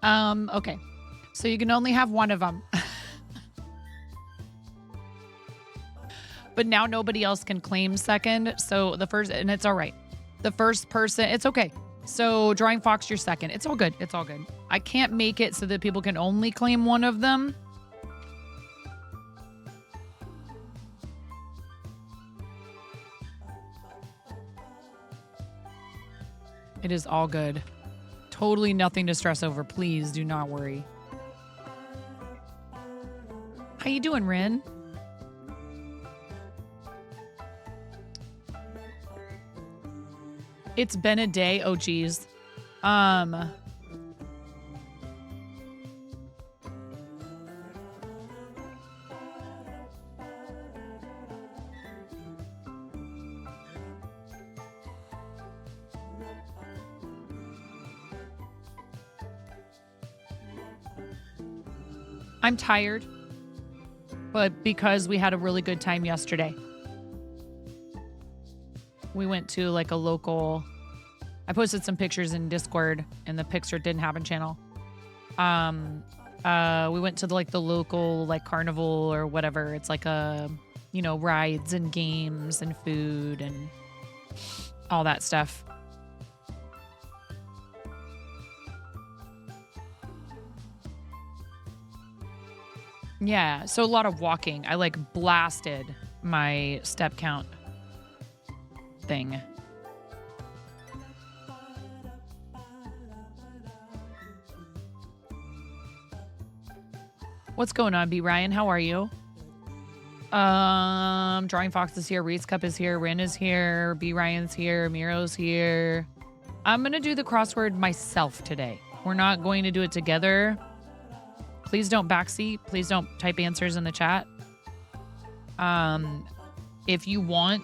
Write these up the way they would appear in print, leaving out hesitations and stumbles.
Okay. So you can only have one of them. But now nobody else can claim second. So the first, and it's all right. The first person, it's okay. So Drawing Fox, you're second. It's all good. It's all good. I can't make it so that people can only claim one of them. It is all good. Totally nothing to stress over. Please do not worry. How you doing, Rin? It's been a day. Oh, geez. I'm tired, but because we had a really good time yesterday. We went to like a local, I posted some pictures in Discord in the Picture Didn't Happen channel. We went to the local like carnival or whatever. It's like a, rides and games and food and all that stuff. Yeah, so a lot of walking. I blasted my step count thing. What's going on, B. Ryan? How are you? Drawing Fox is here. Reed's Cup is here. Rin is here. B. Ryan's here. Miro's here. I'm going to do the crossword myself today. We're not going to do it together. Please don't backseat. Please don't type answers in the chat. If you want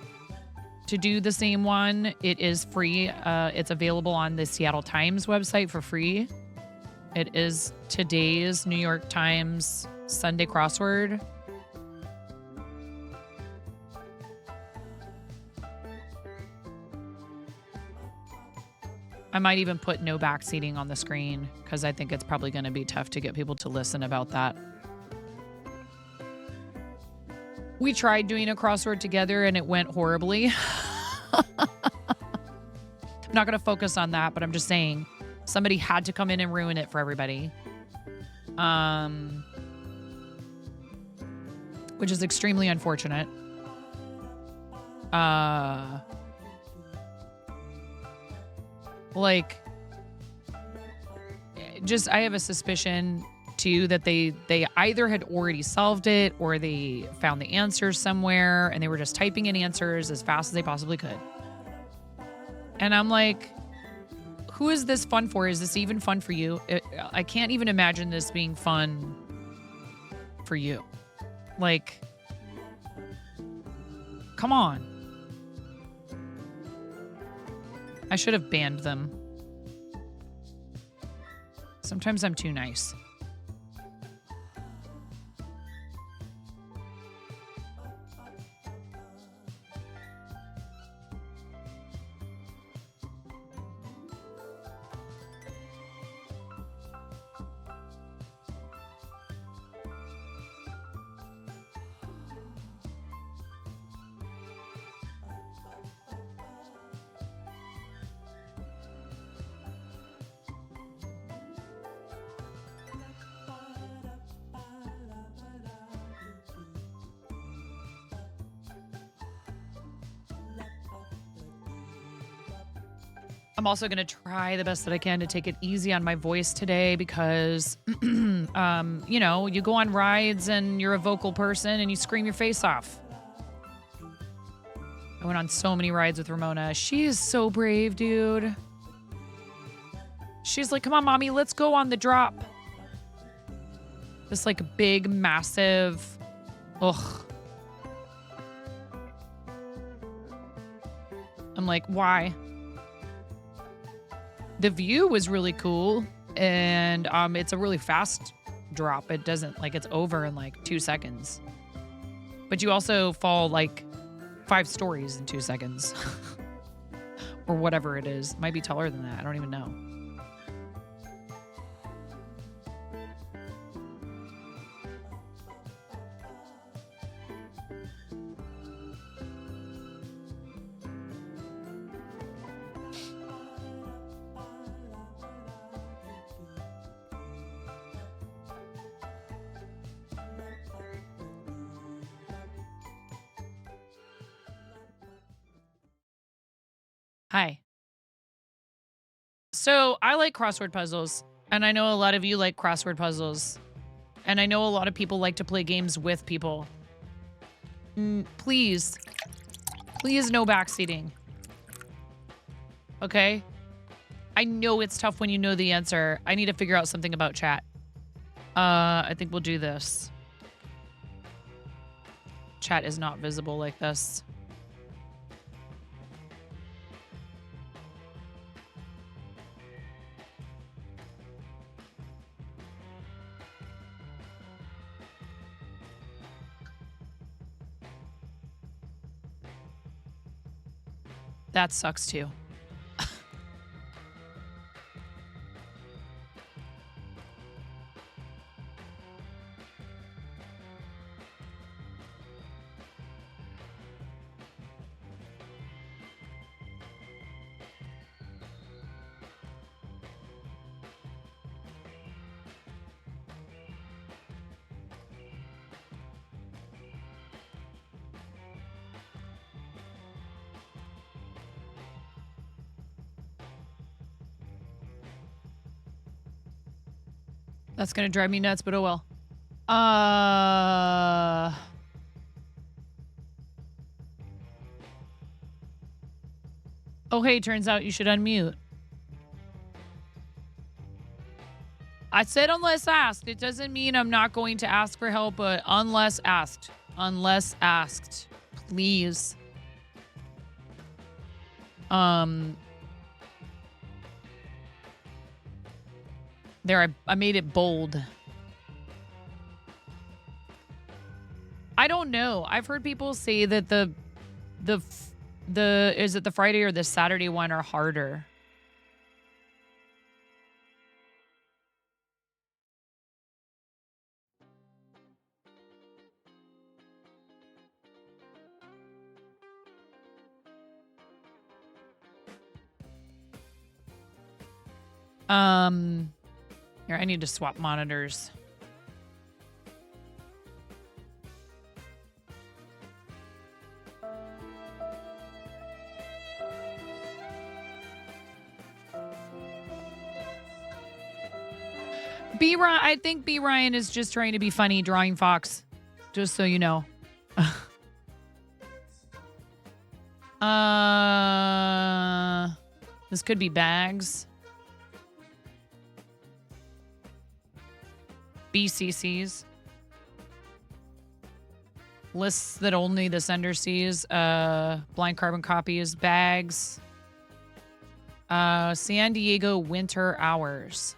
to do the same one, it is free. It's available on the Seattle Times website for free. It is today's New York Times Sunday crossword. I might even put no backseating on the screen because I think it's probably going to be tough to get people to listen about that. We tried doing a crossword together and it went horribly. I'm not going to focus on that, but I'm just saying somebody had to come in and ruin it for everybody. Which is extremely unfortunate. I have a suspicion too that they either had already solved it or they found the answers somewhere and they were just typing in answers as fast as they possibly could. And I'm like, who is this fun for? Is this even fun for you? I can't even imagine this being fun for you. Come on. I should have banned them. Sometimes I'm too nice. I'm also going to try the best that I can to take it easy on my voice today because, you go on rides and you're a vocal person and you scream your face off. I went on so many rides with Ramona. She is so brave, dude. She's like, come on, mommy, let's go on the drop. This big, massive, ugh. I'm like, why? The view was really cool, and it's a really fast drop. It doesn't, it's over in 2 seconds. But you also fall 5 stories in 2 seconds. Or whatever it is. It might be taller than that. I don't even know. Hi. So I like crossword puzzles, and I know a lot of you like crossword puzzles, and I know a lot of people like to play games with people. Please, please no backseating. Okay? I know it's tough when you know the answer. I need to figure out something about chat. I think we'll do this. Chat is not visible like this. That sucks too. That's gonna drive me nuts, but oh well. Oh, hey, turns out you should unmute. I said unless asked. It doesn't mean I'm not going to ask for help, but unless asked. Unless asked. Please. There, I made it bold. I don't know. I've heard people say that the is it the Friday or the Saturday one are harder. Here, I need to swap monitors. I think B. Ryan is just trying to be funny drawing Fox. Just so you know. This could be bags. BCCs. Lists that only the sender sees. Blind carbon copies. Bags. San Diego winter hours.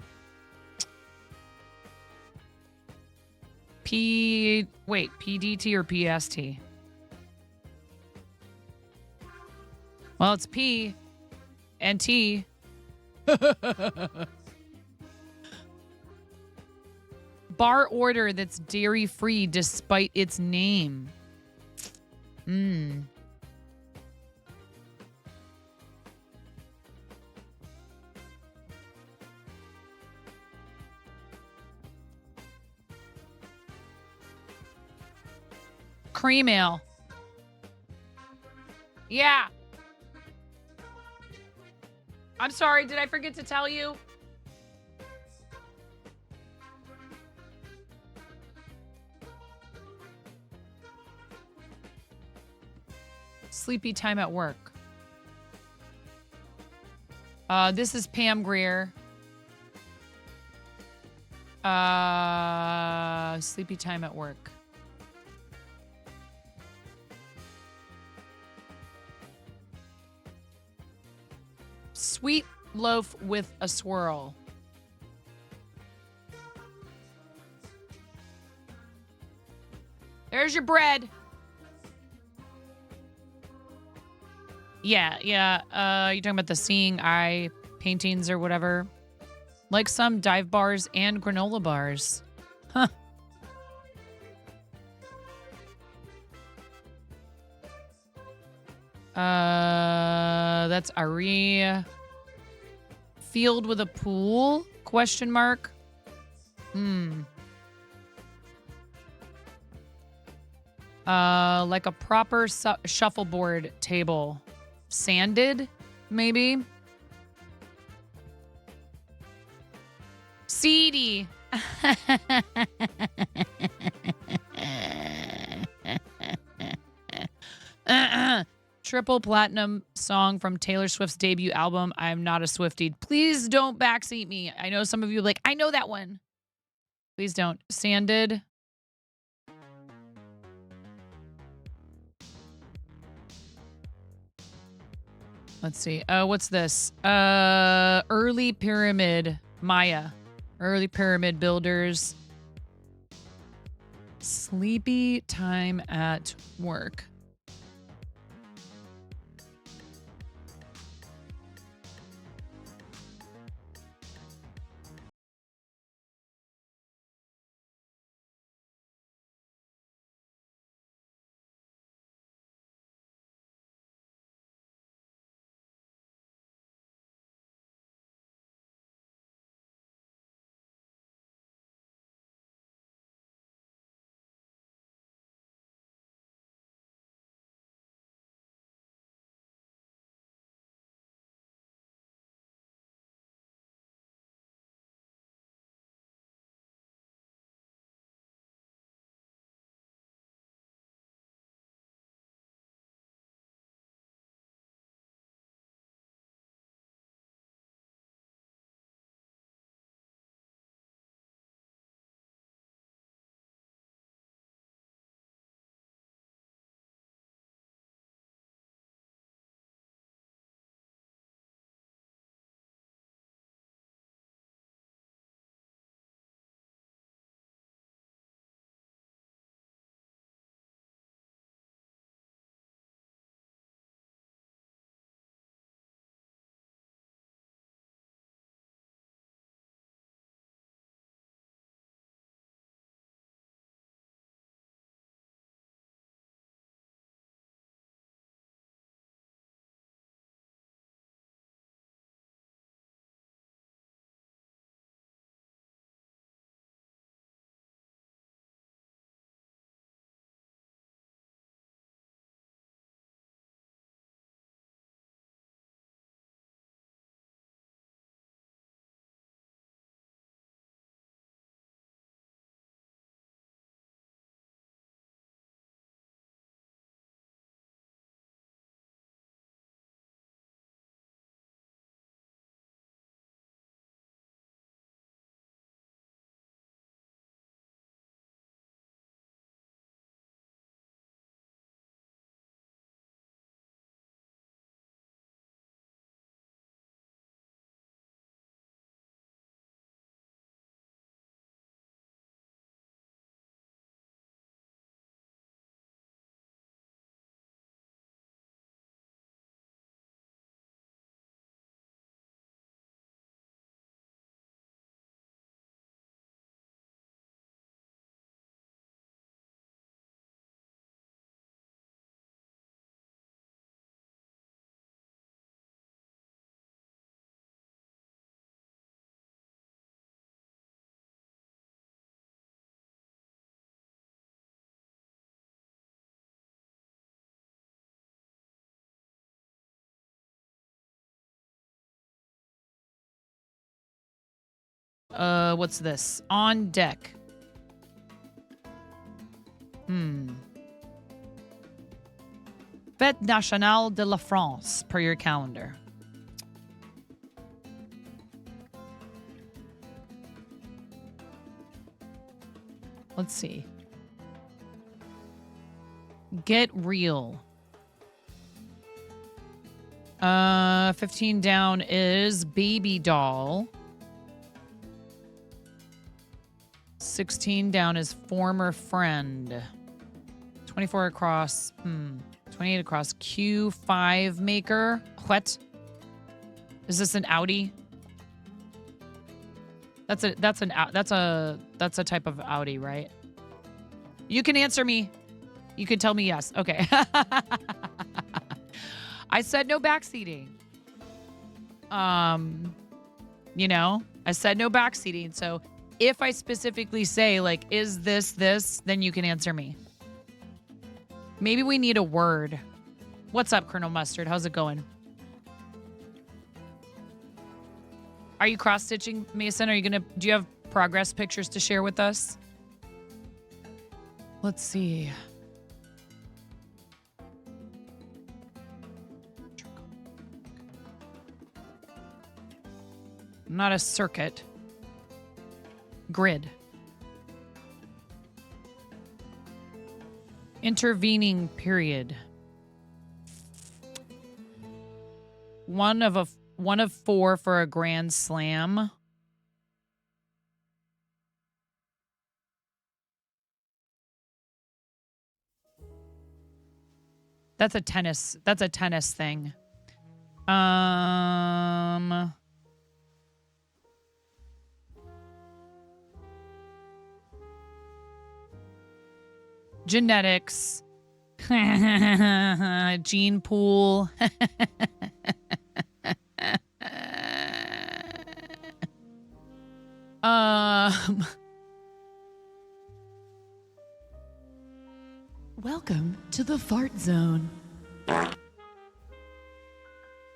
PDT or PST? Well, it's P and T. Bar order that's dairy-free despite its name. Cream ale. Yeah. I'm sorry, did I forget to tell you? Sleepy time at work. This is Pam Greer. Sleepy time at work. Sweet loaf with a swirl. There's your bread. Yeah. You're talking about the seeing eye paintings or whatever. Like some dive bars and granola bars. Huh. That's Aria. Field with a pool? Question mark. Like a proper shuffleboard table. Sanded, maybe. Seedy. Triple platinum song from Taylor Swift's debut album. I'm not a Swiftie. Please don't backseat me. I know some of you are like, I know that one. Please don't. Sanded. Let's see. What's this? Early pyramid. Maya. Early pyramid builders. Sleepy time at work. What's this? On deck. Fête nationale de la France, per your calendar. Let's see. Get real. 15 down is baby doll. 16 down is former friend. 24 across. 28 across. Q5 maker. What? Is this an Audi? That's a type of Audi, right? You can answer me. You can tell me yes. Okay. I said no backseating. You know, I said no backseating. So if I specifically say, like, is this, then you can answer me. Maybe we need a word. What's up, Colonel Mustard? How's it going? Are you cross-stitching, Mason? Do you have progress pictures to share with us? Let's see. Not a circuit. Grid. Intervening period. One of 4 for a grand slam. That's a tennis thing. Genetics. Gene pool. Welcome to the fart zone.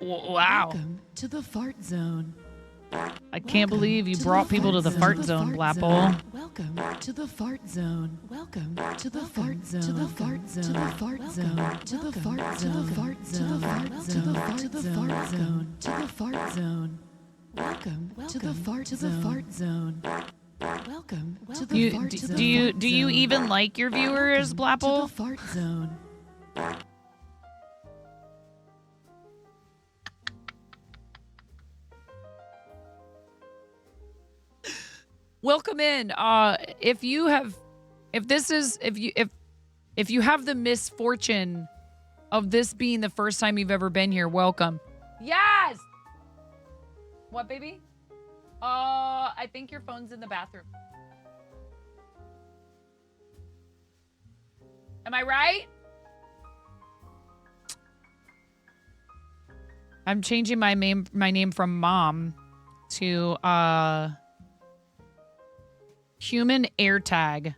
Wow. Welcome to the fart zone. I can't believe you brought people to the fart zone, Blapple. Welcome to the fart zone. Welcome to the fart zone. To the fart zone. To the fart zone. To the fart zone. To the fart zone. To the fart zone. To the fart zone. Welcome to the fart zone. Welcome to the fart zone. Do you even like your viewers, Blapple? To the fart zone. Welcome in. If you have the misfortune of this being the first time you've ever been here, welcome. Yes. What, baby? I think your phone's in the bathroom. Am I right? I'm changing my name from Mom to Human AirTag.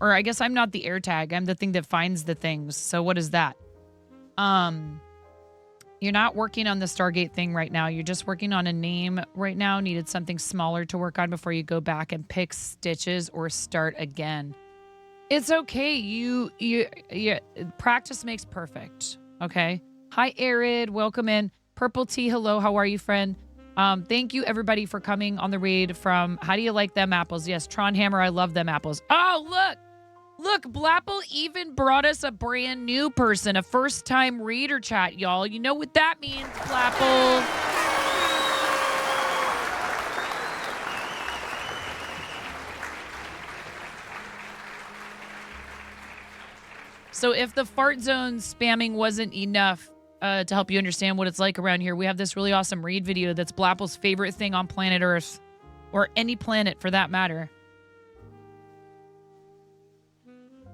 Or I guess I'm not the AirTag. I'm the thing that finds the things. So what is that? You're not working on the Stargate thing right now. You're just working on a name right now. Needed something smaller to work on before you go back and pick stitches or start again. It's okay. You practice makes perfect. Okay. Hi, Arid. Welcome in. Purple Tea. Hello. How are you, friend? Thank you, everybody, for coming on the raid from How Do You Like Them Apples? Yes, Tron Hammer, I love them apples. Oh, look! Look, Blapple even brought us a brand new person, a first-time reader chat, y'all. You know what that means, Blapple. So if the fart zone spamming wasn't enough, to help you understand what it's like around here, we have this really awesome read video that's Blapple's favorite thing on planet Earth, or any planet for that matter.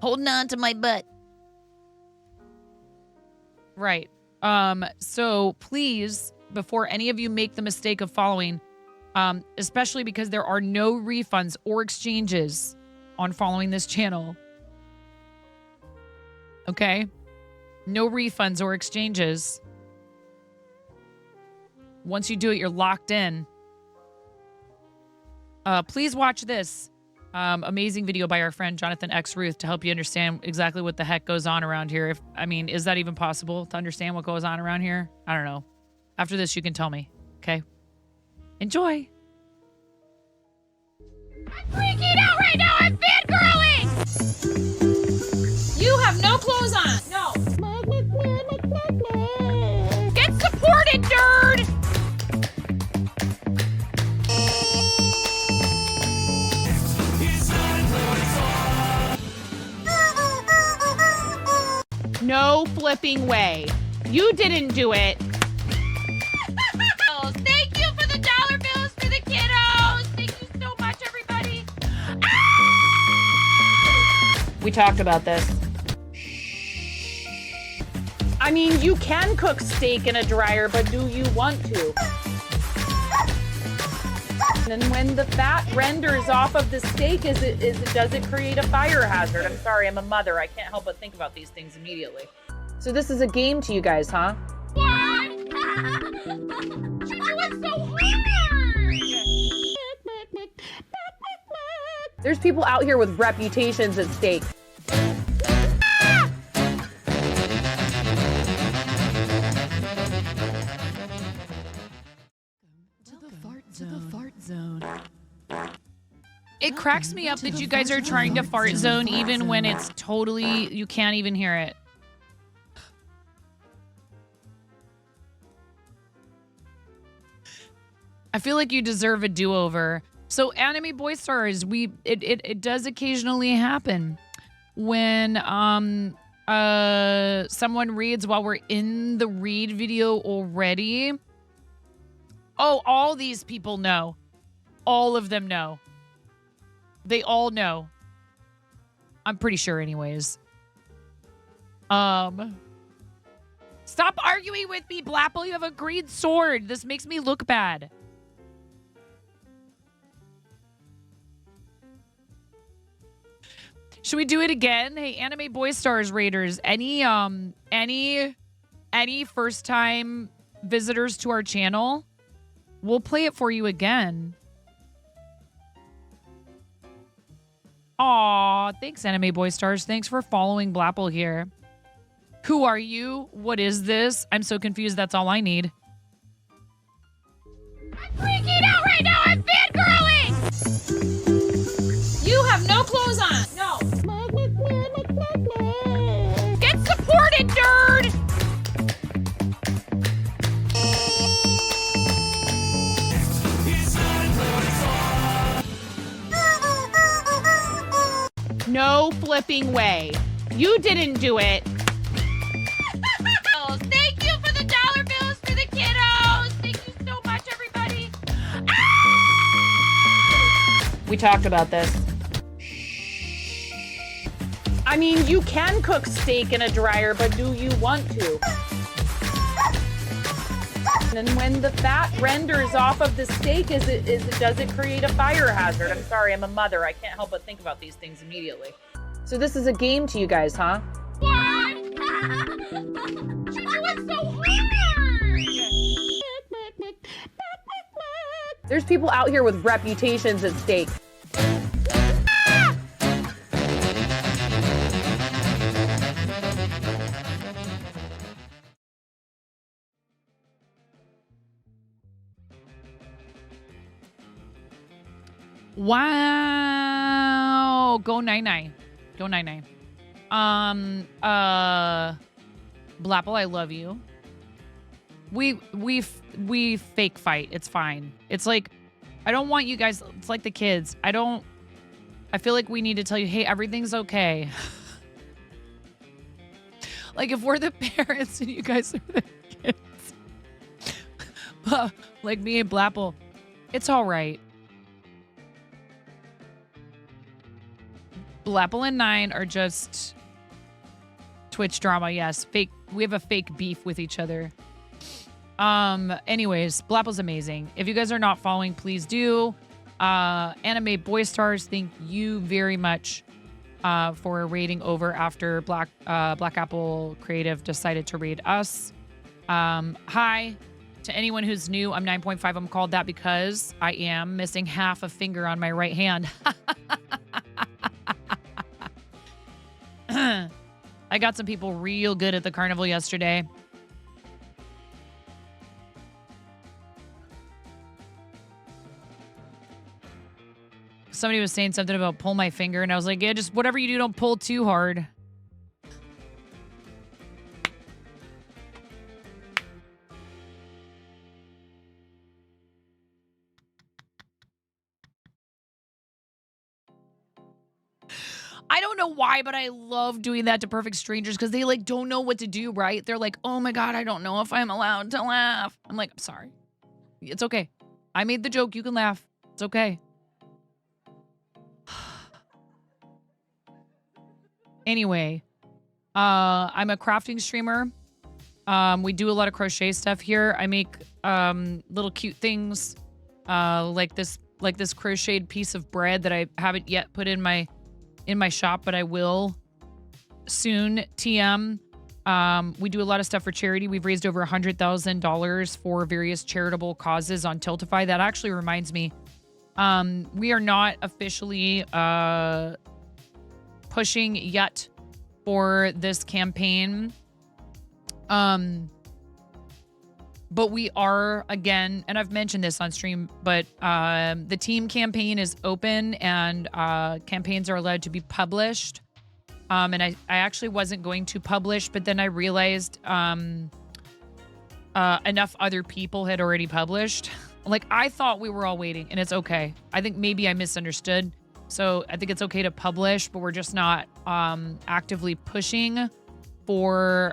Holding on to my butt. Right. So please, before any of you make the mistake of following, especially because there are no refunds or exchanges on following this channel. Okay? No refunds or exchanges. Once you do it, you're locked in. Please watch this amazing video by our friend Jonathan X. Ruth to help you understand exactly what the heck goes on around here. Is that even possible to understand what goes on around here? I don't know. After this, you can tell me. Okay? Enjoy. I'm freaking out right now. I'm fangirling. You have no clothes on. No. Get supported, nerd. No flipping way. You didn't do it. Thank you for the dollar bills for the kiddos. Thank you so much, everybody. Ah! We talked about this. I mean, you can cook steak in a dryer, but do you want to? And when the fat renders off of the steak, does it create a fire hazard? I'm sorry, I'm a mother. I can't help but think about these things immediately. So this is a game to you guys, huh? What? You're doing so hard. There's people out here with reputations at stake. To the fart zone. It cracks me up that you guys are trying to fart zone even when it's totally, you can't even hear it. I feel like you deserve a do-over. So Anime Boy Stars, it does occasionally happen when someone reads while we're in the read video already. Oh, all these people know. All of them know. They all know. I'm pretty sure anyways. Stop arguing with me, Blapple. You have a green sword. This makes me look bad. Should we do it again? Hey, Anime Boy Stars Raiders, any first time visitors to our channel, we'll play it for you again. Aw, thanks, Anime Boy Stars. Thanks for following Blapple here. Who are you? What is this? I'm so confused. That's all I need. I'm freaking out right now. I'm fangirling. You have no clothes on. No. Get supported, nerd. No flipping way. You didn't do it. Thank you for the dollar bills for the kiddos. Thank you so much, everybody. We talked about this. I mean, you can cook steak in a dryer, but do you want to? And when the fat renders off of the steak, does it create a fire hazard? I'm sorry, I'm a mother. I can't help but think about these things immediately. So this is a game to you guys, huh? What? You're doing so hard. There's people out here with reputations at stake. Wow. Go 9-9. Go 9-9. Blapple, I love you. We fake fight. It's fine. It's like, I don't want you guys, it's like the kids. I feel like we need to tell you, hey, everything's okay. Like if we're the parents and you guys are the kids. Like me and Blapple, it's all right. Blapple and 9 are just Twitch drama. Yes, fake. We have a fake beef with each other. Anyways, Blapple's amazing. If you guys are not following, please do. Anime Boy Stars, thank you very much for raiding over after Black Apple Creative decided to raid us. Hi to anyone who's new. I'm 9.5. I'm called that because I am missing half a finger on my right hand. I got some people real good at the carnival yesterday. Somebody was saying something about pull my finger, and I was like, yeah, just whatever you do, don't pull too hard. I don't know why, but I love doing that to perfect strangers because they like don't know what to do, right? They're like, oh my God, I don't know if I'm allowed to laugh. I'm like, I'm sorry. It's okay. I made the joke. You can laugh. It's okay. Anyway, I'm a crafting streamer. We do a lot of crochet stuff here. I make little cute things like this crocheted piece of bread that I haven't yet put in my shop, but I will soon. TM. We do a lot of stuff for charity. We've raised over $100,000 for various charitable causes on Tiltify. That actually reminds me, we are not officially pushing yet for this campaign. But we are, again, and I've mentioned this on stream, but the team campaign is open and campaigns are allowed to be published. And I actually wasn't going to publish, but then I realized enough other people had already published. Like, I thought we were all waiting, and it's okay. I think maybe I misunderstood. So I think it's okay to publish, but we're just not actively pushing for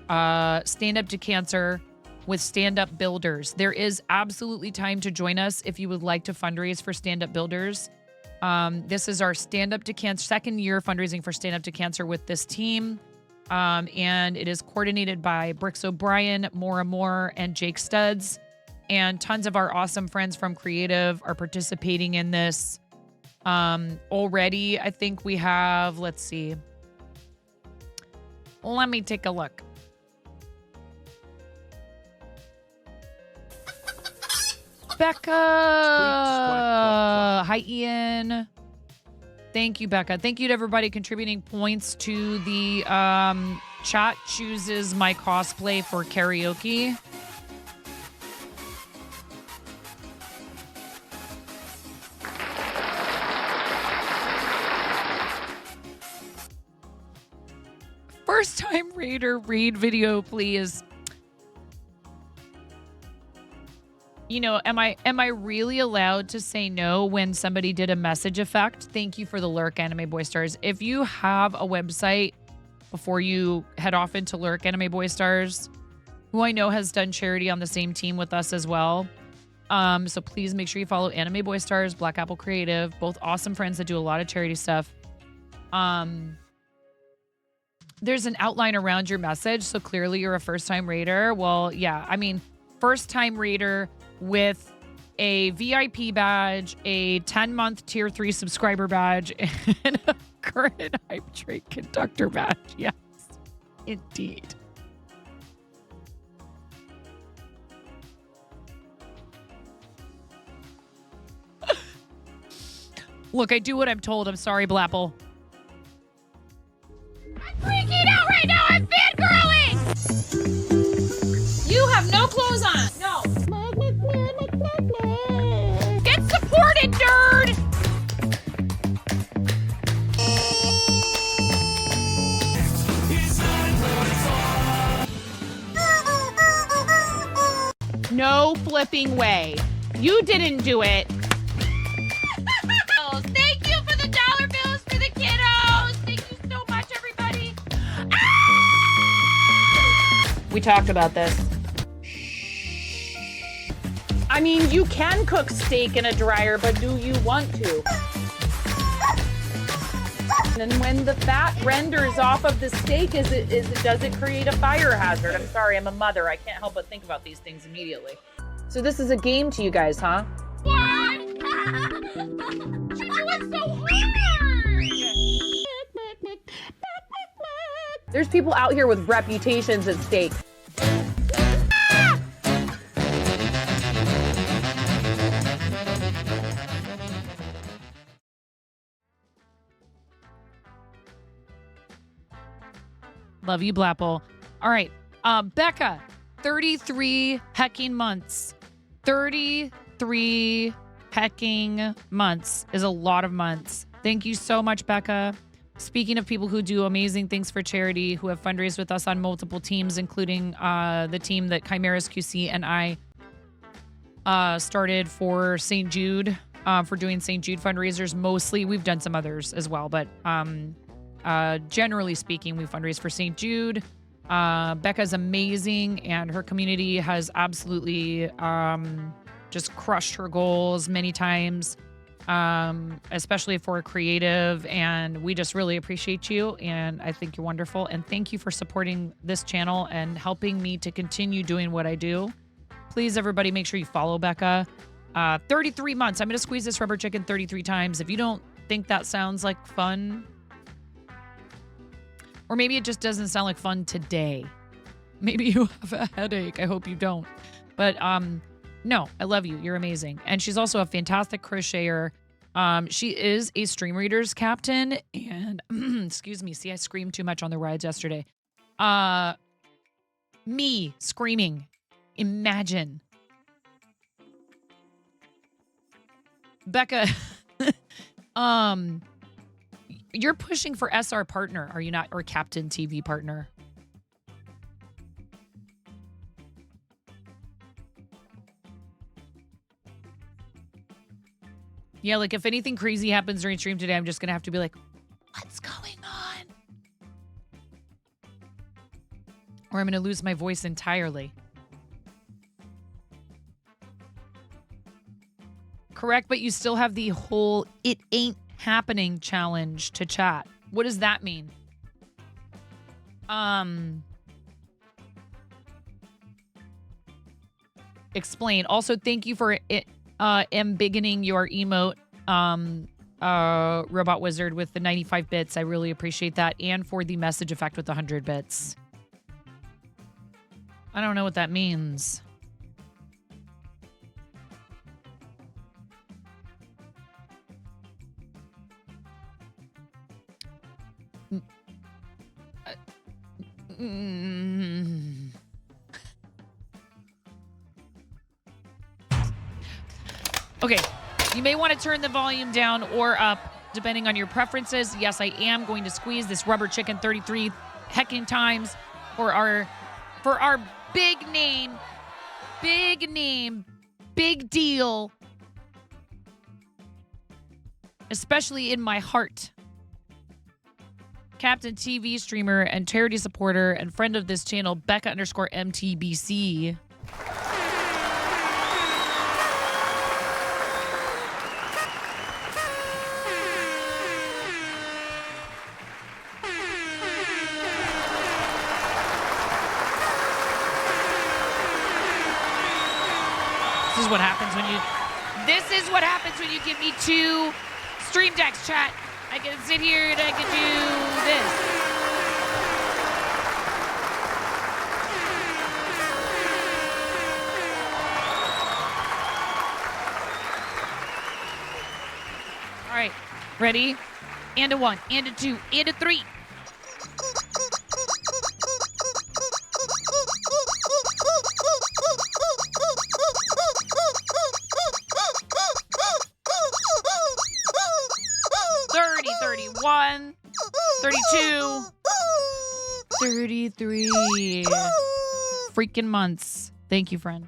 Stand Up to Cancer with Stand Up Builders. There is absolutely time to join us if you would like to fundraise for Stand Up Builders. This is our Stand Up to Cancer, second year fundraising for Stand Up to Cancer with this team. And it is coordinated by Brooks O'Brien, Maura Moore, and Jake Studs. And tons of our awesome friends from Creative are participating in this. Already, I think we have, let's see. Let me take a look. Becca. Hi, Ian. Thank you, Becca. Thank you to everybody contributing points to the chat chooses my cosplay for karaoke. First time raider, read video, please. You know, am I really allowed to say no when somebody did a message effect? Thank you for the lurk, Anime Boy Stars. If you have a website before you head off into lurk, Anime Boy Stars, who I know has done charity on the same team with us as well. So please make sure you follow Anime Boy Stars, Black Apple Creative, both awesome friends that do a lot of charity stuff. There's an outline around your message, so clearly you're a first-time raider. Well, yeah, I mean, first-time raider with a VIP badge, a 10-month Tier 3 subscriber badge, and a current Hype Train conductor badge. Yes, indeed. Look, I do what I'm told. I'm sorry, Blapple. I'm freaking out right now. I'm fangirling. You have no clothes on. No. Get supported, nerd. No flipping way. You didn't do it. Oh, thank you for the dollar bills for the kiddos. Thank you so much, everybody. We talked about this. I mean, you can cook steak in a dryer, but do you want to? And when the fat renders off of the steak, does it create a fire hazard? I'm sorry, I'm a mother. I can't help but think about these things immediately. So this is a game to you guys, huh? What? You're doing so hard. There's people out here with reputations at stake. Love you, Blapple. All right. Becca, 33 hecking months. 33 hecking months is a lot of months. Thank you so much, Becca. Speaking of people who do amazing things for charity, who have fundraised with us on multiple teams, including the team that Chimeras QC and I started for St. Jude, for doing St. Jude fundraisers mostly. We've done some others as well, but generally speaking, we fundraise for St. Jude. Becca's amazing, and her community has absolutely just crushed her goals many times, especially for creative. And we just really appreciate you, and I think you're wonderful. And thank you for supporting this channel and helping me to continue doing what I do. Please, everybody, make sure you follow Becca. 33 months. I'm going to squeeze this rubber chicken 33 times. If you don't think that sounds like fun, or maybe it just doesn't sound like fun today, Maybe you have a headache. I hope you don't. But no, I love you. You're amazing. And she's also a fantastic crocheter. She is a Stream Readers captain. And excuse me, see, I screamed too much on the rides yesterday. Me screaming. Imagine. Becca, you're pushing for SR partner, are you not? Or Captain TV partner? Yeah, like if anything crazy happens during stream today, I'm just gonna have to be like, what's going on? Or I'm gonna lose my voice entirely. Correct, but you still have the whole "it ain't happening" challenge to chat. What does that mean? Explain. Also, thank you for embiggening your emote, Robot Wizard, with the 95 bits. I really appreciate that. And for the message effect with the 100 bits. I don't know what that means. Okay, you may want to turn the volume down or up, depending on your preferences. Yes, I am going to squeeze this rubber chicken 33 heckin' times for our big name, big deal, especially in my heart. Captain TV streamer and charity supporter and friend of this channel, Becca_MTBC. This is what happens when you give me 2 stream decks, chat. I can sit here and I can do this. All right, ready? And a 1, and a 2, and a 3. One, 32, 33 freaking months. Thank you, friend.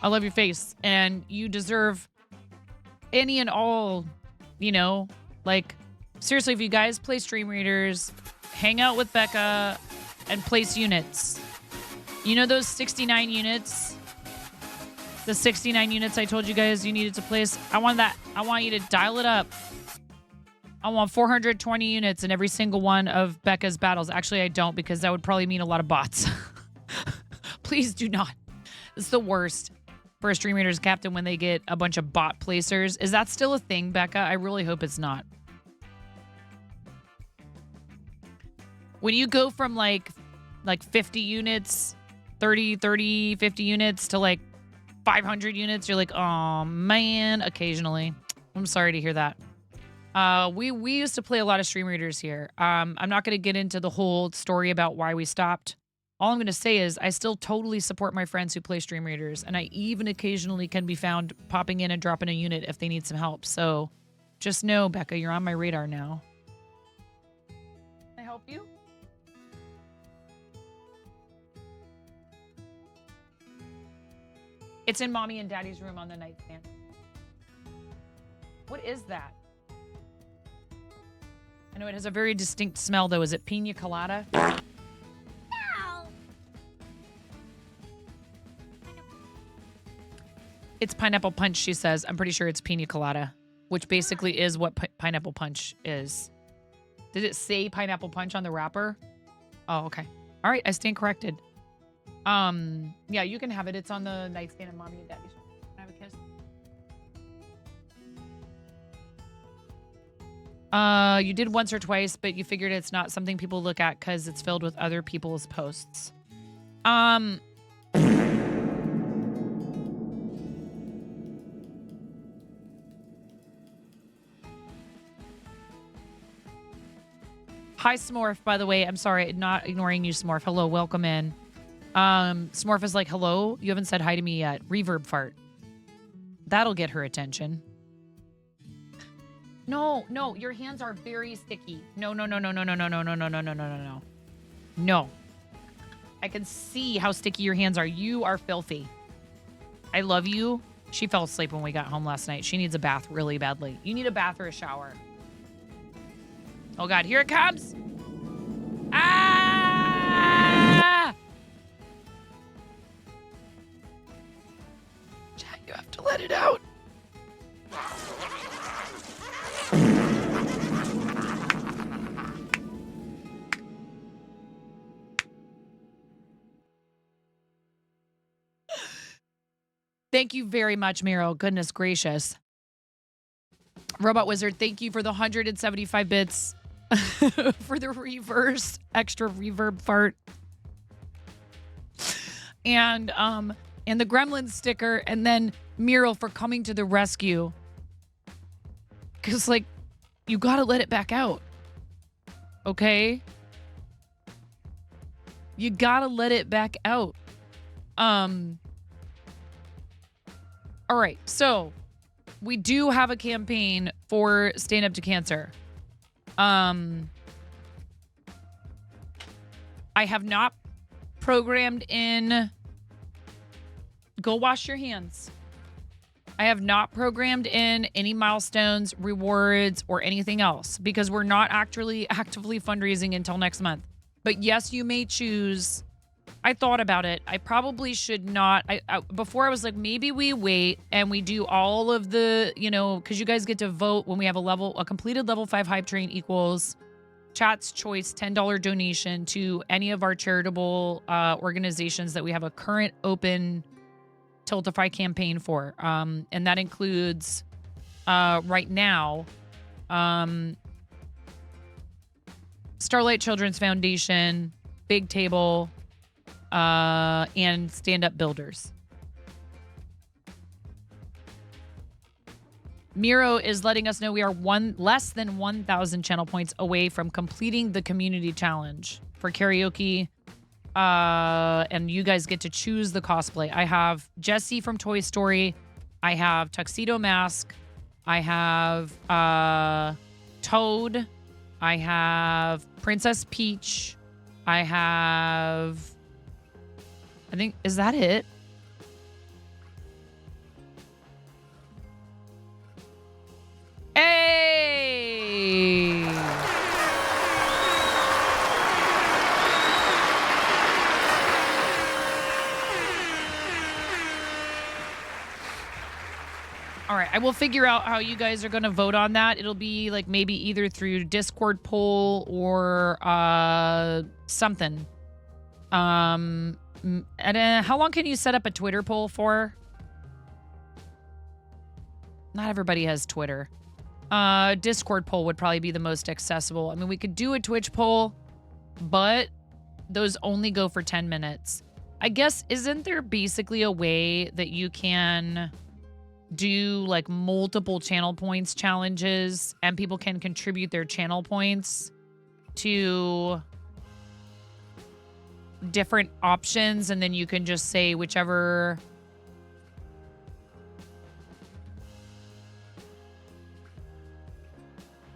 I love your face, and you deserve any and all, like, seriously, if you guys play Stream Readers, hang out with Becca and place units. You know those 69 units? The 69 units I told you guys you needed to place. I want that. I want you to dial it up. I want 420 units in every single one of Becca's battles. Actually, I don't, because that would probably mean a lot of bots. Please do not. It's the worst for a Stream Readers captain when they get a bunch of bot placers. Is that still a thing, Becca? I really hope it's not. When you go from like 50 units, 30, 50 units to like 500 units, you're like, oh man, occasionally. I'm sorry to hear that. We used to play a lot of Stream Readers here. I'm not going to get into the whole story about why we stopped. All I'm going to say is I still totally support my friends who play Stream Readers, and I even occasionally can be found popping in and dropping a unit if they need some help. So just know, Becca, you're on my radar now. Can I help you? It's in Mommy and Daddy's room on the nightstand. What is that? I know it has a very distinct smell, though. Is it pina colada? No. It's pineapple punch, she says. I'm pretty sure it's pina colada, which basically is what pineapple punch is. Did it say pineapple punch on the wrapper? Oh, okay. All right, I stand corrected. Yeah, you can have it. It's on the nightstand in Mommy and Daddy's room. Can I have a kiss? You did once or twice, but you figured it's not something people look at because it's filled with other people's posts. Hi, Smorf, by the way. I'm sorry, not ignoring you, Smorf. Hello, welcome in. Smorf is like, hello? You haven't said hi to me yet. Reverb fart. That'll get her attention. No, your hands are very sticky. No. No. I can see how sticky your hands are. You are filthy. I love you. She fell asleep when we got home last night. She needs a bath really badly. You need a bath or a shower. Oh, God. Here it comes. Ah! Jack, you have to let it out. Thank you very much, Miro. Goodness gracious. Robot Wizard, thank you for the 175 bits for the reverse extra reverb fart. And the Gremlin sticker, and then Miro for coming to the rescue. Cause like, you gotta let it back out. Okay? You gotta let it back out. All right, so we do have a campaign for Stand Up to Cancer. I have not programmed in... Go wash your hands. I have not programmed in any milestones, rewards, or anything else because we're not actually actively fundraising until next month. But yes, you may choose... I thought about it. I probably should not. Before I was like, maybe we wait and we do all of the, because you guys get to vote when we have a completed level 5 hype train equals chat's choice $10 donation to any of our charitable organizations that we have a current open Tiltify campaign for. And that includes right now Starlight Children's Foundation, Big Table, and Stand Up Builders. Miro is letting us know we are less than 1,000 channel points away from completing the community challenge for karaoke. And you guys get to choose the cosplay. I have Jessie from Toy Story. I have Tuxedo Mask. I have Toad. I have Princess Peach. I think, is that it? Hey! All right, I will figure out how you guys are going to vote on that. It'll be like maybe either through Discord poll or something. And how long can you set up a Twitter poll for? Not everybody has Twitter. Discord poll would probably be the most accessible. I mean, we could do a Twitch poll, but those only go for 10 minutes. I guess, isn't there basically a way that you can do like multiple channel points challenges and people can contribute their channel points to different options, and then you can just say whichever.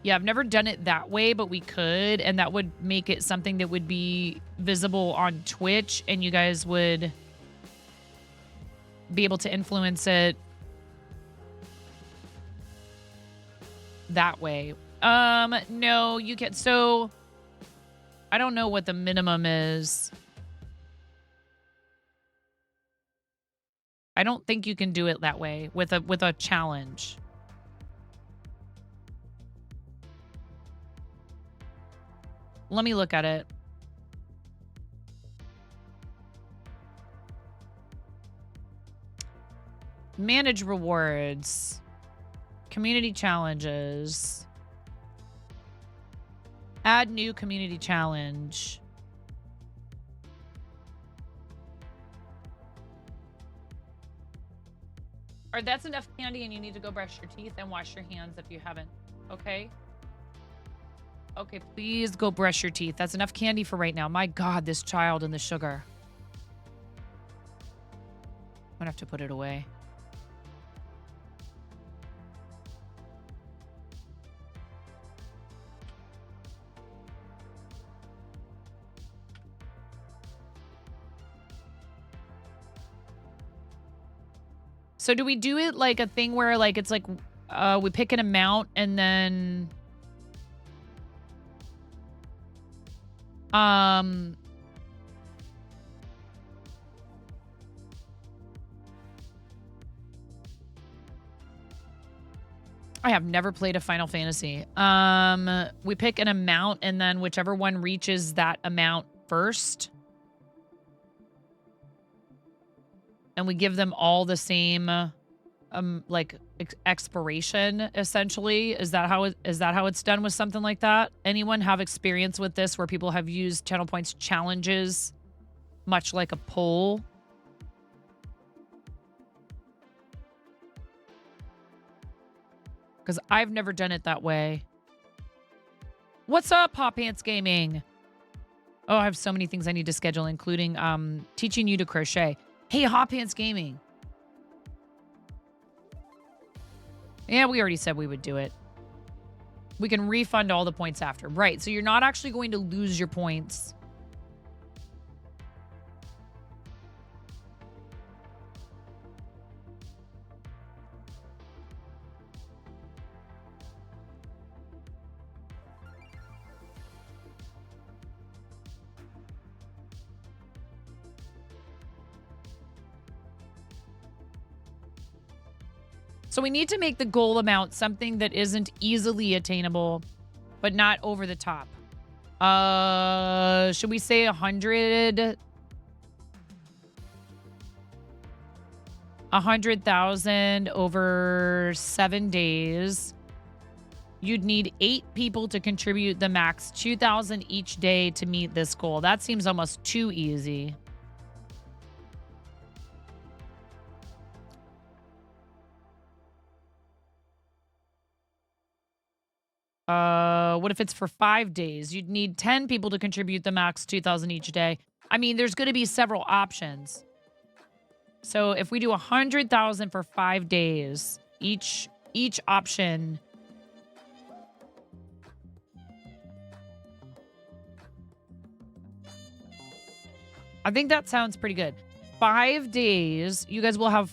Yeah, I've never done it that way, but we could, and that would make it something that would be visible on Twitch, and you guys would be able to influence it that way. No, you can't. So I don't know what the minimum is. I don't think you can do it that way with a challenge. Let me look at it. Manage rewards. Community challenges. Add new community challenge. Or that's enough candy and you need to go brush your teeth and wash your hands if you haven't. Okay? Okay, please go brush your teeth. That's enough candy for right now. My God, this child and the sugar. I'm gonna have to put it away. So do we do it like a thing where like it's like we pick an amount and then I have never played a Final Fantasy. We pick an amount and then whichever one reaches that amount first. And we give them all the same like expiration essentially. Is that how it's done with something like that? Anyone have experience with this where people have used channel points challenges much like a poll? Because I've never done it that way. What's up, Hot Pants Gaming? Oh, I have so many things I need to schedule, including teaching you to crochet. Hey, Hot Pants Gaming. Yeah, we already said we would do it. We can refund all the points after. Right, so you're not actually going to lose your points. So we need to make the goal amount something that isn't easily attainable, but not over the top. Should we say 100? 100,000 over 7 days. You'd need 8 people to contribute the max 2,000 each day to meet this goal. That seems almost too easy. What if it's for 5 days? You'd need 10 people to contribute the max 2,000 each day. I mean, there's going to be several options. So if we do 100,000 for 5 days, each option. I think that sounds pretty good. 5 days, you guys will have.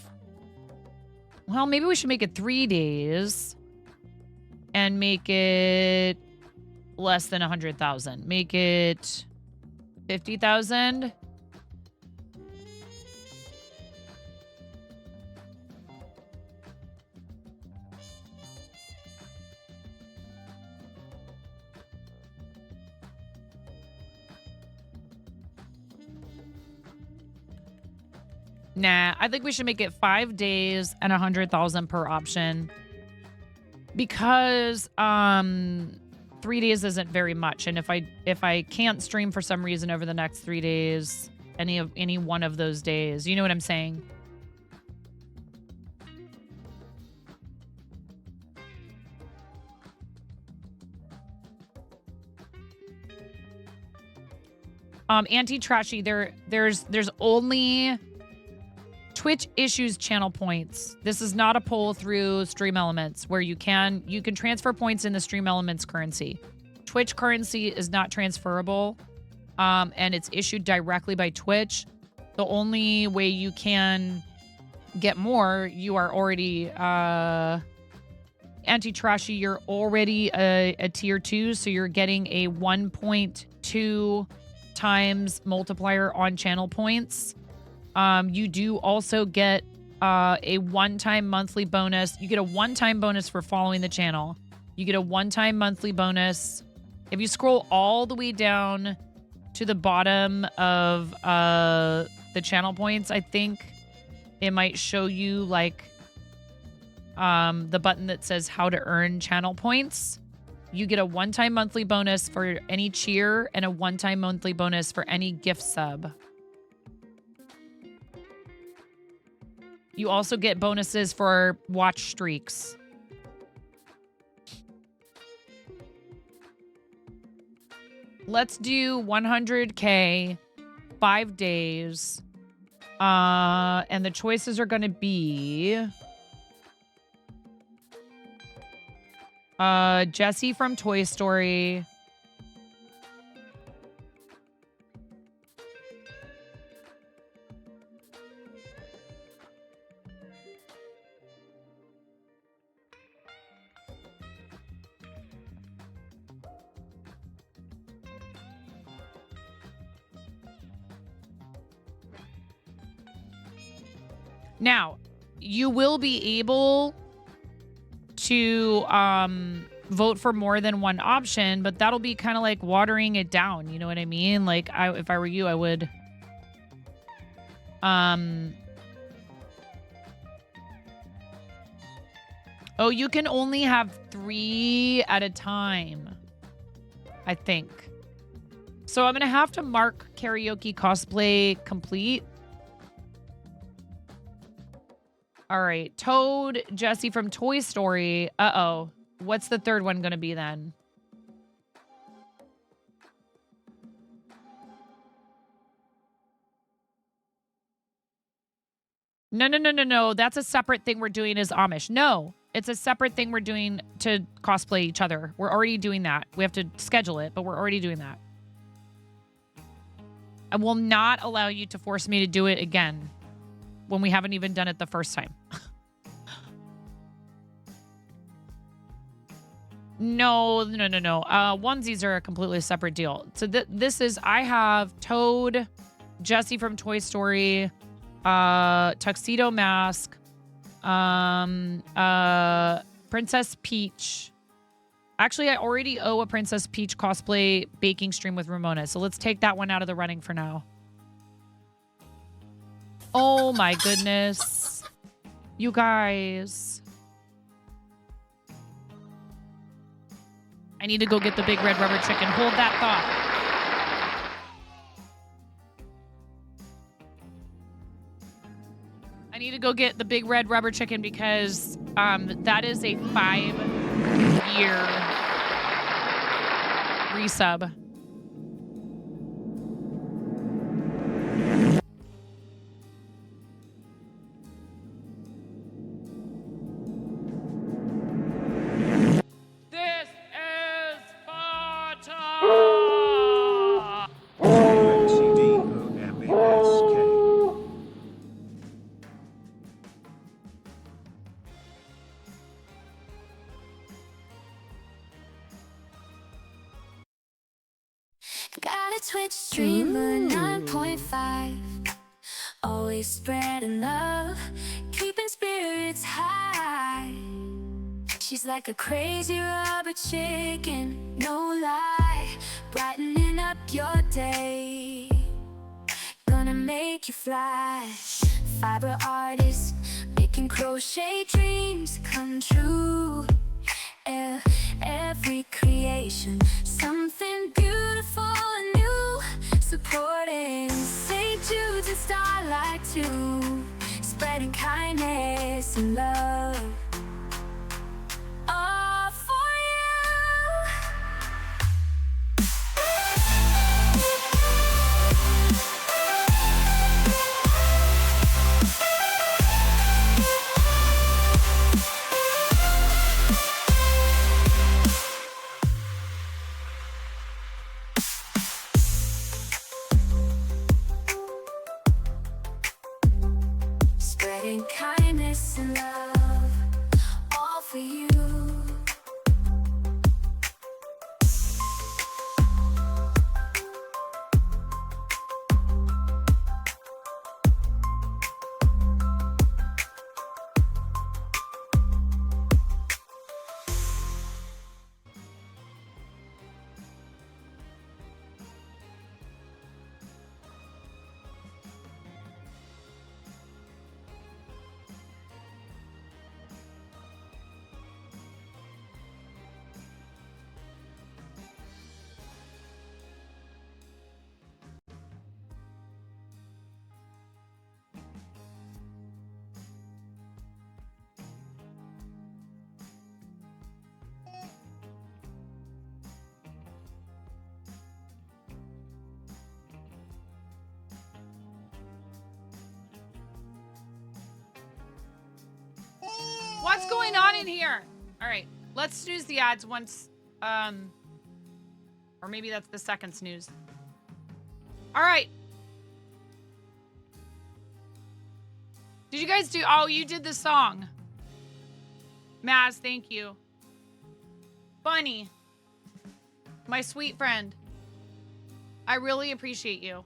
Well, maybe we should make it 3 days. And make it less than 100,000. Make it 50,000. Nah, I think we should make it 5 days and 100,000 per option. Because 3 days isn't very much, and if I can't stream for some reason over the next 3 days, any one of those days, you know what I'm saying? Anti-trashy, there's only Twitch issues channel points. This is not a poll through Stream Elements where you can transfer points in the Stream Elements currency. Twitch currency is not transferable, and it's issued directly by Twitch. The only way you can get more, you are already anti-trashy. You're already a tier 2, so you're getting a 1.2 times multiplier on channel points. You do also get a one-time monthly bonus. You get a one-time bonus for following the channel. You get a one-time monthly bonus. If you scroll all the way down to the bottom of the channel points, I think it might show you like the button that says how to earn channel points. You get a one-time monthly bonus for any cheer and a one-time monthly bonus for any gift sub. You also get bonuses for watch streaks. Let's do 100K, 5 days. And the choices are going to be Jessie from Toy Story. Now, you will be able to vote for more than one option, but that'll be kind of like watering it down. You know what I mean? Like, if I were you, I would oh, you can only have 3 at a time, I think. So I'm gonna have to mark karaoke cosplay complete. All right, Toad, Jessie from Toy Story. Uh-oh. What's the third one going to be then? No. That's a separate thing we're doing as Amish. No, it's a separate thing we're doing to cosplay each other. We're already doing that. We have to schedule it, but we're already doing that. I will not allow you to force me to do it again when we haven't even done it the first time. No. Onesies are a completely separate deal. So this is, I have Toad, Jessie from Toy Story, Tuxedo Mask, Princess Peach. Actually, I already owe a Princess Peach cosplay baking stream with Ramona, so let's take that one out of the running for now. Oh my goodness. You guys. I need to go get the big red rubber chicken. Hold that thought. I need to go get the big red rubber chicken because that is a 5-year resub. Got a Twitch streamer 9.5. Always spreading love, keeping spirits high. She's like a crazy rubber chicken, no lie, brightening up your day, gonna make you fly. Fiber artist, making crochet dreams come true. Every creation, something beautiful and new. Supporting St. Jude's and Starlight too, spreading kindness and love. All for spreading kindness and love, all for you. What's going on in here? All right, let's snooze the ads once, or maybe that's the second snooze. All right. Did you guys do, oh, you did the song. Maz, thank you. Bunny, my sweet friend. I really appreciate you.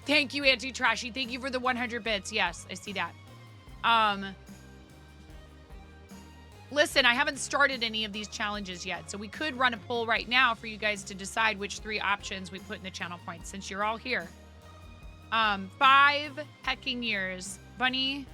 Thank you, Auntie Trashy. Thank you for the 100 bits. Yes, I see that. Listen, I haven't started any of these challenges yet, so we could run a poll right now for you guys to decide which 3 options we put in the channel points since you're all here. 5 hecking years. Bunny.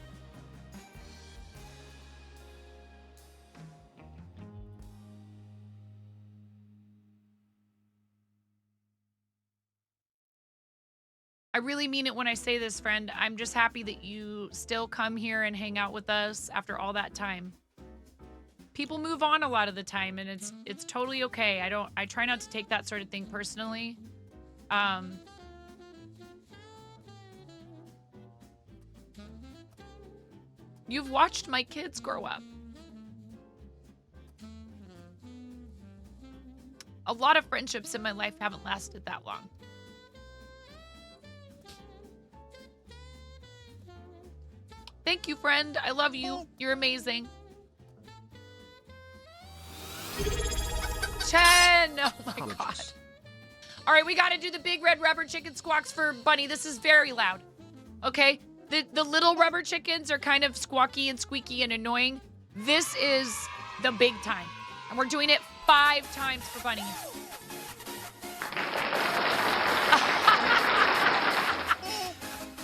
I really mean it when I say this, friend. I'm just happy that you still come here and hang out with us after all that time. People move on a lot of the time, and it's totally okay. I try not to take that sort of thing personally. You've watched my kids grow up. A lot of friendships in my life haven't lasted that long. Thank you, friend. I love you. You're amazing. Chen! Oh my god. All right, we got to do the big red rubber chicken squawks for Bunny. This is very loud. Okay? The little rubber chickens are kind of squawky and squeaky and annoying. This is the big time. And we're doing it 5 times for Bunny.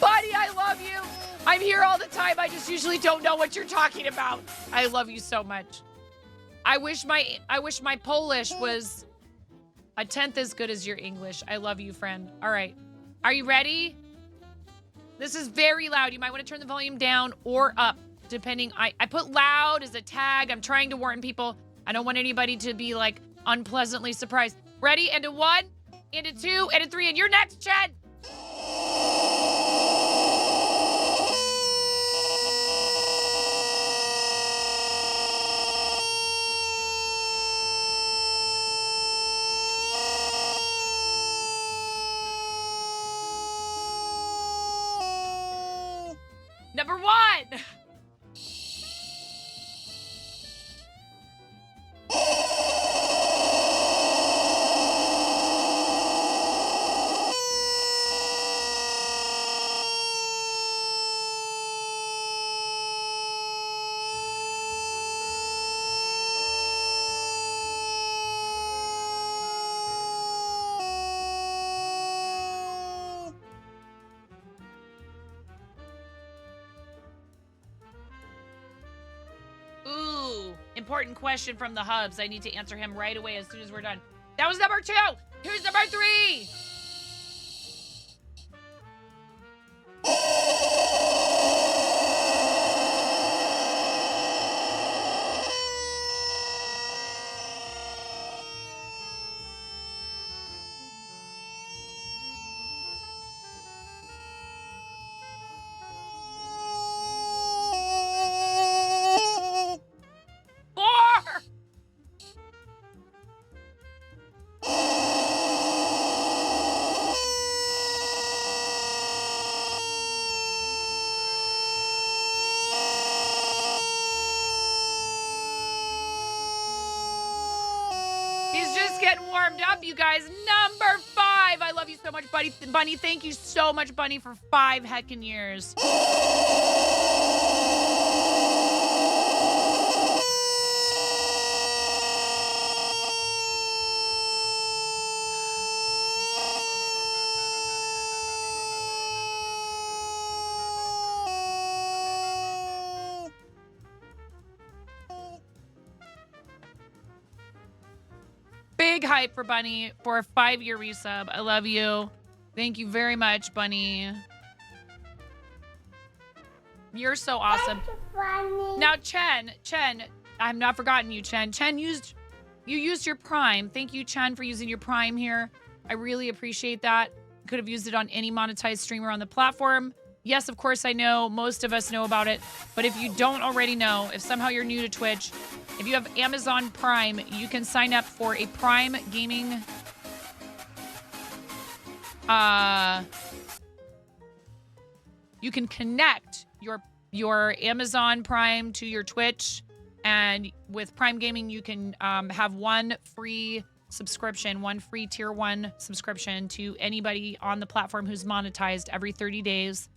Bunny, I love you. I'm here all the time. I just usually don't know what you're talking about. I love you so much. I wish my Polish was a 10th as good as your English. I love you, friend. All right. Are you ready? This is very loud. You might want to turn the volume down or up, depending. I put loud as a tag. I'm trying to warn people. I don't want anybody to be like unpleasantly surprised. Ready? And a 1, and a 2, and a 3, and you're next, Chen. Number 1. Important question from the hubs. I need to answer him right away as soon as we're done. That was number 2. Here's number 3. Up, you guys. Number 5. I love you so much, buddy. Bunny, thank you so much, Bunny, for 5 heckin' years. Big hype for Bunny for a 5-year resub. I love you. Thank you very much, Bunny. You're so awesome. Now, Chen, I'm not forgotten you, Chen. Chen you used your Prime. Thank you, Chen, for using your Prime here. I really appreciate that. could have used it on any monetized streamer on the platform. Yes, of course, I know. Most of us know about it. But if you don't already know, if somehow you're new to Twitch, if you have Amazon Prime, you can sign up for a Prime Gaming... you can connect your Amazon Prime to your Twitch. And with Prime Gaming, you can have one free subscription, one free tier 1 subscription to anybody on the platform who's monetized every 30 days.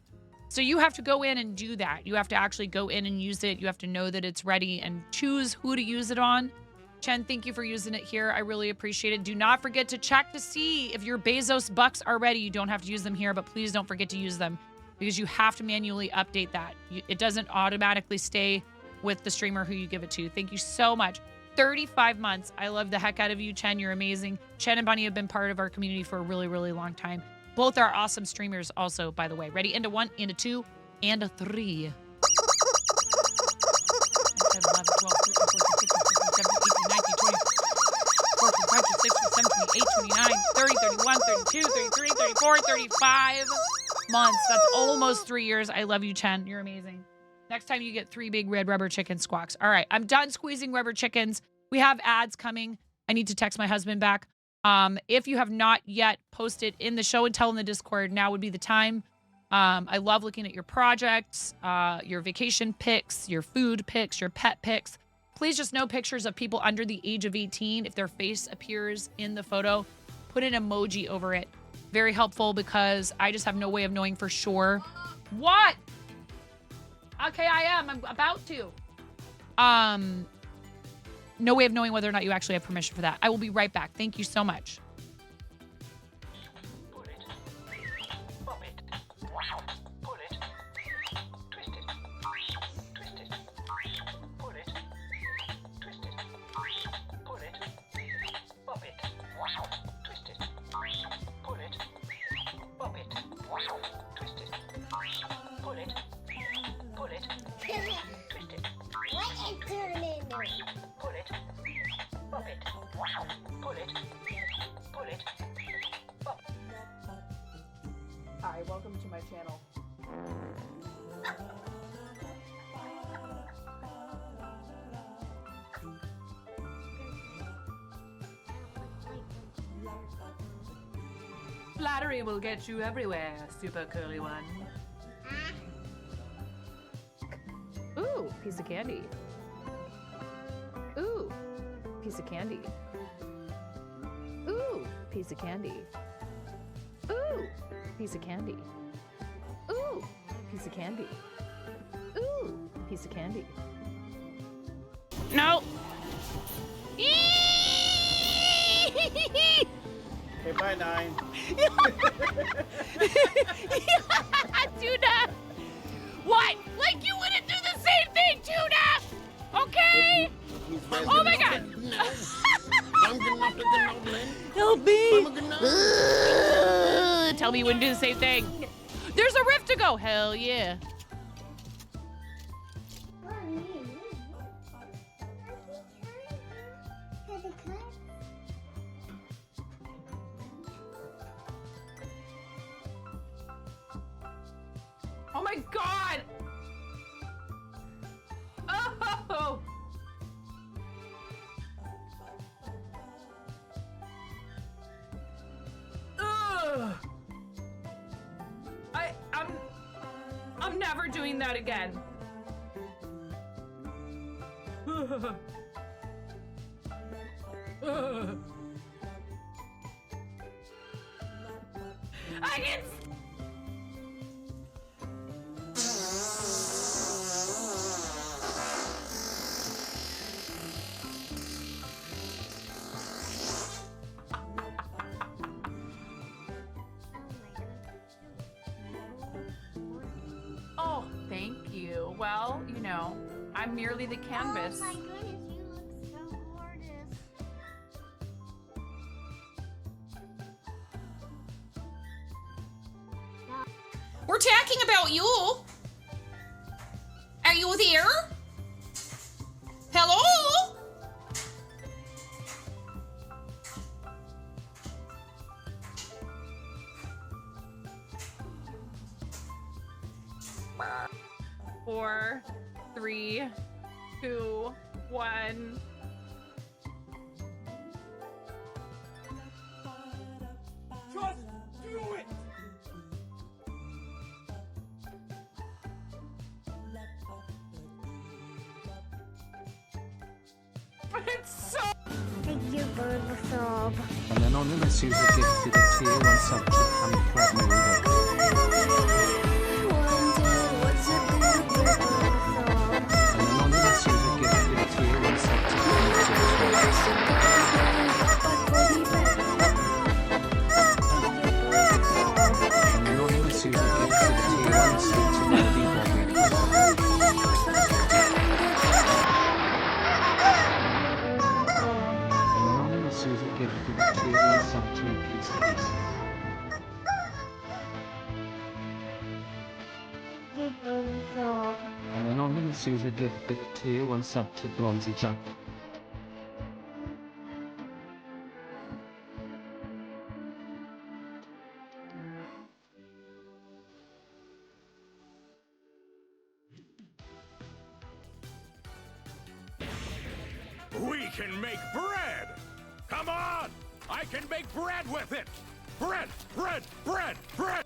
So you have to go in and do that. You have to actually go in and use it. You have to know that it's ready and choose who to use it on. Chen, thank you for using it here. I really appreciate it. Do not forget to check to see if your Bezos bucks are ready. You don't have to use them here, but please don't forget to use them because you have to manually update that. It doesn't automatically stay with the streamer who you give it to. Thank you so much. 35 months. I love the heck out of you, Chen. You're amazing. Chen and Bunny have been part of our community for a really, really long time. Both are awesome streamers also, by the way. Ready? Into 1, into 2, and a 3. 35 months. That's almost 3 years. I love you, Chen. You're amazing. Next time you get 3 big red rubber chicken squawks. All right, I'm done squeezing rubber chickens. We have ads coming. I need to text my husband back. If you have not yet posted in the show and tell in the Discord, now would be the time. I love looking at your projects, your vacation pics, your food pics, your pet pics. Please just no pictures of people under the age of 18. If their face appears in the photo, put an emoji over it. Very helpful because I just have no way of knowing for sure. What? Okay, I'm about to. No way of knowing whether or not you actually have permission for that. I will be right back. Thank you so much. Hi, welcome to my channel. Flattery will get you everywhere, super curly one. Ooh, piece of candy. Ooh, piece of candy. Ooh, piece of candy. Ooh, piece of candy. Ooh, piece of candy. Ooh, piece of candy. No. Okay, bye, 9. Tuna! What? Like you wouldn't do the same thing, Tuna! Okay? Oh my god! Help me! Tell me you wouldn't do the same thing. There's a rift to go. Hell yeah. Oh my god! Oh! Ugh! I'm never doing that again. I can. Oh, thank you. Well, you know, I'm merely the canvas. Oh my goodness, you look so gorgeous. We're talking about you. Are you there? Hello? 4, 3, 2, 1. Just do it! It's so Thank you for the sub. An anonymous user gifted a tier 1 sub to Honey Club An anonymous user gifted a tier 1 sub to An anonymous user gifted a tier 1 sub to An anonymous user gifted a tier 1 sub to Peace Peace. An anonymous user gifted a tier 1 sub to Bronzy Chuck. We can make bread! Come on! I can make bread with it! Bread! Bread! Bread! Bread!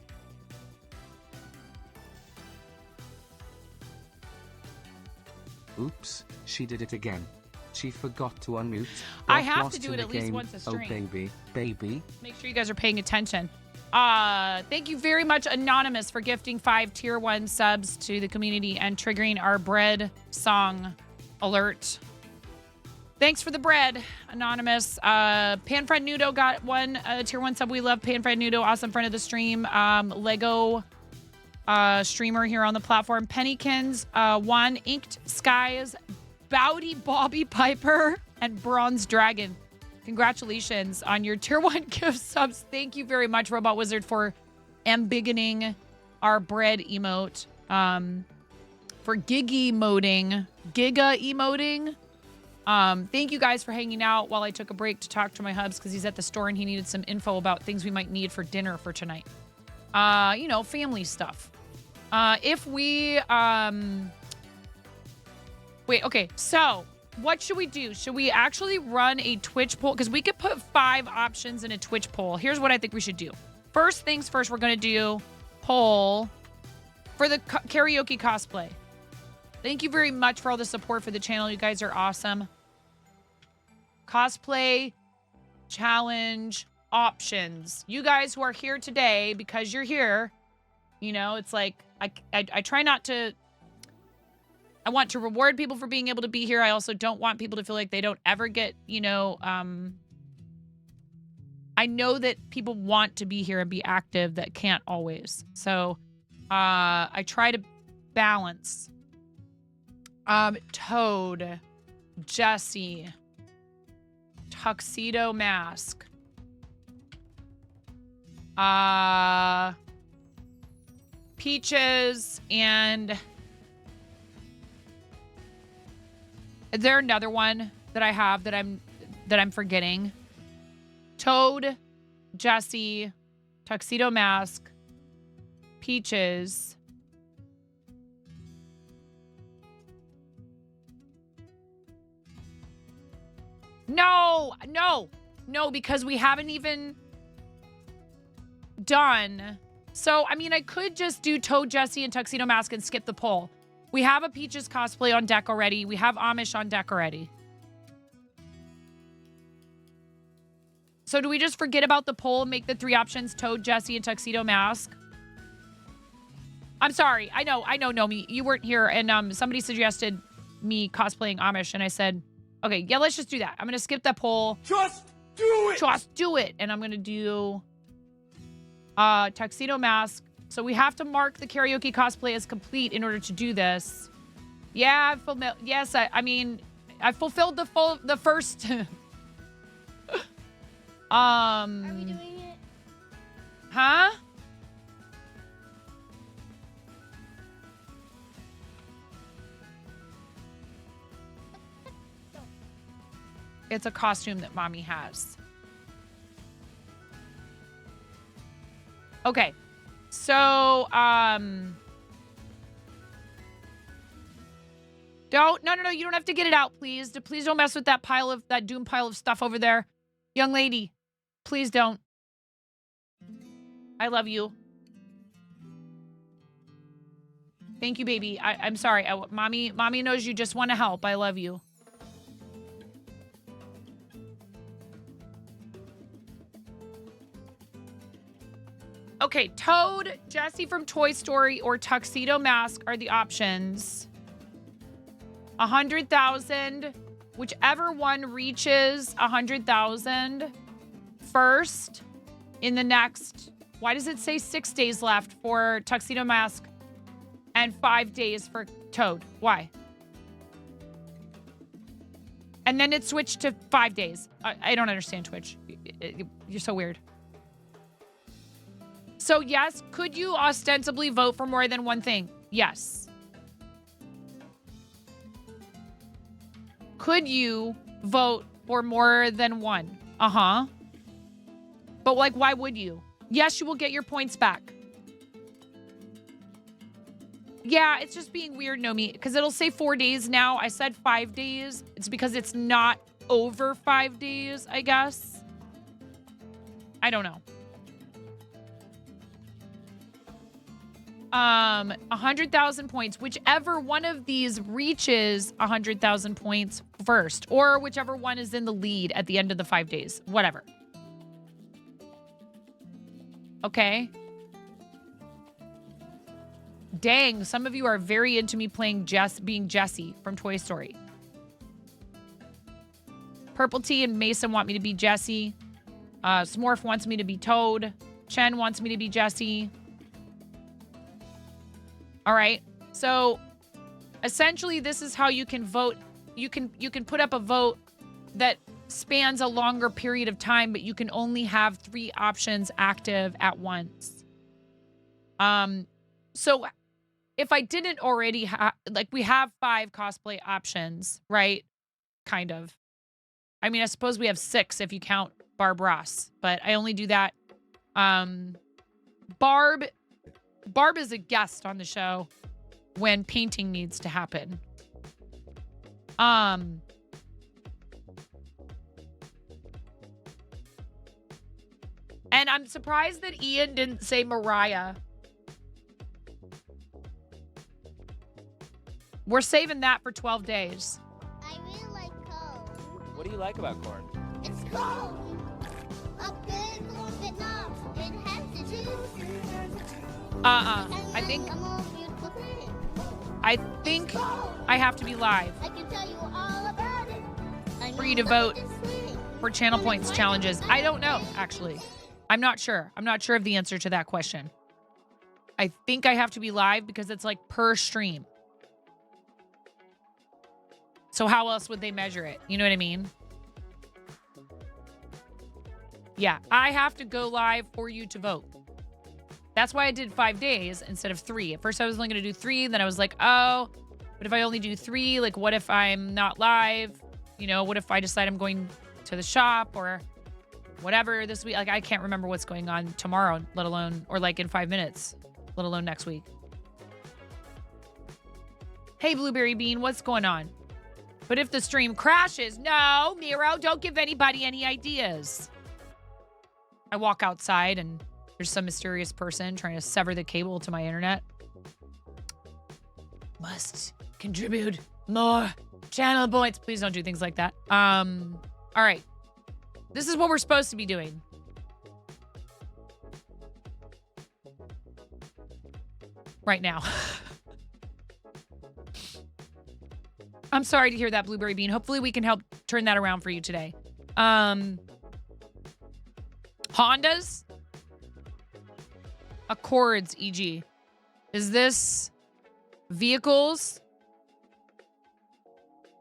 Oops, she did it again. She forgot to unmute. I Got have lost to do in it the at least game. once a Oh stream. baby. Make sure you guys are paying attention. Thank you very much, Anonymous, for gifting 5 tier 1 subs to the community and triggering our bread song alert. Thanks for the bread, Anonymous. Panfriend Nudo got 1 tier 1 sub. We love Panfriend Nudo. Awesome friend of the stream. Lego streamer here on the platform. Pennykins 1. Inked Skies, Bowdy Bobby Piper, and Bronze Dragon. Congratulations on your tier 1 gift subs. Thank you very much, Robot Wizard, for embiggening our bread emote. For Giga emoting. Thank you guys for hanging out while I took a break to talk to my hubs because he's at the store and he needed some info about things we might need for dinner for tonight. Family stuff. Wait, okay, so what should we do? Should we actually run a Twitch poll? Because we could put 5 options in a Twitch poll. Here's what I think we should do. First things first, we're going to do poll for the karaoke cosplay. Thank you very much for all the support for the channel. You guys are awesome. Cosplay challenge options. You guys who are here today, because you're here, it's like I try not to. I want to reward people for being able to be here. I also don't want people to feel like they don't ever get, I know that people want to be here and be active that can't always. So I try to balance. Toad, Jesse, Tuxedo Mask, Peaches, and is there another one that I have that I'm forgetting? Toad, Jesse, Tuxedo Mask, Peaches. No, because we haven't even done. So, I could just do Toad, Jesse, and Tuxedo Mask and skip the poll. We have a Peaches cosplay on deck already. We have Amish on deck already. So do we just forget about the poll and make the 3 options Toad, Jesse, and Tuxedo Mask? I'm sorry. I know, Nomi. You weren't here, and somebody suggested me cosplaying Amish, and I said, okay, yeah, let's just do that. I'm going to skip that poll. Just do it! Just do it. And I'm going to do Tuxedo Mask. So we have to mark the karaoke cosplay as complete in order to do this. Yeah, yes, I fulfilled the first. Are we doing it? Huh? It's a costume that mommy has. Okay. So, Don't. No. You don't have to get it out, please. Please don't mess with that doom pile of stuff over there. Young lady, please don't. I love you. Thank you, baby. I'm sorry. Mommy knows you just want to help. I love you. Okay, Toad, Jessie from Toy Story, or Tuxedo Mask are the options. 100,000. Whichever one reaches 100,000 first in the next... Why does it say 6 days left for Tuxedo Mask and 5 days for Toad? Why? And then it switched to 5 days. I don't understand Twitch. You're so weird. So yes, could you ostensibly vote for more than one thing? Yes. Could you vote for more than one? Uh-huh. But like, why would you? Yes, you will get your points back. Yeah, it's just being weird, Nomi, because it'll say 4 days now. I said 5 days. It's because it's not over 5 days, I guess. I don't know. 100,000 points. Whichever one of these reaches 100,000 points first, or whichever one is in the lead at the end of the 5 days. Whatever. Okay. Dang, some of you are very into me playing being Jessie from Toy Story. Purple Tea and Mason want me to be Jessie. Smorf wants me to be Toad. Chen wants me to be Jessie. All right. So essentially, this is how you can vote. You can put up a vote that spans a longer period of time, but you can only have 3 options active at once. So if I didn't already have, like, we have 5 cosplay options, right? Kind of. I mean, I suppose we have 6 if you count Barb Ross, but I only do that. Barb is a guest on the show when painting needs to happen. And I'm surprised that Ian didn't say Mariah. We're saving that for 12 days. I really like corn. What do you like about corn? It's corn. A big corn, but not. It has the juice. I think I have to be live I can tell you all about it. for you to vote for channel points challenges. I don't know, actually. I'm not sure. I'm not sure of the answer to that question. I think I have to be live because it's like per stream. So how else would they measure it? You know what I mean? Yeah, I have to go live for you to vote. That's why I did 5 days instead of 3. At first I was only going to do 3. Then I was like, oh, but if I only do 3, like what if I'm not live? You know, what if I decide I'm going to the shop or whatever this week? Like, I can't remember what's going on tomorrow, let alone, or like in 5 minutes, let alone next week. Hey, Blueberry Bean, what's going on? But if the stream crashes, no, Miro, don't give anybody any ideas. I walk outside and there's some mysterious person trying to sever the cable to my internet. Must contribute more channel points. Please don't do things like that. All right. This is what we're supposed to be doing. Right now. I'm sorry to hear that, Blueberry Bean. Hopefully we can help turn that around for you today. Hondas? Accords, e.g. Is this vehicles?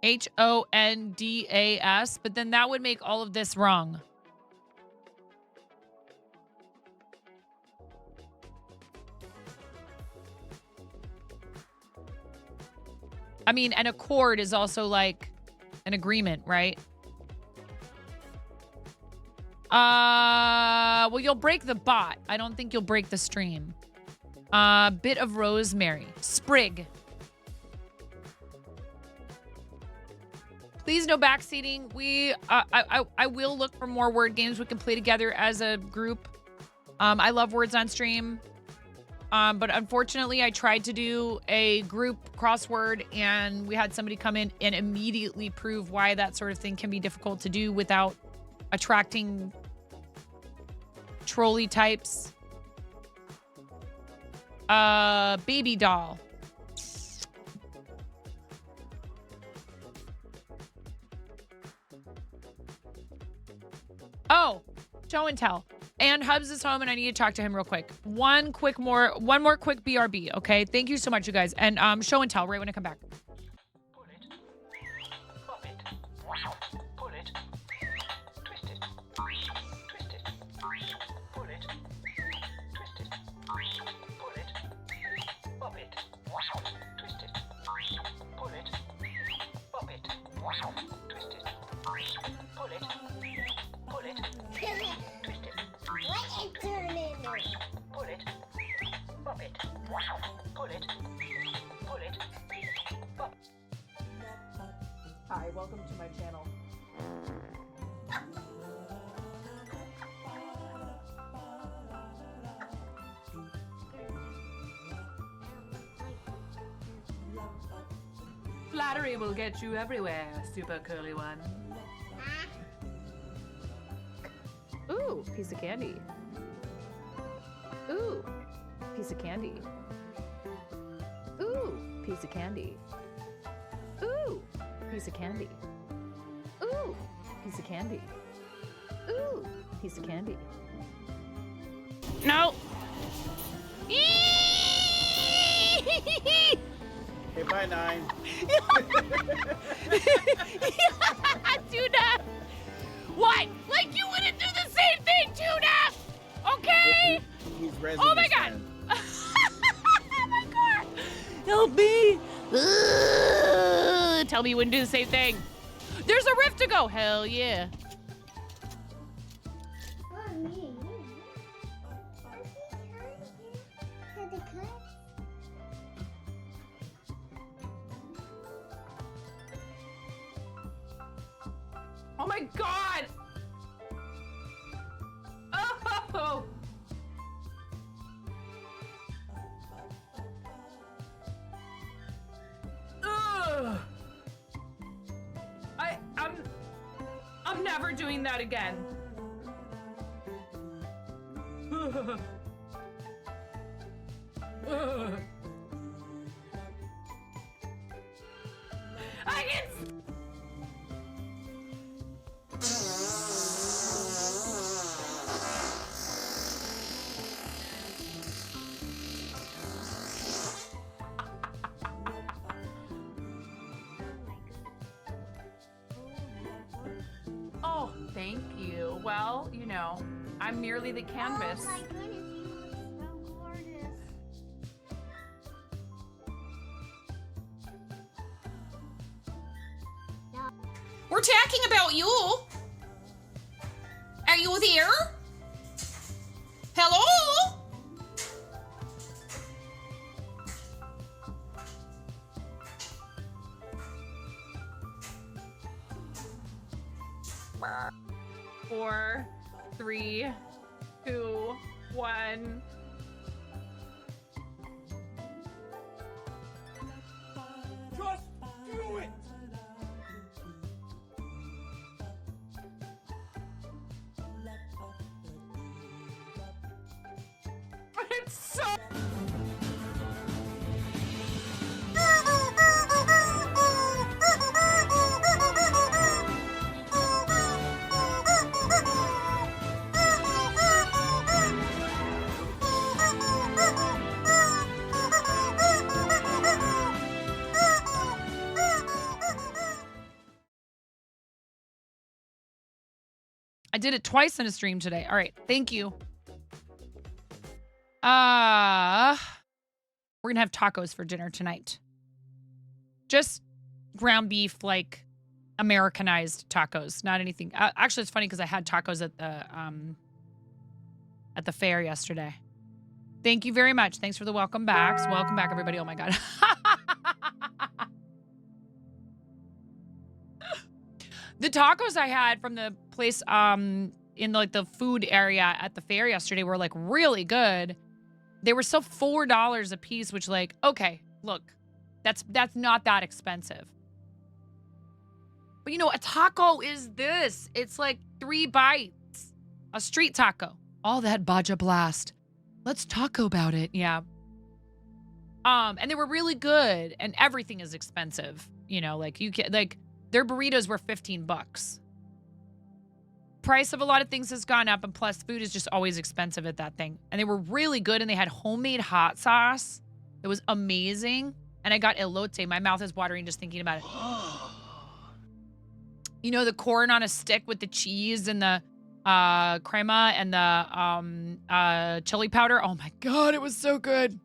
Hondas, but then that would make all of this wrong. I mean, an accord is also like an agreement, right? Well, you'll break the bot. I don't think you'll break the stream. Bit of rosemary. Sprig. Please no backseating. I will look for more word games we can play together as a group. I love words on stream. But unfortunately, I tried to do a group crossword and we had somebody come in and immediately prove why that sort of thing can be difficult to do without attracting trolley types. Baby doll. Oh, show and tell. And Hubs is home and I need to talk to him real quick. One more quick BRB, okay? Thank you so much, you guys. And show and tell right when I come back. Pull it. Pop it. Pull it. Twist it. Twist it. Pull it. Twist it. Pull it. Pop it. Twist it. Pull it. Pop it. Twist it. Pull it. Pull it. Twist it. What is turning? Pull it. Pop it. Pull it. Pull it. Pop. Hi, welcome to my channel. Flattery will get you everywhere, super curly one. Ooh, piece of candy. Ooh, piece of candy. Ooh, piece of candy. Ooh, piece of candy. Ooh, piece of candy. Ooh, piece of candy. No. Okay, bye, 9. Tuna. What? Like you wouldn't do the same thing, Tuna. Okay. He's Oh my god. Oh my god. Help me. Tell me you wouldn't do the same thing. There's a rift to go. Hell yeah. Oh my god! Oh! Ugh! I'm never doing that again. Ugh. Ugh. I can. Oh, thank you. Well, you know, I'm merely the canvas. Oh my goodness, you look so gorgeous. We're talking about you. Are you there? Hello? Four, three, two, one. Just do it! It's so. I did it twice in a stream today. All right, thank you. We're gonna have tacos for dinner tonight. Just ground beef, like Americanized tacos, not anything. Actually, it's funny because I had tacos at the fair yesterday. Thank you very much. Thanks for the welcome backs. Welcome back, everybody. Oh my god. The tacos I had from the place in like the food area at the fair yesterday were like really good. They were still $4 a piece, which like, okay, look, that's not that expensive. But you know, a taco is this. It's like 3 bites. A street taco. All that Baja Blast. Let's taco about it. Yeah. And they were really good, and everything is expensive. You know, like you can like their burritos were $15. Price of a lot of things has gone up, and plus food is just always expensive at that thing. And they were really good, and they had homemade hot sauce. It was amazing. And I got elote. My mouth is watering just thinking about it. You know, the corn on a stick with the cheese and the crema and the chili powder. Oh my God, it was so good.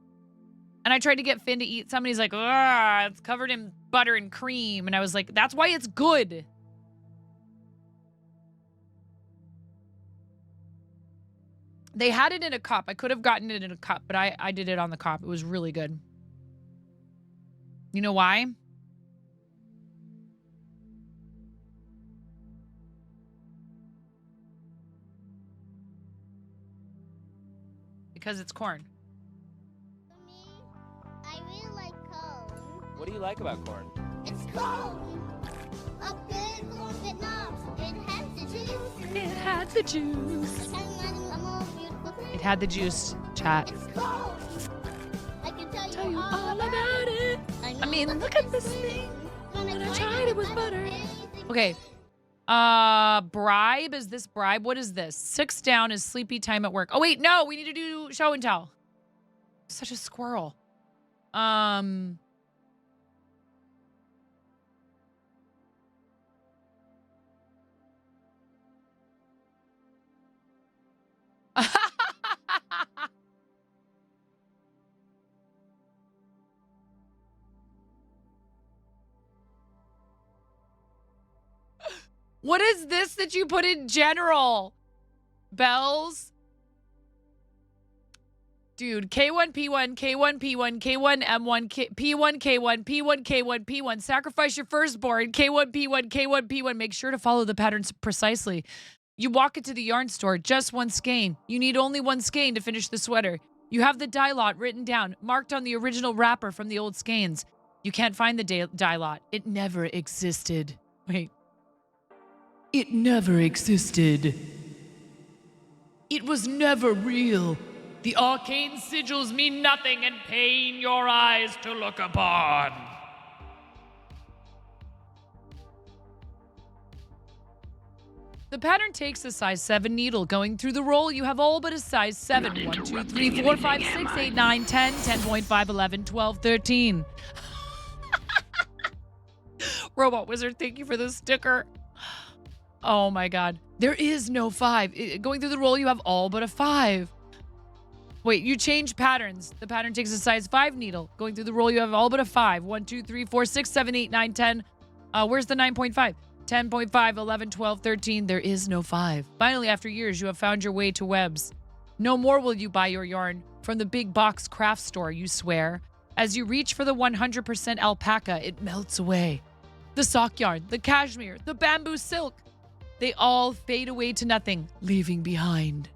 And I tried to get Finn to eat some, and he's like, "Ah, it's covered in butter and cream." And I was like, that's why it's good. They had it in a cup. I could have gotten it in a cup, but I did it on the cup. It was really good. You know why? Because it's corn. For me, I really like corn. What do you like about corn? It's corn. A good corn Vietnam. It has the juice. It had the juice. A more beautiful thing. It had the juice, chat. It's corn. I can tell you all about it. I mean, look at this thing. When I tried it with butter. Okay. Bribe? Is this bribe? What is this? 6 down is sleepy time at work. Oh, wait, no. We need to do show and tell. Such a squirrel. What is this that you put in general? Bells? Dude, K1, P1, K1, P1, K1, M1, P1, K1, P1, K1, P1. Sacrifice your firstborn. K1, P1, K1, P1. Make sure to follow the patterns precisely. You walk into the yarn store, just 1 skein. You need only 1 skein to finish the sweater. You have the dye lot written down, marked on the original wrapper from the old skeins. You can't find the dye lot. It never existed. Wait. It never existed. It was never real. The arcane sigils mean nothing and pain your eyes to look upon. The pattern takes a size 7 needle. Going through the roll, you have all but a size 7. 1, 2, 3, 4, 5, 6, 8, 9, 10, 10.5, 11, 12, 13. Robot Wizard, thank you for the sticker. Oh my God. There is no 5. Going through the roll, you have all but a 5. Wait, you change patterns. The pattern takes a size 5 needle. Going through the roll, you have all but a 5. 1, 2, 3, 4, 6, 7, 8, 9, 10. Where's the 9.5? 10.5, 11, 12, 13. There is no 5. Finally, after years, you have found your way to webs. No more will you buy your yarn from the big box craft store, you swear. As you reach for the 100% alpaca, it melts away. The sock yarn, the cashmere, the bamboo silk. They all fade away to nothing, leaving behind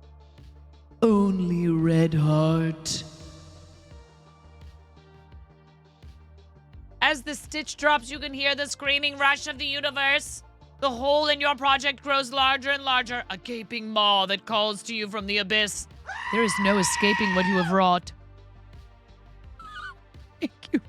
only red heart. As the stitch drops, you can hear the screaming rush of the universe. The hole in your project grows larger and larger, a gaping maw that calls to you from the abyss. There is no escaping what you have wrought. Thank you.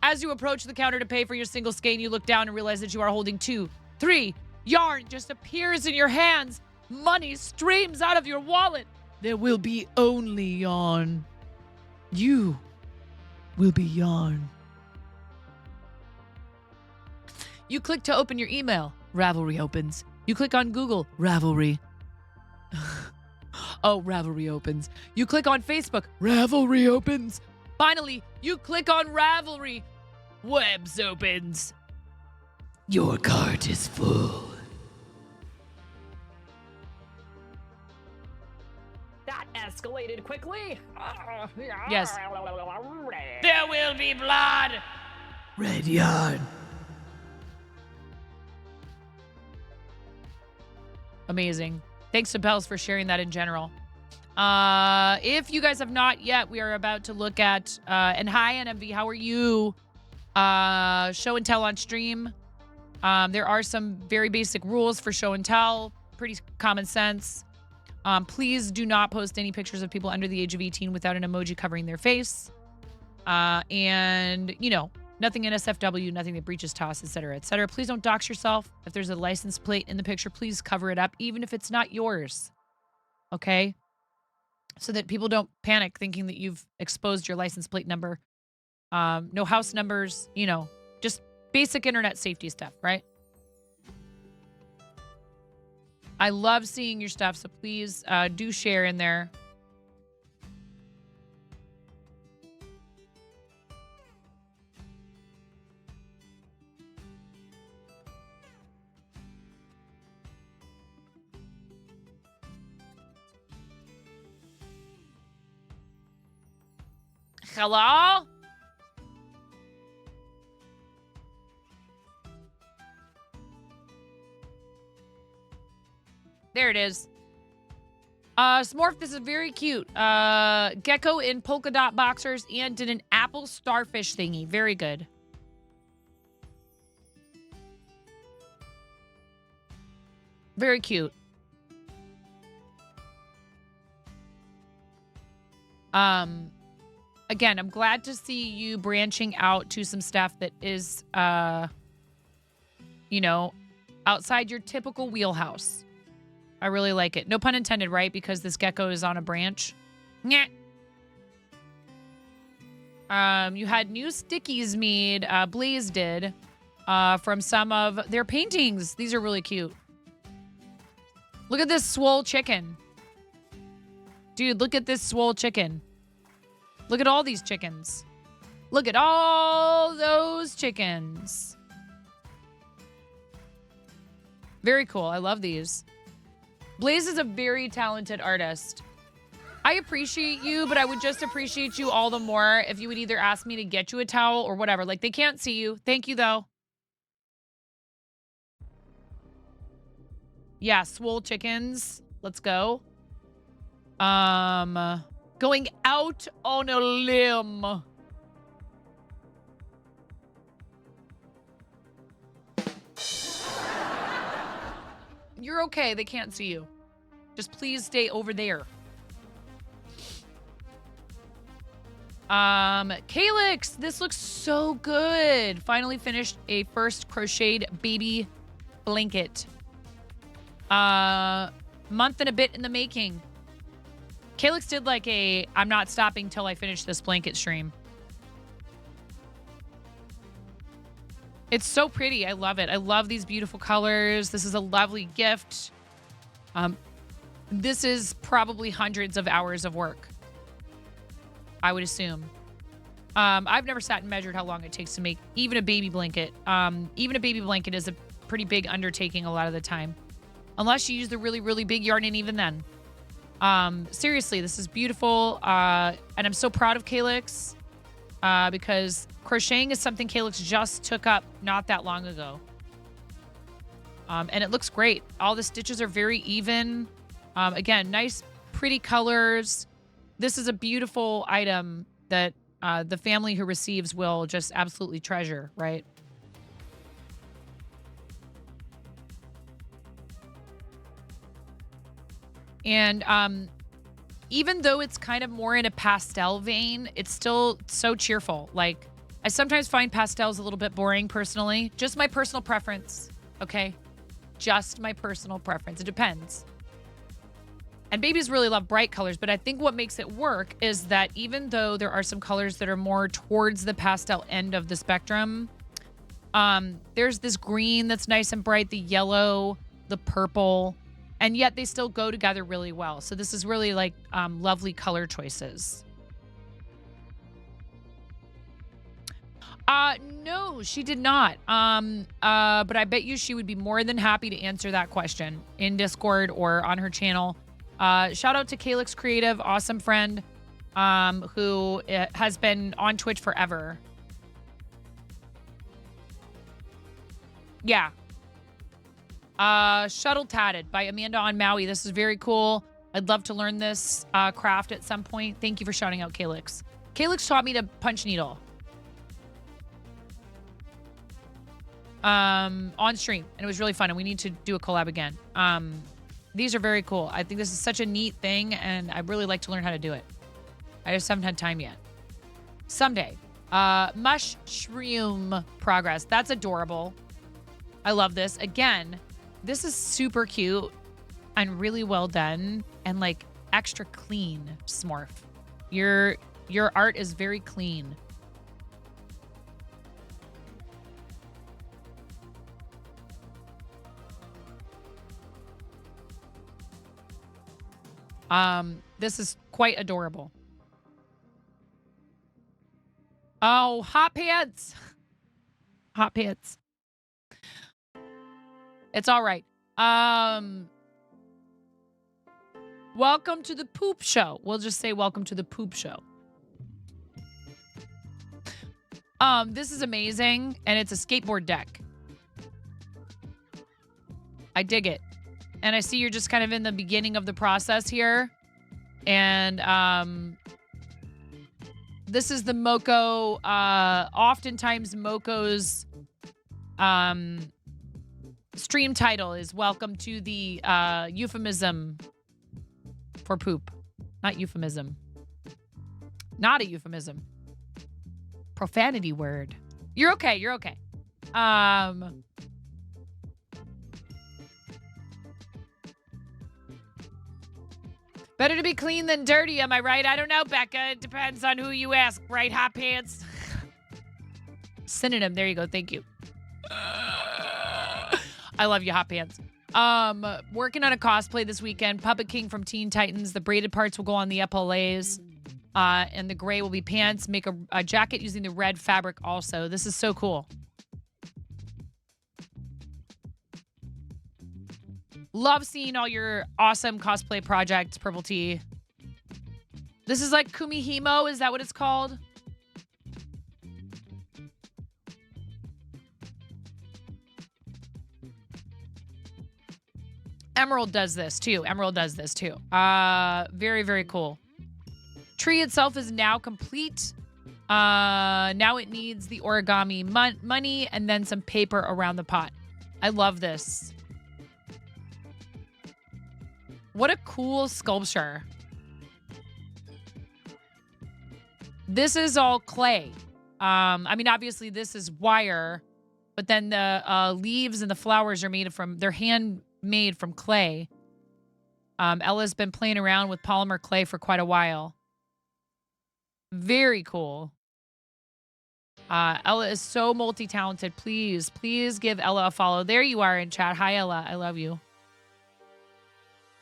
As you approach the counter to pay for your single skein, you look down and realize that you are holding 2, 3. Yarn just appears in your hands. Money streams out of your wallet. There will be only yarn. You will be yarn. You click to open your email. Ravelry opens. You click on Google. Ravelry. Oh, Ravelry opens. You click on Facebook. Ravelry opens. Finally, you click on Ravelry. Webs opens. Your cart is full. That escalated quickly. Yes. There will be blood. Red yarn. Amazing. Thanks to Bells for sharing that in general. If you guys have not yet, we are about to look at, and hi, NMV, how are you? Show and tell on stream. There are some very basic rules for show and tell. Pretty common sense. Please do not post any pictures of people under the age of 18 without an emoji covering their face. And, you know, nothing NSFW, nothing that breaches TOS, etc., etc. Please don't dox yourself. If there's a license plate in the picture, please cover it up, even if it's not yours. Okay? So that people don't panic thinking that you've exposed your license plate number. No house numbers, you know, just basic internet safety stuff, right? I love seeing your stuff, so please do share in there. Hello? There it is. Smorf, this is very cute. Gecko in polka dot boxers and did an apple starfish thingy. Very good. Very cute. Again, I'm glad to see you branching out to some stuff that is, you know, outside your typical wheelhouse. I really like it. No pun intended, right? Because this gecko is on a branch. Yeah. You had new stickies made, Blaze did, from some of their paintings. These are really cute. Look at this swole chicken. Dude, look at this swole chicken. Look at all these chickens. Look at all those chickens. Very cool. I love these. Blaze is a very talented artist. I appreciate you, but I would just appreciate you all the more if you would either ask me to get you a towel or whatever. Like, they can't see you. Thank you, though. Yeah, swole chickens. Let's go. Going out on a limb. You're okay. They can't see you. Just please stay over there. Calyx, this looks so good. Finally finished a first crocheted baby blanket. Month and a bit in the making. Calyx did like a I'm not stopping till I finish this blanket stream. It's so pretty. I love it. I love these beautiful colors. This is a lovely gift. This is probably hundreds of hours of work, I would assume. I've never sat and measured how long it takes to make even a baby blanket. Even a baby blanket is a pretty big undertaking a lot of the time. Unless you use the really, really big yarn, and even then. Seriously, this is beautiful. And I'm so proud of Calyx because crocheting is something Calyx just took up not that long ago. And it looks great. All the stitches are very even. Again, nice, pretty colors. This is a beautiful item that the family who receives will just absolutely treasure, right? And even though it's kind of more in a pastel vein, it's still so cheerful. Like, I sometimes find pastels a little bit boring personally. Just my personal preference, okay? Just my personal preference. It depends. And babies really love bright colors, but I think what makes it work is that even though there are some colors that are more towards the pastel end of the spectrum, there's this green that's nice and bright, the yellow, the purple, and yet they still go together really well. So this is really like lovely color choices. No, she did not. But I bet you she would be more than happy to answer that question in Discord or on her channel. Shout out to Calyx Creative, awesome friend, who has been on Twitch forever. Yeah. Shuttle Tatted by Amanda on Maui. This is very cool. I'd love to learn this craft at some point. Thank you for shouting out Calyx. Calyx taught me to punch needle. On stream, and it was really fun, and we need to do a collab again. These are very cool. I think this is such a neat thing, and I'd really like to learn how to do it. I just haven't had time yet. Someday. Mushroom progress. That's adorable. I love this. Again, this is super cute and really well done and like extra clean, Smurf. Your art is very clean. This is quite adorable. Oh, hot pants. Hot pants. It's all right. Welcome to the poop show. We'll just say welcome to the poop show. This is amazing, and it's a skateboard deck. I dig it. And I see you're just kind of in the beginning of the process here. And this is the Moko. Oftentimes Moko's stream title is welcome to the euphemism for poop. Not euphemism. Not a euphemism. Profanity word. You're okay. You're okay. Better to be clean than dirty, am I right? I don't know, Becca. It depends on who you ask, right, hot pants? Synonym. There you go. Thank you. I love you, hot pants. Working on a cosplay this weekend. Puppet King from Teen Titans. The braided parts will go on the epaulettes. And the gray will be pants. Make a jacket using the red fabric also. This is so cool. Love seeing all your awesome cosplay projects, Purple Tea. This is like Kumihimo. Is that what it's called? Emerald does this too. Emerald does this too. Very, very cool. Tree itself is now complete. Now it needs the origami money and then some paper around the pot. I love this. What a cool sculpture. This is all clay. I mean, obviously this is wire, but then the leaves and the flowers are made from, they're handmade from clay. Ella's been playing around with polymer clay for quite a while. Very cool. Ella is so multi-talented. Please give Ella a follow. There you are in chat. Hi, Ella. I love you.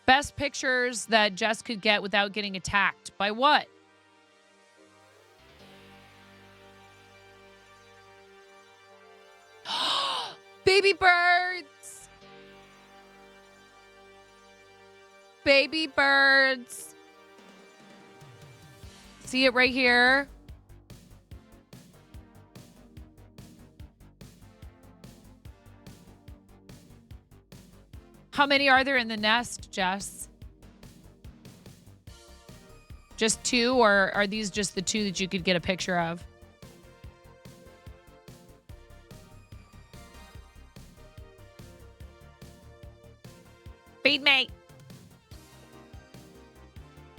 Best pictures that Jess could get without getting attacked. By what? Baby birds. Baby birds. See it right here? How many are there in the nest, Jess? Just 2, or are these just the 2 that you could get a picture of? Feed me.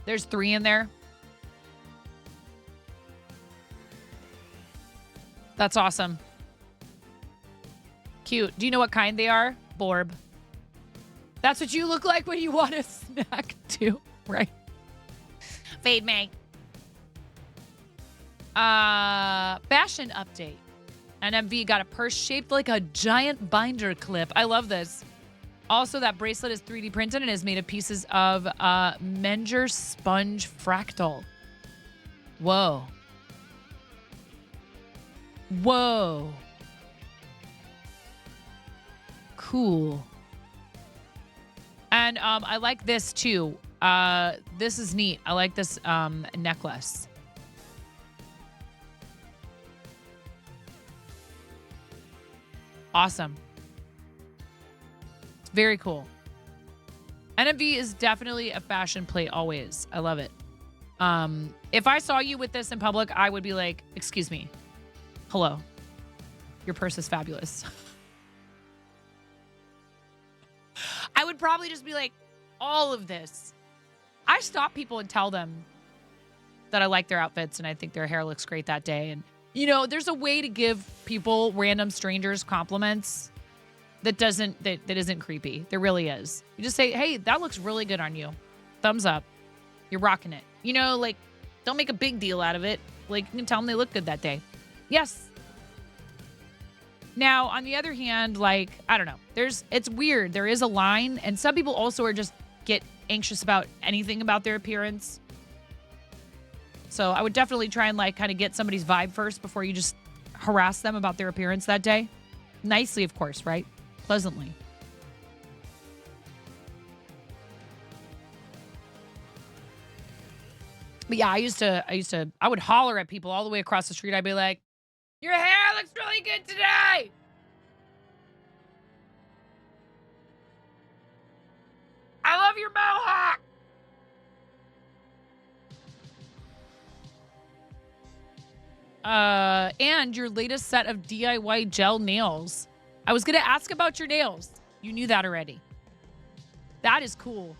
There's 3 in there. That's awesome. Cute. Do you know what kind they are? Borb. That's what you look like when you want a snack too, right? Fade me. Fashion update. NMV got a purse shaped like a giant binder clip. I love this. Also, that bracelet is 3D printed and is made of pieces of Menger sponge fractal. Whoa. Whoa. Cool. And I like this too. This is neat. I like this necklace. Awesome. Very cool. NMV is definitely a fashion play always. I love it. If I saw you with this in public, I would be like, excuse me. Hello. Your purse is fabulous. I would probably just be like, all of this. I stop people and tell them that I like their outfits and I think their hair looks great that day. And, you know, there's a way to give people, random strangers, compliments that isn't creepy. There really is. You just say, hey, that looks really good on you. Thumbs up. You're rocking it. You know, like, don't make a big deal out of it. Like, you can tell them they look good that day. Yes. Now, on the other hand, like, I don't know. It's weird. There is a line, and some people also are just get anxious about anything about their appearance. So I would definitely try and, like, kind of get somebody's vibe first before you just harass them about their appearance that day. Nicely, of course, right? Pleasantly. But yeah, I would holler at people all the way across the street. I'd be like, your hair looks really good today. I love your mohawk. And your latest set of DIY gel nails. I was going to ask about your nails. You knew that already. That is cool.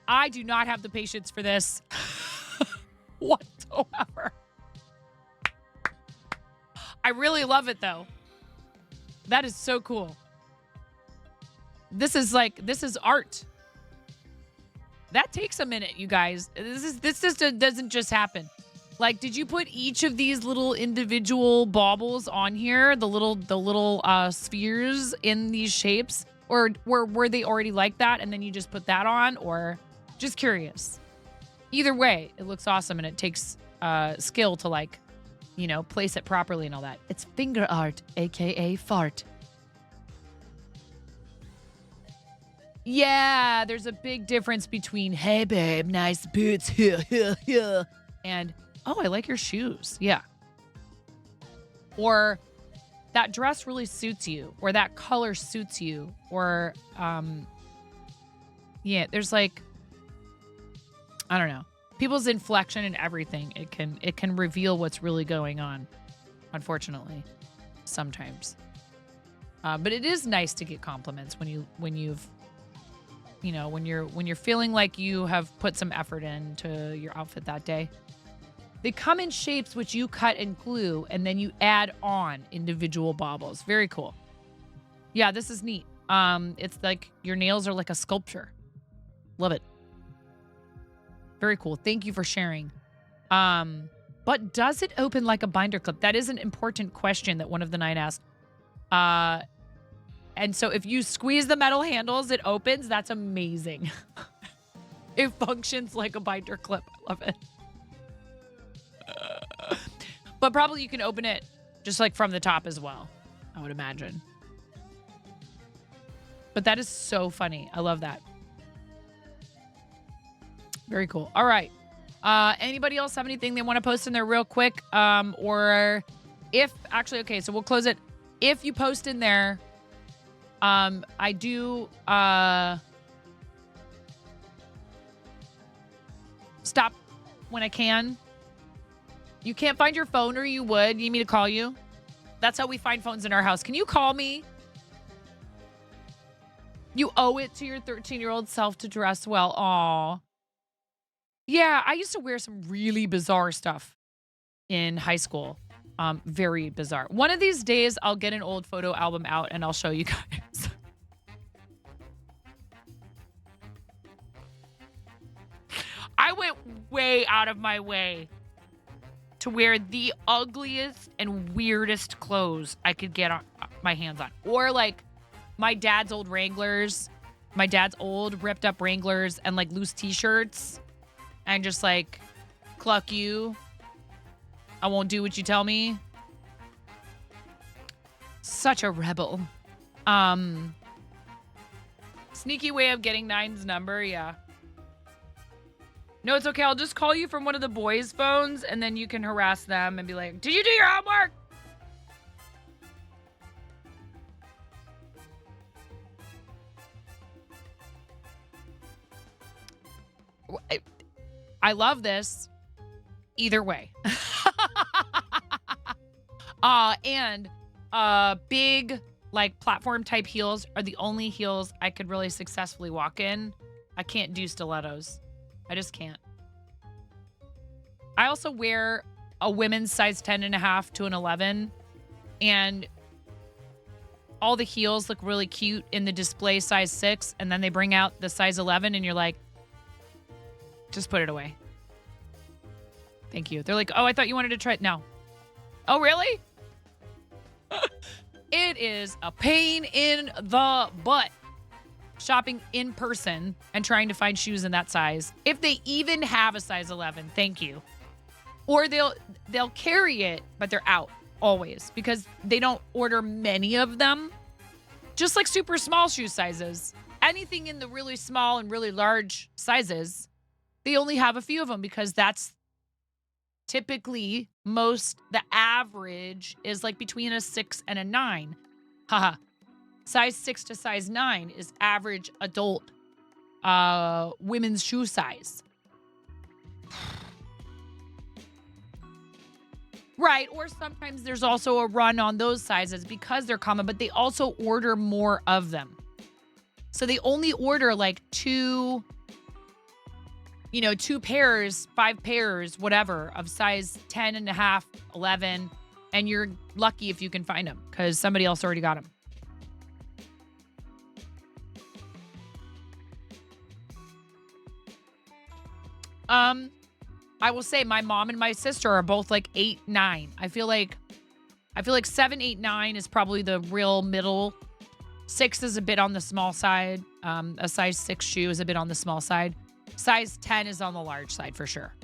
I do not have the patience for this whatsoever. I really love it, though. That is so cool. This is art. That takes a minute, you guys. This just doesn't just happen. Like, did you put each of these little individual baubles on here? The little spheres in these shapes? Or were they already like that and then you just put that on? Or just curious. Either way, it looks awesome and it takes skill to, like, you know, place it properly and all that. It's finger art, aka fart. Yeah, there's a big difference between, hey babe, nice boots, and, oh, I like your shoes. Yeah. Or that dress really suits you, or that color suits you, or, yeah, there's, like, I don't know. People's inflection and everything, it can reveal what's really going on, unfortunately, sometimes. But it is nice to get compliments when you're feeling like you have put some effort into your outfit that day. They come in shapes which you cut and glue, and then you add on individual baubles. Very cool. Yeah, this is neat. It's like your nails are like a sculpture. Love it. Very cool. Thank you for sharing. But does it open like a binder clip? That is an important question that one of the 9 asked. And so if you squeeze the metal handles, it opens. That's amazing. It functions like a binder clip. I love it. But probably you can open it just like from the top as well, I would imagine. But that is so funny. I love that. Very cool. All right. Anybody else have anything they want to post in there real quick? Or if actually, okay, so we'll close it. If you post in there, I do stop when I can. You can't find your phone, or you would. You need me to call you? That's how we find phones in our house. Can you call me? You owe it to your 13-year-old self to dress well. Aw. Yeah, I used to wear some really bizarre stuff in high school. Very bizarre. One of these days, I'll get an old photo album out and I'll show you guys. I went way out of my way to wear the ugliest and weirdest clothes I could get my hands on. Or like my dad's old Wranglers, my dad's old ripped up Wranglers and like loose t-shirts. And just like, cluck you. I won't do what you tell me. Such a rebel. Sneaky way of getting 9's number, yeah. No, it's okay. I'll just call you from one of the boys' phones, and then you can harass them and be like, did you do your homework? I love this either way. And big like platform type heels are the only heels I could really successfully walk in. I can't do stilettos. I just can't. I also wear a women's size 10.5 to an 11, and all the heels look really cute in the display size 6, and then they bring out the size 11 and you're like, just put it away. Thank you. They're like, oh, I thought you wanted to try it. No. Oh, really? It is a pain in the butt shopping in person and trying to find shoes in that size. If they even have a size 11, thank you. Or they'll carry it, but they're out always because they don't order many of them. Just like super small shoe sizes. Anything in the really small and really large sizes, they only have a few of them because that's typically the average is like between a 6 and a 9. Haha. Size 6 to size 9 is average adult women's shoe size. Right, or sometimes there's also a run on those sizes because they're common, but they also order more of them. So they only order like 2 pairs, 5 pairs, whatever, of size 10.5, 11, and you're lucky if you can find them because somebody else already got them. I will say my mom and my sister are both like 8, 9. I feel like 7, 8, 9 is probably the real middle. 6 is a bit on the small side. A size 6 shoe is a bit on the small side. Size 10 is on the large side for sure.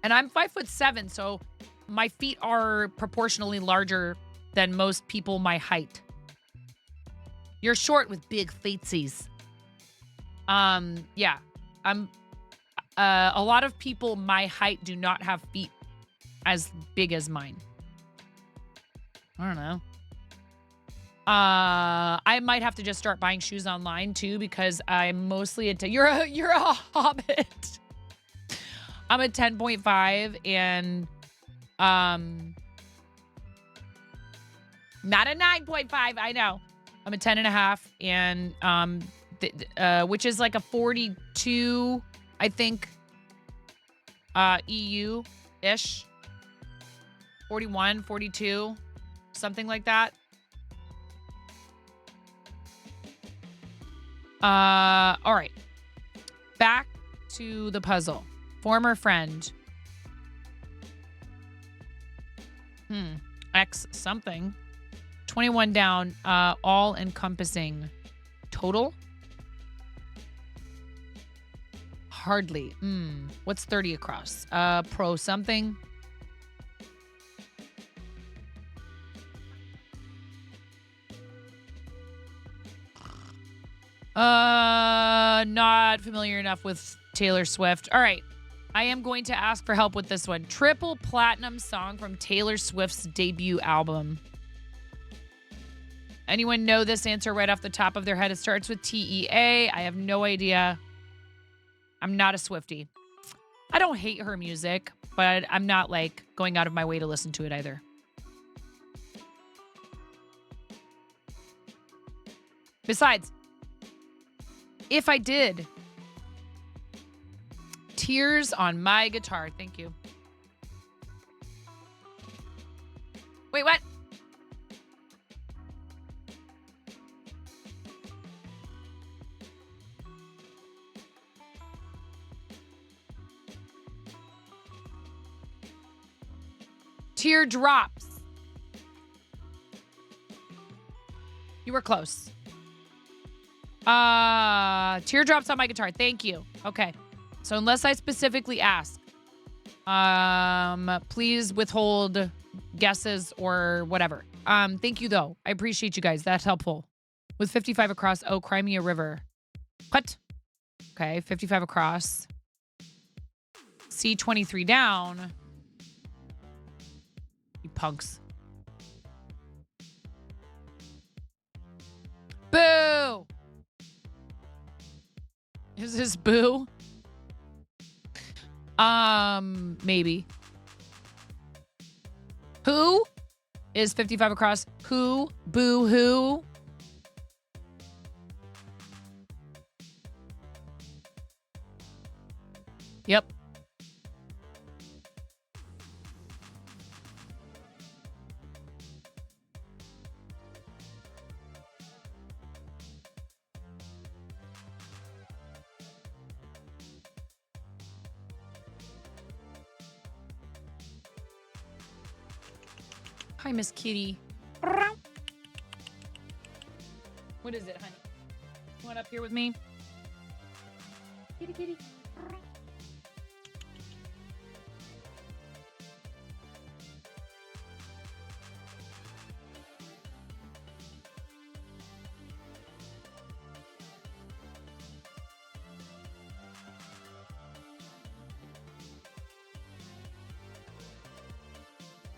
And I'm 5'7", so my feet are proportionally larger than most people my height. You're short with big feetsies. Yeah. A lot of people my height do not have feet as big as mine. I don't know. I might have to just start buying shoes online too because I'm mostly you're a hobbit. I'm a 10.5 and not a 9.5. I know. I'm a 10.5 and which is like a 42, I think. EU-ish. 41, 42, something like that. All right. Back to the puzzle. Former friend. X something. 21 down, all encompassing. Total? Hardly. What's 30 across? Pro something. Not familiar enough with Taylor Swift. All right. I am going to ask for help with this one. Triple platinum song from Taylor Swift's debut album. Anyone know this answer right off the top of their head? It starts with TEA. I have no idea. I'm not a Swiftie. I don't hate her music, but I'm not like going out of my way to listen to it either. Besides, if I did, Tears on My Guitar. Thank you. Wait, what? Teardrops. You were close. Teardrops on My Guitar. Thank you. Okay. So unless I specifically ask, please withhold guesses or whatever. Thank you though. I appreciate you guys. That's helpful. With 55 across. Oh, Crimea River. What? Okay. 55 across. C23 down. You punks. Boo! Is this boo? Maybe. Who is 55 across? Who? Boo hoo? Yep. Hi, Miss Kitty. What is it, honey? You want up here with me? Kitty, kitty.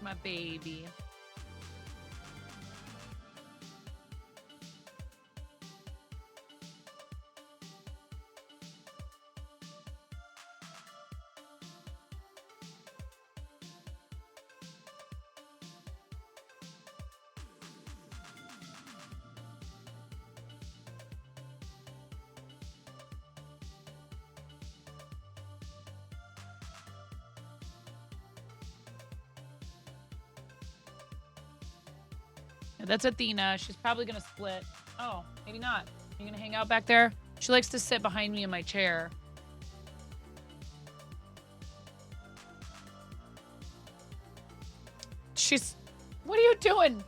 My baby. That's Athena. She's probably going to split. Oh, maybe not. You going to hang out back there? She likes to sit behind me in my chair. She's... What are you doing?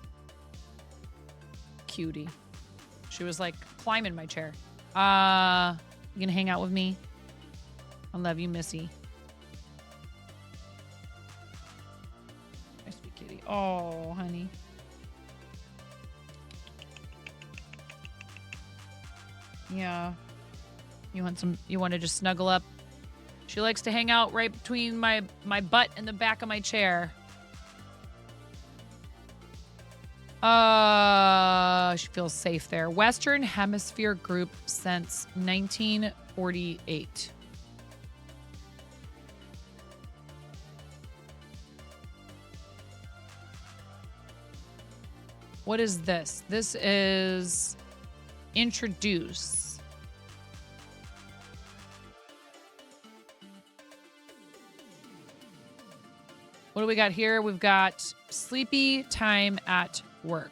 Cutie. She was like climbing my chair. You going to hang out with me? I love you, Missy. My sweet kitty. Oh, honey. Yeah. You want to just snuggle up? She likes to hang out right between my butt and the back of my chair. She feels safe there. Western Hemisphere group since 1948. What is this? This is introduce. What do we got here? We've got sleepy time at work.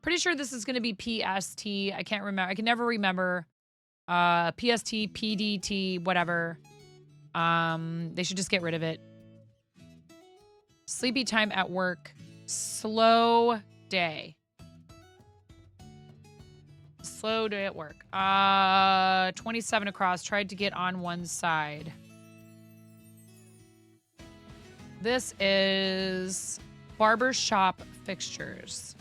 Pretty sure this is going to be PST. I can't remember. I can never remember. PST, PDT, whatever. They should just get rid of it. Sleepy time at work. Slow day. Slow day at work. 27 across. Tried to get on one side. This is barbershop fixtures.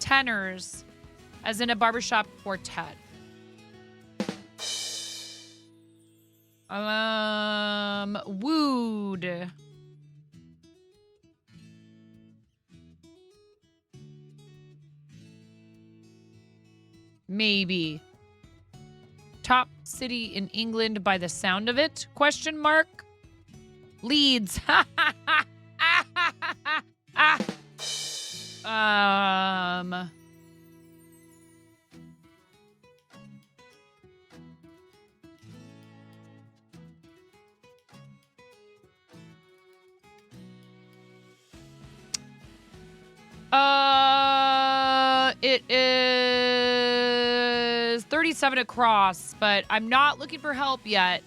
Tenors, as in a barbershop quartet. Wooed. Maybe. Top city in England by the sound of it? Question mark. Leeds. It is 37 across, but I'm not looking for help yet.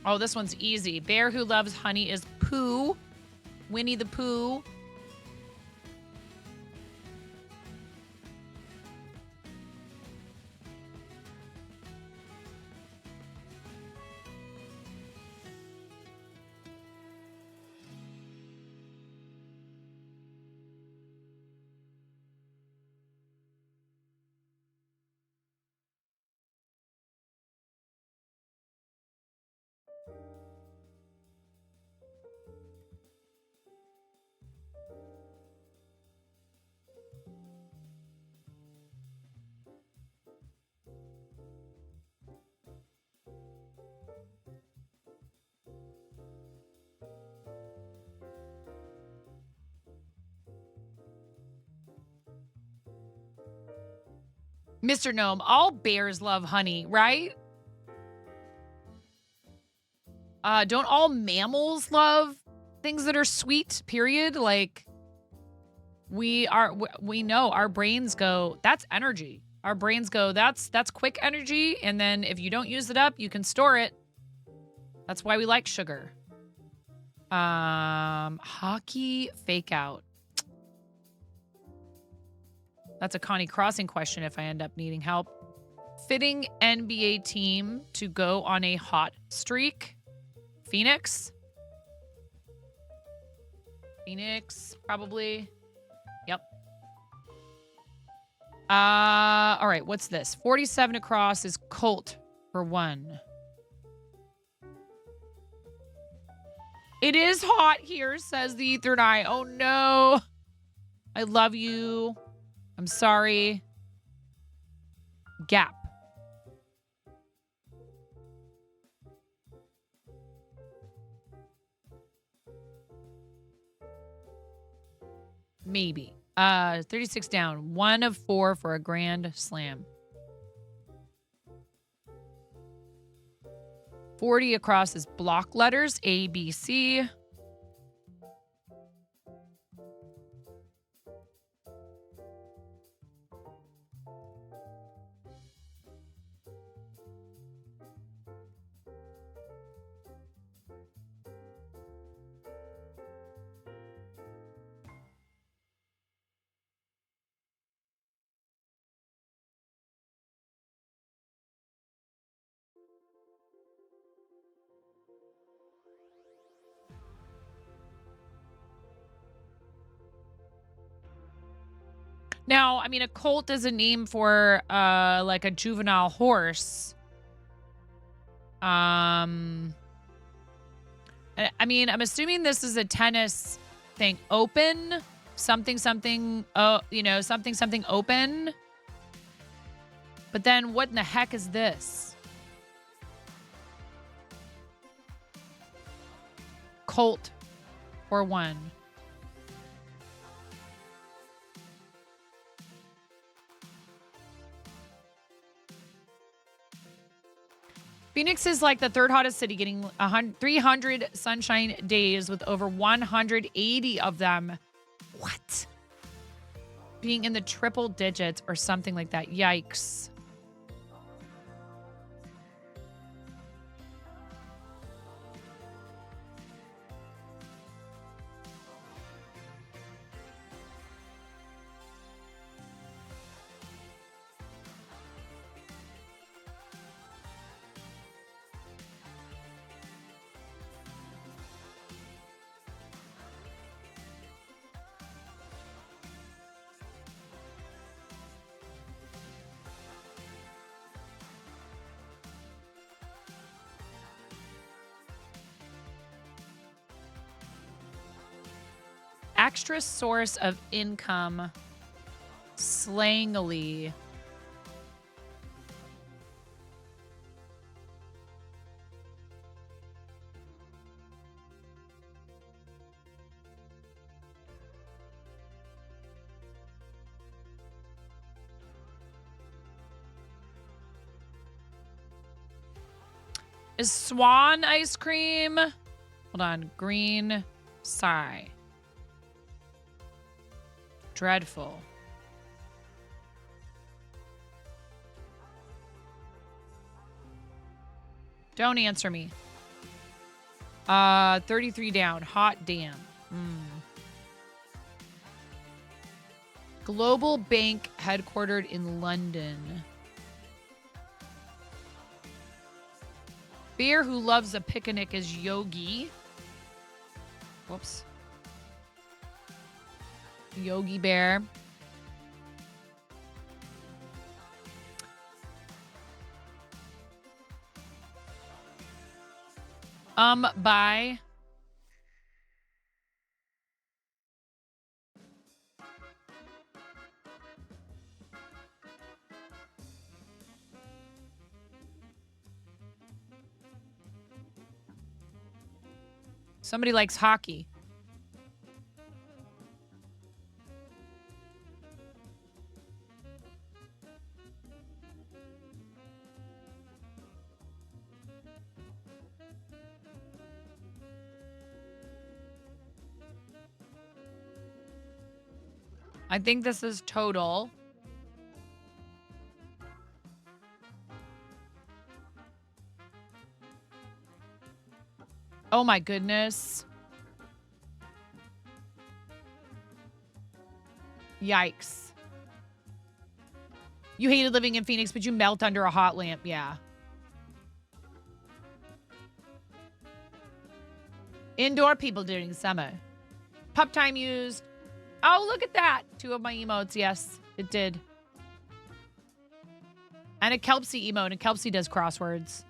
Oh, this one's easy. Bear who loves honey is Pooh. Winnie the Pooh. Mr. Gnome, all bears love honey, right? Don't all mammals love things that are sweet, period? Like, we know our brains go, that's energy. Our brains go, that's quick energy, and then if you don't use it up, you can store it. That's why we like sugar. Hockey fake out. That's a Connie Crossing question if I end up needing help. Fitting NBA team to go on a hot streak. Phoenix? Phoenix, probably. Yep. All right, what's this? 47 across is Colt for 1. It is hot here, says the Ether Eye. Oh, no. I love you. I'm sorry. Gap. Maybe. 36 down. 1 of 4 for a grand slam. 40 across is block letters. A, B, C. Now, I mean, a colt is a name for like a juvenile horse. I mean, I'm assuming this is a tennis thing. Open, something, oh, you know, something open. But then what in the heck is this? Colt or 1. Phoenix is like the 3rd hottest city, getting 300 sunshine days with over 180 of them. What? Being in the triple digits or something like that. Yikes. Extra source of income, slangily. Is Swan ice cream? Hold on. Green sigh. Dreadful. Don't answer me. 33 down. Hot damn. Global bank headquartered in London. Bear who loves a picnic is Yogi. Whoops. Yogi Bear. Bye. Somebody likes hockey. I think this is total. Oh my goodness. Yikes. You hated living in Phoenix, but you melt under a hot lamp. Yeah. Indoor people during summer. Pup time used. Oh, look at that. 2 of my emotes. Yes, it did. And a Kelpsy emote. And Kelpsy does crosswords.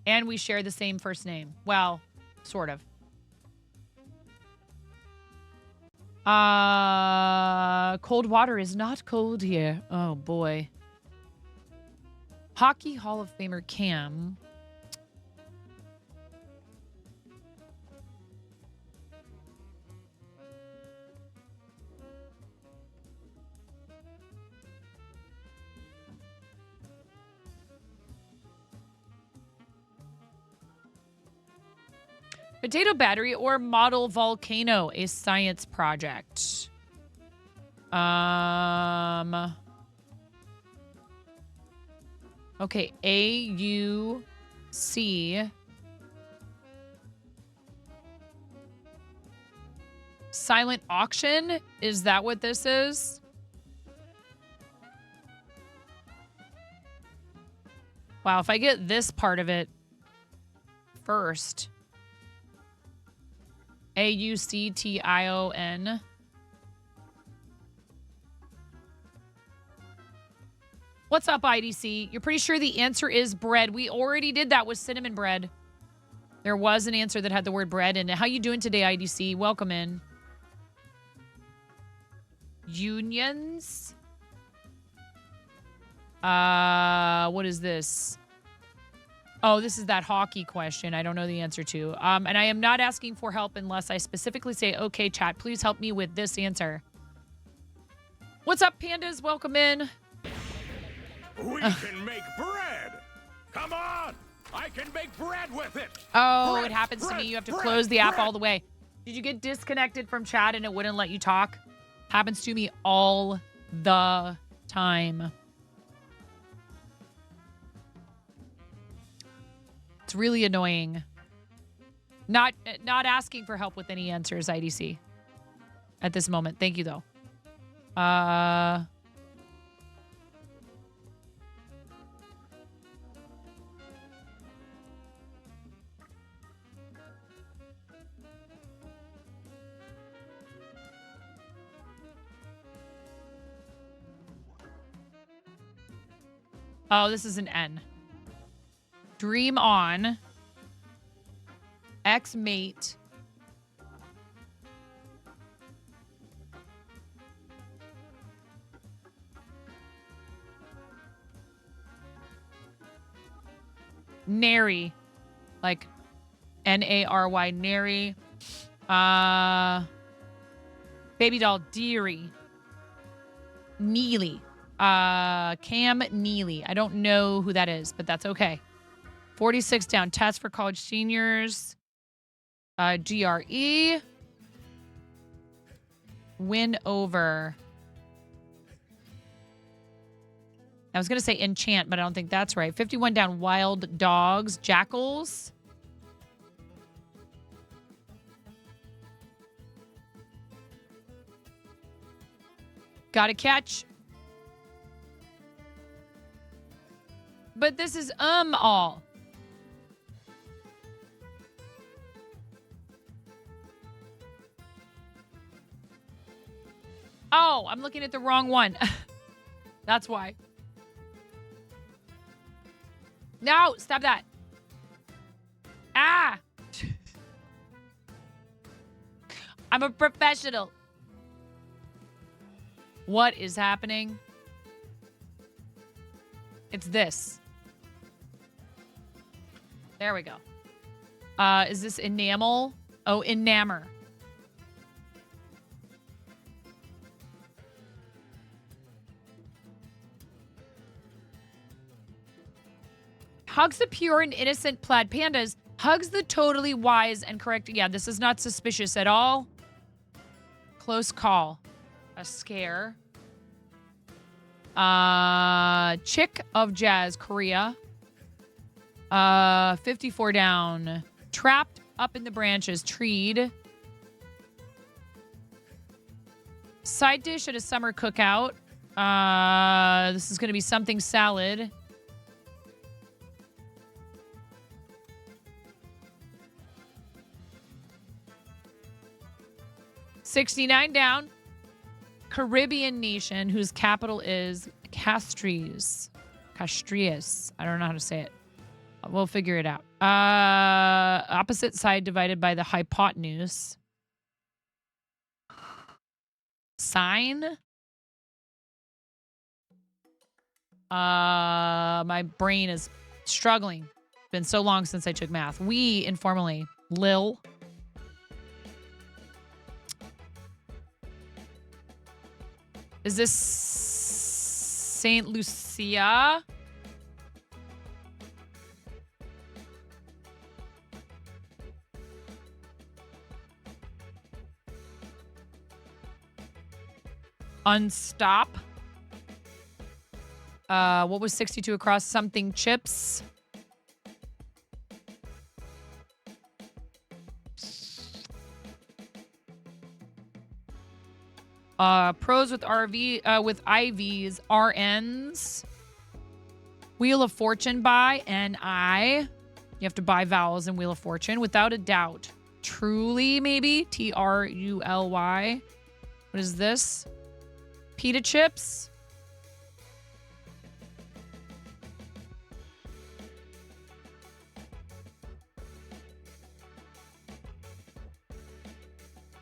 And we share the same first name. Well, sort of. Cold water is not cold here. Oh, boy. Hockey Hall of Famer Cam. Potato battery or model volcano, a science project. Okay, AUC. Silent auction? Is that what this is? Wow, if I get this part of it first. AUCTION. What's up, IDC? You're pretty sure the answer is bread. We already did that with cinnamon bread. There was an answer that had the word bread in it. How you doing today, IDC? Welcome in. Unions. What is this? Oh, this is that hockey question I don't know the answer to. And I am not asking for help unless I specifically say, okay, chat, please help me with this answer. What's up, pandas? Welcome in. We can make bread. Come on. I can make bread with it. Oh, bread, it happens bread, to me. You have to bread, close the app bread. all the way. Did you get disconnected from chat and it wouldn't let you talk? Happens to me all the time. It's really annoying. Not asking for help with any answers, IDC. At this moment. Thank you, though. Oh, this is an N. Dream on. Ex-mate. Nary. Like Nary. Nary. Baby doll Deary. Neely. Cam Neely. I don't know who that is, but that's okay. 46 down. Test for college seniors. GRE. Win over. I was going to say enchant, but I don't think that's right. 51 down. Wild dogs. Jackals. Got a catch. But this is all. Oh, I'm looking at the wrong one. That's why. No, stop that. Ah. I'm a professional. What is happening? It's this. There we go. Is this enamel? Oh, enamor. Hugs the pure and innocent plaid pandas. Hugs the totally wise and correct. Yeah, this is not suspicious at all. Close call. A scare. Chick of Jazz, Korea. 54 down. Trapped up in the branches, treed. Side dish at a summer cookout. This is going to be something salad. $69 down. Caribbean nation whose capital is Castries. Castries. I don't know how to say it. We'll figure it out. Opposite side divided by the hypotenuse. Sign. My brain is struggling. It's been so long since I took math. We informally. Lil. Is this Saint Lucia? Unstop. What was 62 across? Something chips. Pros with with IVs, RNs. Wheel of Fortune by NI. You have to buy vowels in Wheel of Fortune without a doubt. Truly, maybe TRULY. What is this? Pita chips.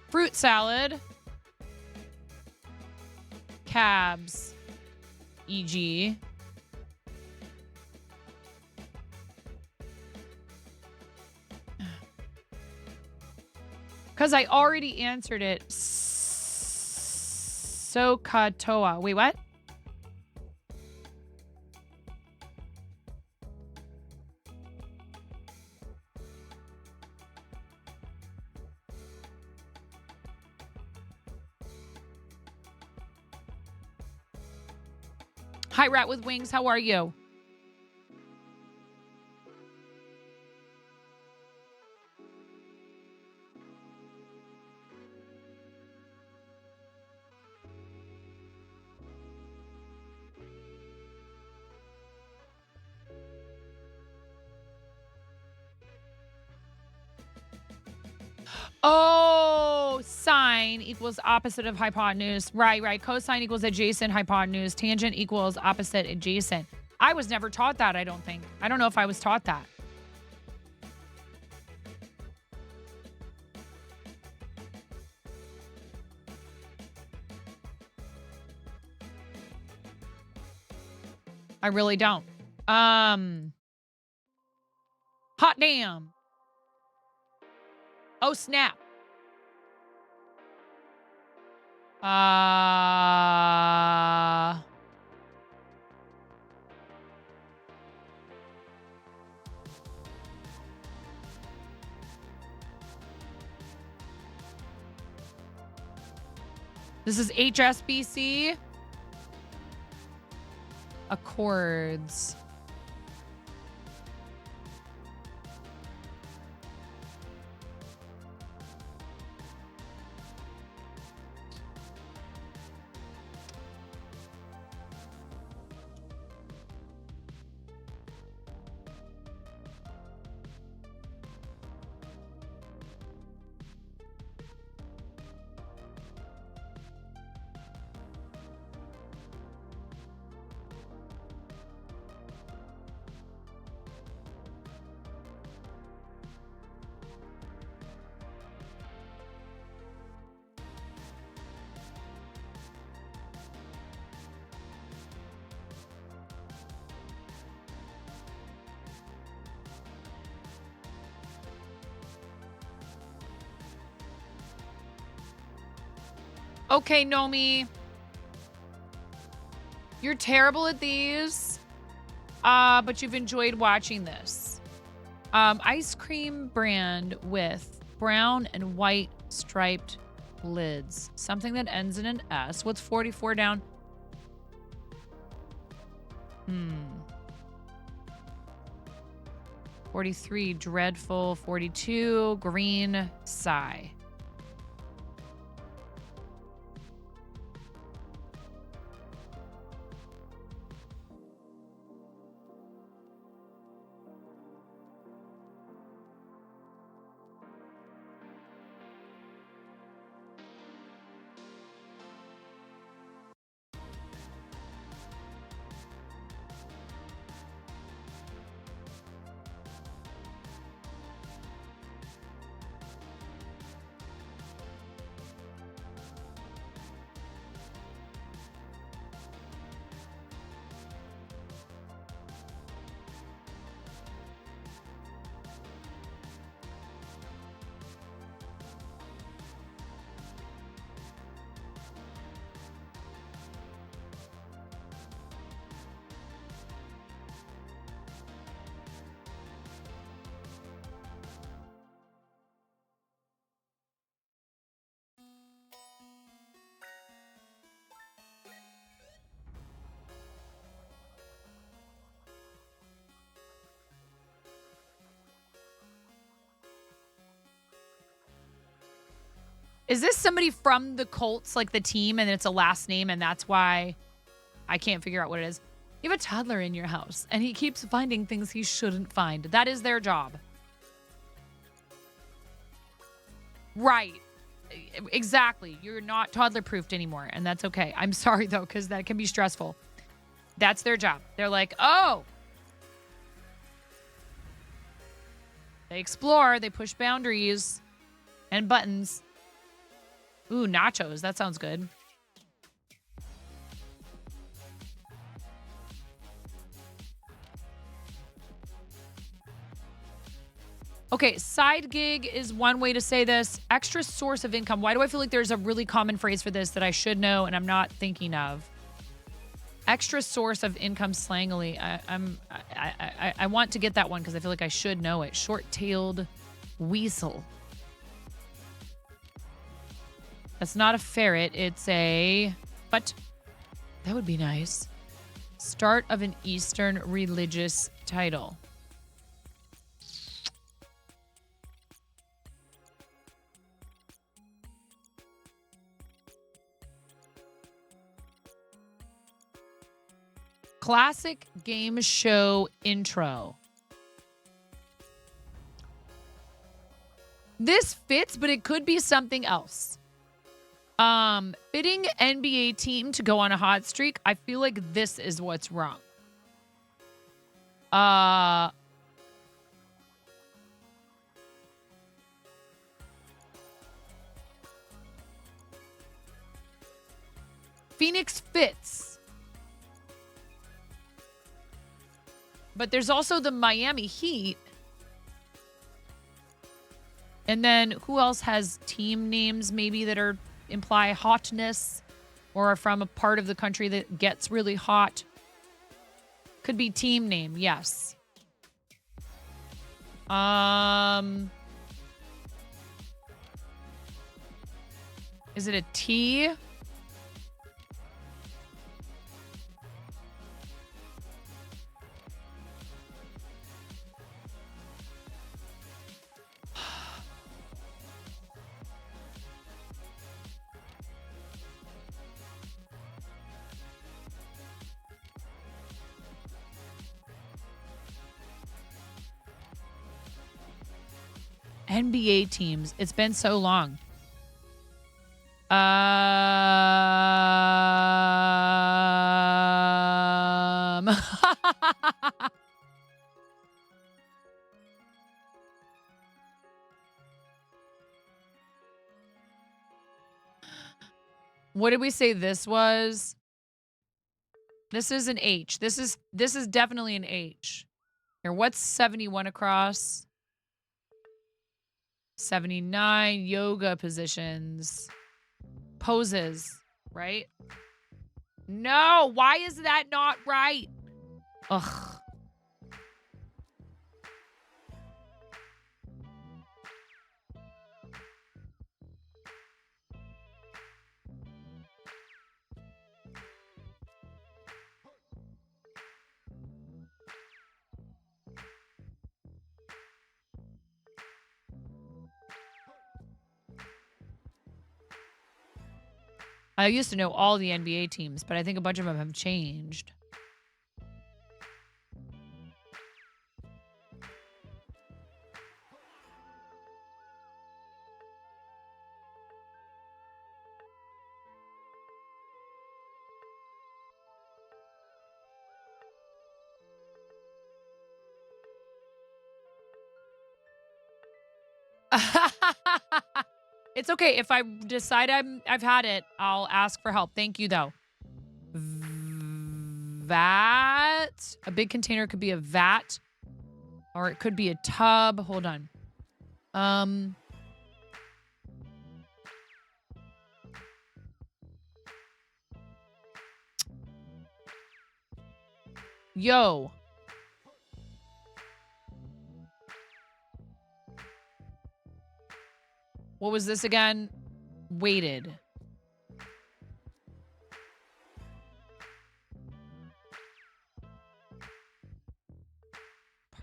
Fruit salad. Cabs. E.g. Because I already answered it. Sokatoa. Wait, what? Hi, Rat with Wings. How are you? Oh, sine equals opposite of hypotenuse. Right. Cosine equals adjacent hypotenuse. Tangent equals opposite adjacent. I was never taught that, I don't think. I don't know if I was taught that. I really don't. Hot damn. Oh, snap. This is HSBC. Accords. Okay, Nomi. You're terrible at these, but you've enjoyed watching this. Ice cream brand with brown and white striped lids. Something that ends in an S. What's 44 down? 43, dreadful. 42, green, sigh. Is this somebody from the Colts, like the team, and it's a last name, and that's why I can't figure out what it is? You have a toddler in your house, and he keeps finding things he shouldn't find. That is their job. Right. Exactly. You're not toddler-proofed anymore, and that's okay. I'm sorry, though, because that can be stressful. That's their job. They're like, oh. They explore. They push boundaries and buttons. Ooh, nachos. That sounds good. Okay, side gig is one way to say this. Extra source of income. Why do I feel like there's a really common phrase for this that I should know and I'm not thinking of? Extra source of income slangily. I want to get that one because I feel like I should know it. Short-tailed weasel. That's not a ferret. It's a... But that would be nice. Start of an Eastern religious title. Classic game show intro. This fits, but it could be something else. Fitting NBA team to go on a hot streak. I feel like this is what's wrong. Phoenix fits. But there's also the Miami Heat. And then who else has team names maybe that are imply hotness or are from a part of the country that gets really hot? Could be team name, yes. Is it a T? NBA teams. It's been so long. What did we say this was? This is an H. This is definitely an H. Here, what's 71 across? 79 yoga positions. Poses, right? No, why is that not right? Ugh. I used to know all the NBA teams, but I think a bunch of them have changed. It's okay. If I decide I've had it, I'll ask for help. Thank you, though. Vat. A big container could be a vat, or it could be a tub. Hold on. Yo. What was this again? Weighted.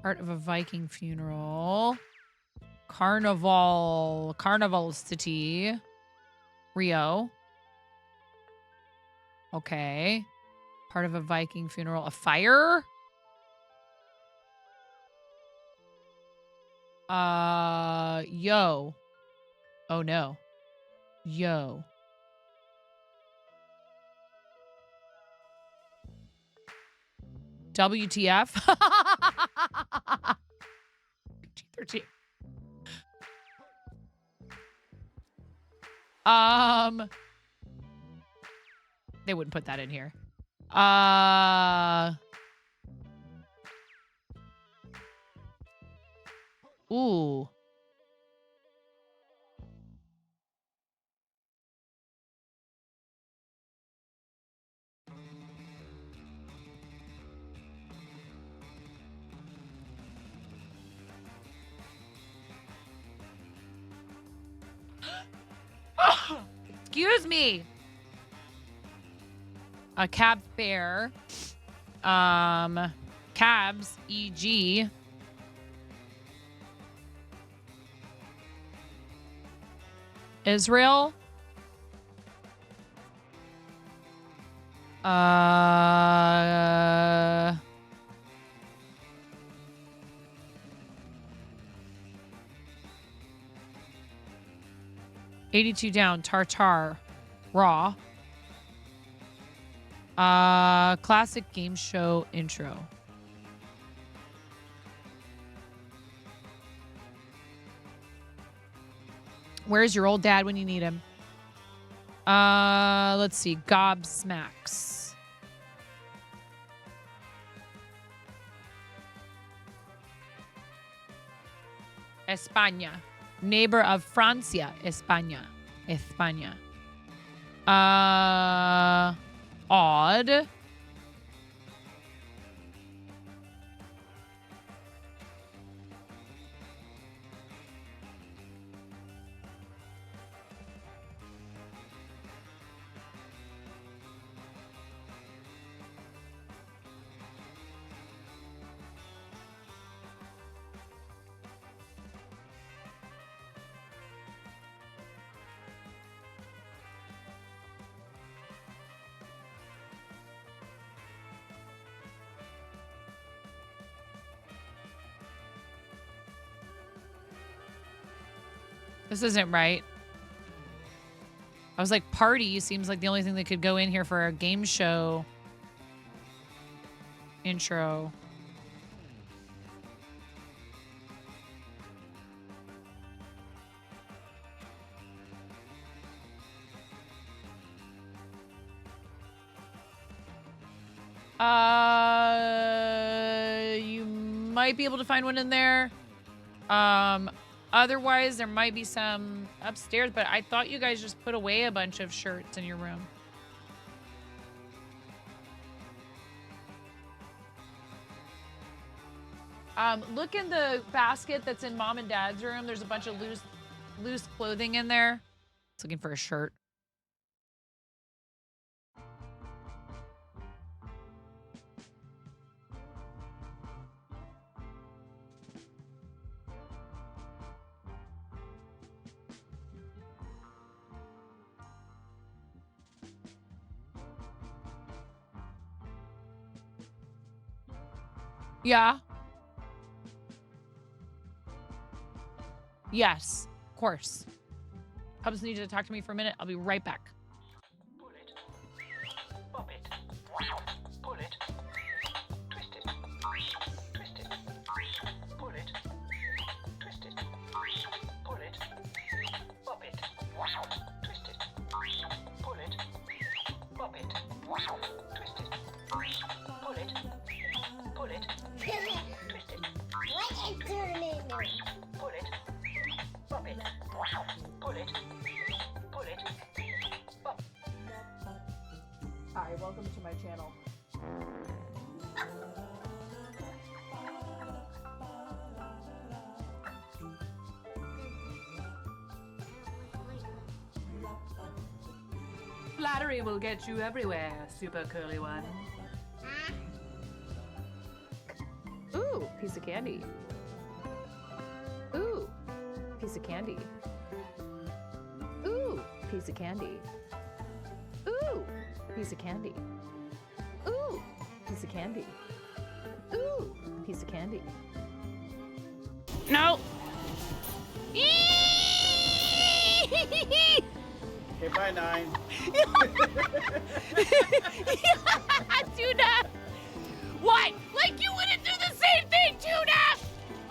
Part of a Viking funeral. Carnival city. Rio. Okay. Part of a Viking funeral. A fire? Yo. Oh no. Yo. WTF? G13. They wouldn't put that in here. Ooh. Excuse me. A cab fare. Cabs, e.g. Israel. 82 down, tartar, raw. Classic game show intro. Where's your old dad when you need him? Let's see. Gobsmacks. España. Neighbor of Francia. España. España. Odd. This isn't right. I was like, party seems like the only thing that could go in here for a game show intro. You might be able to find one in there. Otherwise, there might be some upstairs, but I thought you guys just put away a bunch of shirts in your room. Look in the basket that's in Mom and Dad's room. There's a bunch of loose clothing in there. It's looking for a shirt. Yeah. Yes, of course. Hubs need you to talk to me for a minute. I'll be right back. Pull it. Pop it. Pull it. Twist it. Twist it. Pull it. Twist it. Pull it. Pop it. Twist it. Pull it. Pop it. Twist it. Pull it. Pull it. Twist it. What is turning? Pull it. Pop it. Pull it. Pull it. Pop. Hi, welcome to my channel. Flattery will get you everywhere, super curly one. Ooh, piece of candy. Ooh, piece of candy. Ooh, piece of candy. Ooh, piece of candy. Ooh, piece of candy. Ooh, piece of candy. No. Okay, bye, 9. Tuna. What? Like you wouldn't do the same thing, Tuna.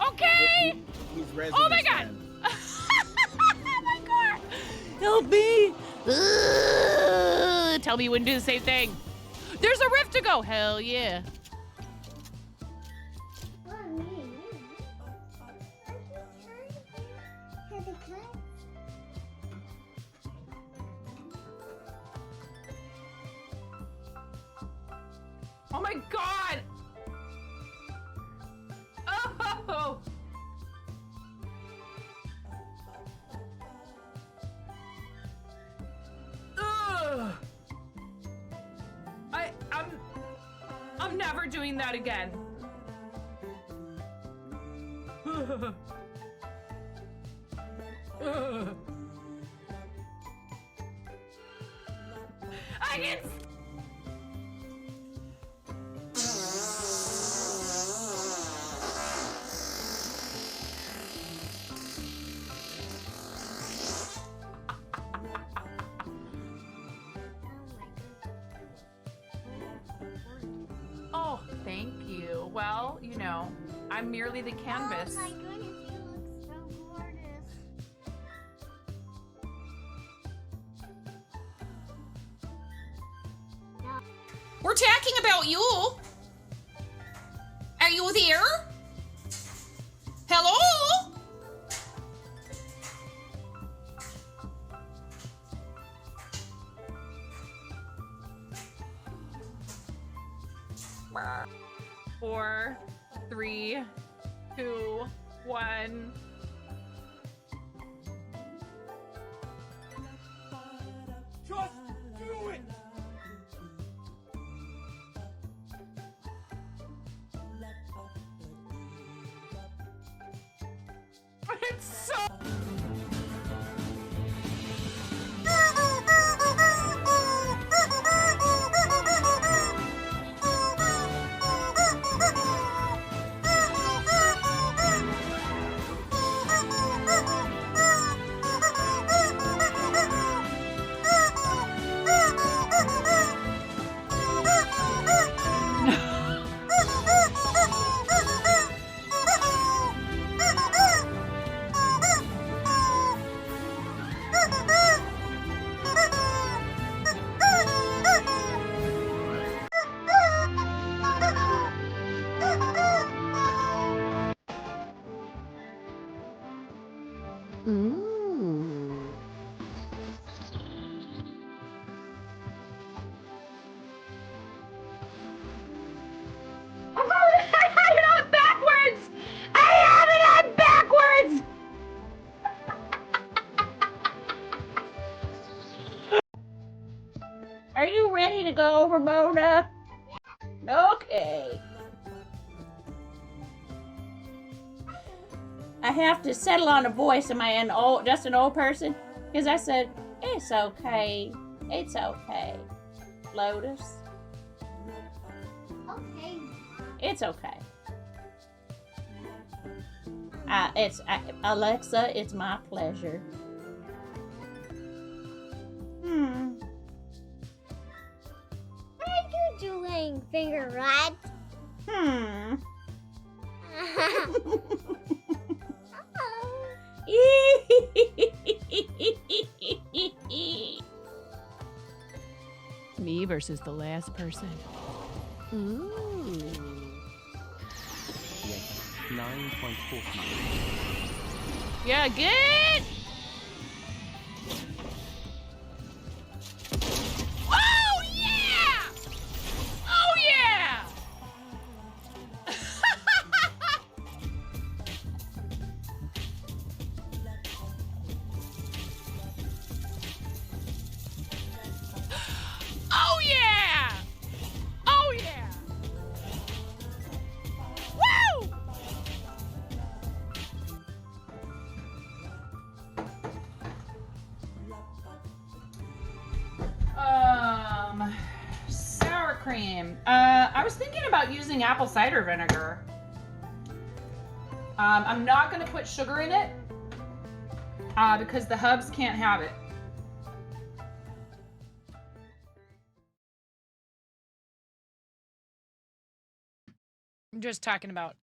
Okay. He's resin Oh my his God. hand. Oh my God. Help me. Ugh. Tell me you wouldn't do the same thing. There's a rift to go. Hell yeah. Oh my God. Oh. Ugh. I'm never doing that again. I can. Oh, thank you. Well, you know, I'm merely the canvas. Oh my goodness, you look so gorgeous. We're talking about you. Are you there? Hello? Four, three, two, one. Just do it! It's so. Are you ready to go over, Mona? Okay. I have to settle on a voice. Am I just an old person? Because I said, it's okay. It's okay. Lotus. Okay. It's okay. Alexa, it's my pleasure. What are you doing, finger rat? Me versus the last person. Ooh. 9.49. Yeah, good. Oh yeah! Oh yeah! Oh yeah! Oh yeah! Woo! Sour cream. I was thinking about using apple cider vinegar. I'm not gonna put sugar in it because the hubs can't have it. I'm just talking about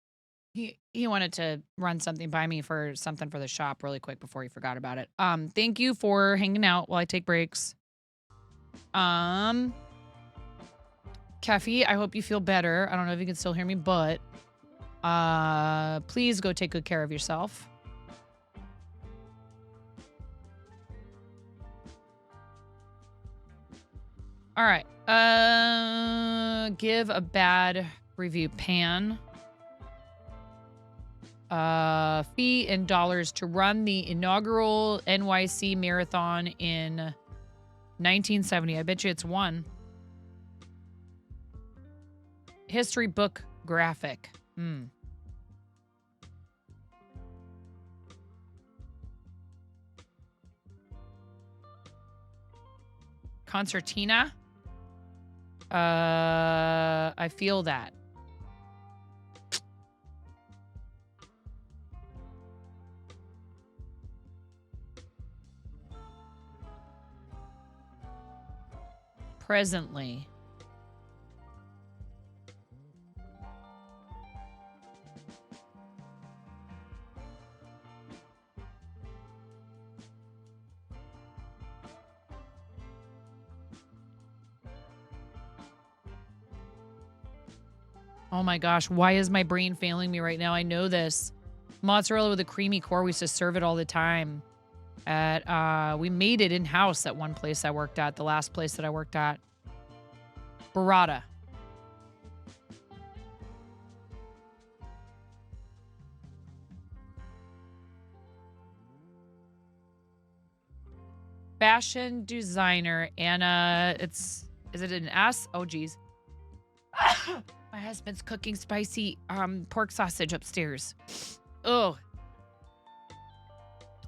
he wanted to run something by me for something for the shop really quick before he forgot about it. Thank you for hanging out while I take breaks. Keffy, I hope you feel better. I don't know if you can still hear me, but please go take good care of yourself. All right. Give a bad review. Pan. Fee in dollars to run the inaugural NYC marathon in 1970. I bet you it's one. History book graphic. Concertina. I feel that. Presently. Oh my gosh, why is my brain failing me right now? I know this. Mozzarella with a creamy core. We used to serve it all the time. We made it in-house at one place I worked at, the last place that I worked at. Burrata. Fashion designer, Anna. Is it an S? Oh, geez. My husband's cooking spicy pork sausage upstairs. Oh.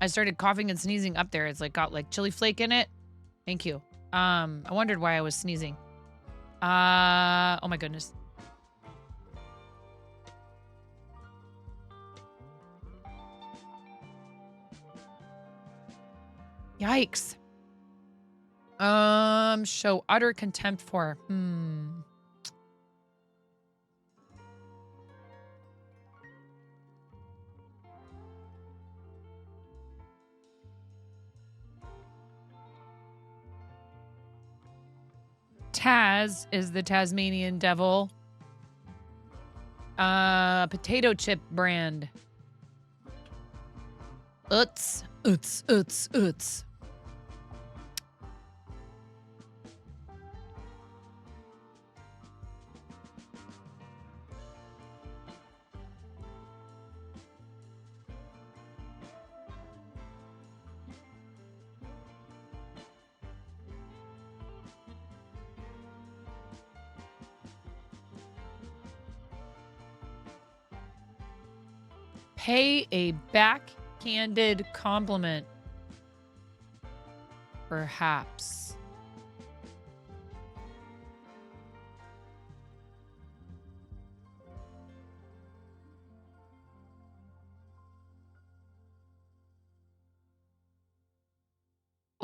I started coughing and sneezing up there. It's like got like chili flake in it. Thank you. I wondered why I was sneezing. Oh my goodness. Yikes. Show utter contempt for. Taz is the Tasmanian devil. Potato chip brand. Uts. Pay a backhanded compliment. Perhaps.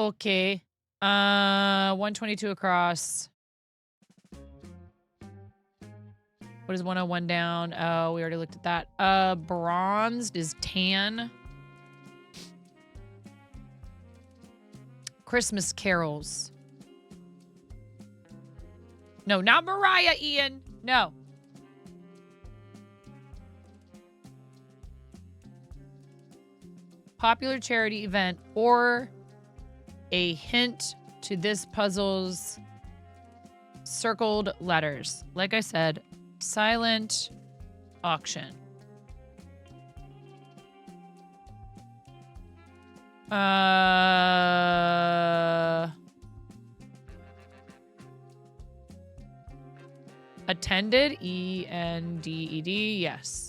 Okay. 122 across. What is 101 down? Oh, we already looked at that. Bronzed is tan. Christmas carols. No, not Mariah, Ian. No. Popular charity event or a hint to this puzzle's circled letters. Like I said, silent auction. Attended, E-N-D-E-D, yes.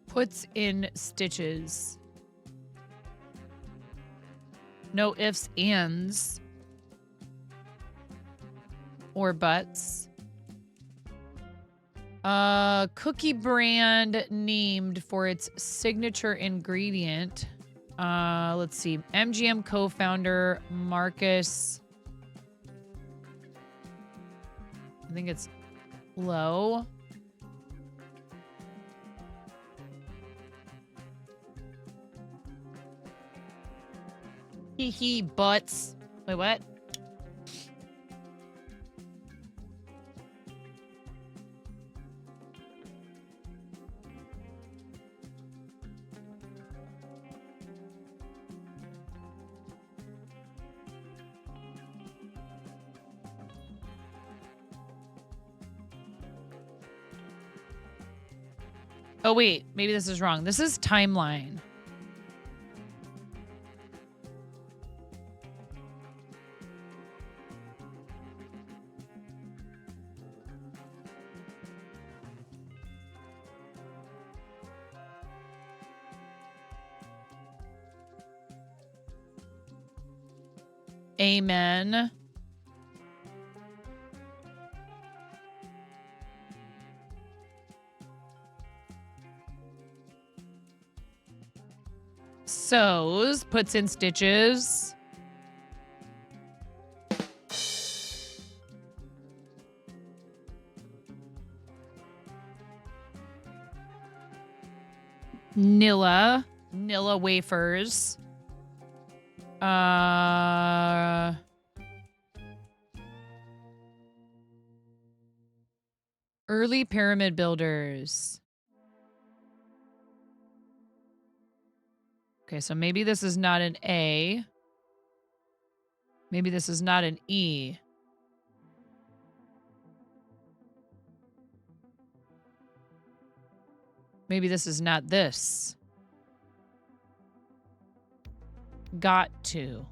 Puts in stitches. No ifs, ands, or buts. Cookie brand named for its signature ingredient. Let's see. MGM co-founder Marcus. I think it's Low. Hee butts. Wait, what? Oh, wait. Maybe this is wrong. This is timeline. Amen. Sews, puts in stitches. Nilla wafers. Early pyramid builders. Okay, so maybe this is not an A. Maybe this is not an E. Maybe this is not this. Got to.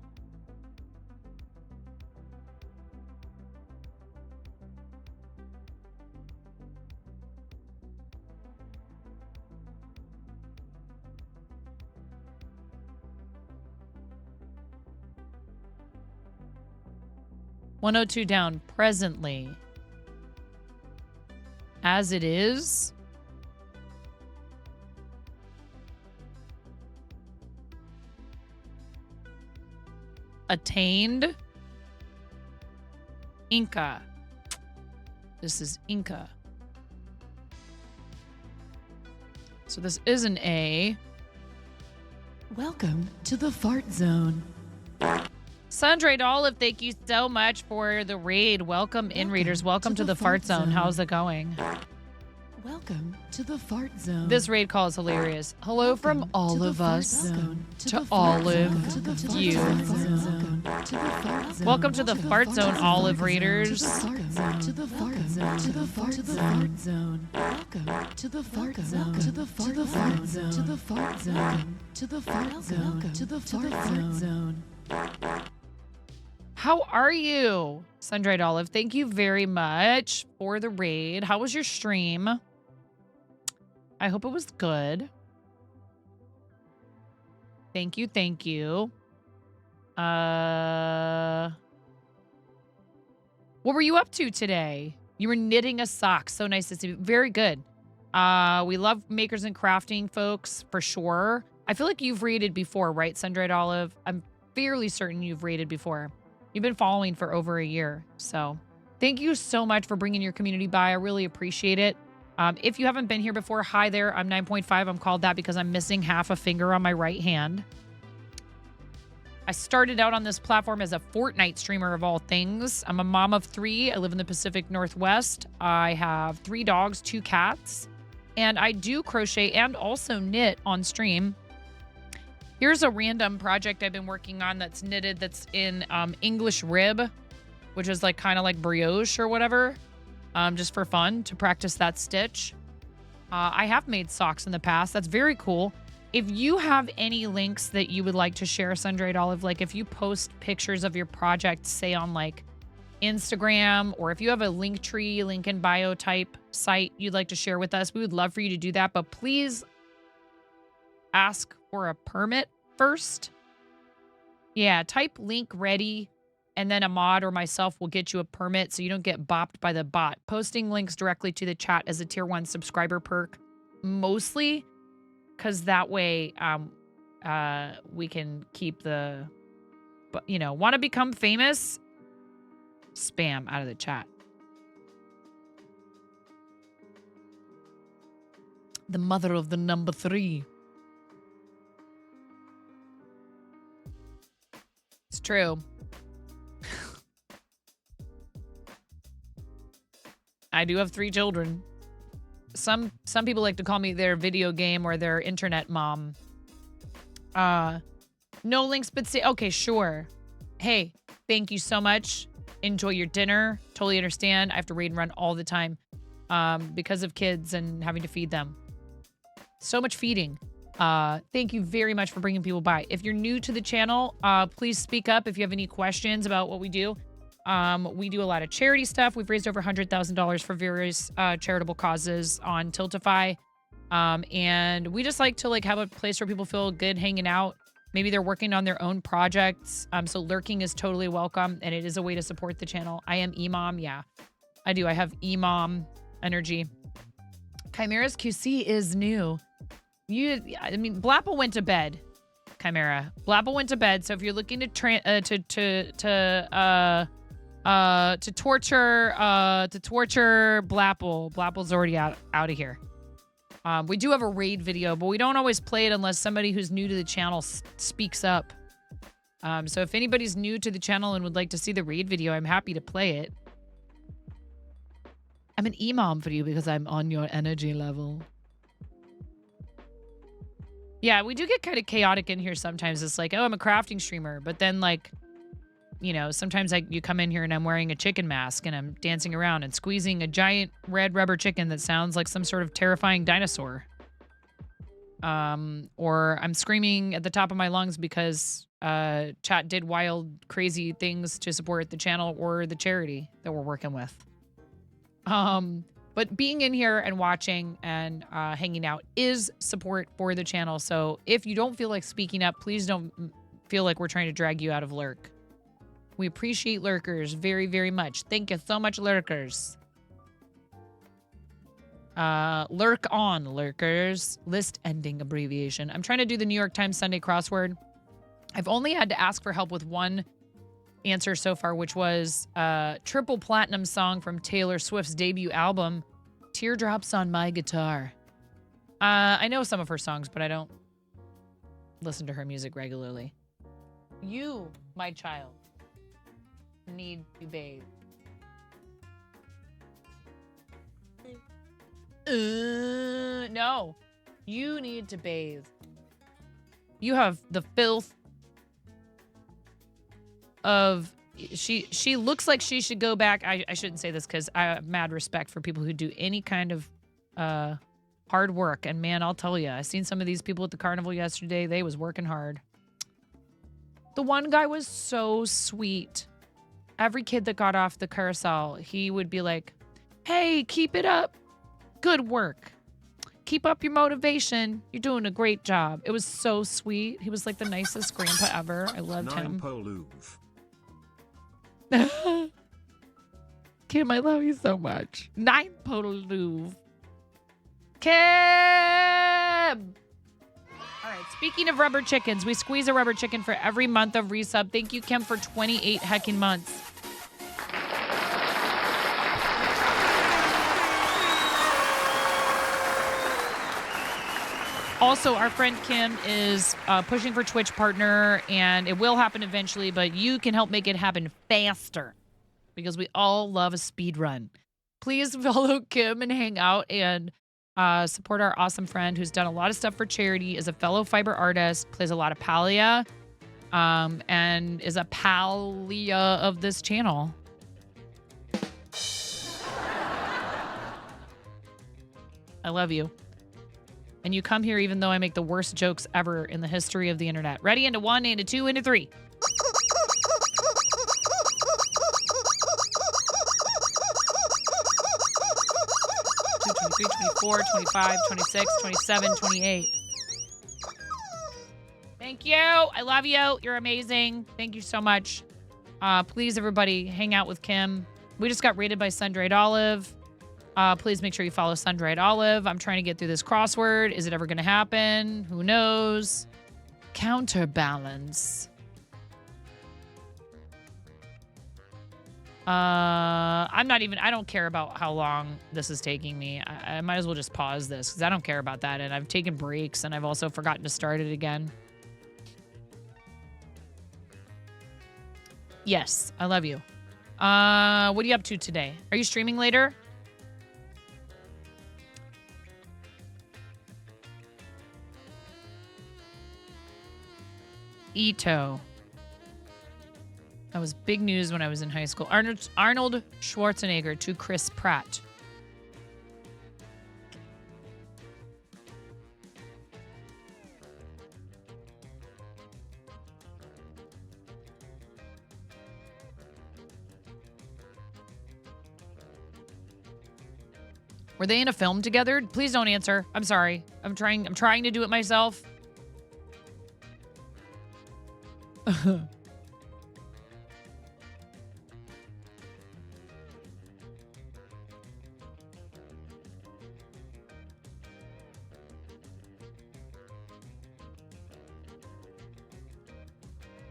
$102 down. Presently. As it is. Attained. Inca. This is Inca. So this is an A. Welcome to the Fart Zone. Sundray Olive, thank you so much for the raid. Welcome in, readers. Welcome to the Fart Zone. How's it going? Welcome to the fart zone. This raid call is hilarious. Hello from all of us to all of you. Welcome to the fart zone, Olive Raiders. To the fart zone. To the fart zone. Welcome to the fart zone. To the fart zone. To the fart zone. To the fart zone. To the fart zone. How are you, Sun-Dried Olive? Thank you very much for the raid. How was your stream? I hope it was good. Thank you, thank you. What were you up to today? You were knitting a sock. So nice to see you. Very good. We love makers and crafting, folks, for sure. I feel like you've raided before, right, Sun-Dried Olive? I'm fairly certain you've raided before. You've been following for over a year. So thank you so much for bringing your community by. I really appreciate it. If you haven't been here before, hi there. I'm 9.5. I'm called that because I'm missing half a finger on my right hand. I started out on this platform as a Fortnite streamer of all things. I'm a mom of 3. I live in the Pacific Northwest. I have 3 dogs, 2 cats, and I do crochet and also knit on stream. Here's a random project I've been working on that's knitted that's in English rib, which is like kind of like brioche or whatever, just for fun to practice that stitch. I have made socks in the past. That's very cool. If you have any links that you would like to share, Sun-Dried Olive, like if you post pictures of your project, say on like Instagram, or if you have a Linktree, link in bio type site you'd like to share with us, we would love for you to do that. But please ask for a permit first. Yeah, type link ready, and then a mod or myself will get you a permit so you don't get bopped by the bot. Posting links directly to the chat as a tier 1 subscriber perk, mostly because that way we can keep the, you know, want to become famous? Spam out of the chat. The mother of the number 3. It's true. I do have 3 children. Some people like to call me their video game or their internet mom. No links, but say, okay, sure. Hey, thank you so much. Enjoy your dinner. Totally understand. I have to raid and run all the time because of kids and having to feed them. So much feeding. Thank you very much for bringing people by. If you're new to the channel, please speak up if you have any questions about what we do. We do a lot of charity stuff. We've raised over $100,000 for various charitable causes on Tiltify. And we just like to have a place where people feel good hanging out. Maybe they're working on their own projects. So lurking is totally welcome, and it is a way to support the channel. I am Emom. Yeah, I do. I have Emom energy. Chimera's QC is new. I mean, Blapple went to bed. Chimera. Blapple went to bed. So if you're looking to torture Blapple, Blapple's already out of here. We do have a raid video, but we don't always play it unless somebody who's new to the channel speaks up. So if anybody's new to the channel and would like to see the raid video, I'm happy to play it. I'm an Emom for you because I'm on your energy level. Yeah, we do get kind of chaotic in here sometimes. It's like, oh, I'm a crafting streamer. But then, you know, sometimes you come in here and I'm wearing a chicken mask and I'm dancing around and squeezing a giant red rubber chicken that sounds like some sort of terrifying dinosaur. Or I'm screaming at the top of my lungs because chat did wild, crazy things to support the channel or the charity that we're working with. But being in here and watching and hanging out is support for the channel. So if you don't feel like speaking up, please don't feel like we're trying to drag you out of lurk. We appreciate lurkers very, very much. Thank you so much, lurkers. Lurk on, lurkers. List ending abbreviation. I'm trying to do the New York Times Sunday crossword. I've only had to ask for help with one answer so far, which was triple platinum song from Taylor Swift's debut album, Teardrops on My Guitar. I know some of her songs, but I don't listen to her music regularly. You, my child, need to bathe. No. You need to bathe. You have the filth of... She looks like she should go back. I shouldn't say this because I have mad respect for people who do any kind of hard work. And man, I'll tell you, I seen some of these people at the carnival yesterday. They was working hard. The one guy was so sweet. Every kid that got off the carousel, he would be like, hey, keep it up. Good work. Keep up your motivation. You're doing a great job. It was so sweet. He was like the nicest grandpa ever. I loved him. Kim, I love you so much. 9 Louvre. Kim! All right, speaking of rubber chickens, we squeeze a rubber chicken for every month of resub. Thank you, Kim, for 28 heckin' months. Also, our friend Kim is pushing for Twitch partner, and it will happen eventually, but you can help make it happen faster because we all love a speed run. Please follow Kim and hang out and support our awesome friend who's done a lot of stuff for charity, is a fellow fiber artist, plays a lot of Palia, and is a Palia of this channel. I love you. And you come here even though I make the worst jokes ever in the history of the internet. Ready? Into 1, into 2, into 3. 23, 24, 25, 26, 27, 28. Thank you. I love you. You're amazing. Thank you so much. Please, everybody, hang out with Kim. We just got rated by Sun-Dried Olive. Please make sure you follow Sun-Dried Olive. I'm trying to get through this crossword. Is it ever going to happen? Who knows? Counterbalance. I don't care about how long this is taking me. I might as well just pause this because I don't care about that. And I've taken breaks and I've also forgotten to start it again. Yes, I love you. What are you up to today? Are you streaming later? Ito. That was big news when I was in high school. Arnold Schwarzenegger to Chris Pratt. Were they in a film together? Please don't answer. I'm sorry. I'm trying to do it myself.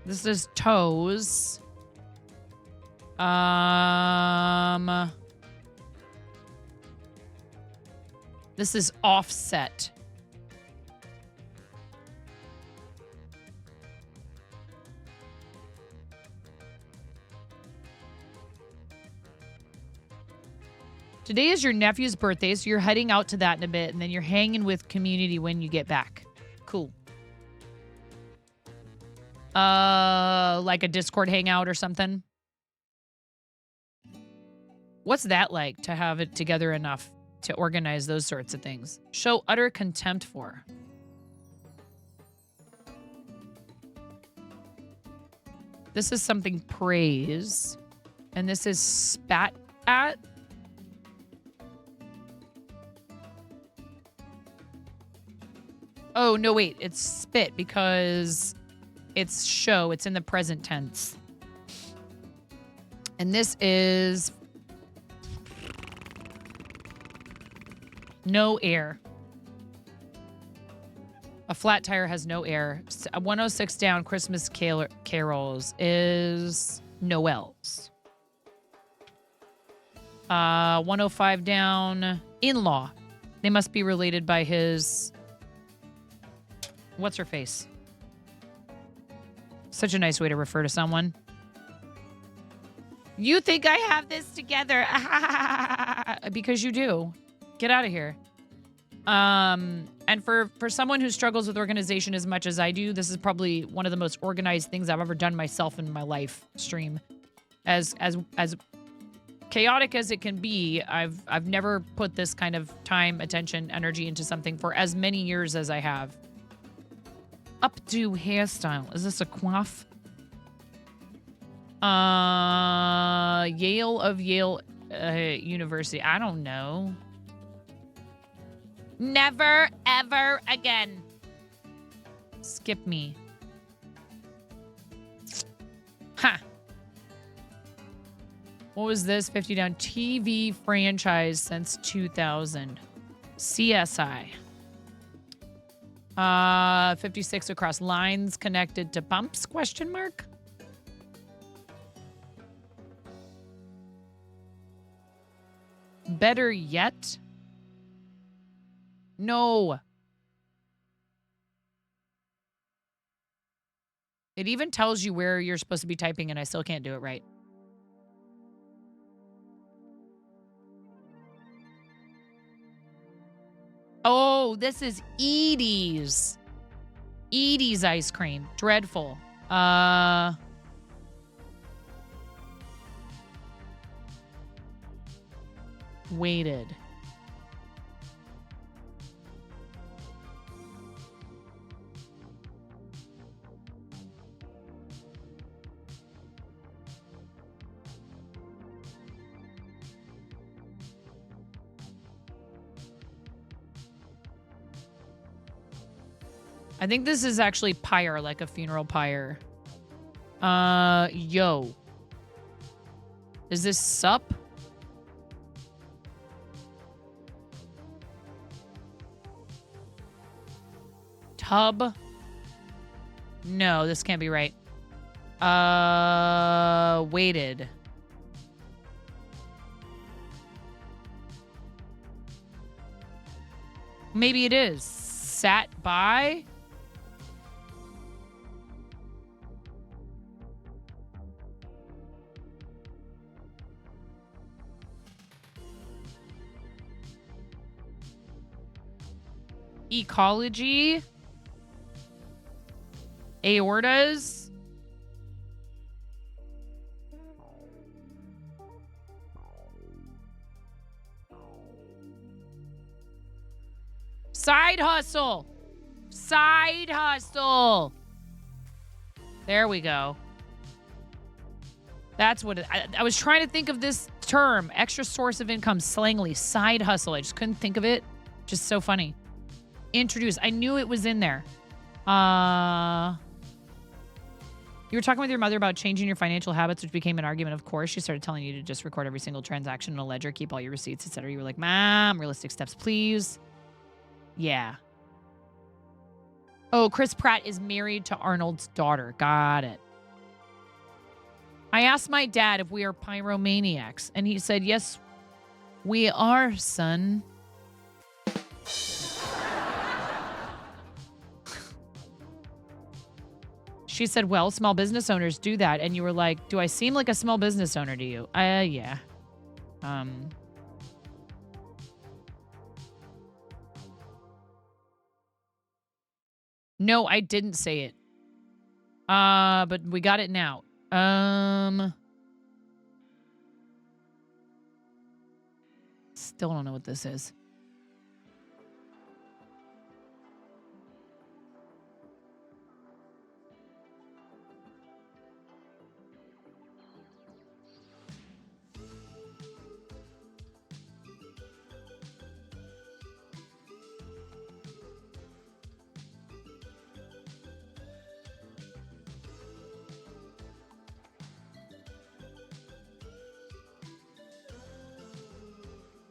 This is toes. This is offset. Today is your nephew's birthday, so you're heading out to that in a bit, and then you're hanging with community when you get back. Cool. Like a Discord hangout or something? What's that like, to have it together enough to organize those sorts of things? Show utter contempt for. This is something praise. And this is spat at. Oh, no, wait. It's spit because it's show. It's in the present tense. And this is no air. A flat tire has no air. 106 down, Christmas carols is Noel's. 105 down, in-law. They must be related by his... What's her face? Such a nice way to refer to someone. You think I have this together? Because you do. Get out of here. And for someone who struggles with organization as much as I do, this is probably one of the most organized things I've ever done myself in my life stream. As chaotic as it can be, I've never put this kind of time, attention, energy into something for as many years as I have. Updo hairstyle. Is this a coif? Yale of Yale University. I don't know. Never, ever again. Skip me. Ha. What was this? 50 down. TV franchise since 2000. CSI. 56 across lines connected to pumps? Question mark. Better yet. No. It even tells you where you're supposed to be typing, and I still can't do it right. Oh, this is Edie's. Edie's ice cream. Dreadful. Waited. I think this is actually pyre, like a funeral pyre. Yo. Is this sup? Tub? No, this can't be right. Waited. Maybe it is. Sat by? Ecology? Aortas? Side hustle. Side hustle. There we go. That's what I was trying to think of this term. Extra source of income, slangily. Side hustle. I just couldn't think of it. Just so funny. Introduce. I knew it was in there. You were talking with your mother about changing your financial habits, which became an argument, of course. She started telling you to just record every single transaction in a ledger, keep all your receipts, etc. You were like, Mom, realistic steps, please. Yeah. Oh, Chris Pratt is married to Arnold's daughter. Got it. I asked my dad if we are pyromaniacs, and he said, yes, we are, son. She said, well, small business owners do that. And you were like, do I seem like a small business owner to you? Yeah. No, I didn't say it. But we got it now. Still don't know what this is.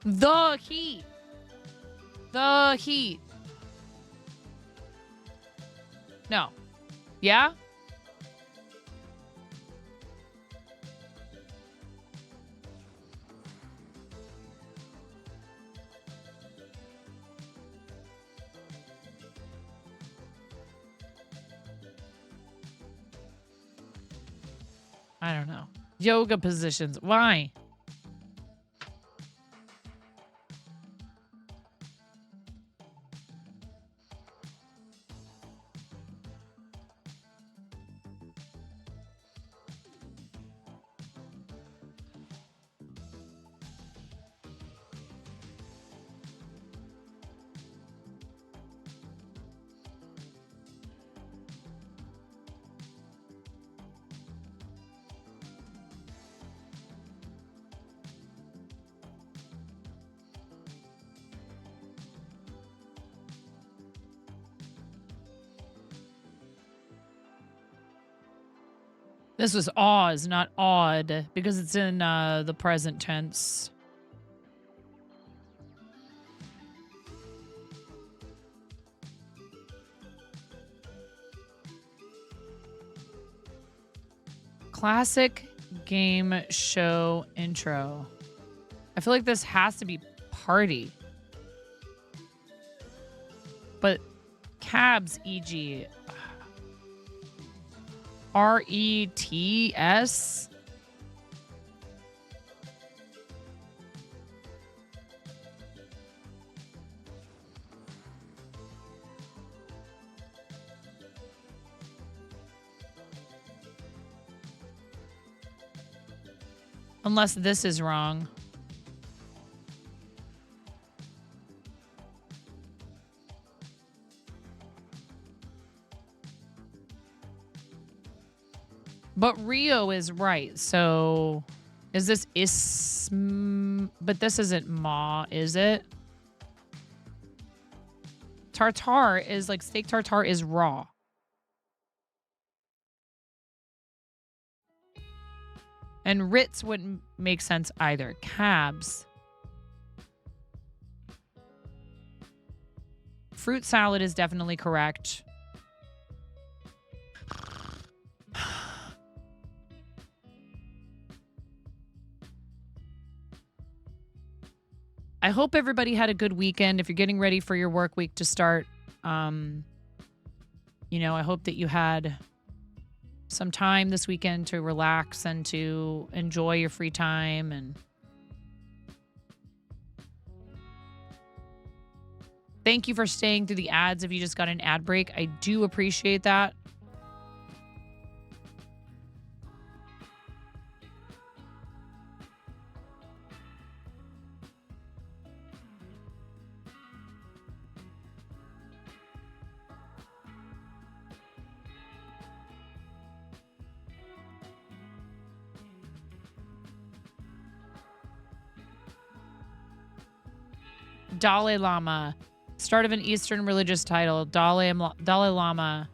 The heat. The heat. No. Yeah? I don't know. Yoga positions. Why? This was Oz, not odd, because it's in the present tense. Classic game show intro. I feel like this has to be party. But cabs, e.g. RETS? Unless this is wrong. But Rio is right. So is this but this isn't ma, is it? Tartare is like steak tartare is raw. And Ritz wouldn't make sense either. Cabs. Fruit salad is definitely correct. I hope everybody had a good weekend. If you're getting ready for your work week to start, I hope that you had some time this weekend to relax and to enjoy your free time. And thank you for staying through the ads if you just got an ad break. I do appreciate that. Dalai Lama. Start of an Eastern religious title. Dalai Lama.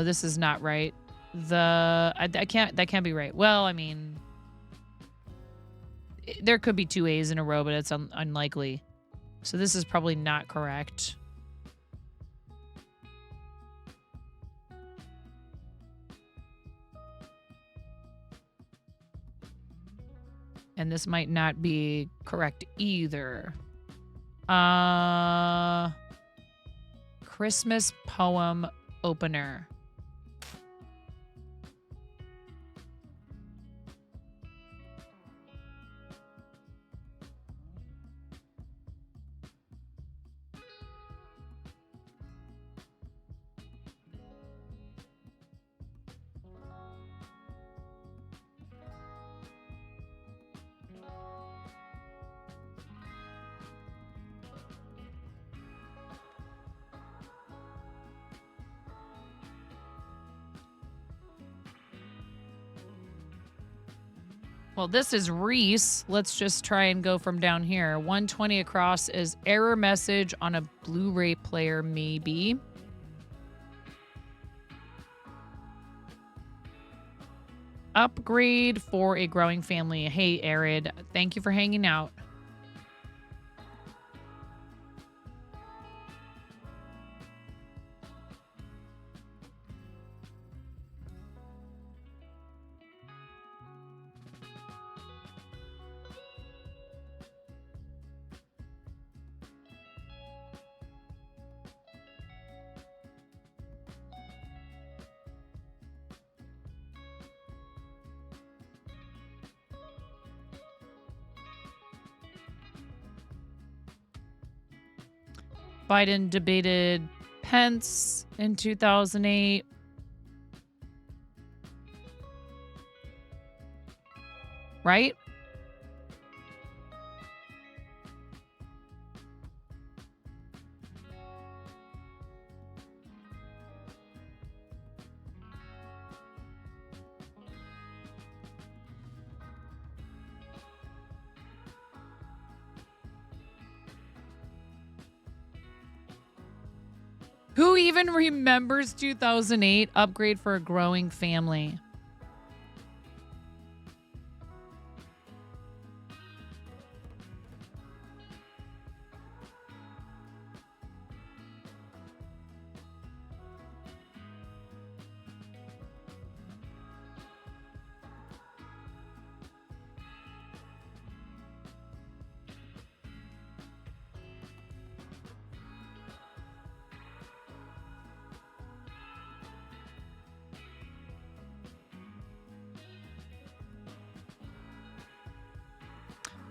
This is not right. That can't be right. Well, I mean, there could be 2 A's in a row, but it's unlikely. So this is probably not correct. And this might not be correct either. Christmas poem opener. Well, this is Reese. Let's just try and go from down here. 120 across is error message on a Blu-ray player, maybe. Upgrade for a growing family. Hey, Arid. Thank you for hanging out. Biden debated Pence in 2008. Right? Who even remembers 2008 upgrade for a growing family?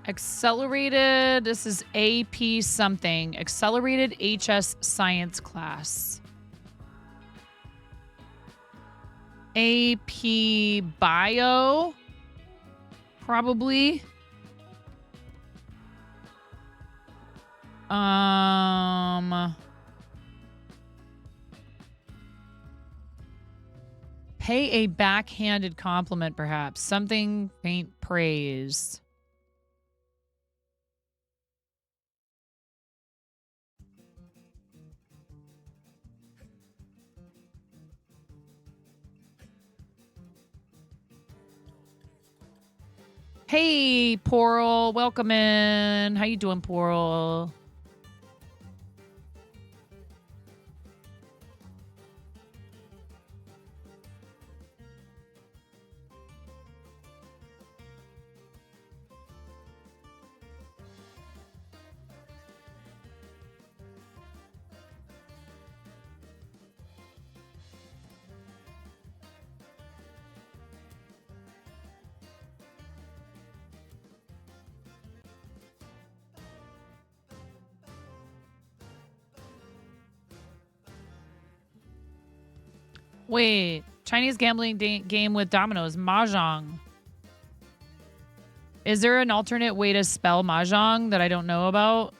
Accelerated, this is AP something. Accelerated HS science class. AP bio, probably. Pay a backhanded compliment, perhaps. Something faint praise. Hey, Poral, welcome in. How you doing, Poral? Wait, Chinese gambling game with dominoes, mahjong. Is there an alternate way to spell mahjong that I don't know about?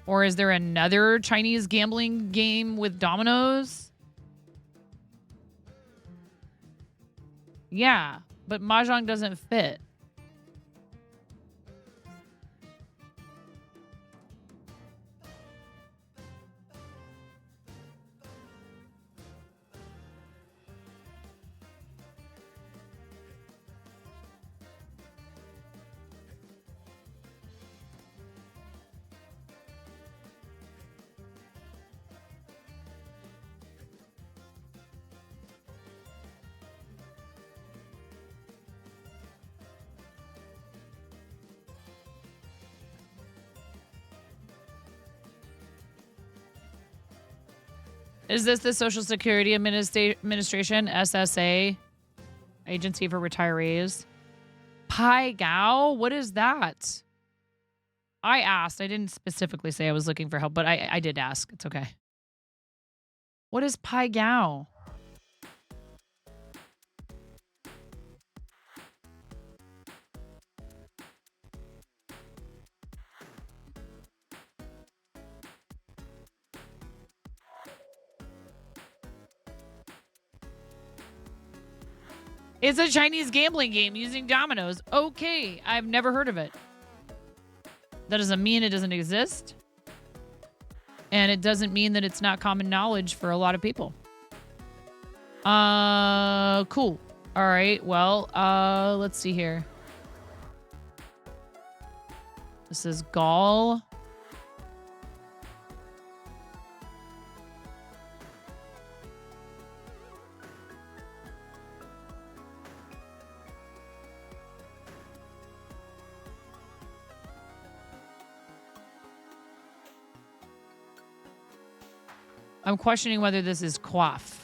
Or is there another Chinese gambling game with dominoes? Yeah, but mahjong doesn't fit. Is this the Social Security Administration, SSA, Agency for Retirees? Pai Gao? What is that? I asked. I didn't specifically say I was looking for help, but I did ask. It's okay. What is Pai Gao? It's a Chinese gambling game using dominoes. Okay, I've never heard of it. That doesn't mean it doesn't exist. And it doesn't mean that it's not common knowledge for a lot of people. Cool. All right, well, let's see here. This is Gaul. I'm questioning whether this is quaff.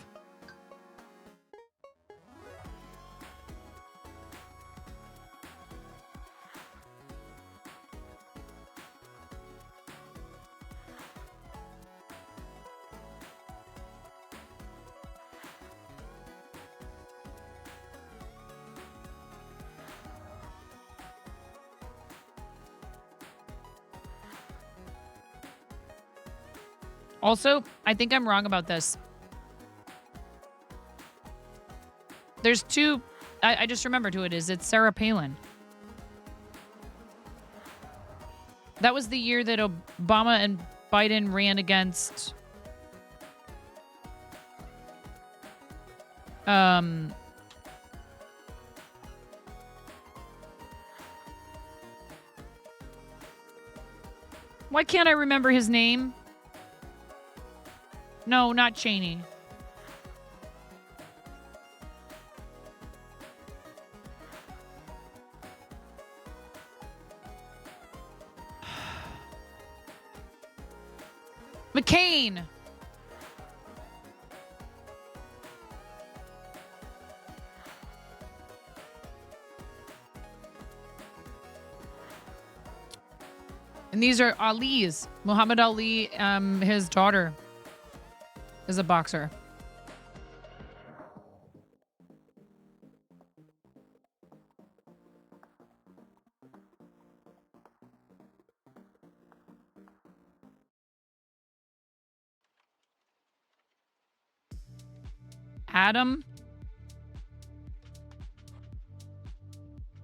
Also, I think I'm wrong about this. There's two. I just remembered who it is. It's Sarah Palin. That was the year that Obama and Biden ran against why can't I remember his name? No, not Cheney. McCain. And these are Ali's. Muhammad Ali, his daughter is a boxer. Adam.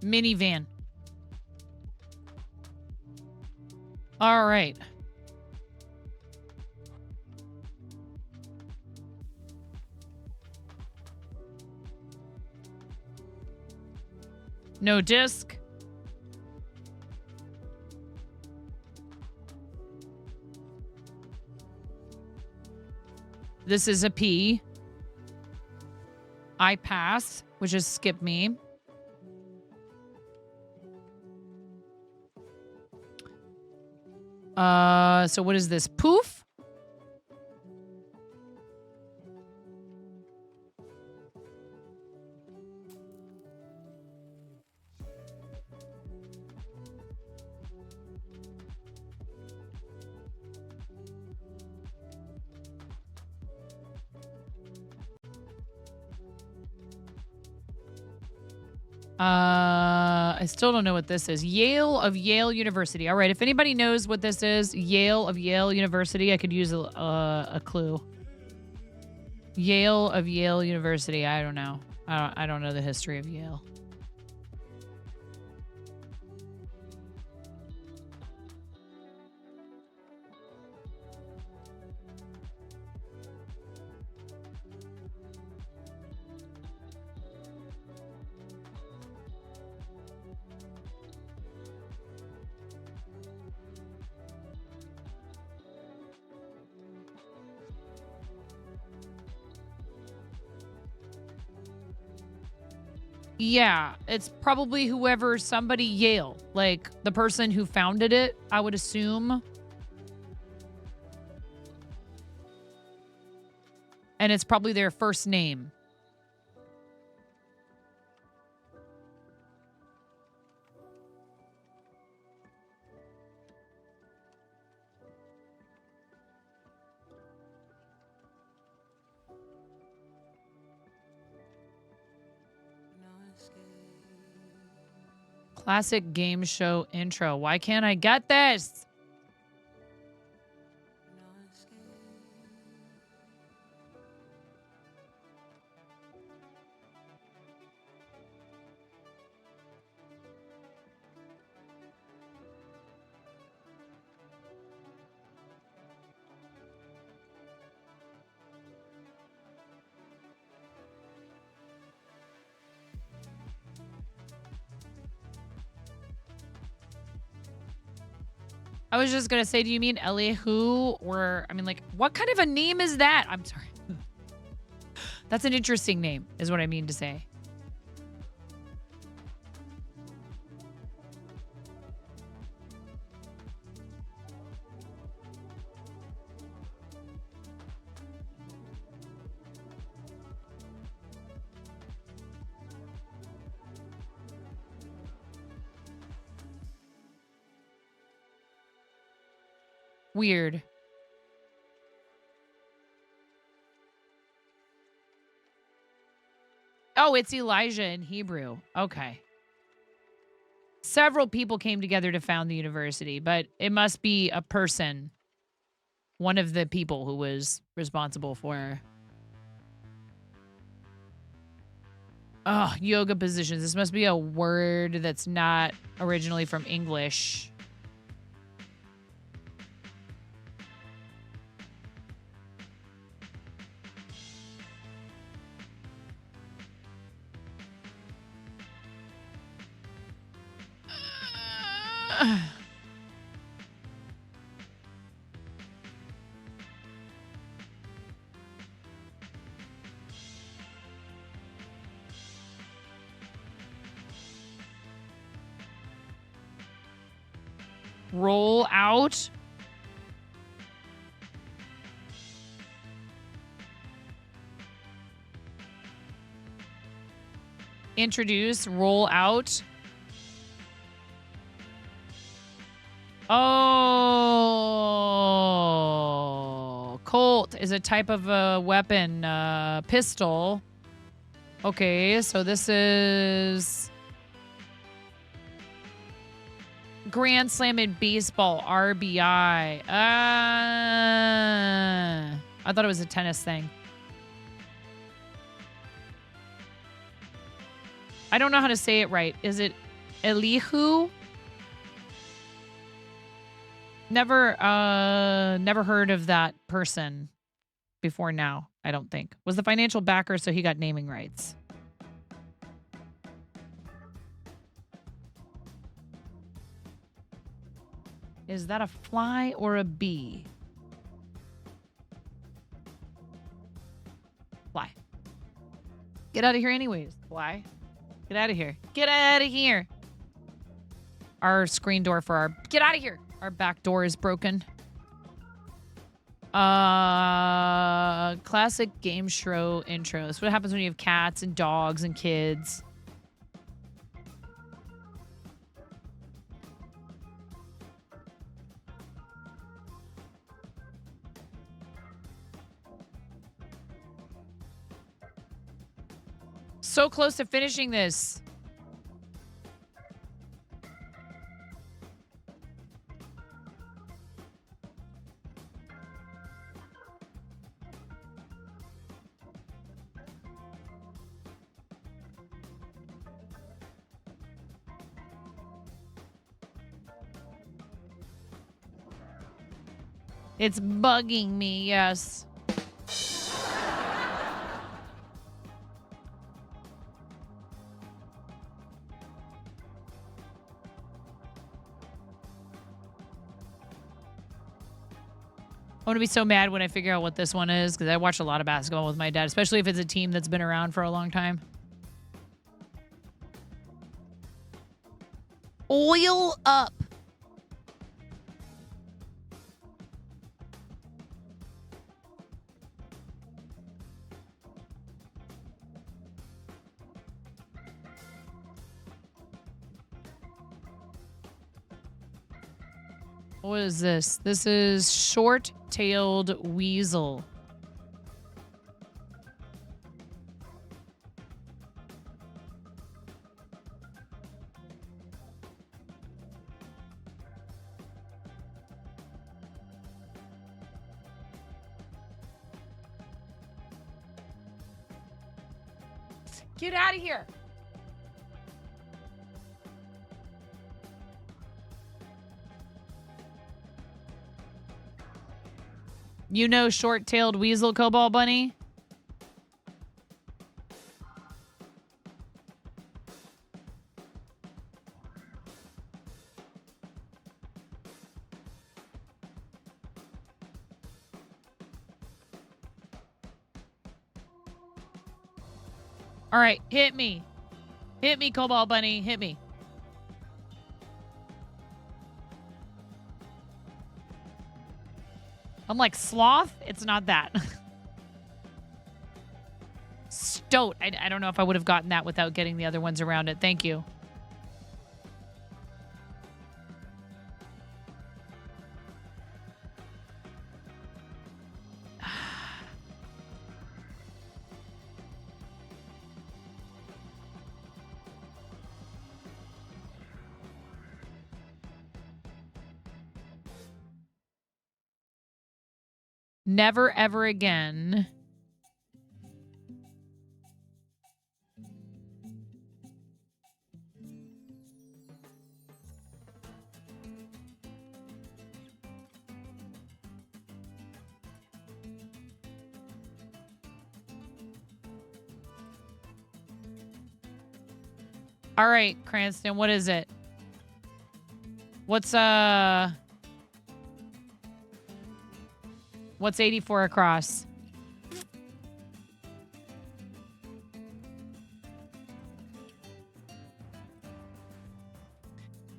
Minivan. All right. No disc. This is a P. I pass, which is skip me. So what is this? Poof? I still don't know what this is. Yale of Yale University. All right. If anybody knows what this is, Yale of Yale University, I could use a clue. Yale of Yale University. I don't know. I don't know the history of Yale. Yeah, it's probably somebody Yale, like the person who founded it, I would assume. And it's probably their first name. Classic game show intro. Why can't I get this? I was just going to say, do you mean Elihu? Or, I mean, like, what kind of a name is that? I'm sorry. That's an interesting name, is what I mean to say. Weird. Oh, it's Elijah in Hebrew. Okay. Several people came together to found the university, but it must be a person. One of the people who was responsible for. Oh, yoga positions. This must be a word that's not originally from English. Roll out. Introduce, roll out. Oh, Colt is a type of a weapon, pistol. Okay, so this is Grand Slam in baseball, RBI. I thought it was a tennis thing. I don't know how to say it right. Is it Elihu? Never heard of that person before now, I don't think. Was the financial backer, so he got naming rights. Is that a fly or a bee? Fly. Get out of here anyways, fly. Get out of here. Get out of here. Our screen door for our... Get out of here. Our back door is broken. Classic game show intros. What happens when you have cats and dogs and kids? So close to finishing this. It's bugging me, yes. I'm going to be so mad when I figure out what this one is, because I watch a lot of basketball with my dad, especially if it's a team that's been around for a long time. Oil up. What is this? This is short-tailed weasel. Get out of here. You know short-tailed weasel, Cobalt Bunny? All right, hit me. Hit me, Cobalt Bunny. Hit me. I'm like, sloth? It's not that. Stoat. I don't know if I would have gotten that without getting the other ones around it. Thank you. Never, ever again. All right, Cranston, what is it? What's 84 across?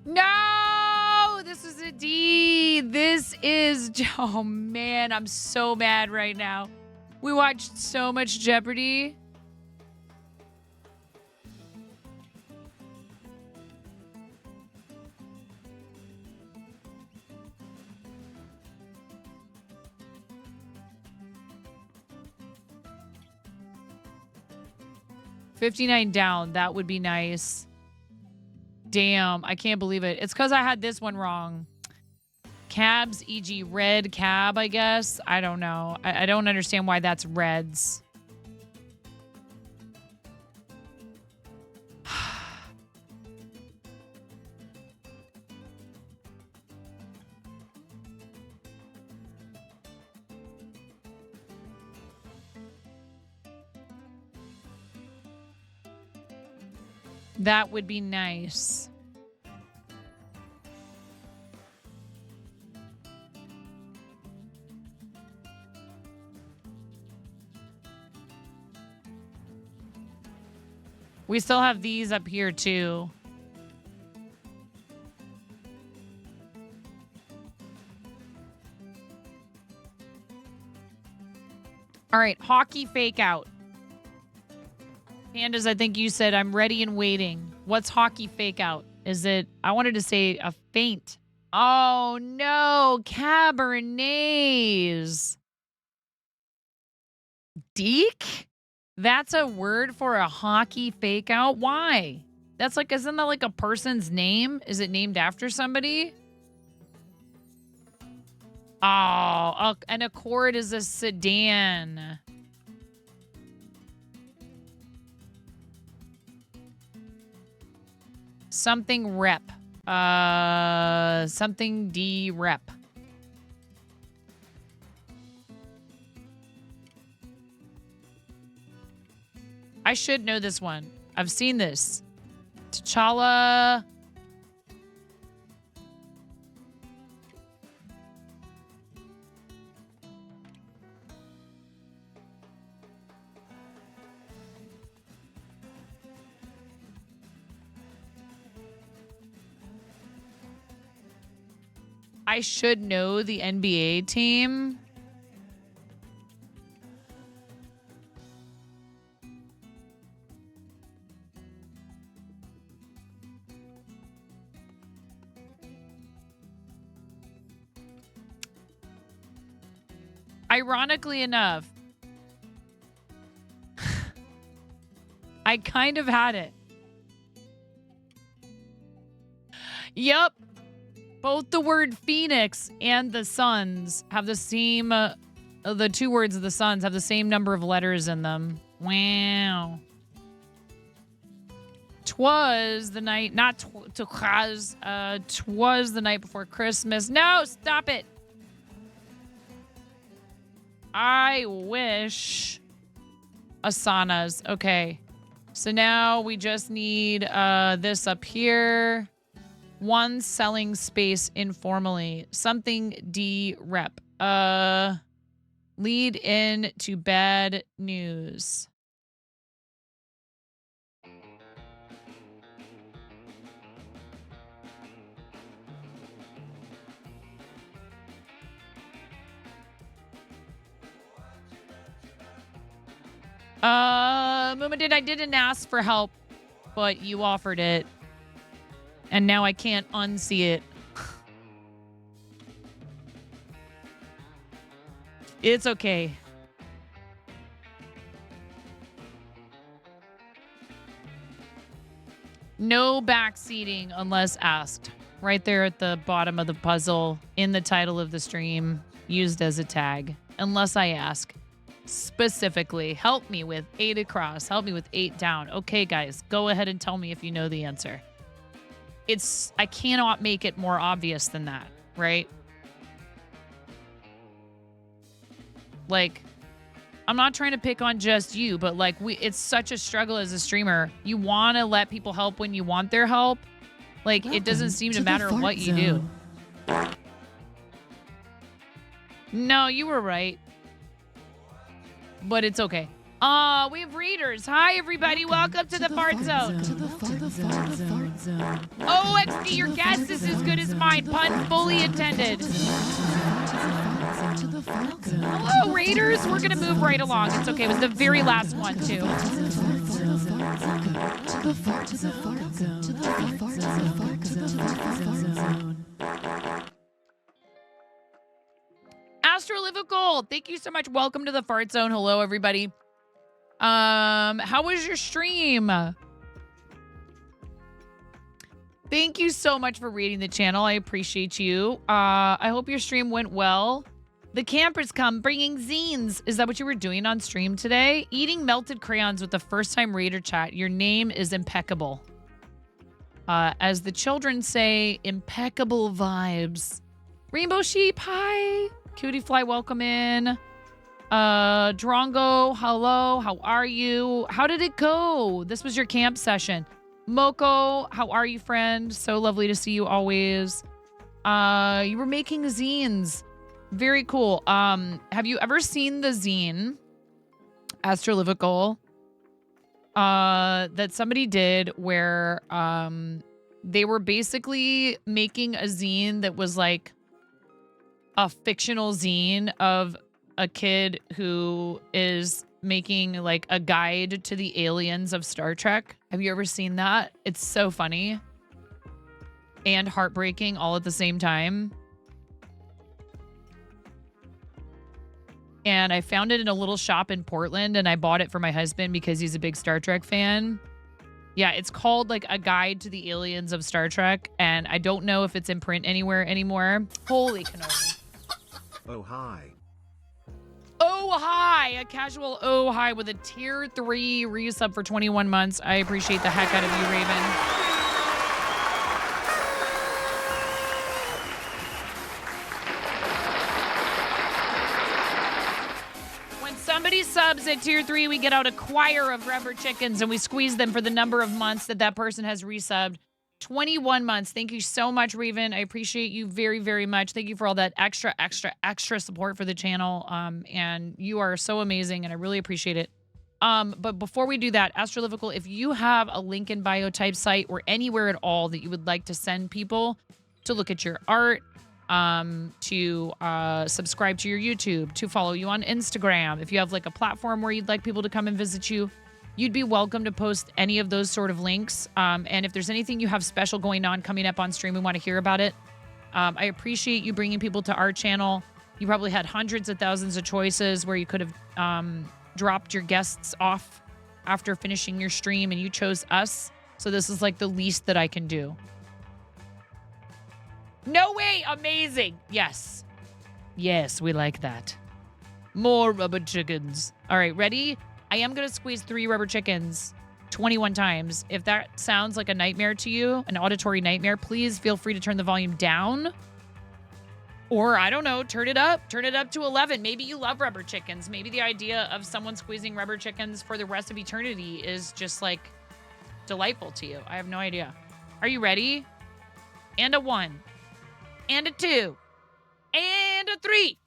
No, this is a D. This is, oh man, I'm so mad right now. We watched so much Jeopardy. $59 down. That would be nice. Damn, I can't believe it. It's because I had this one wrong. Cabs, e.g. red cab, I guess. I don't know. I don't understand why that's reds. That would be nice. We still have these up here too. All right, hockey fake out. Pandas, I think you said I'm ready and waiting. What's hockey fake out? Is it, I wanted to say a feint. Oh no, Cabernets. Deke? That's a word for a hockey fake out? Why? That's like, isn't that like a person's name? Is it named after somebody? Oh, an Accord is a sedan. Something rep. Something D rep. I should know this one. I've seen this. T'Challa. I should know the NBA team. Ironically enough, I kind of had it. Yup. Both the word Phoenix and the Suns have the same, the two words of the Suns have the same number of letters in them. Wow. Twas the night, not twas the night before Christmas. No, stop it. I wish. Asanas. Okay. So now we just need this up here. One selling space informally. Something D rep. Lead in to bad news. Mumadin, I didn't ask for help, but you offered it. And now I can't unsee it. It's okay. No backseating unless asked. Right there at the bottom of the puzzle, in the title of the stream, used as a tag. Unless I ask specifically, help me with 8 across, help me with 8 down. Okay, guys, go ahead and tell me if you know the answer. I cannot make it more obvious than that, right? Like, I'm not trying to pick on just you, but like it's such a struggle as a streamer. You want to let people help when you want their help. Like, it doesn't seem to matter what you do. No, you were right. But it's okay. We have readers. Hi, everybody. Welcome to the Fart Zone. Oh, XD, your guess is as good as mine. Pun fully intended. Hello, Raiders. We're going to move right along. It's okay. It was the very last one, too. Astrolivical, thank you so much. Welcome to the Fart Zone. Hello, everybody. How was your stream? Thank you so much for reading the channel. I appreciate you. I hope your stream went well. The campers come bringing zines. Is that what you were doing on stream today? Eating melted crayons with the first time raider chat. Your name is impeccable. As the children say, impeccable vibes. Rainbow Sheep, hi. Cutie Fly, welcome in. Drongo, hello. How are you? How did it go? This was your camp session. Moko, how are you, friend? So lovely to see you always. You were making zines. Very cool. Have you ever seen the zine, Astrolivical, that somebody did where they were basically making a zine that was like a fictional zine of a kid who is making like a guide to the aliens of Star Trek? Have you ever seen that? It's so funny and heartbreaking all at the same time. And I found it in a little shop in Portland, and I bought it for my husband because he's a big Star Trek fan. Yeah, it's called like A Guide to the Aliens of Star Trek, and I don't know if it's in print anywhere anymore. Holy cannoli. Oh, hi. Oh, hi. A casual oh, hi with a tier 3 resub for 21 months. I appreciate the heck out of you, Raven. Somebody subs at tier 3, we get out a choir of rubber chickens and we squeeze them for the number of months that person has resubbed. 21 months. Thank you so much, Raven. I appreciate you very, very much. Thank you for all that extra support for the channel. And you are so amazing and I really appreciate it. But before we do that, Astrolivical, if you have a link in bio type site or anywhere at all that you would like to send people to look at your art, to subscribe to your YouTube, to follow you on Instagram. If you have like a platform where you'd like people to come and visit you, you'd be welcome to post any of those sort of links. And if there's anything you have special going on coming up on stream, we want to hear about it. I appreciate you bringing people to our channel. You probably had hundreds of thousands of choices where you could have dropped your guests off after finishing your stream and you chose us. So this is like the least that I can do. No way. Amazing. Yes. Yes, we like that. More rubber chickens. All right, ready? I am going to squeeze 3 rubber chickens 21 times. If that sounds like a nightmare to you, an auditory nightmare, please feel free to turn the volume down. Or, I don't know, turn it up. Turn it up to 11. Maybe you love rubber chickens. Maybe the idea of someone squeezing rubber chickens for the rest of eternity is just, like, delightful to you. I have no idea. Are you ready? And a 1. And a 2. And a 3.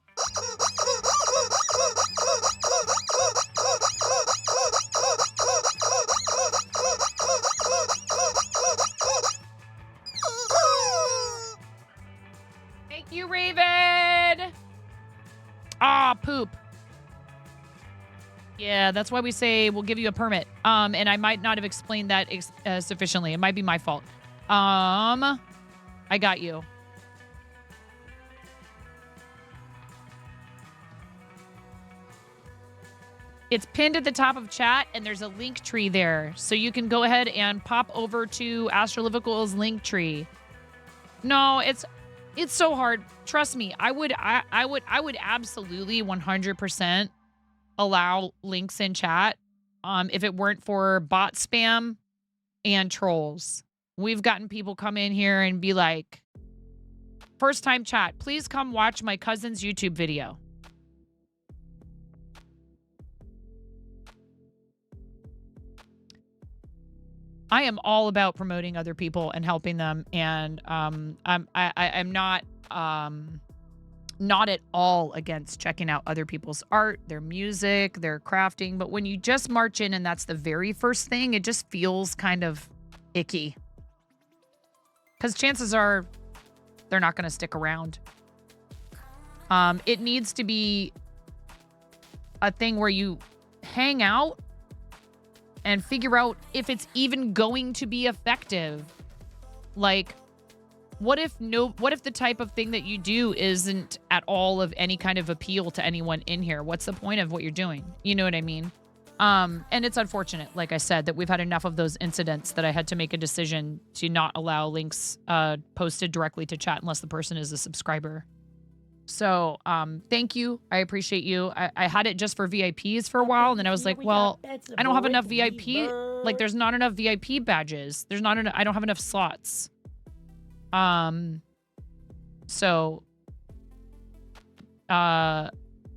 Thank you, Raven. Ah, poop. Yeah, that's why we say we'll give you a permit. And I might not have explained that sufficiently. It might be my fault. I got you. It's pinned at the top of chat, and there's a link tree there. So you can go ahead and pop over to Astrolivical's link tree. No, it's so hard. Trust me, I would absolutely 100% allow links in chat if it weren't for bot spam and trolls. We've gotten people come in here and be like, first time chat, please come watch my cousin's YouTube video. I am all about promoting other people and helping them, and I'm not not at all against checking out other people's art, their music, their crafting. But when you just march in and that's the very first thing, it just feels kind of icky. Because chances are they're not going to stick around. It needs to be a thing where you hang out and figure out if it's even going to be effective. Like, what if the type of thing that you do isn't at all of any kind of appeal to anyone in here? What's the point of what you're doing? You know what I mean? And it's unfortunate, like I said, that we've had enough of those incidents that I had to make a decision to not allow links posted directly to chat unless the person is a subscriber. So thank you. I appreciate you. I had it just for VIPs for a while, and then I was like, well, I don't have enough VIP. Like, there's not enough VIP badges. There's not enough. I don't have enough slots. So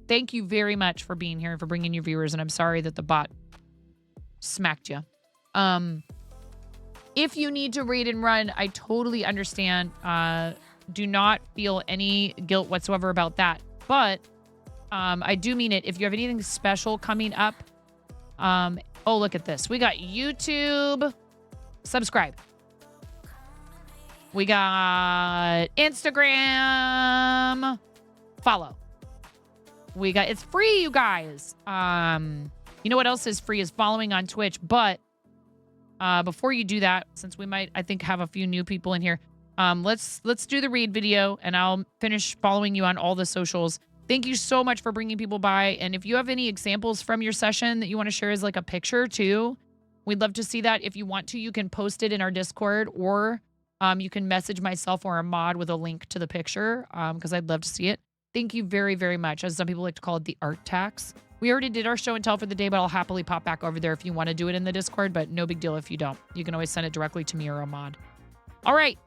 thank you very much for being here and for bringing your viewers, and I'm sorry that the bot smacked you. If you need to raid and run, I totally understand. Do not feel any guilt whatsoever about that. But I do mean it. If you have anything special coming up, oh, look at this. We got YouTube. Subscribe. We got Instagram. Follow. We got, it's free, you guys. You know what else is free is following on Twitch. But before you do that, since we might, I think, have a few new people in here, let's do the read video, and I'll finish following you on all the socials. Thank you so much for bringing people by. And if you have any examples from your session that you want to share as like a picture too, we'd love to see that. If you want to, you can post it in our Discord, or you can message myself or a mod with a link to the picture, because I'd love to see it. Thank you very, very much. As some people like to call it, the art tax. We already did our show and tell for the day, but I'll happily pop back over there if you want to do it in the Discord, but no big deal if you don't. You can always send it directly to me or a mod. All right.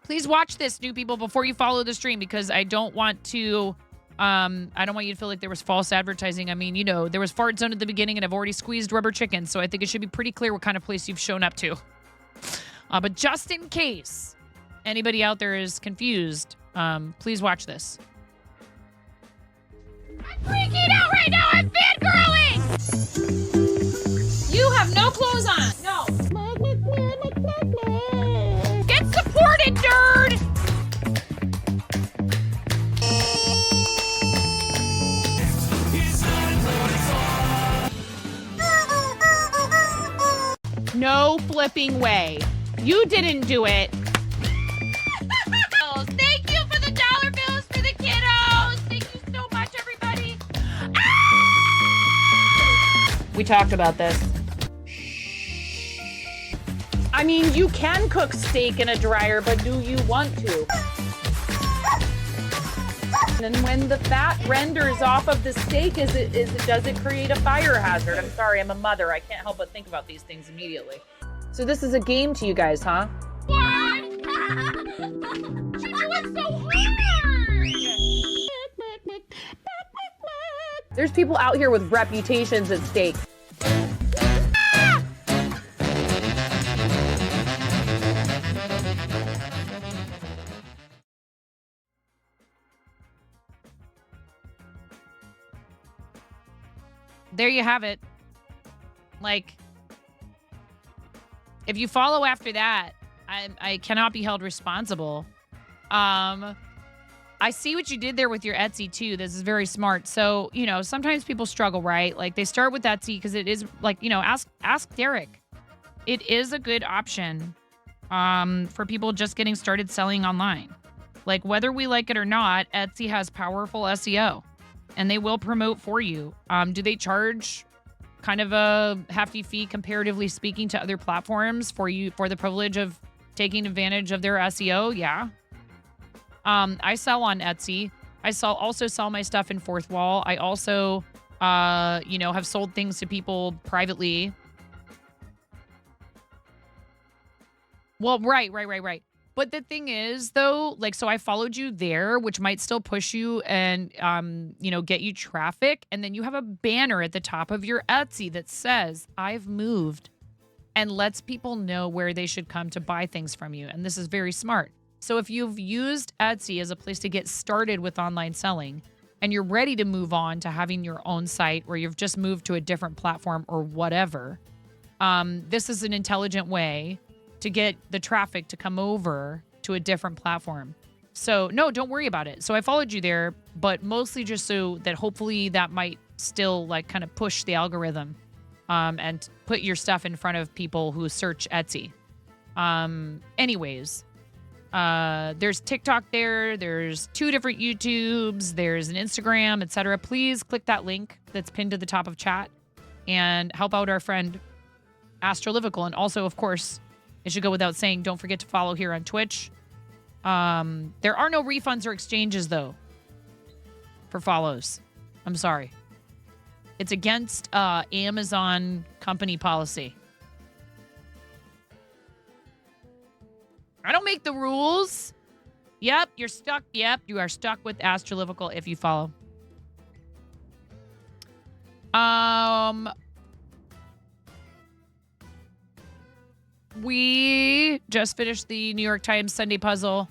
Please watch this, new people, before you follow the stream, because I don't want to, I don't want you to feel like there was false advertising. I mean, you know, there was Fart Zone at the beginning, and I've already squeezed Rubber Chicken, so I think it should be pretty clear what kind of place you've shown up to. But just in case anybody out there is confused, please watch this. I'm freaking out right now. I'm fangirling. You have no clothes on. No. Get supported, nerd. No flipping way. You didn't do it. Thank you for the dollar bills for the kiddos. Thank you so much, everybody. Ah! We talked about this. I mean, you can cook steak in a dryer, but do you want to? And when the fat renders off of the steak, does it create a fire hazard? I'm sorry, I'm a mother. I can't help but think about these things immediately. So this is a game to you guys, huh? What? You're doing so hard. There's people out here with reputations at stake. There you have it. Like, if you follow after that, I cannot be held responsible. I see what you did there with your Etsy too. This is very smart. So, you know, sometimes people struggle, right? Like, they start with Etsy because it is like, you know, ask Derek. It is a good option for people just getting started selling online. Like, whether we like it or not, Etsy has powerful SEO. And they will promote for you. Do they charge kind of a hefty fee, comparatively speaking, to other platforms for you for the privilege of taking advantage of their SEO? Yeah. I sell on Etsy. I also sell my stuff in Fourth Wall. I also, you know, have sold things to people privately. Well, right. But the thing is, though, like, so I followed you there, which might still push you and, you know, get you traffic. And then you have a banner at the top of your Etsy that says, I've moved. and lets people know where they should come to buy things from you. And this is very smart. So if you've used Etsy as a place to get started with online selling and you're ready to move on to having your own site, or you've just moved to a different platform or whatever, this is an intelligent way to get the traffic to come over to a different platform. So no, don't worry about it. So I followed you there, but mostly just so that hopefully that might still like kind of push the algorithm and put your stuff in front of people who search Etsy. Anyways, there's TikTok there. There's 2 different YouTubes. There's an Instagram, etc. Please click that link that's pinned to the top of chat and help out our friend Astrolivical. And also, of course, it should go without saying, don't forget to follow here on Twitch. There are no refunds or exchanges, though, for follows. I'm sorry. It's against Amazon company policy. I don't make the rules. Yep, you're stuck. Yep, you are stuck with Astrolivical if you follow. We just finished the New York Times Sunday Puzzle,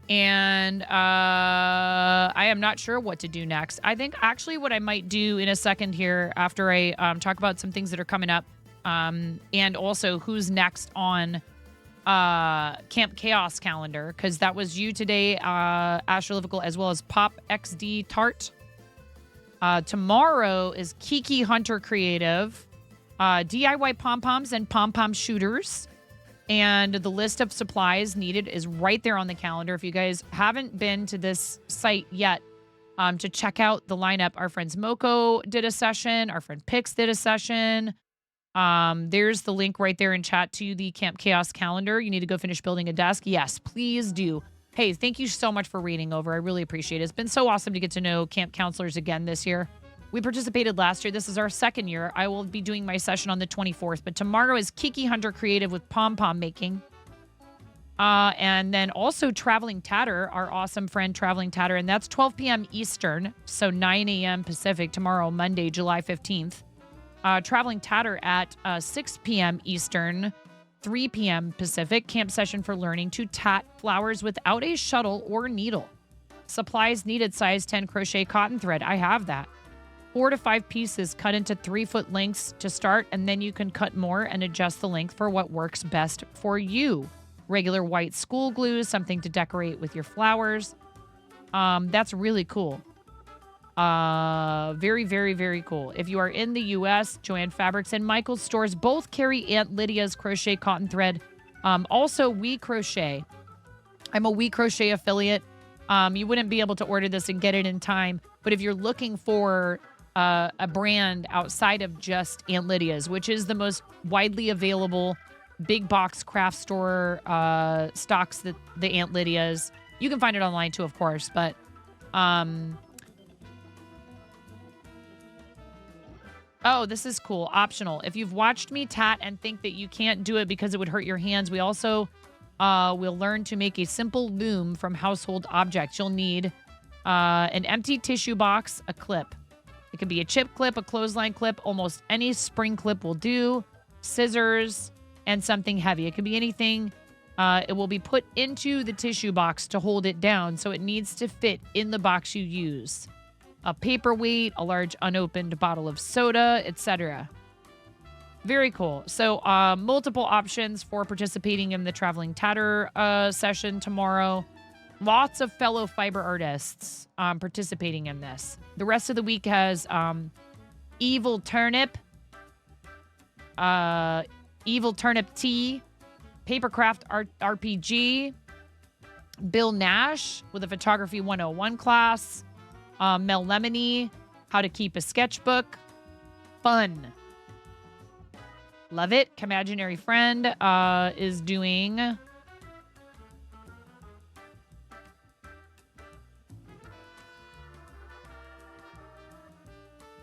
and I am not sure what to do next. I think actually what I might do in a second here after I talk about some things that are coming up, and also who's next on Camp Chaos calendar, because that was you today, Astrolivical, as well as Pop XD Tart. Tomorrow is Kiki Hunter Creative, DIY pom-poms and pom-pom shooters. And the list of supplies needed is right there on the calendar. If you guys haven't been to this site yet to check out the lineup, our friends Moko did a session. Our friend Pix did a session. There's the link right there in chat to the Camp Chaos calendar. You need to go finish building a desk. Yes, please do. Hey, thank you so much for reading over. I really appreciate it. It's been so awesome to get to know camp counselors again this year. We participated last year. This is our second year. I will be doing my session on the 24th, but tomorrow is Kiki Hunter Creative with pom-pom making. And then also Traveling Tatter, our awesome friend Traveling Tatter, and that's 12 p.m. Eastern, so 9 a.m. Pacific tomorrow, Monday, July 15th. Traveling Tatter at 6 p.m. Eastern, 3 p.m. Pacific, camp session for learning to tat flowers without a shuttle or needle. Supplies needed, size 10 crochet cotton thread. I have that. 4 to 5 pieces cut into 3-foot lengths to start, and then you can cut more and adjust the length for what works best for you. Regular white school glue, something to decorate with your flowers. That's really cool. Very, very, very cool. If you are in the U.S., Joanne Fabrics and Michael's stores both carry Aunt Lydia's crochet cotton thread. Also, We Crochet. I'm a We Crochet affiliate. You wouldn't be able to order this and get it in time, but if you're looking for a brand outside of just Aunt Lydia's, which is the most widely available big box craft store stocks that the Aunt Lydia's. You can find it online too, of course, but oh, this is cool. Optional. If you've watched me tat and think that you can't do it because it would hurt your hands, we also will learn to make a simple loom from household objects. You'll need an empty tissue box, a clip. It could be a chip clip, a clothesline clip, almost any spring clip will do, scissors, and something heavy. It could be anything. It will be put into the tissue box to hold it down, so it needs to fit in the box you use. A paperweight, a large unopened bottle of soda, etc. Very cool. So multiple options for participating in the Traveling Tatter session tomorrow. Lots of fellow fiber artists participating in this. The rest of the week has Evil Turnip, Evil Turnip Tea, Papercraft RPG, Bill Nash with a Photography 101 class, Mel Lemony, How to Keep a Sketchbook. Fun. Love it. Imaginary Friend is doing...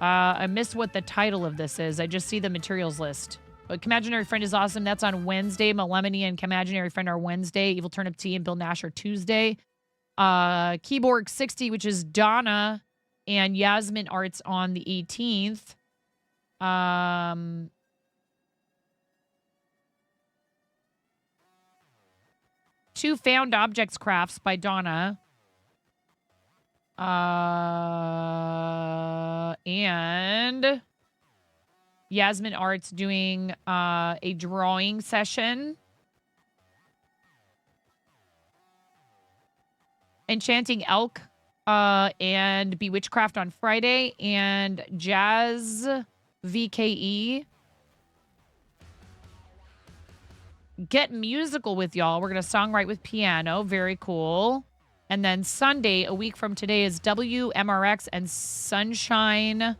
I missed what the title of this is. I just see the materials list. But Imaginary Friend is awesome. That's on Wednesday. Melemony and Imaginary Friend are Wednesday. Evil Turnip Tea and Bill Nash are Tuesday. Keyboard 60, which is Donna and Yasmin Arts on the 18th. 2 found objects crafts by Donna. And Yasmin Art's doing a drawing session. Enchanting Elk and Bewitchcraft on Friday. And Jazz VKE. Get musical with y'all. We're going to songwrite with piano. Very cool. And then Sunday, a week from today, is WMRX and Sunshine.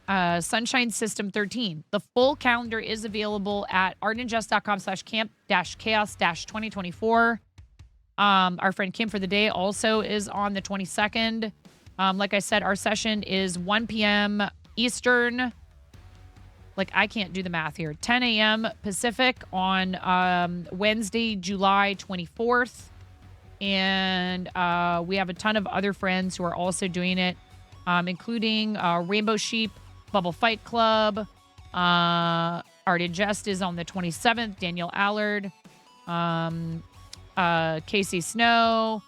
Sunshine System 13. The full calendar is available at artandjust.com/camp-chaos-2024. Our friend Kim for the Day also is on the 22nd. Like I said, our session is 1 p.m. Eastern. Like, I can't do the math here. 10 a.m. Pacific on Wednesday, July 24th. And we have a ton of other friends who are also doing it, including Rainbow Sheep, Bubble Fight Club. Art and Jest is on the 27th. Danielle Allard. Casey Snow.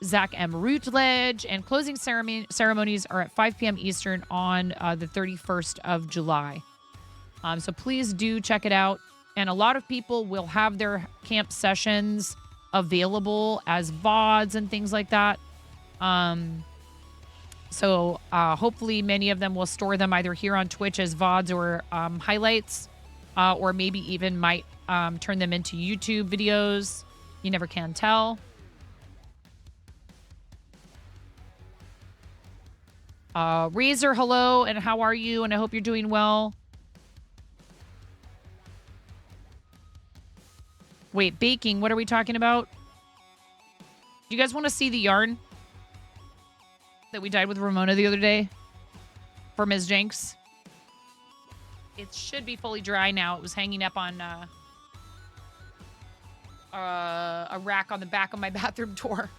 Zach M. Routledge. And closing ceremonies are at 5 p.m. Eastern on the 31st of July. So please do check it out. And a lot of people will have their camp sessions available as VODs and things like that. So hopefully many of them will store them either here on Twitch as VODs or highlights, or maybe even might turn them into YouTube videos. You never can tell. Razor, hello, and how are you? And I hope you're doing well. Wait, baking, what are we talking about? Do you guys want to see the yarn that we dyed with Ramona the other day for Ms. Jenks? It should be fully dry now. It was hanging up on a rack on the back of my bathroom door.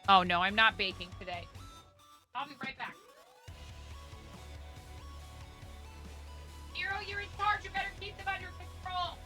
Oh, no, I'm not baking today. I'll be right back. Hero, you're in charge. You better keep them under control.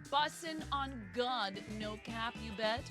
bussin' on God, no cap, you bet.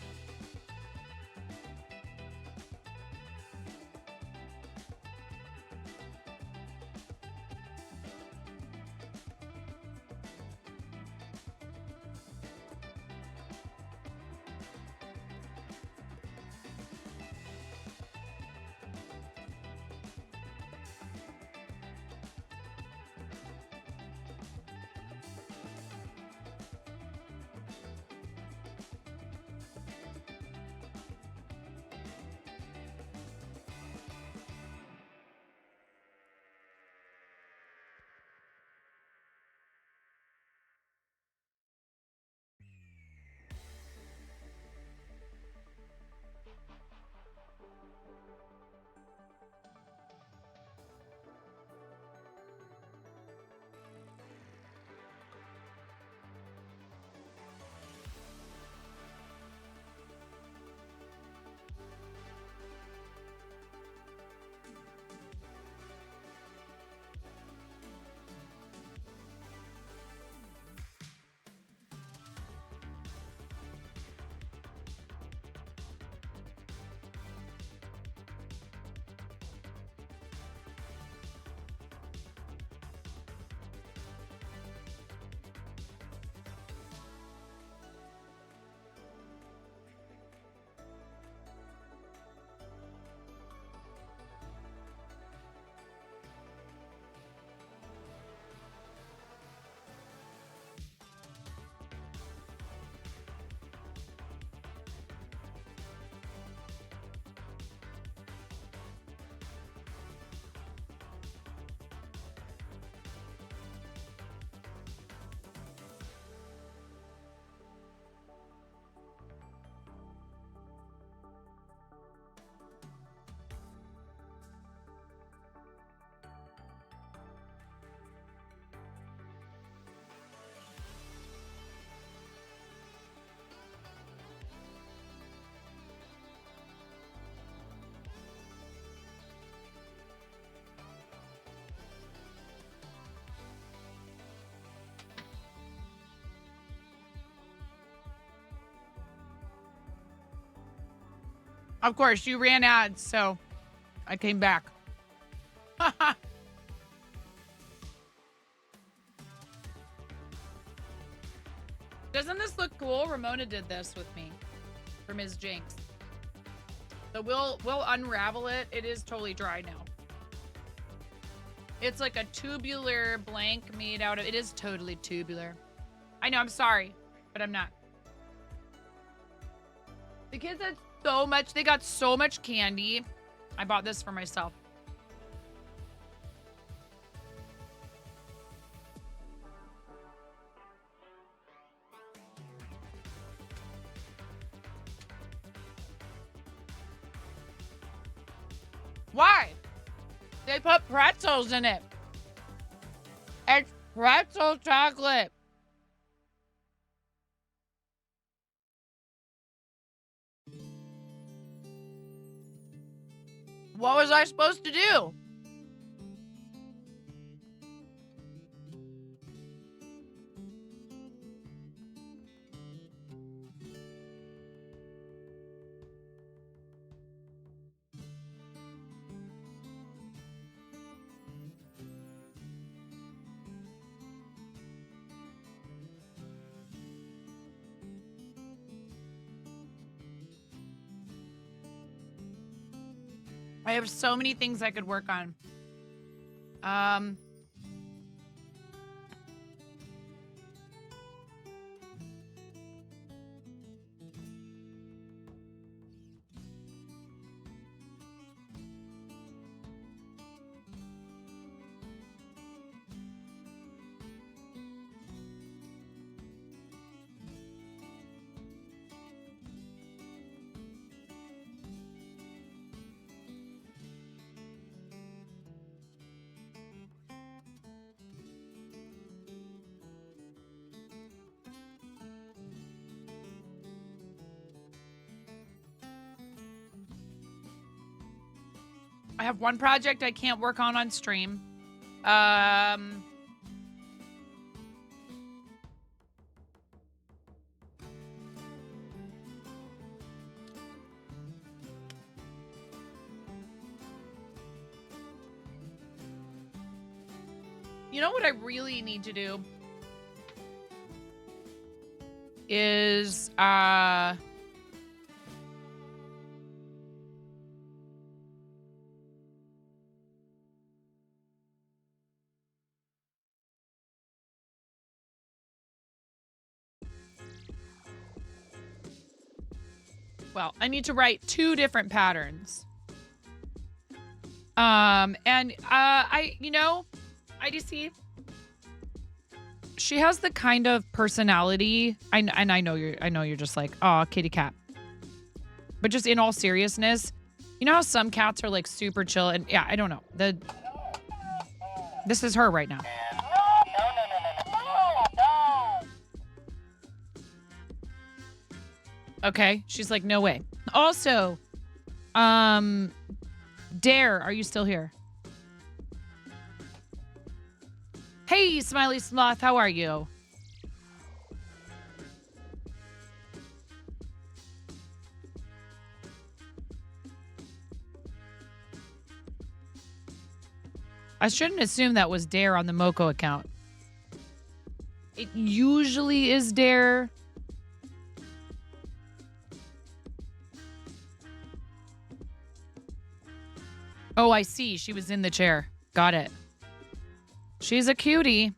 Of course, you ran ads, so I came back. Doesn't this look cool? Ramona did this with me for Ms. Jinx. So we'll unravel it. It is totally dry now. It's like a tubular blank made out of, it is totally tubular. I know, I'm sorry, but I'm not. The kids had so much, they got so much candy. I bought this for myself. Why? They put pretzels in it. It's pretzel chocolate. What was I supposed to do? I have so many things I could work on. I have one project I can't work on stream. You know what I really need to do is well, I need to write 2 different patterns. IDC, she has the kind of personality, and I know you're just like, oh, kitty cat. But just in all seriousness, you know how some cats are like super chill, and yeah, I don't know. This is her right now. Okay, she's like, no way. Also, Dare, are you still here? Hey, Smiley Sloth, how are you? I shouldn't assume that was Dare on the Moco account. It usually is Dare. Oh, I see. She was in the chair. Got it. She's a cutie.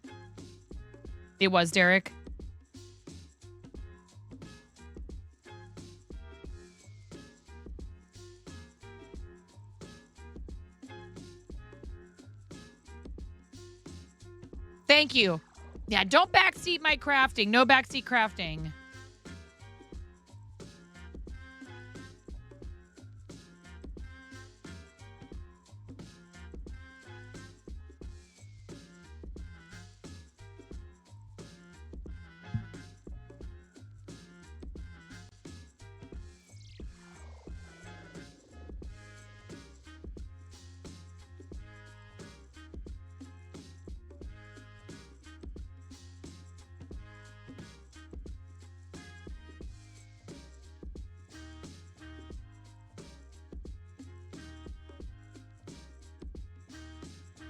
It was Derek. Thank you. Yeah, don't backseat my crafting. No backseat crafting.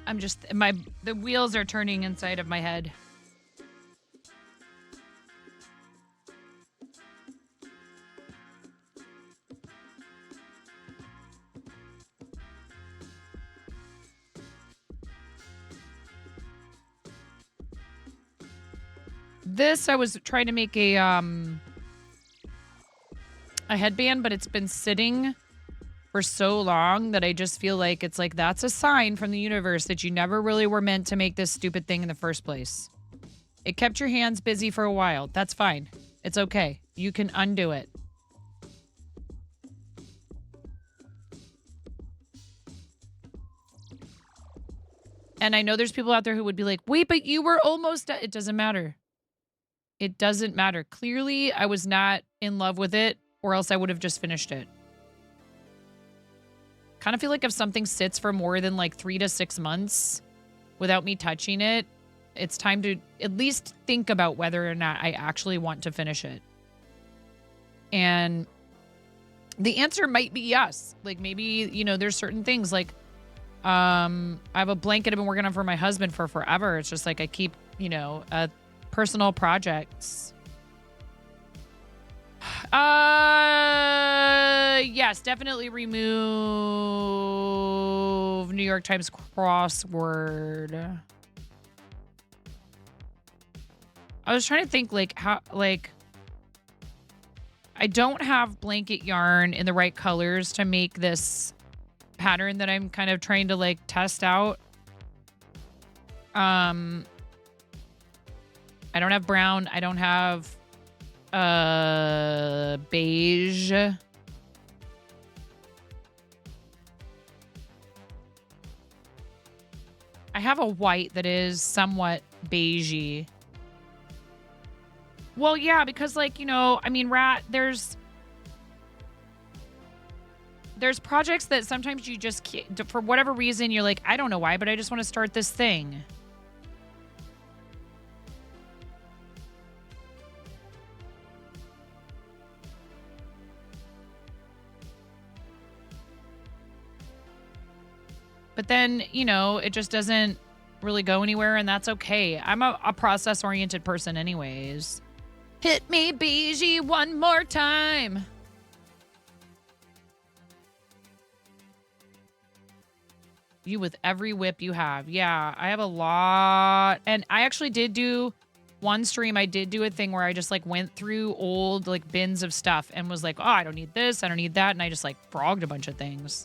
I'm just, the wheels are turning inside of my head. This, I was trying to make a headband, but it's been sitting for so long that I just feel like it's like that's a sign from the universe that you never really were meant to make this stupid thing in the first place. It kept your hands busy for a while. That's fine. It's okay. You can undo it. And I know there's people out there who would be like, wait, but you were almost done. It doesn't matter. It doesn't matter. Clearly, I was not in love with it, or else I would have just finished it. Kind of feel like if something sits for more than like 3 to 6 months without me touching it, it's time to at least think about whether or not I actually want to finish it. And the answer might be yes. Like maybe, you know, there's certain things like I have a blanket I've been working on for my husband for forever. It's just like I keep, you know, personal projects. Yes, definitely remove New York Times crossword. I was trying to think like how, like, I don't have blanket yarn in the right colors to make this pattern that I'm kind of trying to like test out. I don't have brown. I don't have beige. I have a white that is somewhat beigey. Well, yeah, because like, you know, I mean, there's projects that sometimes you just can't, for whatever reason, you're like, I don't know why, but I just want to start this thing. But then, you know, it just doesn't, really go anywhere, and that's okay. I'm a process-oriented person anyways. Hit me, BG, one more time. You with every whip you have. Yeah, I have a lot. And I actually did do one stream. I did do a thing where I just like went through old like bins of stuff and was like, oh, I don't need this. I don't need that. And I just like frogged a bunch of things.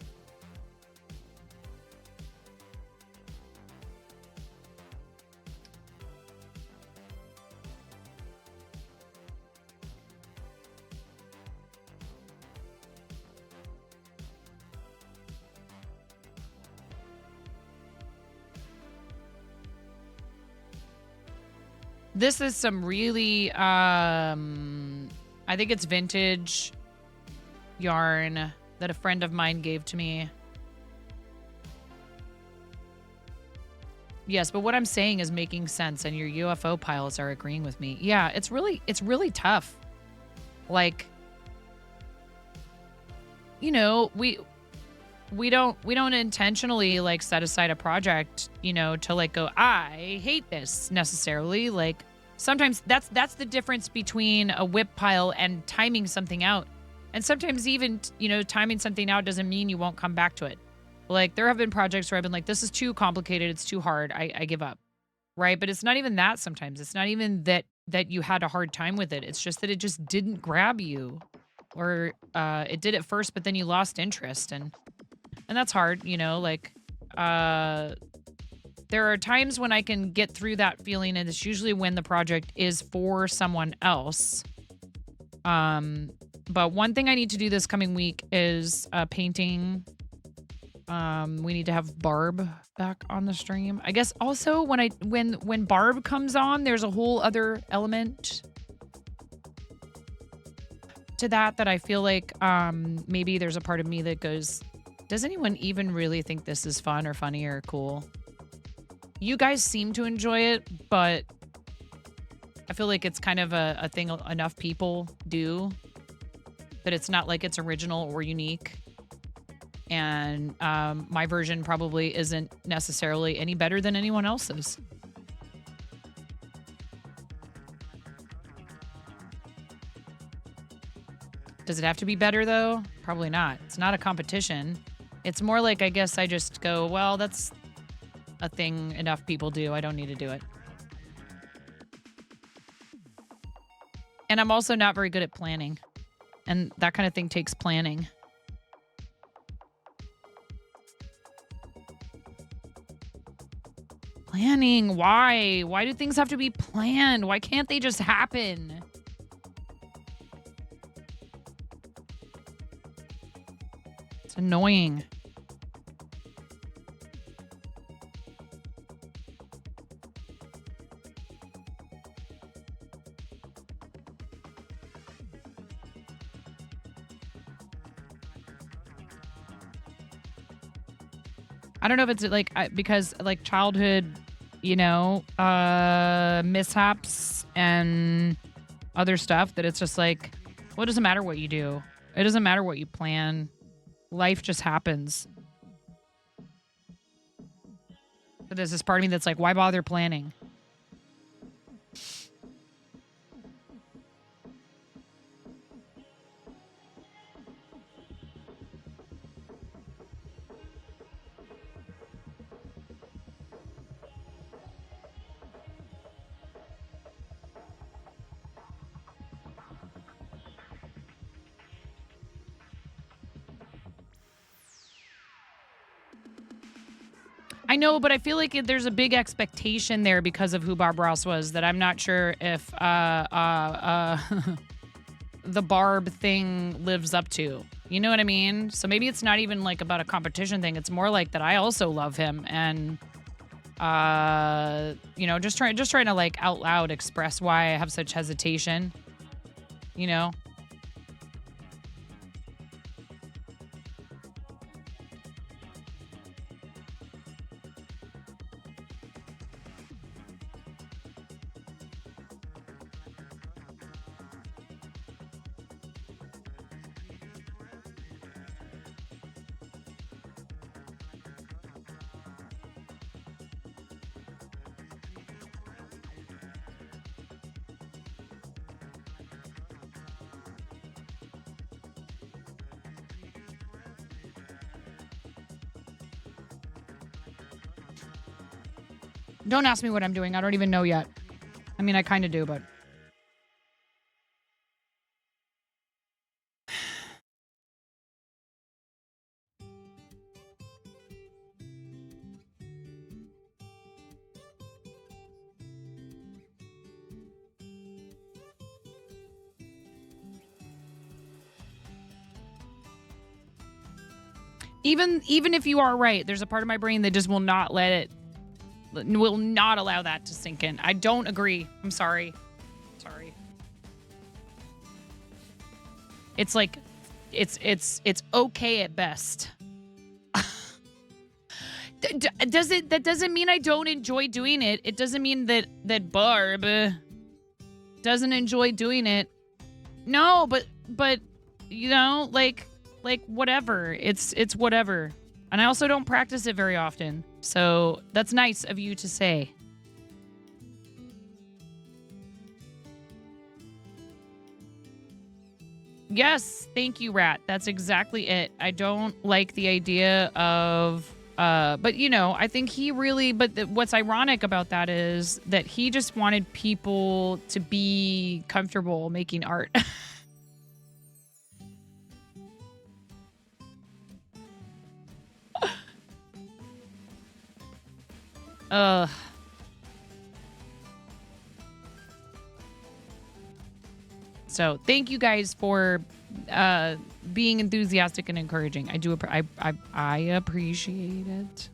This is some really, I think it's vintage yarn that a friend of mine gave to me. Yes, but what I'm saying is making sense, and your UFO pilots are agreeing with me. Yeah, it's really tough. Like, you know, we don't intentionally like set aside a project, you know, to like go, I hate this necessarily. Like sometimes that's the difference between a whip pile and timing something out. And sometimes even, you know, timing something out doesn't mean you won't come back to it. Like there have been projects where I've been like, this is too complicated. It's too hard. I give up. Right. But it's not even that sometimes. It's not even that you had a hard time with it. It's just that it just didn't grab you, or it did at first, but then you lost interest. And that's hard, you know, like, there are times when I can get through that feeling, and it's usually when the project is for someone else. But one thing I need to do this coming week is painting. We need to have Barb back on the stream. I guess also when Barb comes on, there's a whole other element to that I feel like maybe there's a part of me that goes, does anyone even really think this is fun or funny or cool? You guys seem to enjoy it, but I feel like it's kind of a thing enough people do that it's not like it's original or unique. And my version probably isn't necessarily any better than anyone else's. Does it have to be better, though? Probably not. It's not a competition. It's more like, I guess I just go, well, that's a thing enough people do. I don't need to do it. And I'm also not very good at planning. And that kind of thing takes planning. Planning. Why? Why do things have to be planned? Why can't they just happen? It's annoying. I don't know if it's like because like childhood, you know, mishaps and other stuff that it's just like, well, it doesn't matter what you do. It doesn't matter what you plan. Life just happens. So there's this part of me that's like, why bother planning? I know, but I feel like there's a big expectation there because of who Barb Ross was that I'm not sure if the Barb thing lives up to. You know what I mean? So maybe it's not even like about a competition thing. It's more like that I also love him and you know, just trying to like out loud express why I have such hesitation. You know? Don't ask me what I'm doing. I don't even know yet. I mean, I kind of do, but... Even if you are right, there's a part of my brain that just will not allow that to sink in. I don't agree. I'm sorry. Sorry. It's like it's okay at best. That doesn't mean I don't enjoy doing it. It doesn't mean that Barb doesn't enjoy doing it. No, but you know, like whatever. It's whatever. And I also don't practice it very often. So that's nice of you to say. Yes, thank you, Rat. That's exactly it. I don't like the idea of but you know, I think he really what's ironic about that is that he just wanted people to be comfortable making art. So thank you guys for being enthusiastic and encouraging. I appreciate it.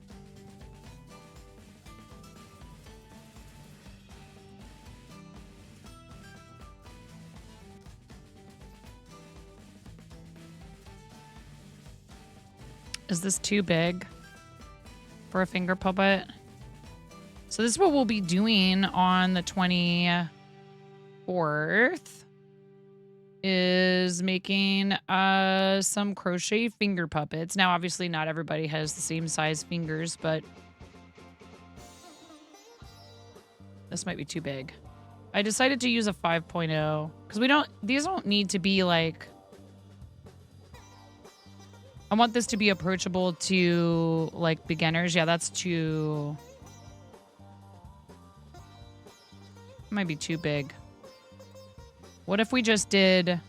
Is this too big for a finger puppet? So this is what we'll be doing on the 24th, is making some crochet finger puppets. Now, obviously not everybody has the same size fingers, but this might be too big. I decided to use a 5.0 because these don't need to be like, I want this to be approachable to like beginners. Yeah, that's too... might be too big. What if we just did...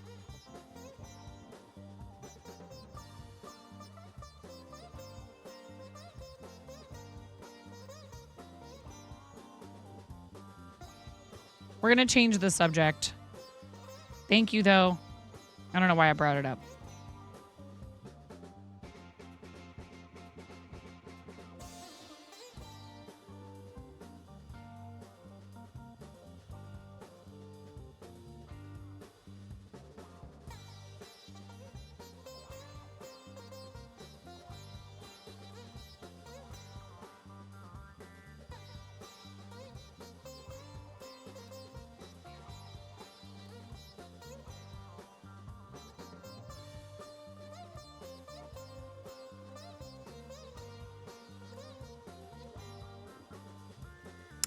We're going to change the subject. Thank you, though. I don't know why I brought it up.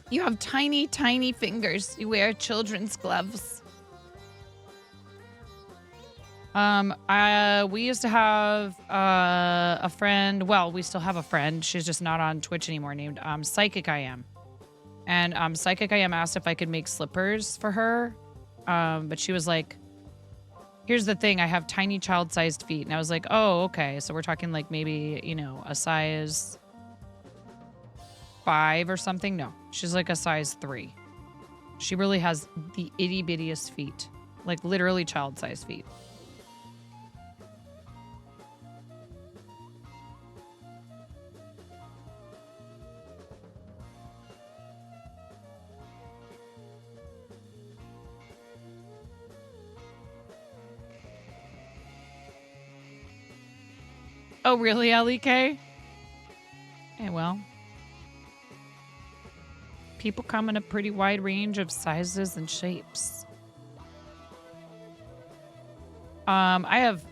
You have tiny, tiny fingers. You wear children's gloves. We used to have a friend. Well, we still have a friend. She's just not on Twitch anymore. Named Psychic I Am, and Psychic I Am asked if I could make slippers for her, but she was like, "Here's the thing. I have tiny child-sized feet," and I was like, "Oh, okay. So we're talking like maybe a size 5 or something." No, she's like a size 3. She really has the itty bittiest feet, like literally child-sized feet. Oh, really, LEK? Yeah, well. People come in a pretty wide range of sizes and shapes. I have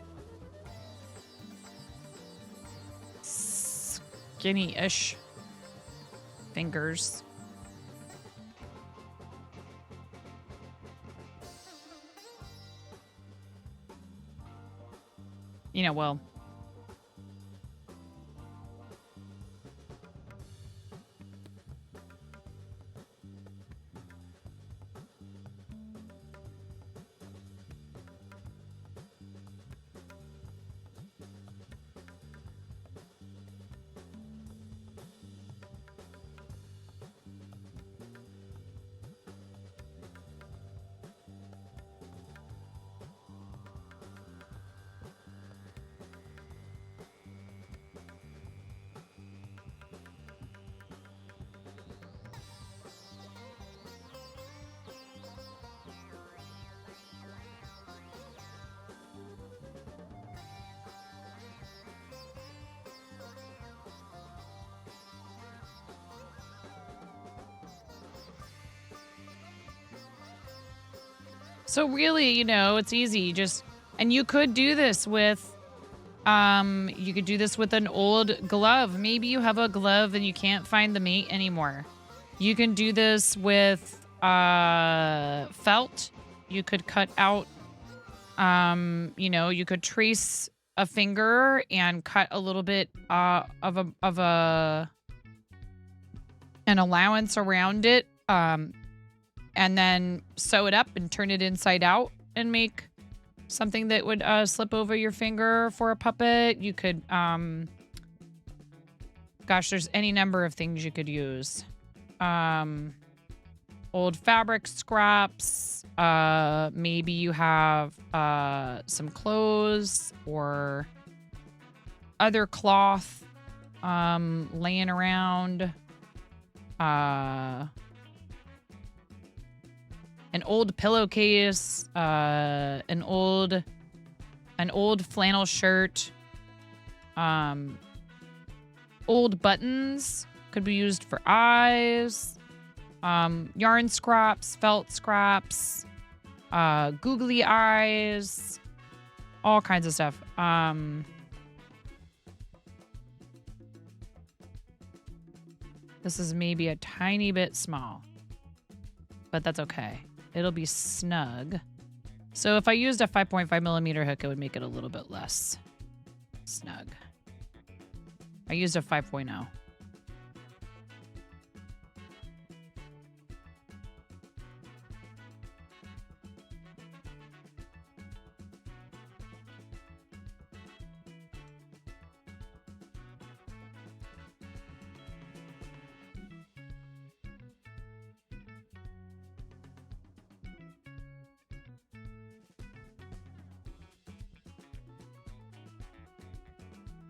skinny-ish fingers. Well... So really, you know, it's easy. And you could do this with you could do this with an old glove. Maybe you have a glove and you can't find the mate anymore. You can do this with felt. You could cut out you know, you could trace a finger and cut a little bit of an allowance around it, and then sew it up and turn it inside out and make something that would slip over your finger for a puppet. You could gosh, there's any number of things you could use. Old fabric scraps. Maybe you have some clothes or other cloth laying around. An old pillowcase, an old flannel shirt, old buttons could be used for eyes. Yarn scraps, felt scraps, googly eyes, all kinds of stuff. This is maybe a tiny bit small, but that's okay. It'll be snug. So if I used a 5.5 millimeter hook, it would make it a little bit less snug. I used a 5.0.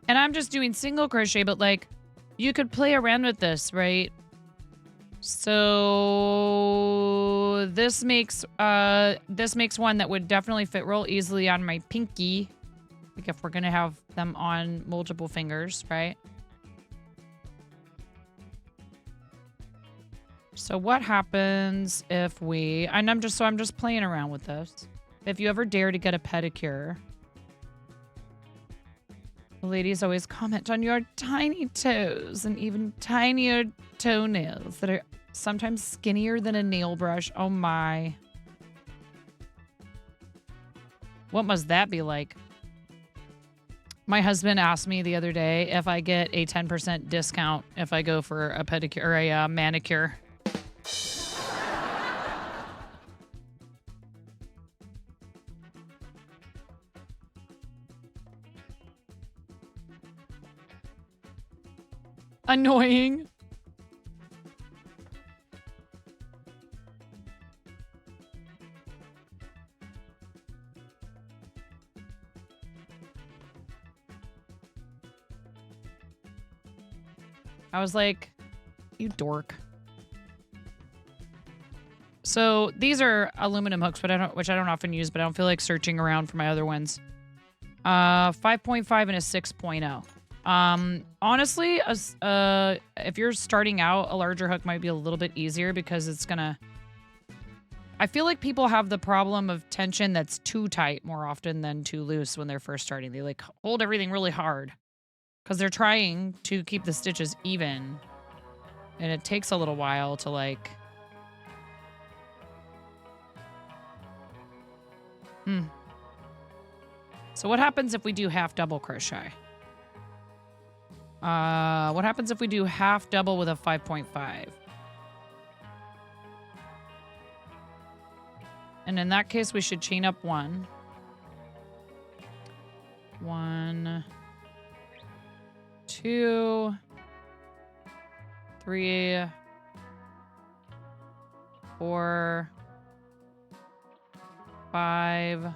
And I'm just doing single crochet, but like you could play around with this, right? So this makes one that would definitely fit real easily on my pinky. Like if we're gonna have them on multiple fingers, right? So what happens if I'm just playing around with this. If you ever dare to get a pedicure, the ladies always comment on your tiny toes and even tinier toenails that are sometimes skinnier than a nail brush. Oh my. What must that be like? My husband asked me the other day if I get a 10% discount if I go for a pedicure or a manicure. Annoying. I was like, you dork. So these are aluminum hooks, which I don't often use, but I don't feel like searching around for my other ones. 5.5 and a 6.0. Honestly, if you're starting out, a larger hook might be a little bit easier because it's gonna... I feel like people have the problem of tension that's too tight more often than too loose when they're first starting. They like hold everything really hard because they're trying to keep the stitches even. And it takes a little while to like... So what happens if we do half double crochet? What happens if we do half double with a 5.5? And in that case, we should chain up 1. 1, 2, 3, 4, 5,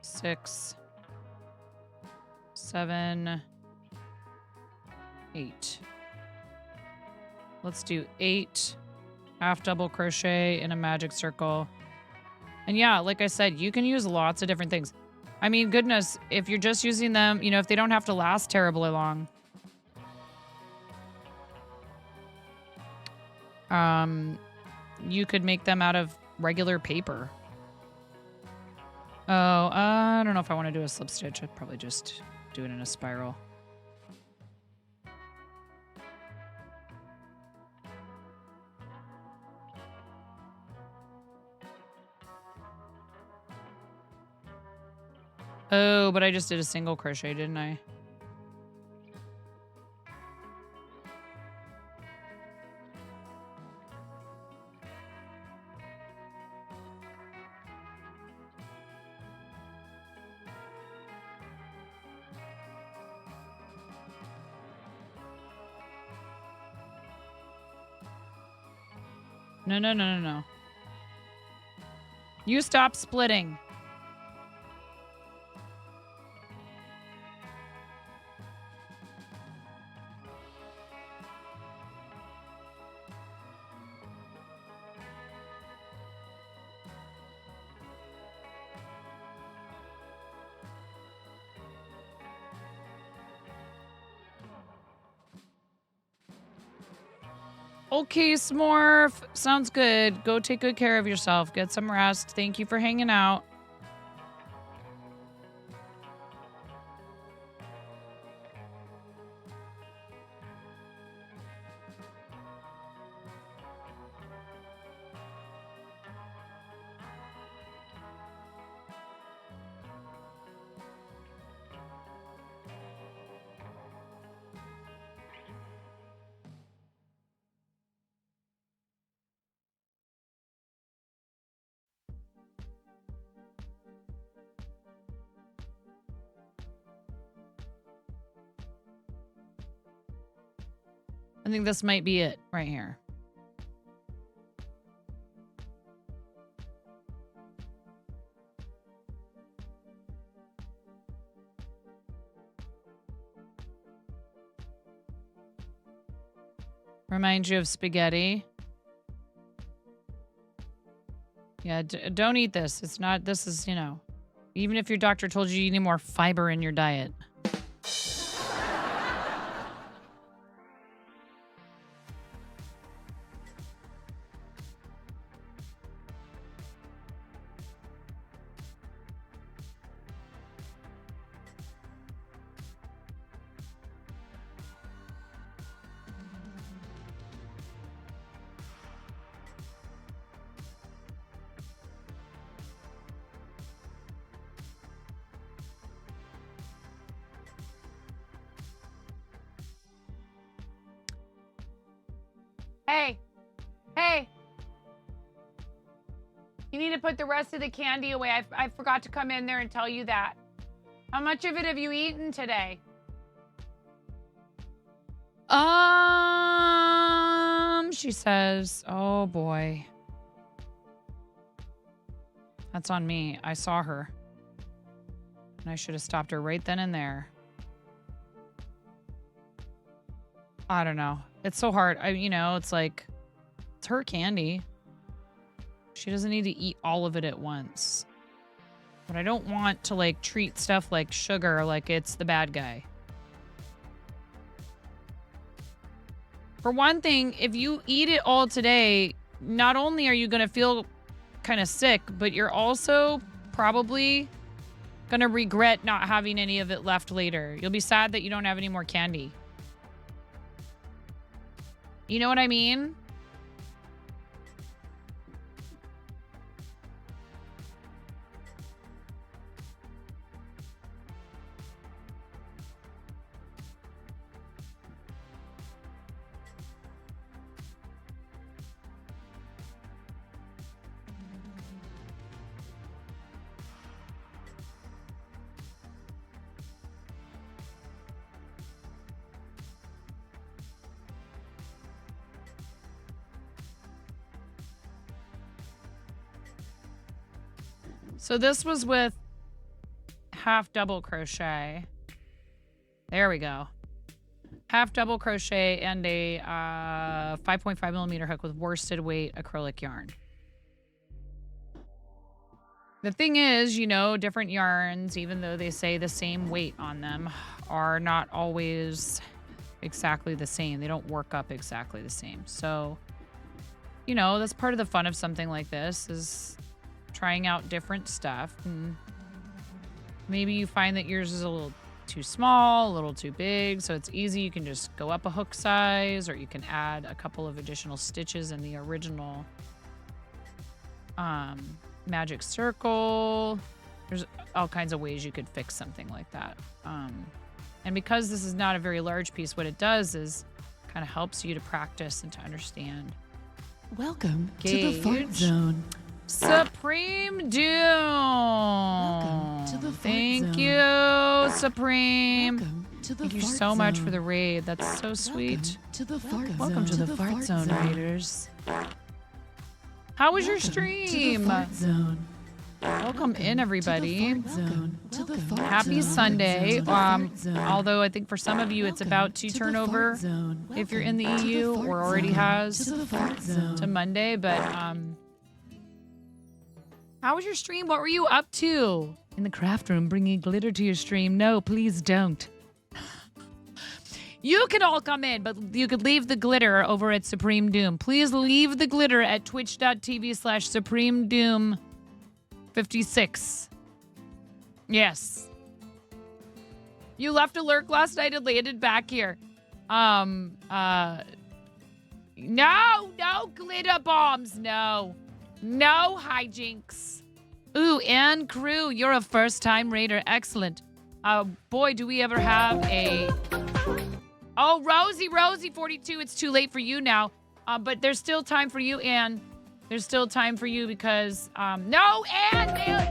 6, 7, 8. Let's do 8 half double crochet in a magic circle. And yeah, like I said, you can use lots of different things. I mean, goodness, if you're just using them, you know, if they don't have to last terribly long. You could make them out of regular paper. Oh, I don't know if I want to do a slip stitch. I'd probably just do it in a spiral. Oh, but I just did a single crochet, didn't I? No, no, no, no, no. You stop splitting. Okay, Smurf. Sounds good. Go take good care of yourself. Get some rest. Thank you for hanging out. I think this might be it right here. Reminds you of spaghetti. Yeah, don't eat this. It's not, this is, you know, even if your doctor told you need more fiber in your diet. Hey. You need to put the rest of the candy away. I forgot to come in there and tell you that. How much of it have you eaten today? She says, oh boy. That's on me. I saw her. And I should have stopped her right then and there. I don't know. It's so hard. It's like, it's her candy. She doesn't need to eat all of it at once. But I don't want to, like, treat stuff like sugar like it's the bad guy. For one thing, if you eat it all today, not only are you going to feel kind of sick, but you're also probably going to regret not having any of it left later. You'll be sad that you don't have any more candy. You know what I mean? So this was with half double crochet. There we go. Half double crochet and a 5.5 millimeter hook with worsted weight acrylic yarn. The thing is, different yarns, even though they say the same weight on them, are not always exactly the same. They don't work up exactly the same. So, that's part of the fun of something like this, is trying out different stuff and maybe you find that yours is a little too small, a little too big, so it's easy. You can just go up a hook size, or you can add a couple of additional stitches in the original magic circle. There's all kinds of ways you could fix something like that. And because this is not a very large piece, what it does is kind of helps you to practice and to understand. Welcome to the fart Gauge. zone. Supreme Doom. Welcome to the fart Thank zone. you, Supreme. Welcome to the Thank you fart so much zone. for the raid. That's so sweet. Welcome to the fart zone. Welcome to the Fart Zone, Raiders. How was your Welcome stream? To the fart zone. Welcome in, everybody. Welcome to the fart Happy zone. Sunday. To the fart zone. Although I think for some of you it's about to to the turn fart over zone. if you're in the Welcome to the EU fart or already zone. has To the fart zone. to Monday. But how was your stream? What were you up to? In the craft room, bringing glitter to your stream? No, please don't. You can all come in, but you could leave the glitter over at Supreme Doom. Please leave the glitter at twitch.tv/Supreme Doom 56. Yes. You left a lurk last night and landed back here. No glitter bombs. No hijinks. Ooh, and crew, you're a first-time raider. Excellent. Boy, do we ever have a... Oh, Rosie 42, it's too late for you now. But there's still time for you, Anne. There's still time for you because, no, Anne,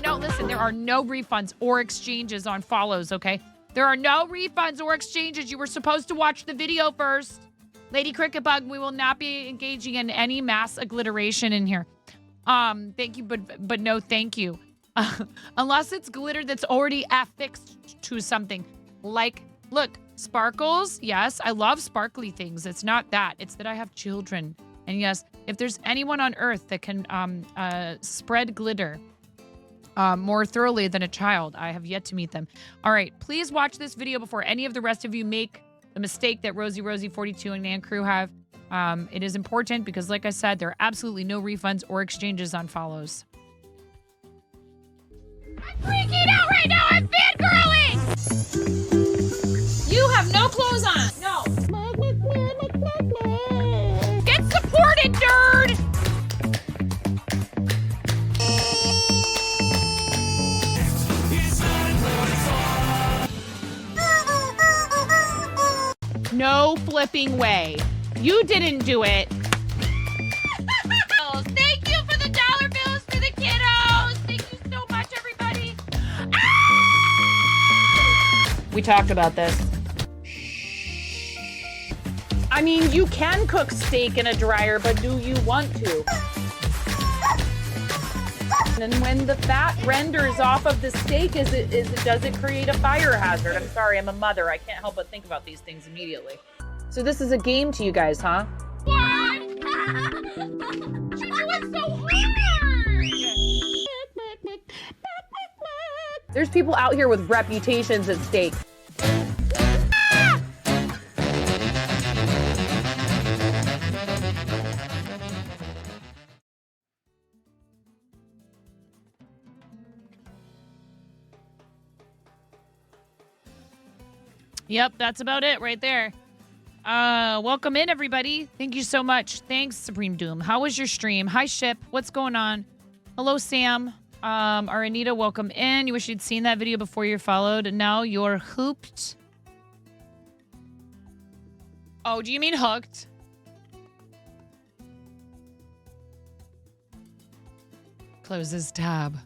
no, listen, there are no refunds or exchanges on follows, okay? There are no refunds or exchanges. You were supposed to watch the video first. Lady Cricketbug, we will not be engaging in any mass aggliteration in here. Thank you, but no thank you. Unless it's glitter that's already affixed to something. Like, look, sparkles, yes, I love sparkly things. It's not that. It's that I have children. And yes, if there's anyone on earth that can spread glitter more thoroughly than a child, I have yet to meet them. All right, please watch this video before any of the rest of you make the mistake that Rosie 42 and Nan Crew have. It is important because, like I said, there are absolutely no refunds or exchanges on follows. I'm freaking out right now. I'm fangirling. You have no clothes on. No. Get supported, nerd. No flipping way. You didn't do it. Thank you for the dollar bills for the kiddos. Thank you so much, everybody. We talked about this. I mean, you can cook steak in a dryer, but do you want to? And when the fat renders off of the steak, does it create a fire hazard? I'm sorry, I'm a mother. I can't help but think about these things immediately. So this is a game to you guys, huh? What? You're doing so hard. There's people out here with reputations at stake. Yep, that's about it right there. Welcome in, everybody. Thank you so much. Thanks, Supreme Doom. How was your stream? Hi, Ship. What's going on? Hello, Sam. Aranita, welcome in. You wish you'd seen that video before you're followed, and now you're hooped. Oh, do you mean hooked? Closes tab.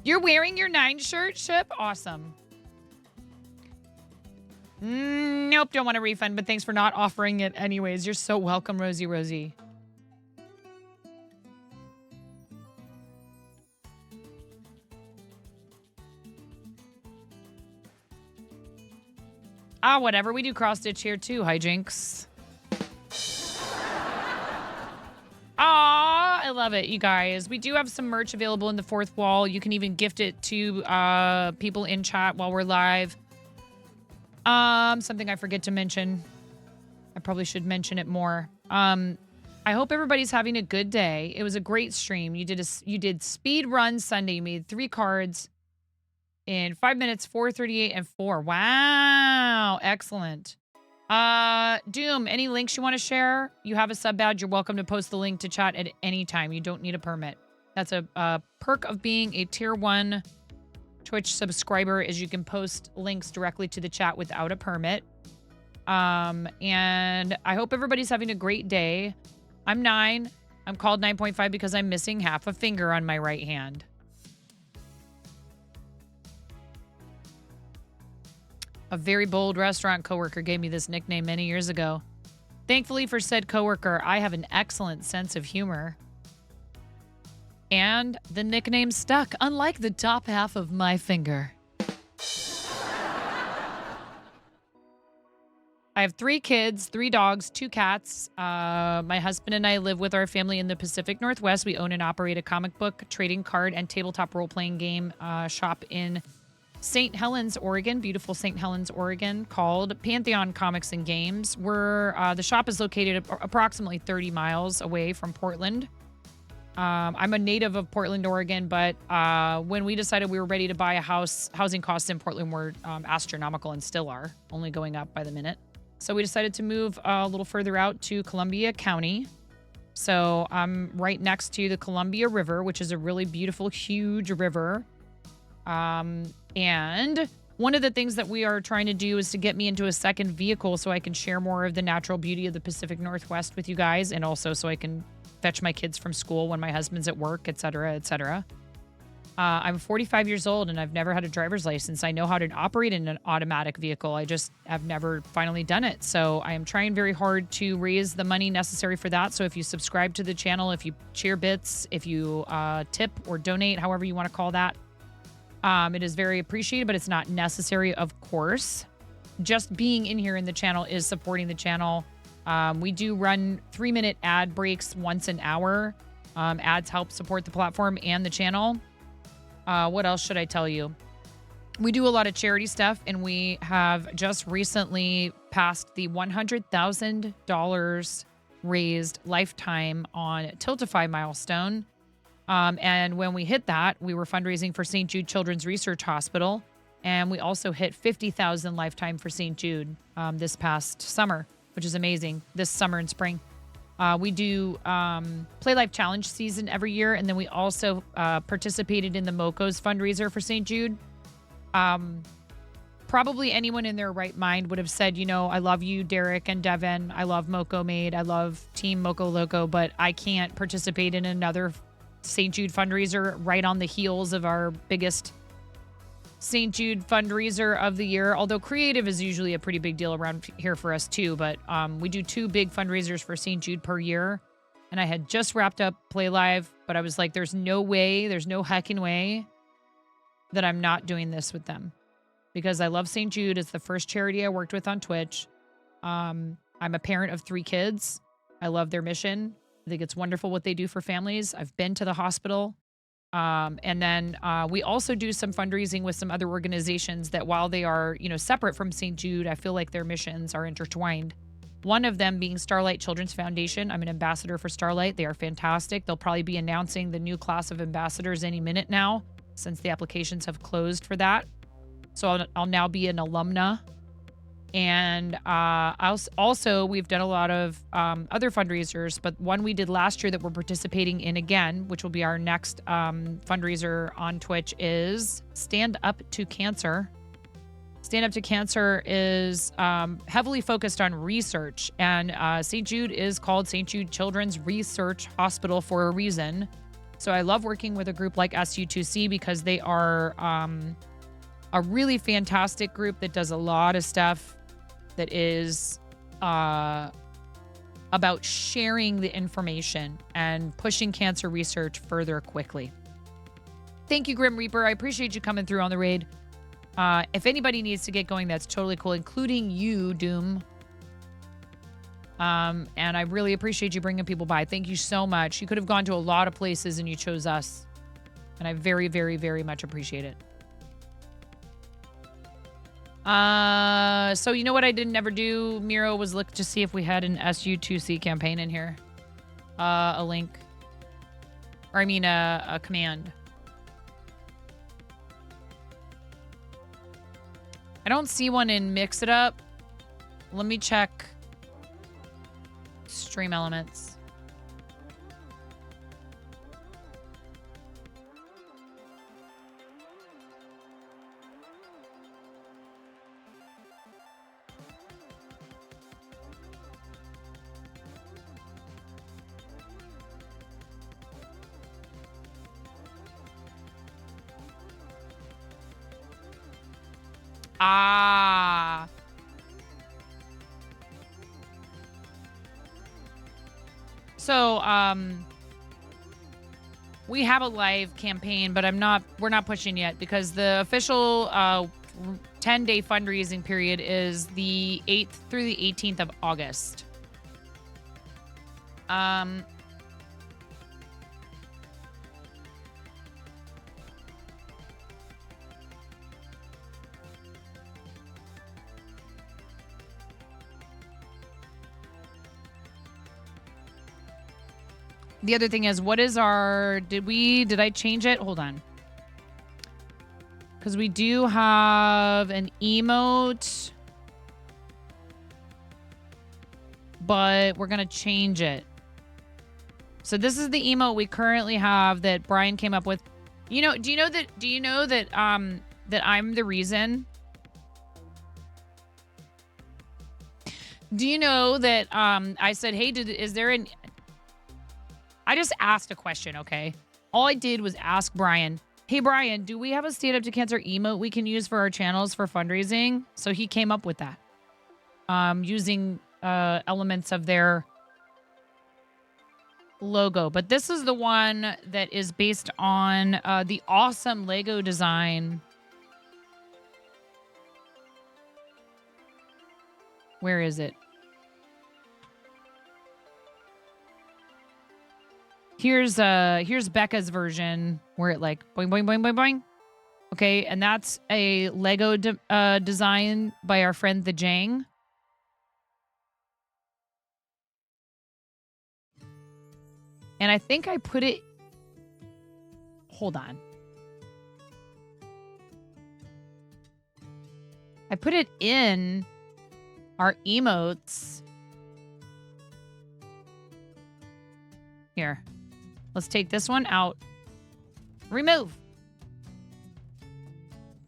You're wearing your 9 shirt, Ship? Awesome. Nope, don't want a refund, but thanks for not offering it anyways. You're so welcome, Rosie. Whatever. We do cross stitch here too, hijinks. I love it, you guys. We do have some merch available in the fourth wall. You can even gift it to people in chat while we're live. Something I forget to mention. I probably should mention it more. I hope everybody's having a good day. It was a great stream. You did speed run Sunday. You made 3 cards. in 5 minutes, 4:38 and 4. Wow. Excellent. Doom, any links you want to share? You have a sub badge. You're welcome to post the link to chat at any time. You don't need a permit. That's a perk of being a tier 1 Twitch subscriber is you can post links directly to the chat without a permit. And I hope everybody's having a great day. I'm 9. I'm called 9.5 because I'm missing half a finger on my right hand. A very bold restaurant coworker gave me this nickname many years ago. Thankfully for said coworker, I have an excellent sense of humor. And the nickname stuck, unlike the top half of my finger. I have 3 kids, 3 dogs, 2 cats. My husband and I live with our family in the Pacific Northwest. We own and operate a comic book, trading card, and tabletop role-playing game shop in St. Helens, Oregon, beautiful St. Helens, Oregon, called Pantheon Comics and Games. The shop is located approximately 30 miles away from Portland. I'm a native of Portland, Oregon, but when we decided we were ready to buy a house, housing costs in Portland were astronomical and still are, only going up by the minute. So we decided to move a little further out to Columbia County. So I'm right next to the Columbia River, which is a really beautiful, huge river. And one of the things that we are trying to do is to get me into a second vehicle so I can share more of the natural beauty of the Pacific Northwest with you guys, and also so I can fetch my kids from school when my husband's at work, etc., etc. I'm 45 years old and I've never had a driver's license. I know how to operate in an automatic vehicle. I just have never finally done it. So I am trying very hard to raise the money necessary for that. So if you subscribe to the channel, if you cheer bits, if you tip or donate, however you want to call that, it is very appreciated, but it's not necessary, of course. Just being in here in the channel is supporting the channel. We do run 3-minute ad breaks once an hour. Ads help support the platform and the channel. What else should I tell you? We do a lot of charity stuff, and we have just recently passed the $100,000 raised lifetime on Tiltify milestone. And when we hit that, we were fundraising for St. Jude Children's Research Hospital. And we also hit 50,000 lifetime for St. Jude this past summer, which is amazing, this summer and spring. We do Play Life Challenge season every year. And then we also participated in the Moco's fundraiser for St. Jude. Probably anyone in their right mind would have said, you know, I love you, Derek and Devin. I love Moco Made. I love Team Moco Loco, but I can't participate in another St. Jude fundraiser right on the heels of our biggest St. Jude fundraiser of the year. Although creative is usually a pretty big deal around here for us too, but we do 2 big fundraisers for St. Jude per year. And I had just wrapped up Play Live, but I was like, there's no way, there's no heckin' way that I'm not doing this with them, because I love St. Jude. It's the first charity I worked with on Twitch. I'm a parent of 3 kids. I love their mission. I think it's wonderful what they do for families. I've been to the hospital. And then we also do some fundraising with some other organizations that, while they are, you know, separate from St. Jude, I feel like their missions are intertwined. One of them being Starlight Children's Foundation. I'm an ambassador for Starlight. They are fantastic. They'll probably be announcing the new class of ambassadors any minute now, since the applications have closed for that. So I'll now be an alumna. And also, we've done a lot of other fundraisers, but one we did last year that we're participating in again, which will be our next fundraiser on Twitch, is Stand Up to Cancer. Stand Up to Cancer is heavily focused on research, and St. Jude is called St. Jude Children's Research Hospital for a reason. So I love working with a group like SU2C because they are a really fantastic group that does a lot of stuff that is about sharing the information and pushing cancer research further quickly. Thank you, Grim Reaper. I appreciate you coming through on the raid. If anybody needs to get going, that's totally cool, including you, Doom. And I really appreciate you bringing people by. Thank you so much. You could have gone to a lot of places and you chose us. And I very, very, very much appreciate it. So you know what I didn't ever do, Miro, was look to see if we had an SU2C campaign in here. A link. Or I mean a command. I don't see one in Mix It Up. Let me check Stream Elements. Ah. So, we have a live campaign, but we're not pushing yet because the official 10-day fundraising period is the 8th through the 18th of August. The other thing is, what is our, did I change it? Hold on. Because we do have an emote, but we're going to change it. So this is the emote we currently have that Brian came up with. Do you know that I'm the reason? Do you know that I said, hey, is there an... I just asked a question, okay? All I did was ask Brian, hey, Brian, do we have a Stand Up to Cancer emote we can use for our channels for fundraising? So he came up with that using elements of their logo. But this is the one that is based on the awesome Lego design. Where is it? Here's Becca's version where it like boing, boing, boing, boing, boing. Okay, and that's a Lego design by our friend the Jang. And I think I put it... Hold on. I put it in our emotes. Here. Let's take this one out. Remove.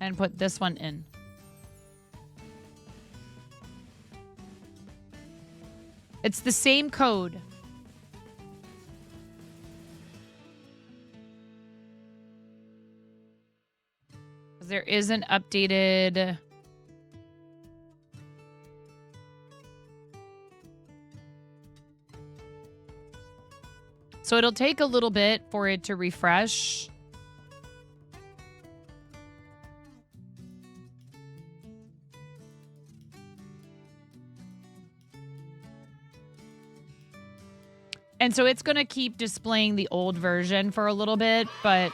And put this one in. It's the same code. There is an updated... So it'll take a little bit for it to refresh. And so it's going to keep displaying the old version for a little bit, but...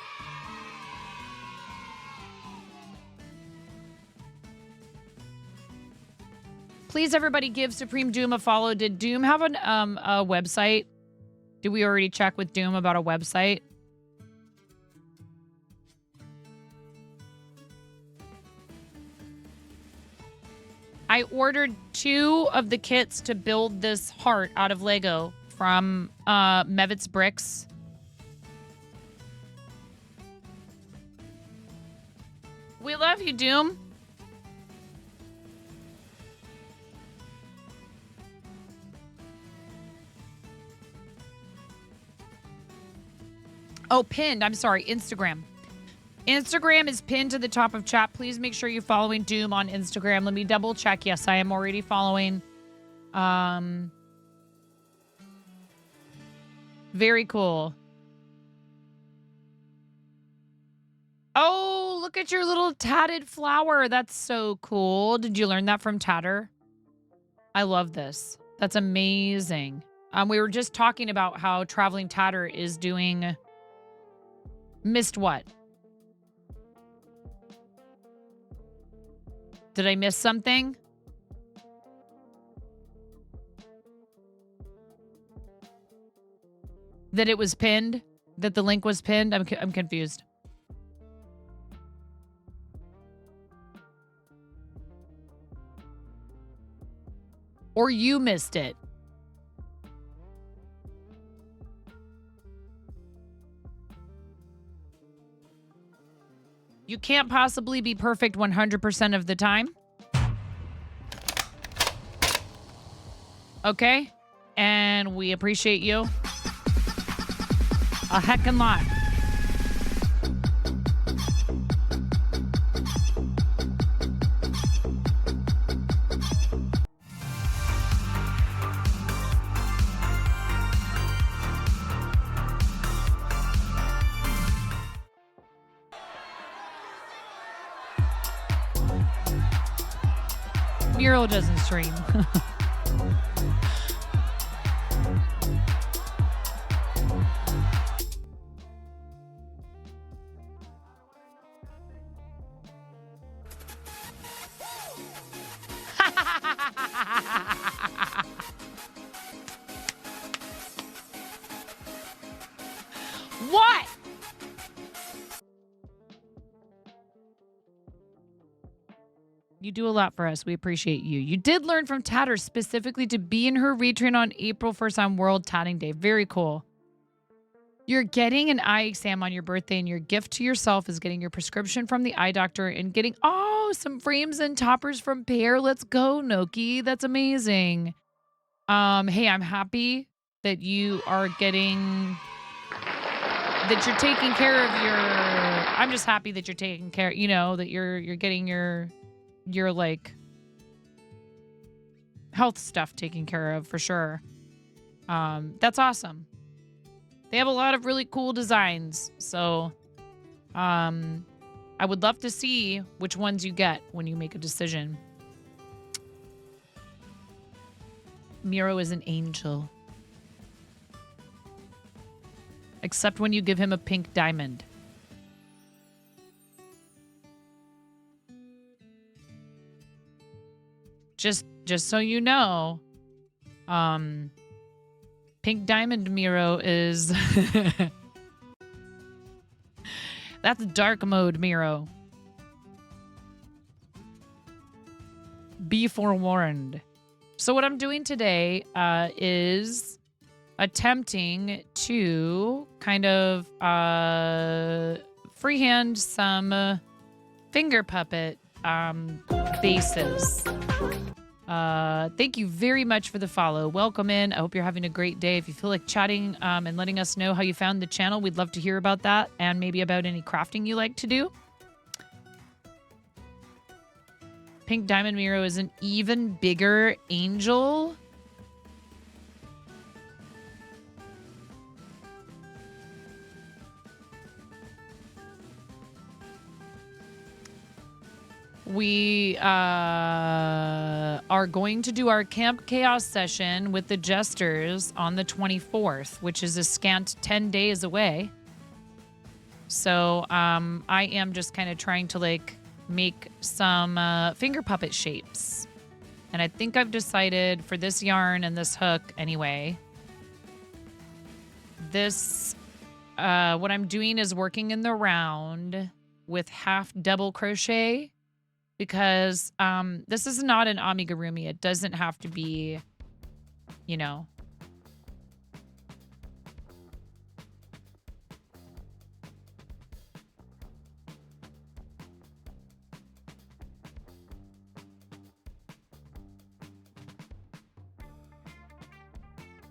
Please, everybody, give Supreme Doom a follow. Did Doom have a website? Did we already check with Doom about a website? I ordered 2 of the kits to build this heart out of Lego from Mevitz Bricks. We love you, Doom. Oh, pinned. I'm sorry. Instagram. Instagram is pinned to the top of chat. Please make sure you're following Doom on Instagram. Let me double check. Yes, I am already following. Very cool. Oh, look at your little tatted flower. That's so cool. Did you learn that from Tatter? I love this. That's amazing. We were just talking about how Traveling Tatter is doing... Missed what? Did I miss something? That it was pinned? That the link was pinned? I'm confused. Or you missed it. You can't possibly be perfect 100% of the time. Okay? And we appreciate you a heckin' lot. Mural doesn't stream. What? You do a lot for us. We appreciate you. You did learn from Tatter specifically to be in her retrain on April 1st on World Tatting Day. Very cool. You're getting an eye exam on your birthday, and your gift to yourself is getting your prescription from the eye doctor and getting, some frames and toppers from Pear. Let's go, Noki. That's amazing. Hey, I'm happy that you are getting, that you're taking care of your, I'm just happy that you're taking care, that you're getting your like health stuff taken care of for sure. That's awesome. They have a lot of really cool designs. So, I would love to see which ones you get when you make a decision. Miro is an angel. Except when you give him a pink diamond. Just so you know, pink diamond Miro is that's dark mode Miro. Be forewarned. So what I'm doing today is attempting to kind of freehand some finger puppet bases. Thank you very much for the follow. Welcome in. I hope you're having a great day. If you feel like chatting and letting us know how you found the channel, we'd love to hear about that and maybe about any crafting you like to do. Pink Diamond Miro is an even bigger angel. We are going to do our Camp Chaos session with the Jesters on the 24th, which is a scant 10 days away. So I am just kind of trying to like make some finger puppet shapes. And I think I've decided for this yarn and this hook anyway, this, what I'm doing is working in the round with half double crochet. Because this is not an amigurumi. It doesn't have to be,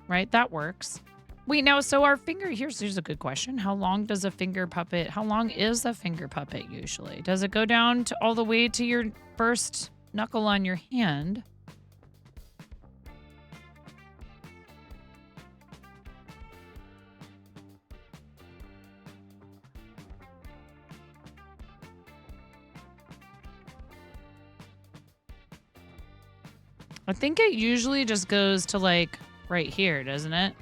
Right? That works. Wait, now, so our finger, here's a good question. How long is a finger puppet usually? Does it go down to all the way to your first knuckle on your hand? I think it usually just goes to like right here, doesn't it?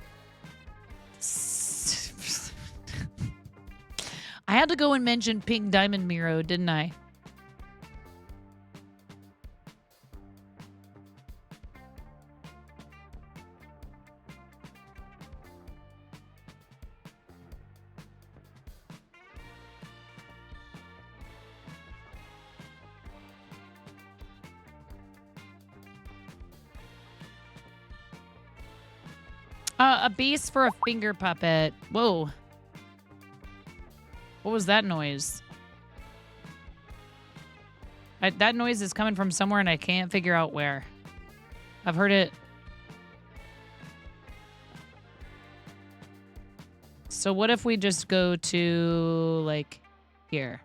I had to go and mention Pink Diamond Miro, didn't I? A base for a finger puppet. Whoa. What was that noise? That noise is coming from somewhere and I can't figure out where. I've heard it. So what if we just go to, like, here?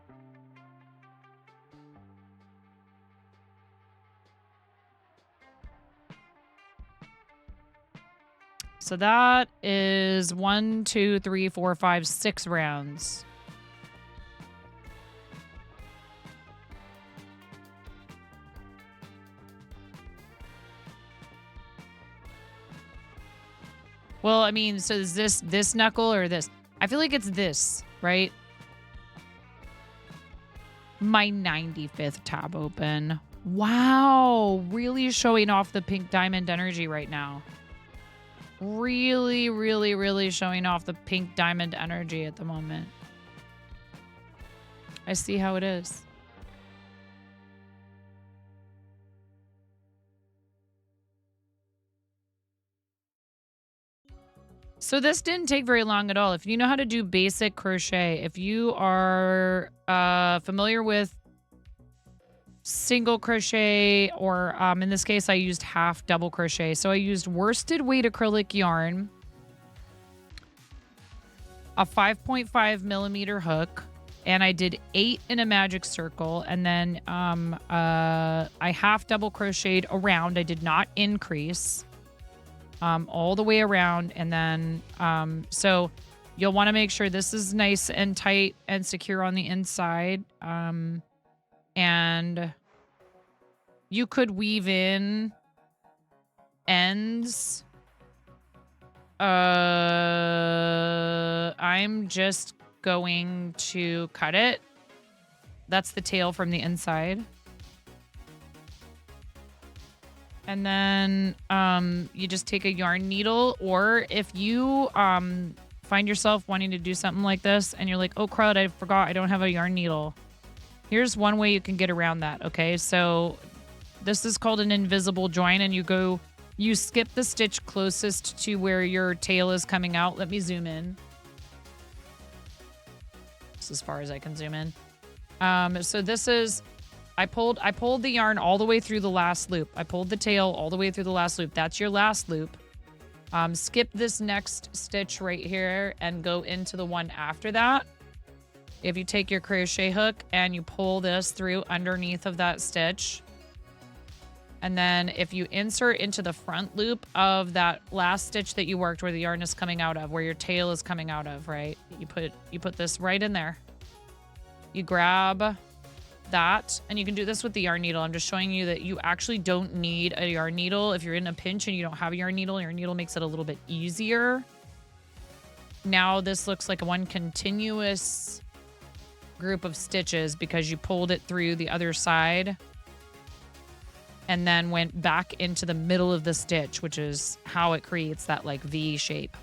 So that is 1, 2, 3, 4, 5, 6 rounds. Well, I mean, so is this knuckle or this? I feel like it's this, right? My 95th tab open. Wow. Really showing off the pink diamond energy right now. Really, really, really showing off the pink diamond energy at the moment. I see how it is. So this didn't take very long at all. If you know how to do basic crochet, if you are familiar with single crochet, or in this case, I used half double crochet. So I used worsted weight acrylic yarn, a 5.5 millimeter hook, and I did 8 in a magic circle. And then I half double crocheted around. I did not increase all the way around. And then so you'll want to make sure this is nice and tight and secure on the inside. And you could weave in ends. I'm just going to cut it. That's the tail from the inside. And then you just take a yarn needle, or if you find yourself wanting to do something like this and you're like, oh crud, I forgot I don't have a yarn needle. Here's one way you can get around that, okay? So this is called an invisible join, and you skip the stitch closest to where your tail is coming out. Let me zoom in. This is as far as I can zoom in. So this is, I pulled the yarn all the way through the last loop. I pulled the tail all the way through the last loop. That's your last loop. Skip this next stitch right here and go into the one after that. If you take your crochet hook and you pull this through underneath of that stitch, and then if you insert into the front loop of that last stitch that you worked where the yarn is coming out of, where your tail is coming out of, right? You put this right in there. You grab that, and you can do this with the yarn needle. I'm just showing you that you actually don't need a yarn needle. If you're in a pinch and you don't have a yarn needle makes it a little bit easier. Now this looks like one continuous group of stitches because you pulled it through the other side and then went back into the middle of the stitch, which is how it creates that like V shape.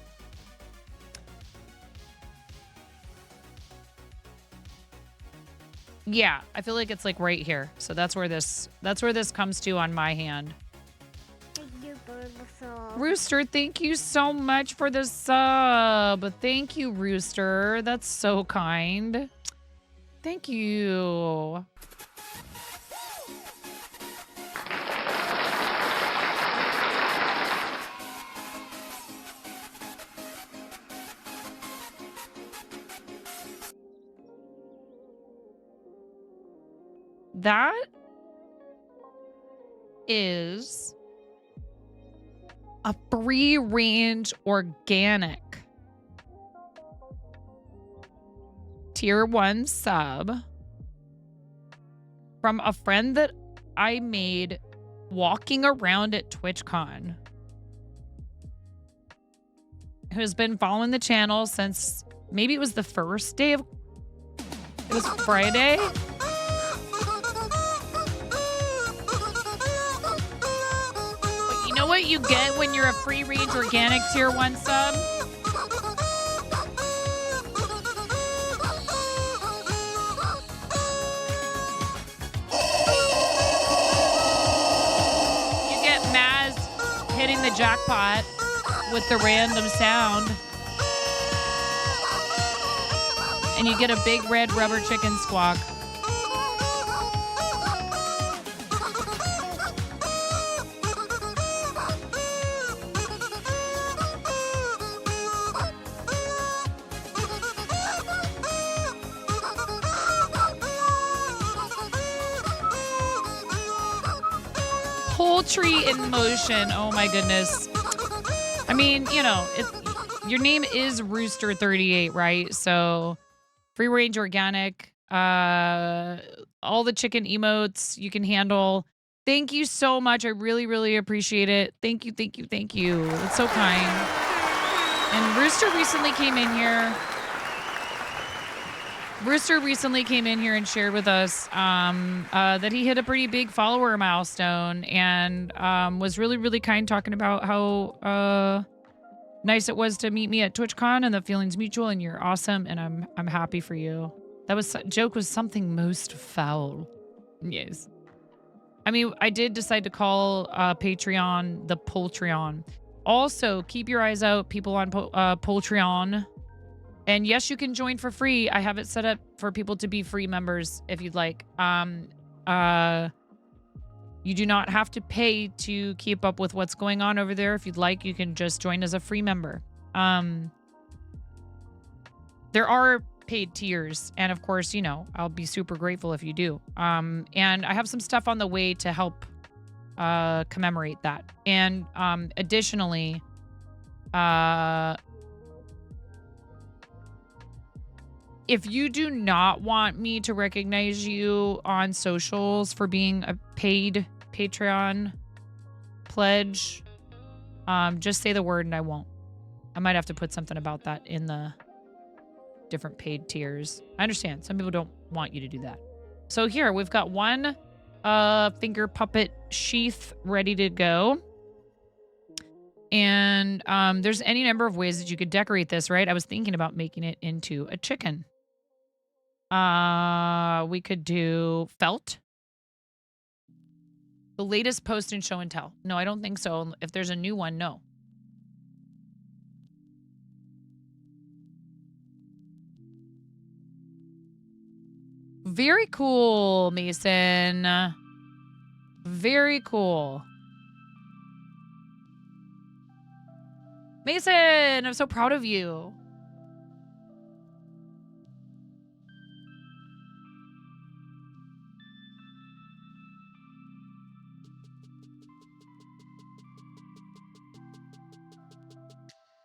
Yeah, I feel like it's like right here. So that's where this comes to on my hand. Rooster, thank you so much for the sub. Thank you, Rooster. That's so kind. Thank you. That is a free range organic tier 1 sub from a friend that I made walking around at TwitchCon, who's been following the channel since maybe it was the first day of, it was Friday. But you know what you get when you're a free range organic tier 1 sub? Hitting the jackpot with the random sound. And you get a big red rubber chicken squawk. Poultry in motion. Oh my goodness. I mean, you know, your name is Rooster38, right? So free range organic, all the chicken emotes you can handle. Thank you so much. I really, really appreciate it. Thank you, thank you, thank you. It's so kind. And Rooster recently came in here. Rooster recently came in here and shared with us that he hit a pretty big follower milestone and was really, really kind, talking about how nice it was to meet me at TwitchCon and the feeling's mutual and you're awesome and I'm happy for you. That joke was something most foul. Yes. I mean, I did decide to call Patreon the Poultreon. Also, keep your eyes out, people on Poultreon. And yes, you can join for free. I have it set up for people to be free members if you'd like. You do not have to pay to keep up with what's going on over there. If you'd like, you can just join as a free member. There are paid tiers. And of course, you know, I'll be super grateful if you do. And I have some stuff on the way to help commemorate that. And additionally, if you do not want me to recognize you on socials for being a paid Patreon pledge, just say the word and I won't. I might have to put something about that in the different paid tiers. I understand. Some people don't want you to do that. So here, we've got one finger puppet sheath ready to go. And there's any number of ways that you could decorate this, right? I was thinking about making it into a chicken. We could do felt. The latest post and show and tell. No, I don't think so. If there's a new one, no. Very cool, Mason. Very cool. Mason, I'm so proud of you.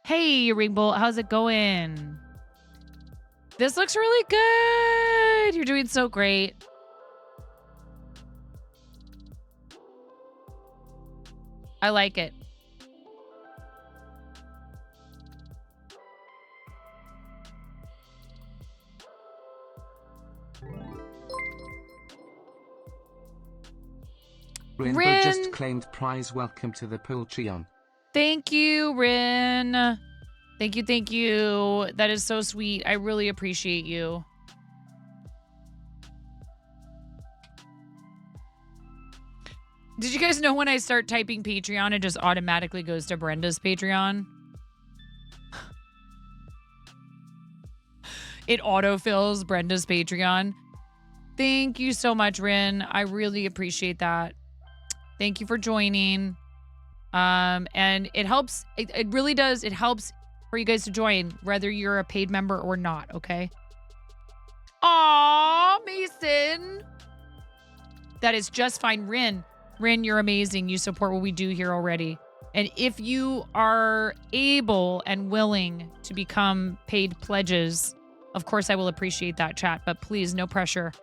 Hey, Rainbow, how's it going? This looks really good. You're doing so great. I like it. Rainbow Rin. just claimed prize. Welcome to the Poultreon. Thank you, Rin. Thank you, thank you. That is so sweet. I really appreciate you. Did you guys know when I start typing Patreon, it just automatically goes to Brenda's Patreon? It autofills Brenda's Patreon. Thank you so much, Rin. I really appreciate that. Thank you for joining. And it helps. It really does. It helps for you guys to join, whether you're a paid member or not, okay? Aw, Mason. That is just fine. Rin, you're amazing. You support what we do here already. And if you are able and willing to become paid pledges, of course I will appreciate that, chat. But please, no pressure.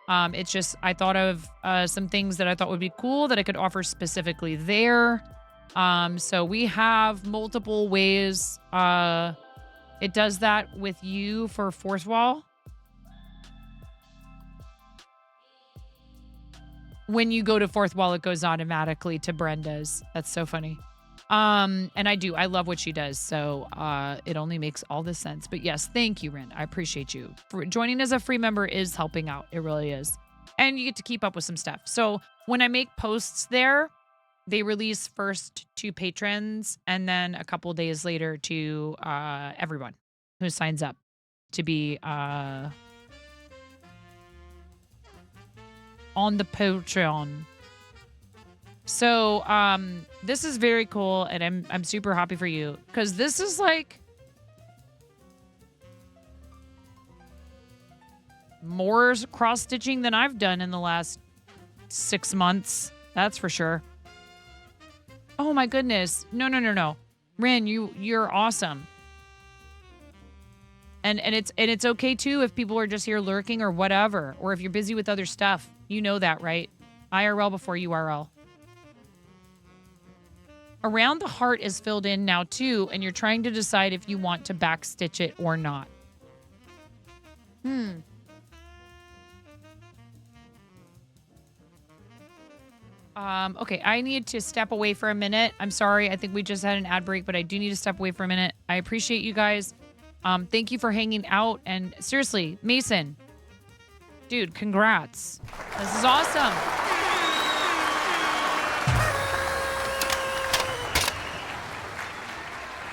It's just, I thought of some things that I thought would be cool that I could offer specifically there. So we have multiple ways. It does that with you for Fourth Wall. When you go to Fourth Wall, it goes automatically to Brenda's. That's so funny. And I love what she does. So it only makes all the sense. But yes, thank you, Rin. I appreciate you. For joining as a free member is helping out. It really is. And you get to keep up with some stuff. So when I make posts there, they release first to patrons and then a couple days later to everyone who signs up to be on the Patreon. So this is very cool, and I'm super happy for you because this is like more cross stitching than I've done in the last 6 months. That's for sure. Oh my goodness. No. Rin, you're awesome. And it's okay too if people are just here lurking or whatever, or if you're busy with other stuff. You know that, right? IRL before URL. Around the heart is filled in now too, and you're trying to decide if you want to backstitch it or not. Okay, I need to step away for a minute. I'm sorry. I think we just had an ad break, but I do need to step away for a minute. I appreciate you guys. Thank you for hanging out. And seriously, Mason, dude, congrats. This is awesome.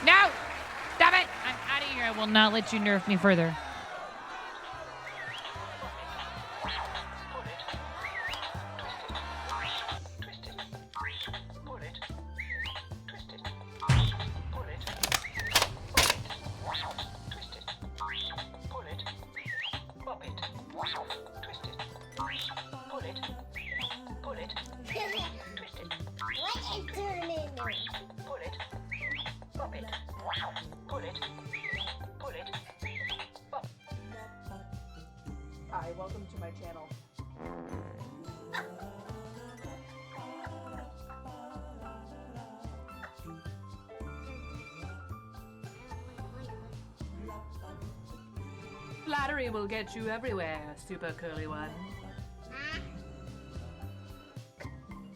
No, stop it. I'm out of here. I will not let you nerf me further. Hi, welcome to my channel. Flattery will get you everywhere, super curly one.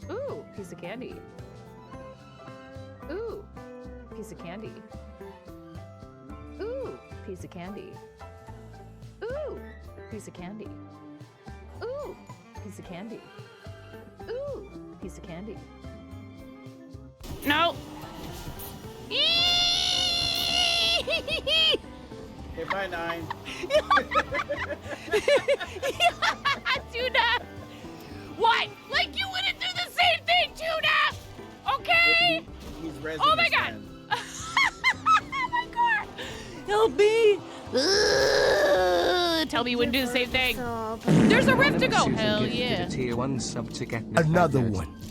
Ooh, piece of candy. Ooh, piece of candy. Ooh, piece of candy. Ooh, piece of candy. Ooh, piece of candy. Ooh, piece of candy. No. Okay, bye, 9. Tuna! What? Like you wouldn't do the same thing, Tuna! Okay? He's Oh my god! Oh my god! Help me! Tell me you wouldn't do the same thing. There's a rift to go! Susan Hell gifted yeah. a tier 1 sub to get Another Nathaniel. one.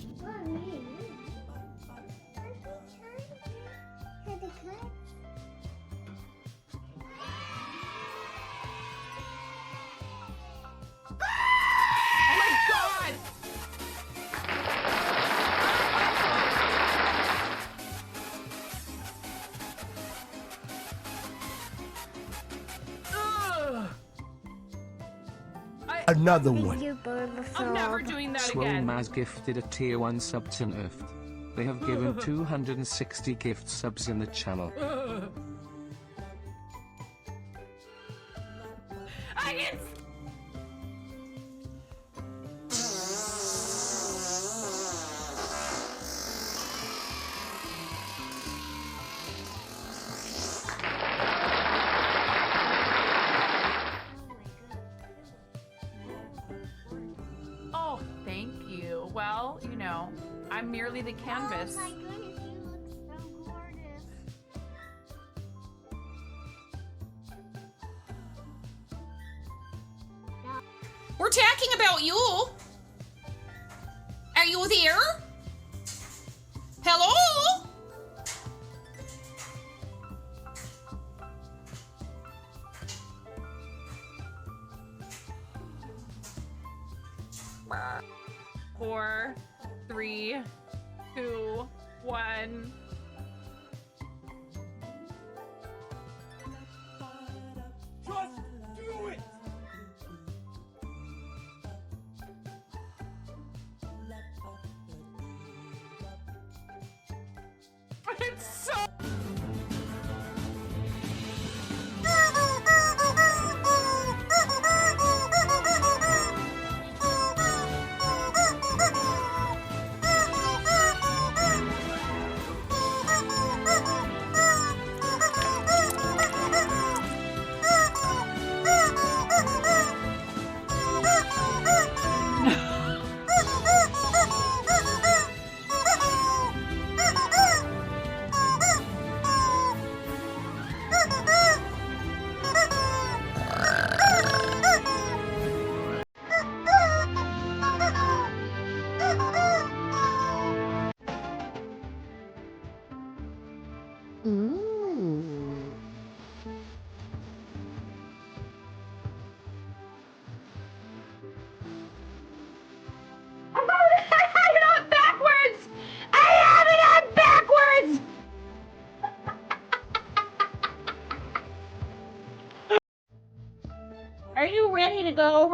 Oh my god! Ugh. Another one. I'm never doing that Swole again. Maz gifted a tier 1 sub to Nerfed. They have given 260 gift subs in the channel. Ugh. I can. Oh, thank you. Well, you know, I'm merely the canvas. Oh my goodness, you look so gorgeous. We're talking about you. Are you there? Hello? Four, 3, 2, 1. Just do it! It's so.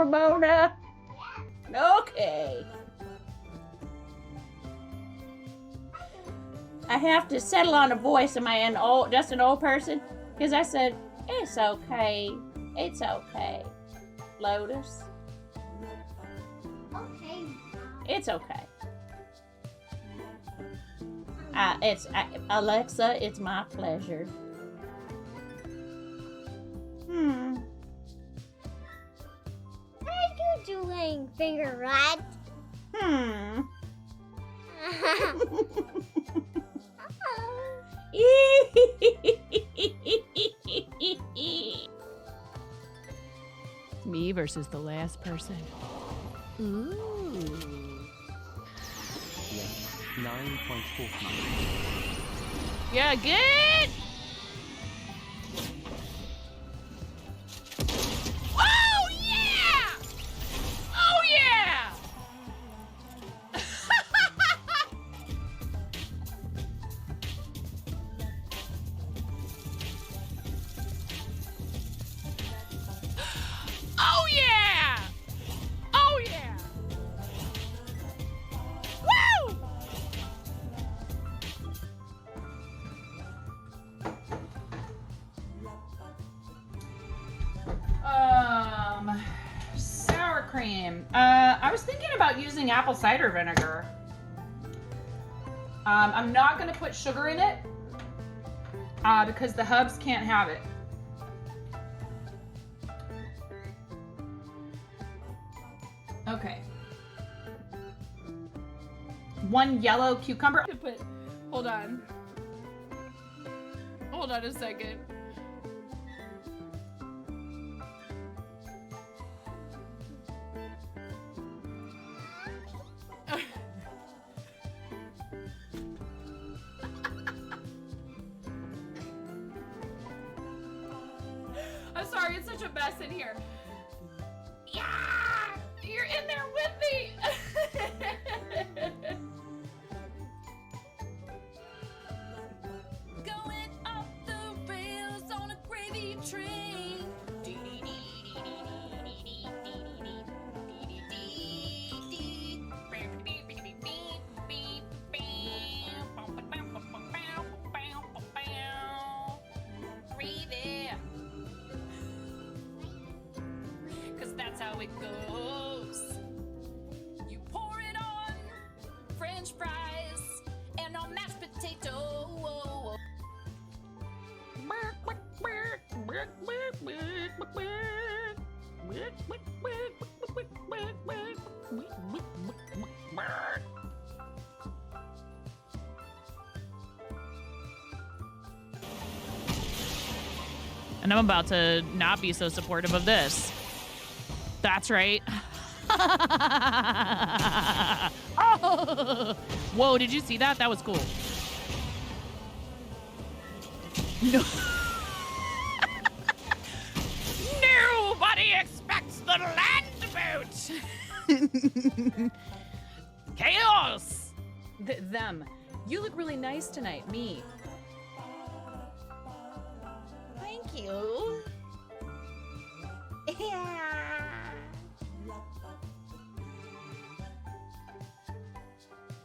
Ramona. Okay. I have to settle on a voice. Am I just an old person? Because I said, it's okay. It's okay. Lotus. Okay. It's okay. Alexa, it's my pleasure. What are you doing, finger rat? Me versus the last person. Ooh. 9.49. Yeah, good. Oh yeah! Oh yeah! Oh yeah! Oh yeah! Woo! Sour cream. I was thinking about using apple cider vinegar. I'm not gonna put sugar in it because the hubs can't have it. Okay. 1 yellow cucumber. Hold on. Hold on a second. I'm sorry, it's such a mess in here. Yeah! You're in there with me! Going off the rails on a gravy train. Gravy. 'Cause that's how it goes. You pour it on French fries and on mashed potato. And I'm about to not be so supportive of this. That's right. Oh! Whoa, did you see that? That was cool. No. Nobody expects the land boat. Chaos. Them. You look really nice tonight. Me. Thank you. Yeah.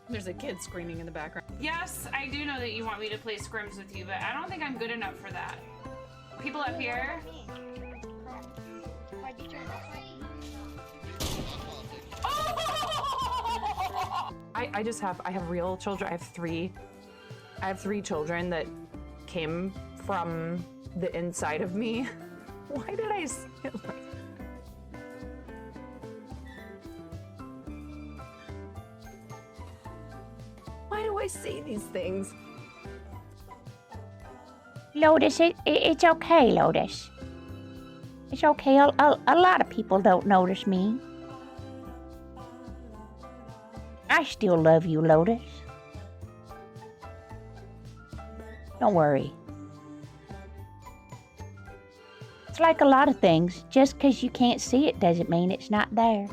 There's a kid screaming in the background. Yes, I do know that you want me to play scrims with you, but I don't think I'm good enough for that. People up here. I have real children. I have three children that came from the inside of me. Why did I say it like Why do I say these things? Lotus, it's okay, Lotus. It's okay. A lot of people don't notice me. I still love you, Lotus. Don't worry. It's like a lot of things. Just because you can't see it doesn't mean it's not there.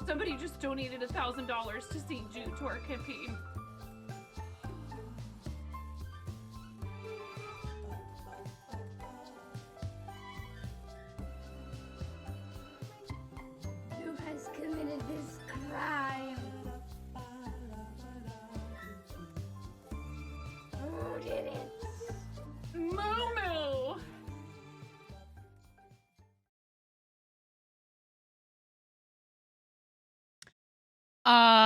Somebody just donated $1,000 to St. Jude to our campaign. Who has committed this crime? Who did it? Moo-moo!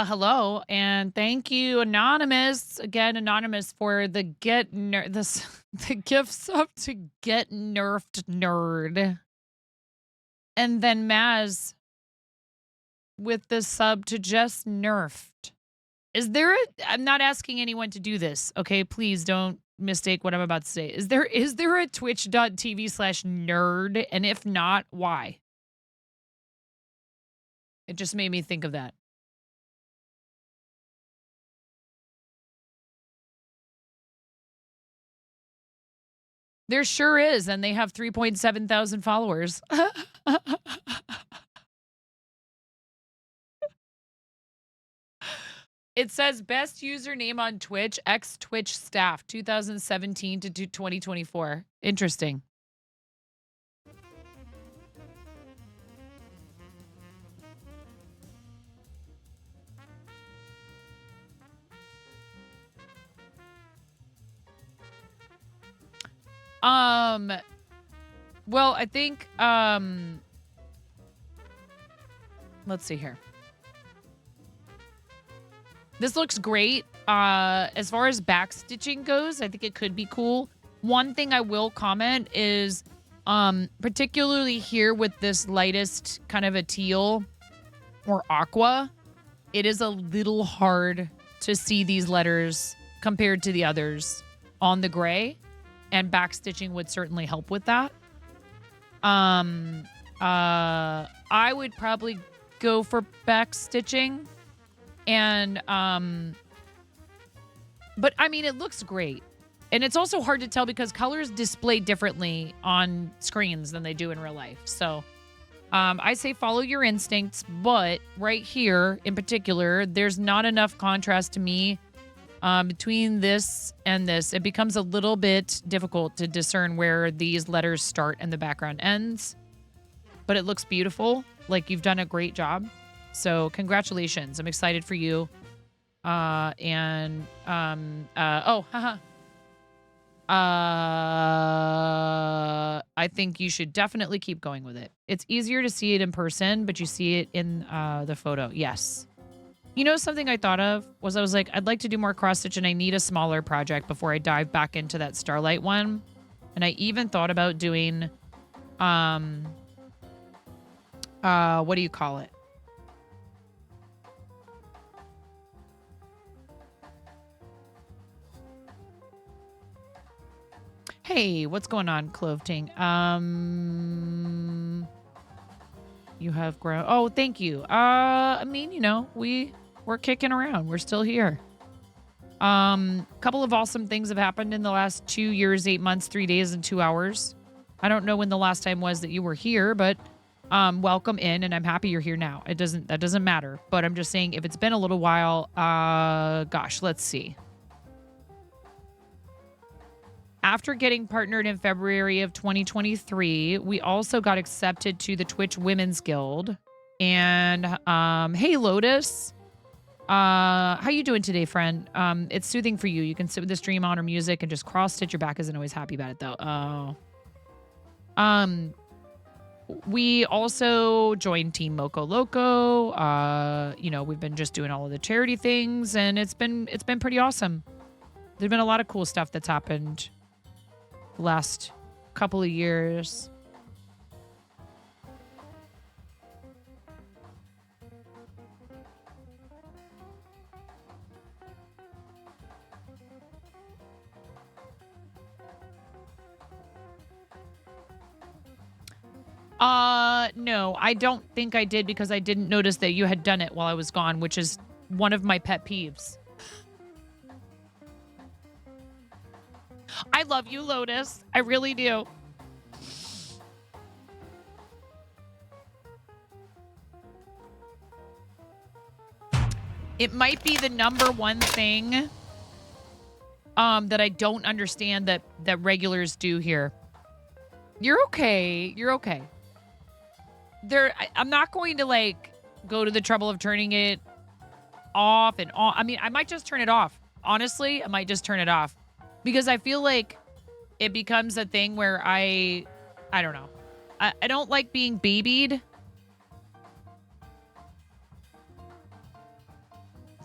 Hello, and thank you, Anonymous. Again, Anonymous, for the the gifts up to Get Nerfed Nerd. And then Maz with the sub to Just Nerfed. Is there a, I'm not asking anyone to do this, okay? Please don't mistake what I'm about to say. Is there a twitch.tv/nerd? And if not, why? It just made me think of that. There sure is, and they have 3.7 thousand followers. It says best username on Twitch, ex-Twitch staff, 2017 to 2024. Interesting. Well, I think, let's see here. This looks great. As far as backstitching goes, I think it could be cool. One thing I will comment is, particularly here with this lightest kind of a teal or aqua, it is a little hard to see these letters compared to the others on the gray, and backstitching would certainly help with that. I would probably go for backstitching. And, but I mean, it looks great. And it's also hard to tell because colors display differently on screens than they do in real life. So, I say follow your instincts, but right here in particular, there's not enough contrast to me, between this and this. It becomes a little bit difficult to discern where these letters start and the background ends, but it looks beautiful. Like, you've done a great job. So congratulations. I'm excited for you. I think you should definitely keep going with it. It's easier to see it in person, but you see it in the photo. Yes. You know, something I thought of was I was like, I'd like to do more cross stitch and I need a smaller project before I dive back into that Starlight one. And I even thought about doing, what do you call it? Hey, what's going on, Clove Ting? You have grown. Oh, thank you. I mean, you know, we're kicking around. We're still here. Couple of awesome things have happened in the last 2 years, 8 months, 3 days, and 2 hours. I don't know when the last time was that you were here, but welcome in, and I'm happy you're here now. That doesn't matter. But I'm just saying, if it's been a little while, gosh, let's see. After getting partnered in February of 2023, we also got accepted to the Twitch Women's Guild. And hey, Lotus, how you doing today, friend? It's soothing for you. You can sit with the stream on or music and just cross stitch. Your back isn't always happy about it though. Oh. We also joined Team Moco Loco. You know, we've been just doing all of the charity things, and it's been pretty awesome. There's been a lot of cool stuff that's happened the last couple of years. No, I don't think I did because I didn't notice that you had done it while I was gone, which is one of my pet peeves. I love you, Lotus. I really do. It might be the number one thing that I don't understand that regulars do here. You're okay. You're okay. I'm not going to like go to the trouble of turning it off and on. I mean, I might just turn it off. Honestly, I might just turn it off because I feel like it becomes a thing where I don't know. I don't like being babied.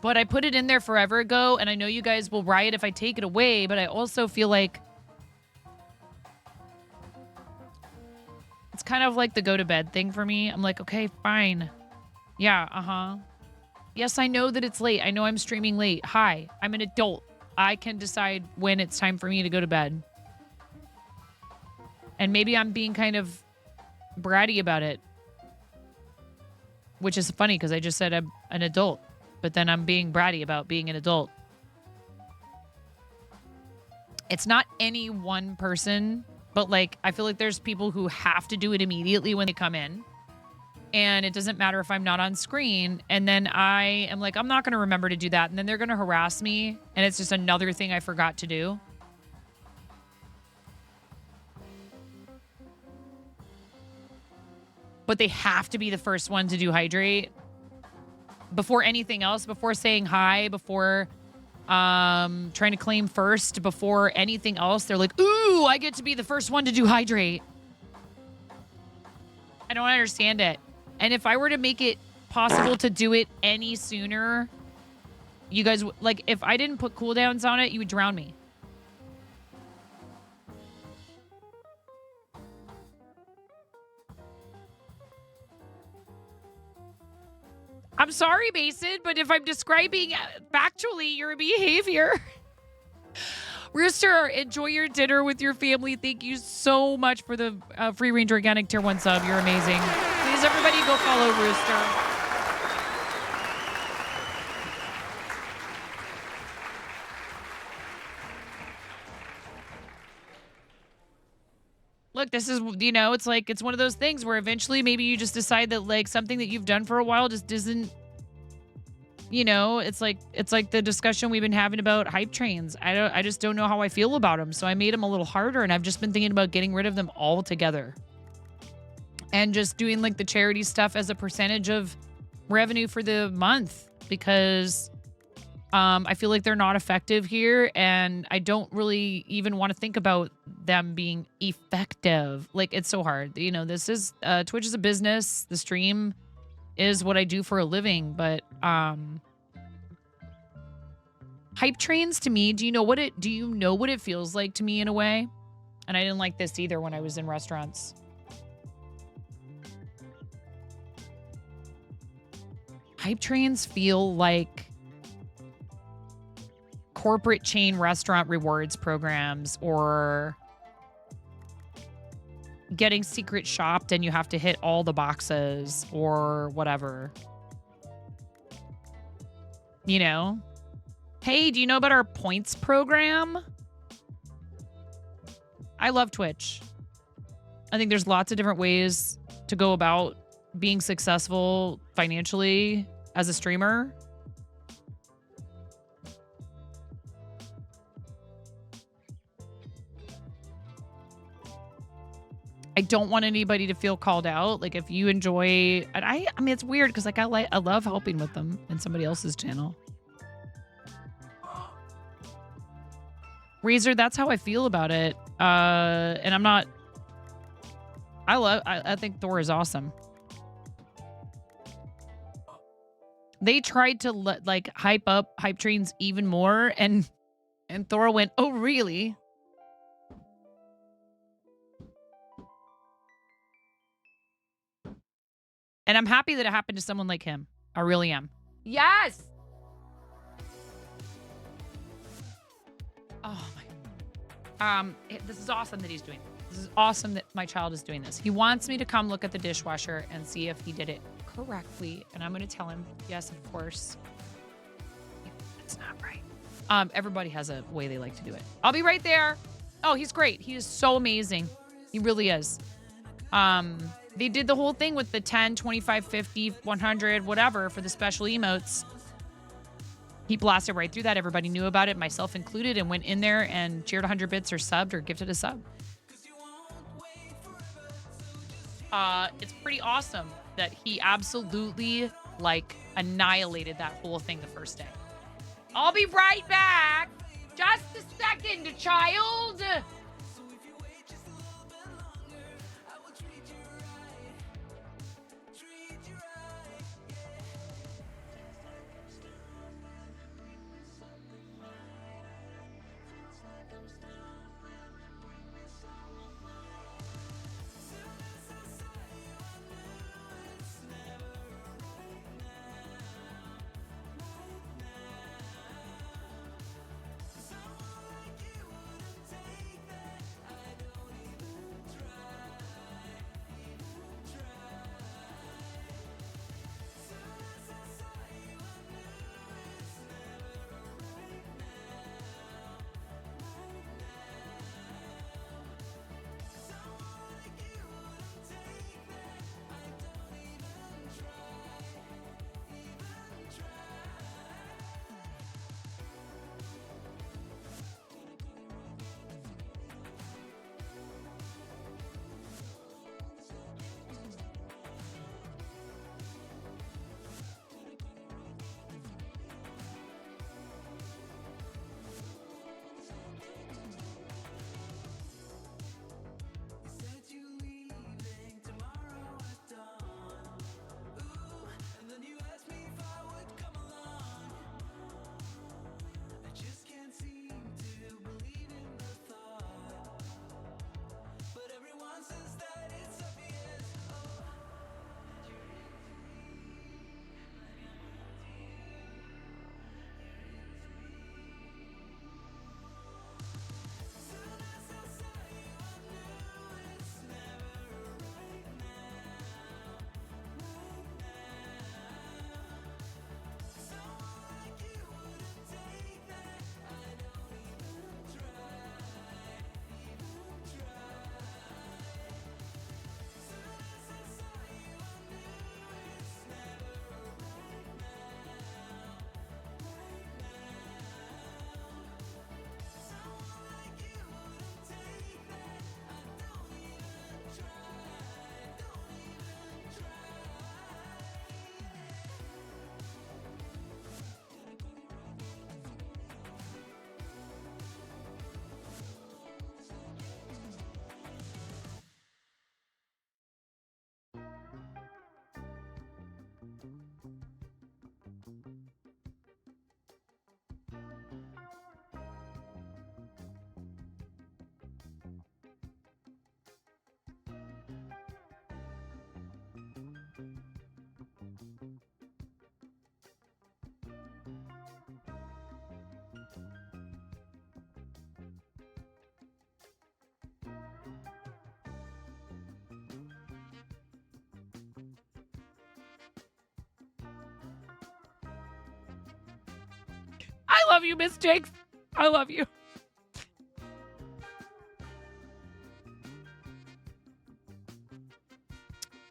But I put it in there forever ago, and I know you guys will riot if I take it away, but I also feel like it's kind of like the go to bed thing for me. I'm like, okay, fine. Yeah, uh-huh. Yes, I know that it's late. I know I'm streaming late. Hi, I'm an adult. I can decide when it's time for me to go to bed. And maybe I'm being kind of bratty about it. Which is funny because I just said I'm an adult. But then I'm being bratty about being an adult. It's not any one person, but like I feel like there's people who have to do it immediately when they come in. And it doesn't matter if I'm not on screen. And then I am like, I'm not going to remember to do that. And then they're going to harass me. And it's just another thing I forgot to do. But they have to be the first one to do hydrate. Before anything else, before saying hi, before trying to claim first, before anything else, they're like, ooh, I get to be the first one to do hydrate. I don't understand it. And if I were to make it possible to do it any sooner, you guys, like, if I didn't put cooldowns on it, you would drown me. I'm sorry, Mason, but if I'm describing factually your behavior. Rooster, enjoy your dinner with your family. Thank you so much for the free range organic tier 1 sub. You're amazing. Please, everybody, go follow Rooster. Look, this is, you know, it's like, it's one of those things where eventually maybe you just decide that like something that you've done for a while just isn't, you know, it's like the discussion we've been having about hype trains. I just don't know how I feel about them. So I made them a little harder, and I've just been thinking about getting rid of them altogether. And just doing like the charity stuff as a percentage of revenue for the month, because I feel like they're not effective here, and I don't really even want to think about them being effective. Like, it's so hard. You know, this is Twitch is a business. The stream is what I do for a living, but hype trains to me, do you know what it feels like to me in a way? And I didn't like this either when I was in restaurants. Hype trains feel like corporate chain restaurant rewards programs, or getting secret shopped and you have to hit all the boxes or whatever. You know? Hey, do you know about our points program? I love Twitch. I think there's lots of different ways to go about being successful financially as a streamer. I don't want anybody to feel called out. Like, if you enjoy, and I mean, it's weird because like I love helping with them in somebody else's channel. Razor, that's how I feel about it. And I'm not. I think Thor is awesome. They tried to like hype up hype trains even more, and Thor went, "Oh, really?" And I'm happy that it happened to someone like him. I really am. Yes. Oh my. This is awesome that he's doing it. This is awesome that my child is doing this. He wants me to come look at the dishwasher and see if he did it correctly. And I'm going to tell him, yes, of course. It's not right. Everybody has a way they like to do it. I'll be right there. Oh, he's great. He is so amazing. He really is. They did the whole thing with the 10, 25, 50, 100, whatever for the special emotes. He blasted right through that. Everybody knew about it, myself included, and went in there and cheered 100 bits or subbed or gifted a sub. It's pretty awesome that he absolutely like annihilated that whole thing the first day. I'll be right back. Just a second, child. I love you, Miss Jakes. I love you.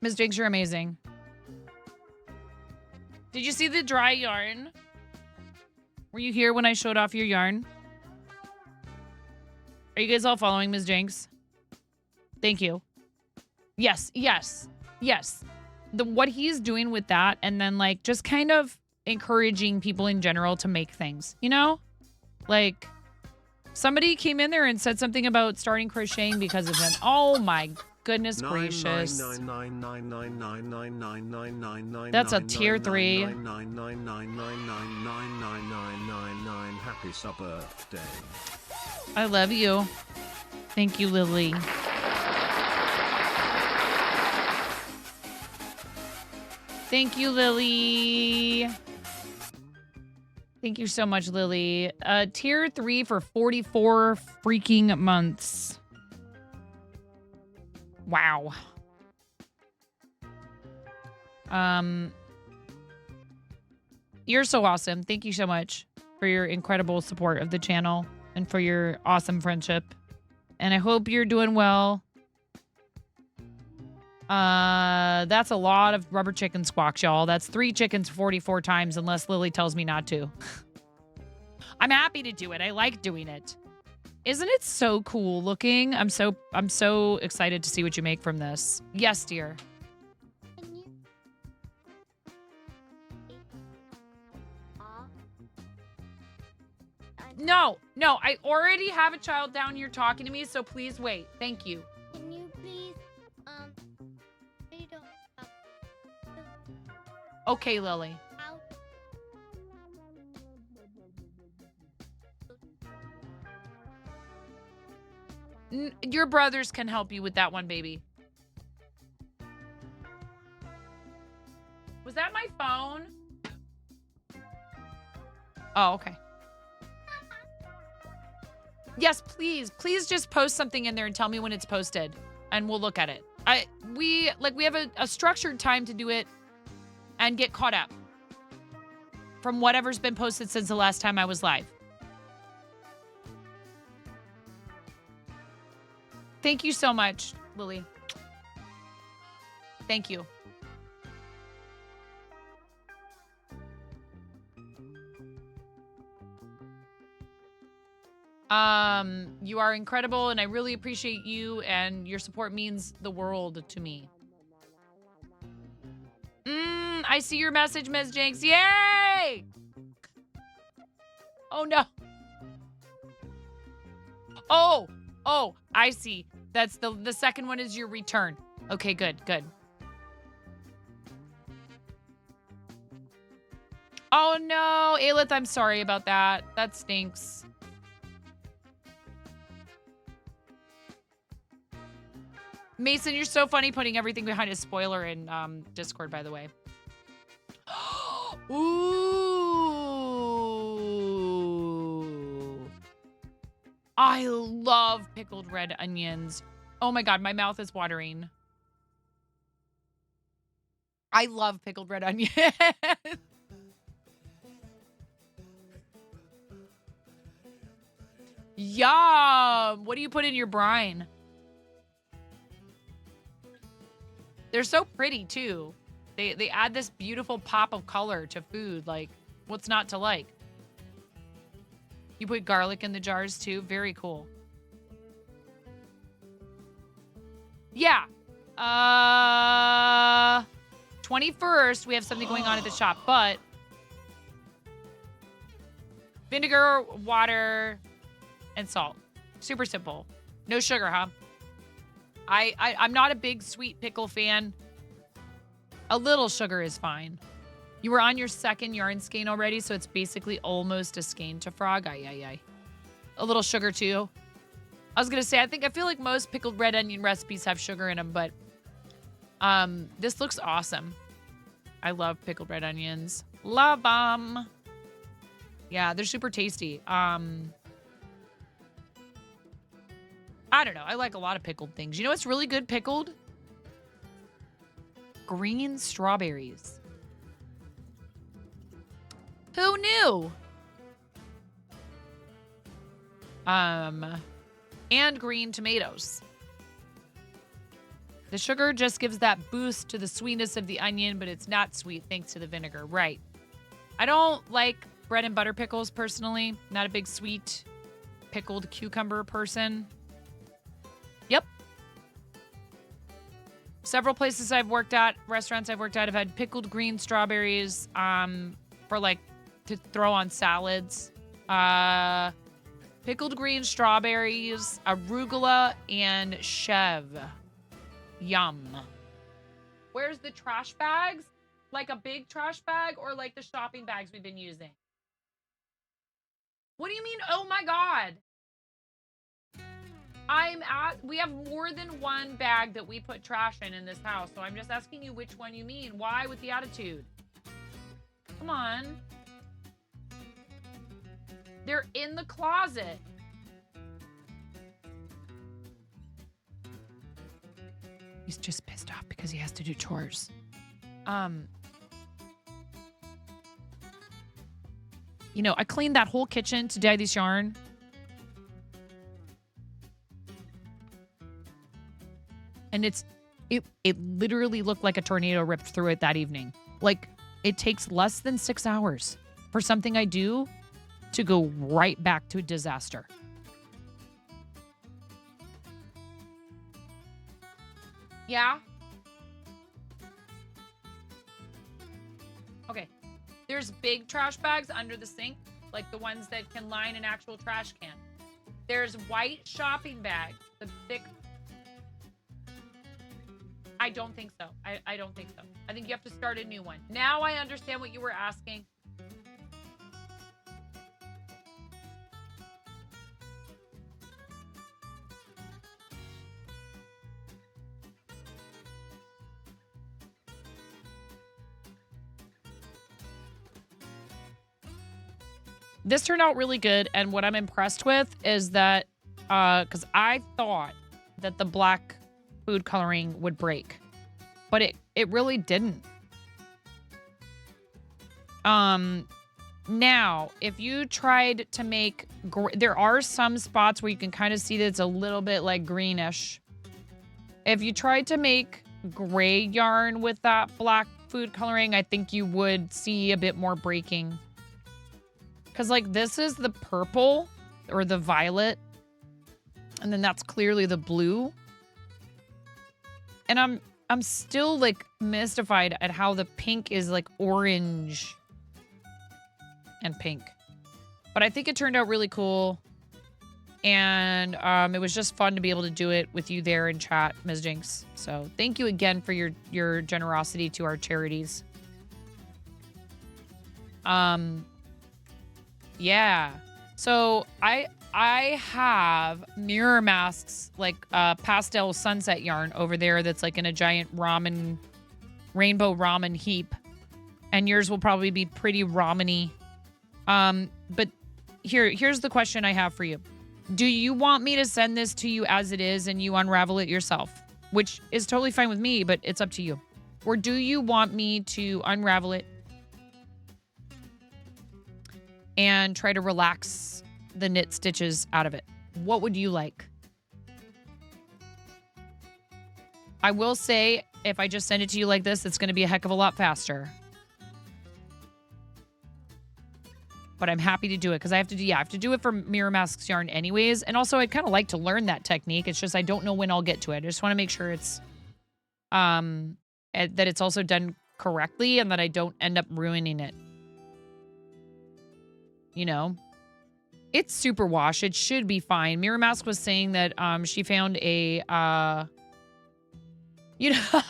Miss Jakes, you're amazing. Did you see the dry yarn? Were you here when I showed off your yarn? Are you guys all following Ms. Jenks? Thank you. Yes, yes, yes. What he's doing with that, and then like just kind of encouraging people in general to make things, you know? Like somebody came in there and said something about starting crocheting because of him. Oh my goodness gracious. That's a tier 3. Happy sub birthday. I love you. Thank you, Lily. Thank you, Lily. Thank you so much, Lily. Tier 3 for 44 freaking months. Wow. You're so awesome. Thank you so much for your incredible support of the channel and for your awesome friendship. And I hope you're doing well. That's a lot of rubber chicken squawks, y'all. That's 3 chickens 44 times unless Lily tells me not to. I'm happy to do it. I like doing it. Isn't it so cool looking? I'm so excited to see what you make from this. Yes, dear. Can you? No, I already have a child down here talking to me, so please wait. Thank you. Can you please, read Okay, Lily. out? Your brothers can help you with that one, baby. Was that my phone? Oh, okay. Yes, please. Please just post something in there and tell me when it's posted and we'll look at it. We have a structured time to do it and get caught up from whatever's been posted since the last time I was live. Thank you so much, Lily. Thank you. You are incredible, and I really appreciate you, and your support means the world to me. I see your message, Ms. Jinx. Yay! Oh, no. Oh, I see. That's the second one is your return. Okay, good. Oh, no. Aelith, I'm sorry about that. That stinks. Mason, you're so funny putting everything behind a spoiler in Discord, by the way. Ooh. I love pickled red onions. Oh my God, my mouth is watering. I love pickled red onions. Yum. What do you put in your brine? They're so pretty too. They add this beautiful pop of color to food. Like, what's not to like? You put garlic in the jars too. Very cool. Yeah. 21st, we have something going on at the shop, but vinegar, water, and salt. Super simple. No sugar, huh? I'm not a big sweet pickle fan. A little sugar is fine. You were on your second yarn skein already, so it's basically almost a skein to frog. Aye. A little sugar too. I was gonna say, I feel like most pickled red onion recipes have sugar in them, but this looks awesome. I love pickled red onions. Love them. Yeah, they're super tasty. I don't know. I like a lot of pickled things. You know what's really good pickled? Green strawberries. Who knew? And green tomatoes. The sugar just gives that boost to the sweetness of the onion, but it's not sweet thanks to the vinegar. Right. I don't like bread and butter pickles personally. Not a big sweet pickled cucumber person. Yep. Several places I've worked at, restaurants I've worked at, have had pickled green strawberries for like to throw on salads. Pickled green strawberries, arugula, and chev. Yum. Where's the trash bags? Like a big trash bag or like the shopping bags we've been using? What do you mean? Oh my God. We have more than one bag that we put trash in this house. So I'm just asking you which one you mean. Why with the attitude? Come on. They're in the closet. He's just pissed off because he has to do chores. You know, I cleaned that whole kitchen to dye this yarn. And it literally looked like a tornado ripped through it that evening. Like, it takes less than 6 hours for something I do to go right back to disaster. Yeah? Okay. There's big trash bags under the sink, like the ones that can line an actual trash can. There's white shopping bags, the thick. I don't think so. I don't think so. I think you have to start a new one. Now I understand what you were asking. This turned out really good, and what I'm impressed with is that, because I thought that the black food coloring would break, but it really didn't. Now, if you tried to make, there are some spots where you can kind of see that it's a little bit like greenish. If you tried to make gray yarn with that black food coloring, I think you would see a bit more breaking. Because, like, this is the purple or the violet. And then that's clearly the blue. And I'm still, like, mystified at how the pink is, like, orange and pink. But I think it turned out really cool. And it was just fun to be able to do it with you there in chat, Ms. Jinx. So thank you again for your generosity to our charities. Yeah. So I have mirror masks, like pastel sunset yarn over there that's like in a giant rainbow ramen heap. And yours will probably be pretty ramen-y. But here's the question I have for you. Do you want me to send this to you as it is and you unravel it yourself? Which is totally fine with me, but it's up to you. Or do you want me to unravel it and try to relax the knit stitches out of it? What would you like? I will say, if I just send it to you like this, it's going to be a heck of a lot faster. But I'm happy to do it because I have to do it for Mirror Masks yarn anyways. And also, I'd kind of like to learn that technique. It's just I don't know when I'll get to it. I just want to make sure it's that it's also done correctly and that I don't end up ruining it. You know, it's super wash. It should be fine. Mirror Mask was saying that she found a you know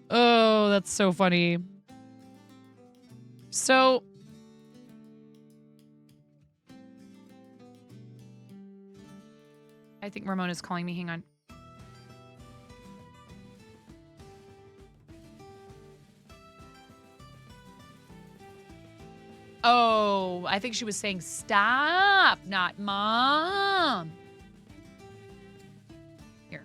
Oh, that's so funny. So I think Ramona's calling me. Hang on. Oh, I think she was saying stop, not mom. Here.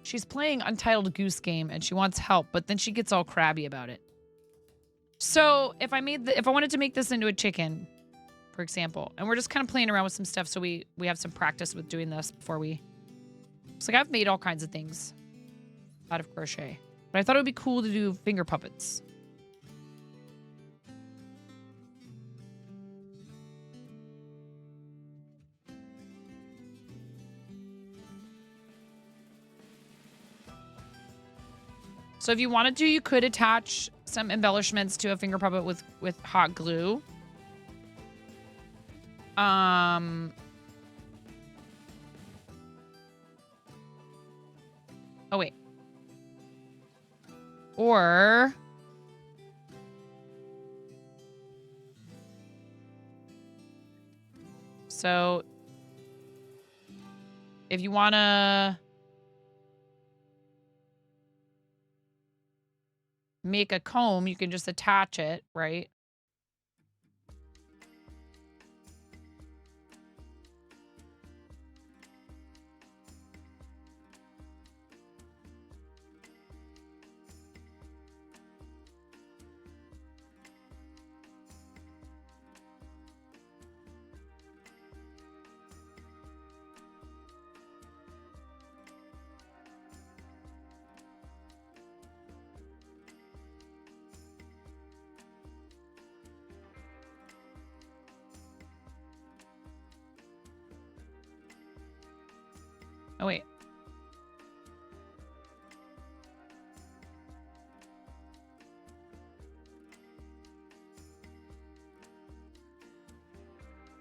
She's playing Untitled Goose Game and she wants help, but then she gets all crabby about it. So if I wanted to make this into a chicken, for example, and we're just kind of playing around with some stuff so we have some practice with doing this before we... It's like I've made all kinds of things out of crochet, but I thought it would be cool to do finger puppets. So if you wanted to, you could attach some embellishments to a finger puppet with hot glue. Oh, wait. Or... So, if you want to make a comb, you can just attach it, right?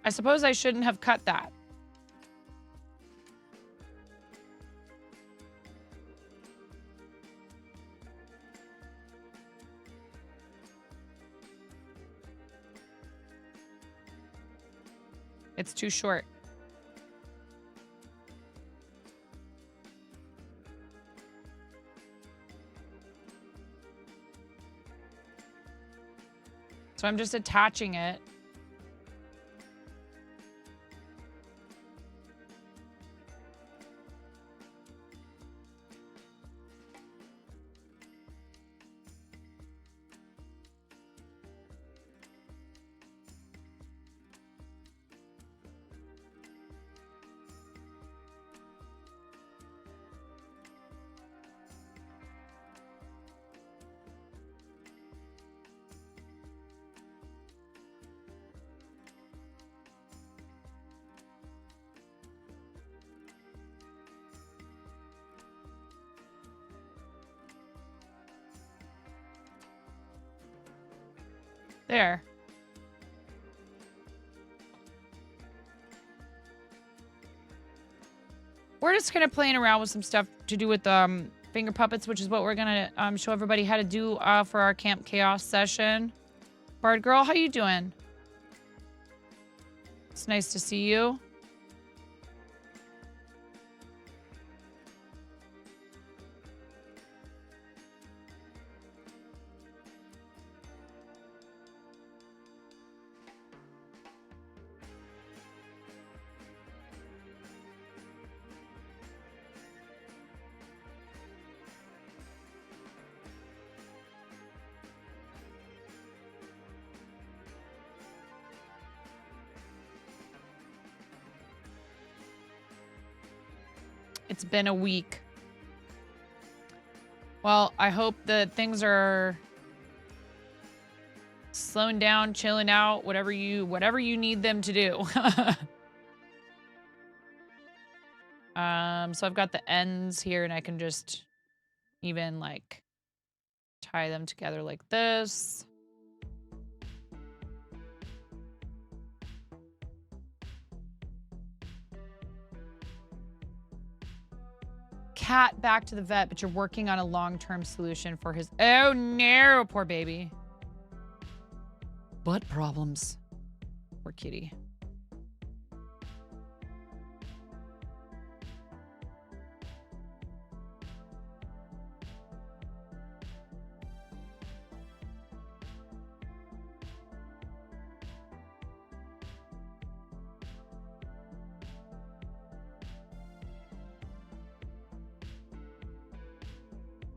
I suppose I shouldn't have cut that. It's too short. So I'm just attaching it. There. We're just kind of playing around with some stuff to do with finger puppets, which is what we're gonna show everybody how to do for our Camp Chaos session. Bard Girl, how you doing? It's nice to see you. It's been a week. Well, I hope that things are slowing down, chilling out, whatever you need them to do. So I've got the ends here and I can just even like tie them together like this. Cat back to the vet, but you're working on a long-term solution for his... Oh, no, poor baby. Butt problems. Poor kitty.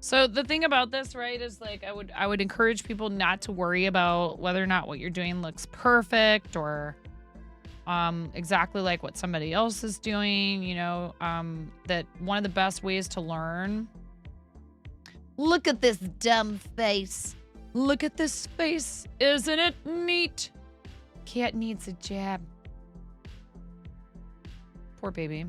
So the thing about this, right, is like I would encourage people not to worry about whether or not what you're doing looks perfect or exactly like what somebody else is doing, you know, that one of the best ways to learn. Look at this dumb face. Look at this face. Isn't it neat? Cat needs a jab. Poor baby.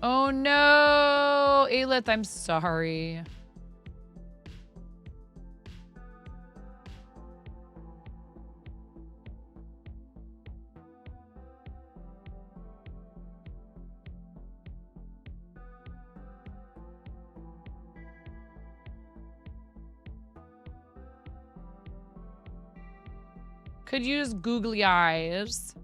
Oh no, Aelith, I'm sorry. Could use googly eyes.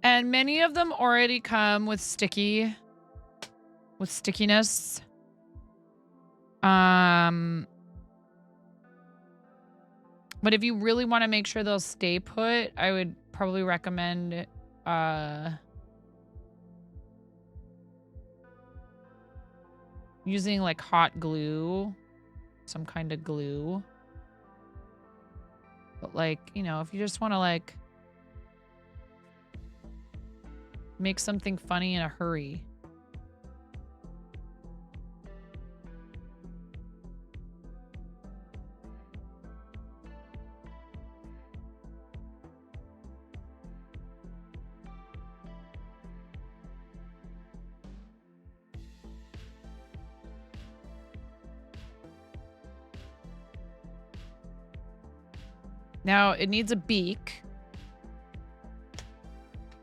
And many of them already come with stickiness. But if you really want to make sure they'll stay put, I would probably recommend using like hot glue, some kind of glue. But like, you know, if you just want to like make something funny in a hurry. Now it needs a beak.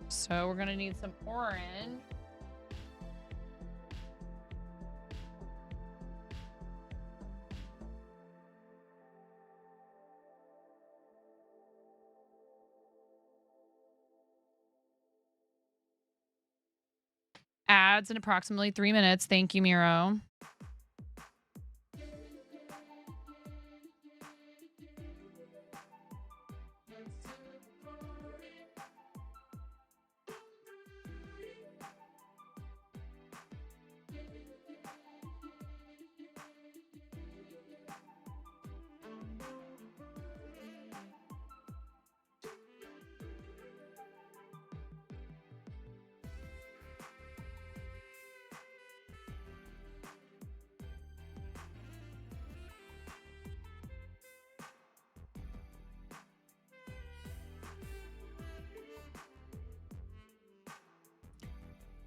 So we're gonna need some orange. Ads in approximately 3 minutes. Thank you, Miro.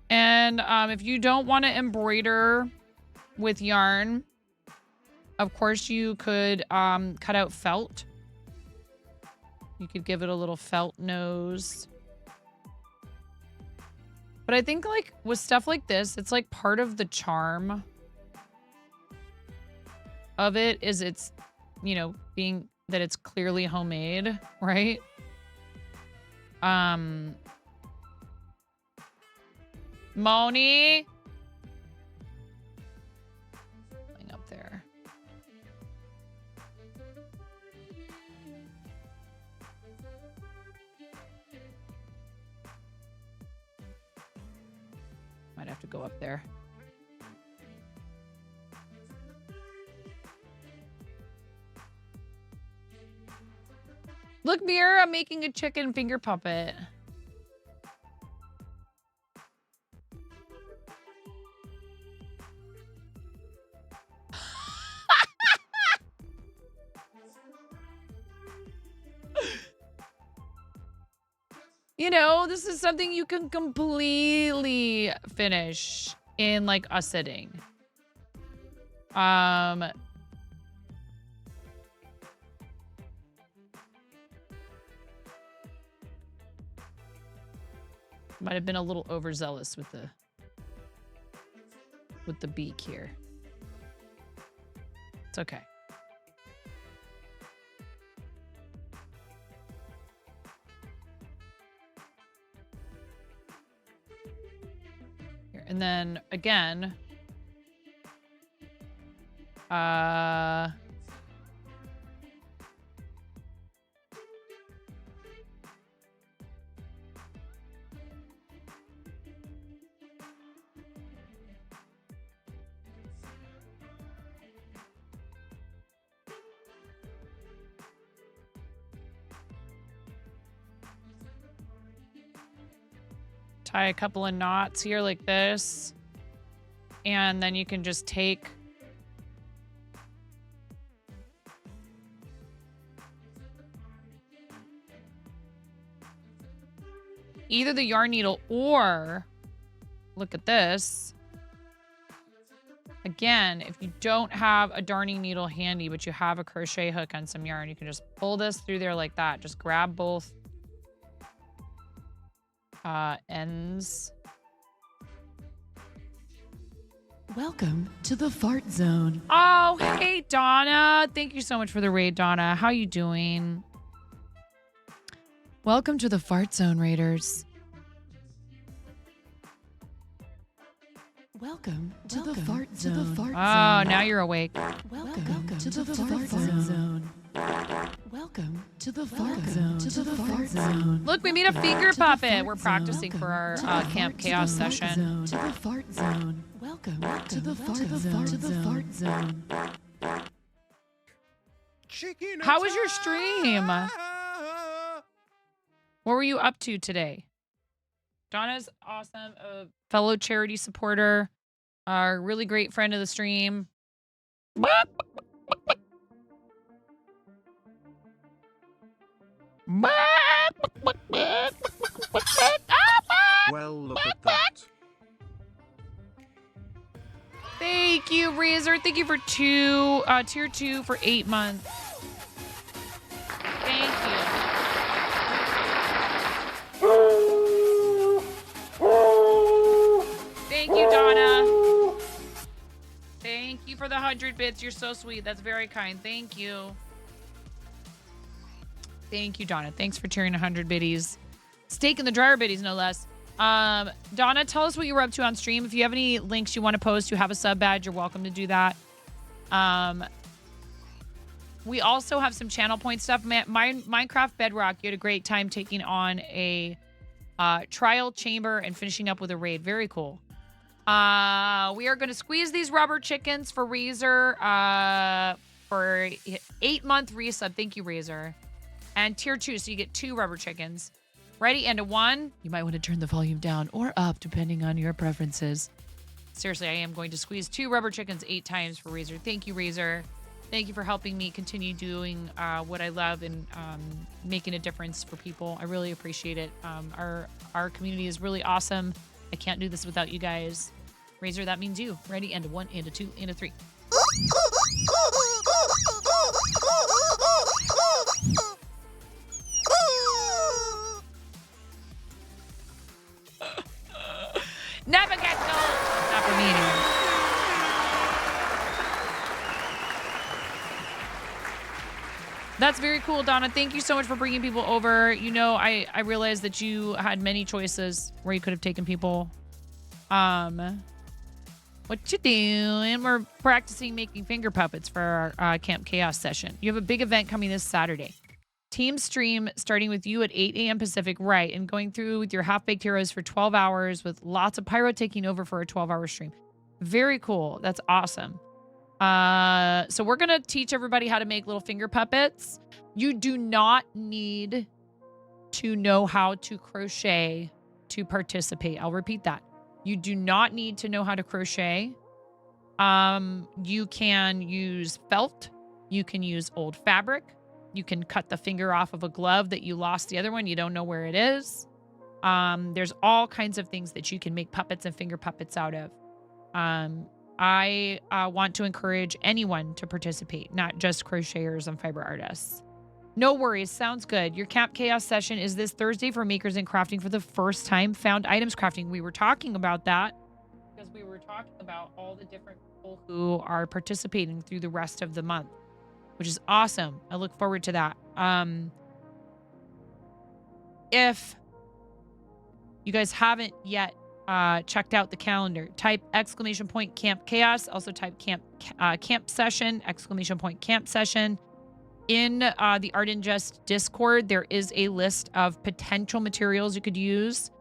And if you don't want to embroider with yarn, of course you could cut out felt. You could give it a little felt nose. But I think like with stuff like this, it's like part of the charm of it is it's, you know, being that it's clearly homemade, right? Moni. Playing up there. Might have to go up there. Look, Mira, I'm making a chicken finger puppet. You know, this is something you can completely finish in like a sitting. Might have been a little overzealous with the beak here. It's okay. And then again, tie a couple of knots here like this. And then you can just take either the yarn needle or look at this. Again, if you don't have a darning needle handy, but you have a crochet hook and some yarn, you can just pull this through there like that. Just grab both ends. Welcome to the fart zone. Oh, hey, Donna. Thank you so much for the raid, Donna. How you doing? Welcome to the fart zone, Raiders. Welcome to the fart zone. Oh, now you're awake. Welcome to the fart zone. Welcome to the fart zone. To the fart zone. Look, we made a finger puppet. We're practicing for our Camp Chaos session. To the fart zone. Welcome to the fart zone. To the fart zone. How was your stream? What were you up to today? Donna's awesome, a fellow charity supporter, a really great friend of the stream. Well, look at that. Thank you, Razor. Thank you for tier 2 for 8 months. Thank you. 100 bits. You're so sweet. That's very kind. Thank you. Thank you, Donna. Thanks for cheering 100 biddies. Steak in the dryer biddies, no less. Donna, tell us what you were up to on stream. If you have any links you want to post, you have a sub badge, you're welcome to do that. We also have some channel point stuff. Minecraft Bedrock, you had a great time taking on a trial chamber and finishing up with a raid. Very cool. We are going to squeeze these rubber chickens for Razor for 8-month resub. Thank you, Razor. And tier 2, so you get 2 rubber chickens. Ready? And a 1. You might want to turn the volume down or up, depending on your preferences. Seriously, I am going to squeeze 2 rubber chickens 8 times for Razor. Thank you, Razor. Thank you for helping me continue doing what I love and making a difference for people. I really appreciate it. Our community is really awesome. I can't do this without you guys. Razor, that means you. Ready? And a 1, and a 2, and a 3. Never get gold. Not for me anymore. That's very cool, Donna. Thank you so much for bringing people over. You know, I realized that you had many choices where you could have taken people. What you doing? We're practicing making finger puppets for our Camp Chaos session. You have a big event coming this Saturday. Team stream starting with you at 8 a.m. Pacific, right, and going through with your half-baked heroes for 12 hours with lots of pyro taking over for a 12-hour stream. Very cool. That's awesome. So we're going to teach everybody how to make little finger puppets. You do not need to know how to crochet to participate. I'll repeat that. You do not need to know how to crochet. You can use felt. You can use old fabric. You can cut the finger off of a glove that you lost the other one. You don't know where it is. There's all kinds of things that you can make puppets and finger puppets out of. I want to encourage anyone to participate, not just crocheters and fiber artists. No worries. Sounds good. Your Camp Chaos session is this Thursday for makers and crafting for the first time. Found items crafting. We were talking about that because we were talking about all the different people who are participating through the rest of the month, which is awesome. I look forward to that. If you guys haven't yet checked out the calendar, type !Camp Chaos. Also type camp session, !Camp session. In the Art and Jest Discord, there is a list of potential materials you could use.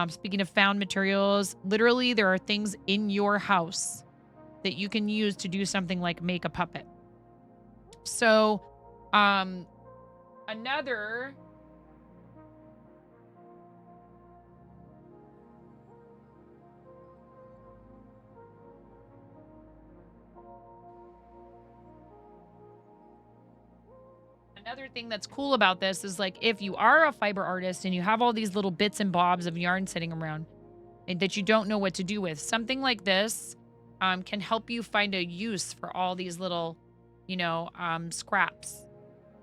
Speaking of found materials, literally there are things in your house that you can use to do something like make a puppet. So, another thing that's cool about this is, like, if you are a fiber artist and you have all these little bits and bobs of yarn sitting around and that you don't know what to do with, something like this can help you find a use for all these little, scraps.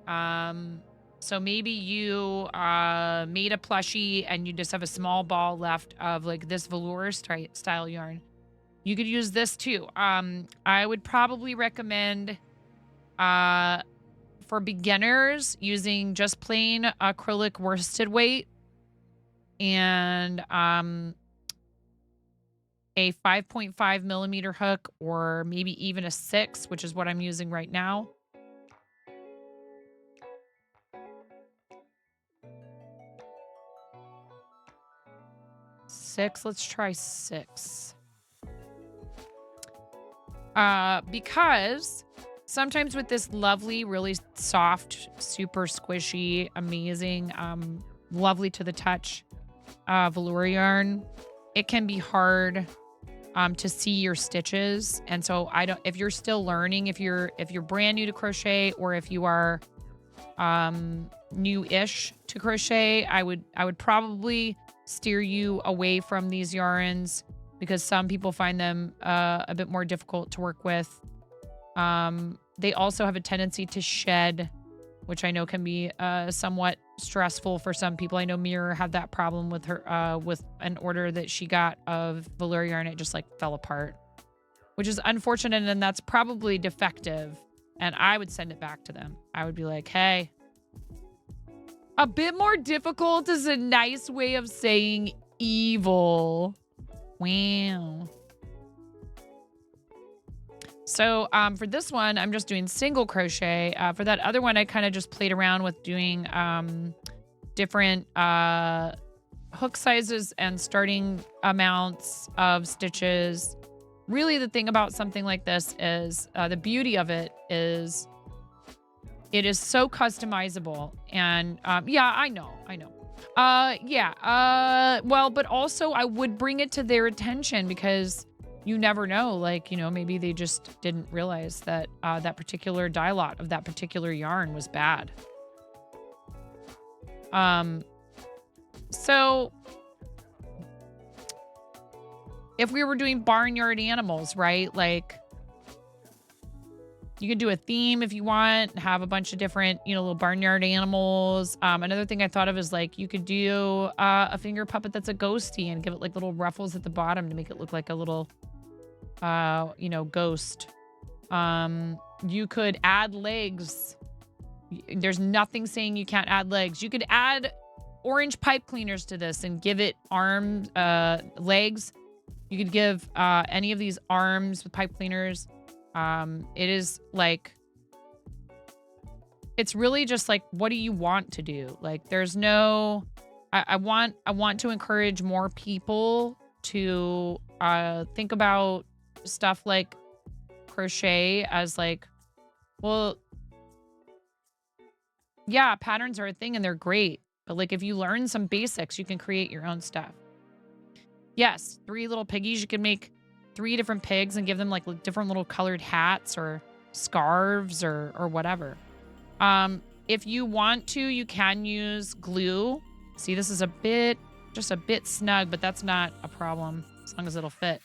So maybe you made a plushie and you just have a small ball left of like this velour style yarn. You could use this too. I would probably recommend for beginners using just plain acrylic worsted weight and a 5.5 millimeter hook, or maybe even a 6, which is what I'm using right now. Let's try 6. Because sometimes with this lovely, really soft, super squishy, amazing, lovely to the touch velour yarn, it can be hard to see your stitches. And so if you're still learning, if you're brand new to crochet, or if you are new-ish to crochet, I would probably steer you away from these yarns because some people find them a bit more difficult to work with. They also have a tendency to shed, which I know can be somewhat stressful for some people. I know Mirror had that problem with her with an order that she got of velour yarn. It just like fell apart. which is unfortunate, and that's probably defective. And I would send it back to them. I would be like, hey, a bit more difficult is a nice way of saying evil. Wow. So for this one, I'm just doing single crochet. For that other one, I kind of just played around with doing different hook sizes and starting amounts of stitches. Really, the thing about something like this is the beauty of it is it is so customizable. And yeah, I know. Well, but also I would bring it to their attention because you never know. Like, maybe they just didn't realize that that particular dye lot of that particular yarn was bad. So if we were doing barnyard animals, right? Like, you can do a theme if you want, have a bunch of different, little barnyard animals. Another thing I thought of is like, you could do a finger puppet that's a ghosty and give it like little ruffles at the bottom to make it look like a little, ghost. You could add legs. There's nothing saying you can't add legs. You could add orange pipe cleaners to this and give it arms, legs. You could give any of these arms with pipe cleaners. It is like, it's really just like, what do you want to do? Like, there's no, I want to encourage more people to think about stuff like crochet as like, well, yeah, patterns are a thing and they're great. But like, if you learn some basics, you can create your own stuff. Yes, 3 little piggies. You can make 3 different pigs and give them like different little colored hats or scarves or whatever. If you want to, you can use glue. See, this is just a bit snug, but that's not a problem as long as it'll fit.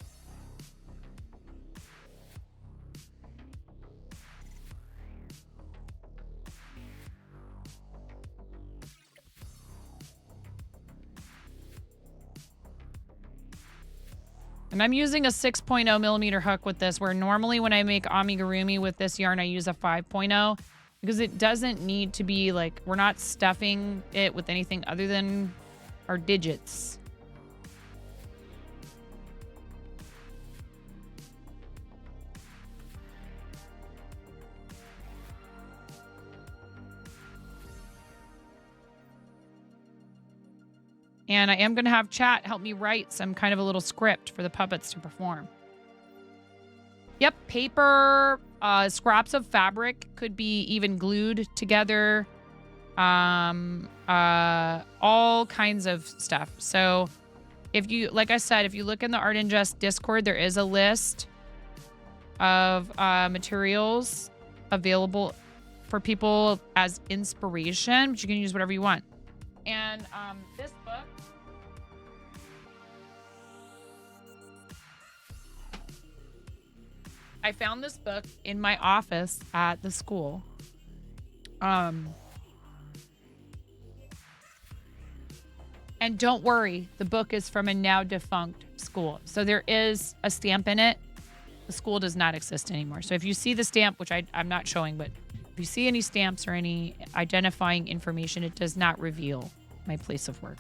And I'm using a 6.0 millimeter hook with this, where normally when I make amigurumi with this yarn, I use a 5.0 because it doesn't need to be like, we're not stuffing it with anything other than our digits. And I am going to have chat help me write some kind of a little script for the puppets to perform. Yep, paper, scraps of fabric could be even glued together. All kinds of stuff. So if you, like I said, if you look in the Art and Jest Discord, there is a list of materials available for people as inspiration, but you can use whatever you want. And this book, I found this book in my office at the school. And don't worry, the book is from a now defunct school. So there is a stamp in it. The school does not exist anymore. So if you see the stamp, which I'm not showing, but if you see any stamps or any identifying information, it does not reveal my place of work.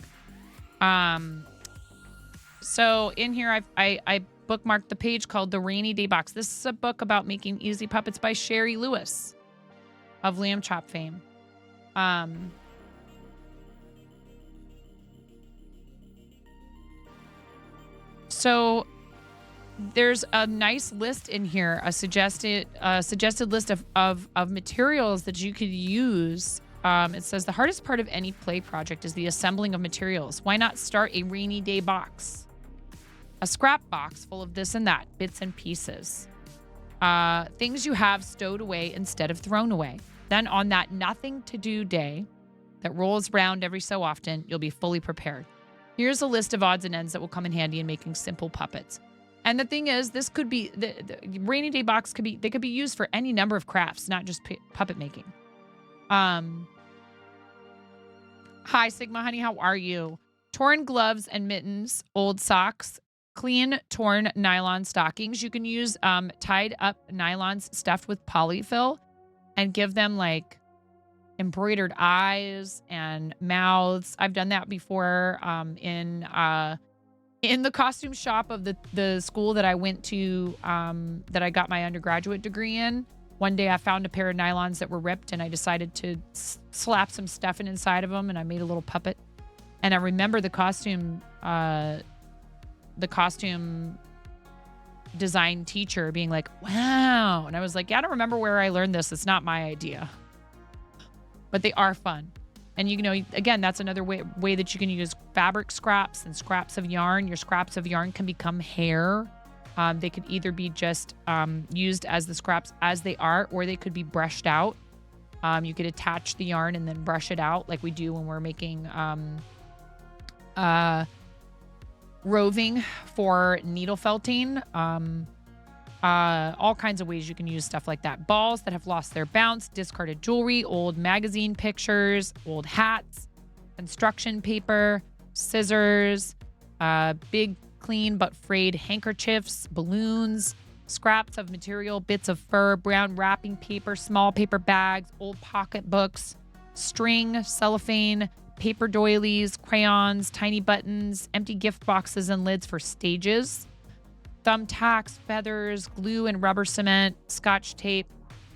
So in here, I bookmarked the page called The Rainy Day Box. This is a book about making easy puppets by Sherry Lewis of Lamb Chop fame. So there's a nice list in here, a suggested list of materials that you could use. It says the hardest part of any play project is the assembling of materials. Why not start a rainy day box? A scrap box full of this and that, bits and pieces. Things you have stowed away instead of thrown away. Then on that nothing to do day that rolls around every so often, you'll be fully prepared. Here's a list of odds and ends that will come in handy in making simple puppets. And the thing is, this could be, the rainy day box could be used for any number of crafts, not just puppet making. Hi, Sigma Honey, how are you? Torn gloves and mittens, old socks, clean torn nylon stockings. You can use tied up nylons stuffed with polyfill and give them like embroidered eyes and mouths. I've done that before in the costume shop of the school that I went to, that I got my undergraduate degree in. One day I found a pair of nylons that were ripped, and I decided to slap some stuff inside of them, and I made a little puppet. And I remember the costume design teacher being like, wow. And I was like, yeah, I don't remember where I learned this. It's not my idea. But they are fun. And you know, again, that's another way that you can use fabric scraps and scraps of yarn. Your scraps of yarn can become hair. They could either be just used as the scraps as they are, or they could be brushed out. You could attach the yarn and then brush it out like we do when we're making roving for needle felting. All kinds of ways you can use stuff like that. Balls that have lost their bounce, discarded jewelry, old magazine pictures, old hats, construction paper, scissors, big clean but frayed handkerchiefs, balloons, scraps of material, bits of fur, brown wrapping paper, small paper bags, old pocketbooks, string, cellophane, paper doilies, crayons, tiny buttons, empty gift boxes and lids for stages, thumbtacks, feathers, glue and rubber cement, scotch tape,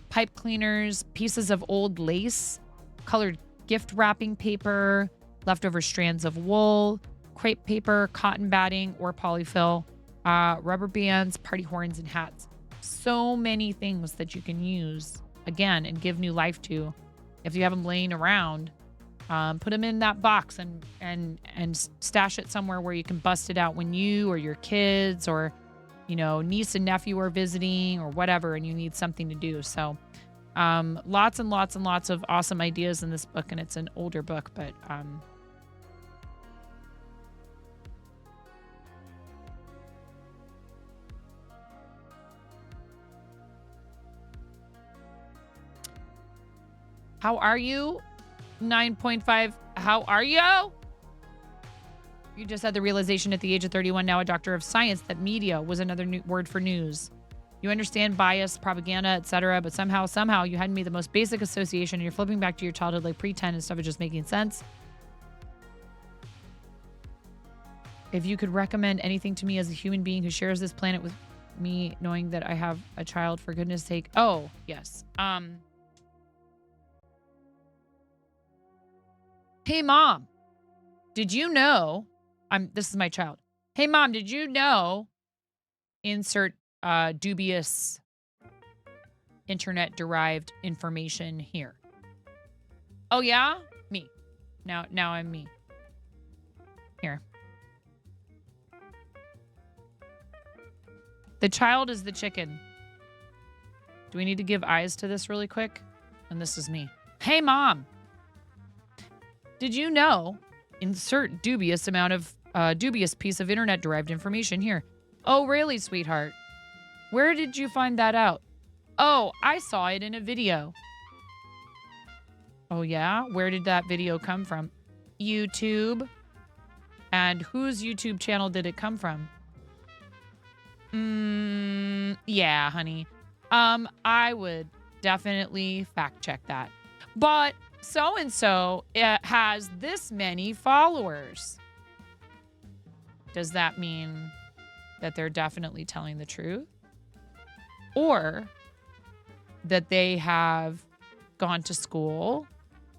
pipe cleaners, pieces of old lace, colored gift wrapping paper, leftover strands of wool, crepe paper, cotton batting or polyfill, rubber bands, party horns, and hats. So many things that you can use, again, and give new life to. If you have them laying around, put them in that box and stash it somewhere where you can bust it out when you or your kids or, you know, niece and nephew are visiting or whatever, and you need something to do. So lots and lots and lots of awesome ideas in this book, and it's an older book, but how are you? 9.5. How are you? You just had the realization at the age of 31, now a doctor of science, that media was another new word for news. You understand bias, propaganda, etc., but somehow you hadn't made the most basic association, and you're flipping back to your childhood like pretend and stuff is just making sense. If you could recommend anything to me as a human being who shares this planet with me, knowing that I have a child, for goodness sake. Oh, yes. Hey, Mom, did you know, this is my child. Hey, Mom, did you know, insert dubious internet-derived information here. Oh, yeah? Me. Now I'm me. Here. The child is the chicken. Do we need to give eyes to this really quick? And this is me. Hey, Mom. Did you know? Insert dubious amount of dubious piece of internet-derived information here. Oh, really, sweetheart? Where did you find that out? Oh, I saw it in a video. Oh, yeah? Where did that video come from? YouTube. And whose YouTube channel did it come from? Yeah, honey. I would definitely fact check that. But so-and-so has this many followers. Does that mean that they're definitely telling the truth? Or that they have gone to school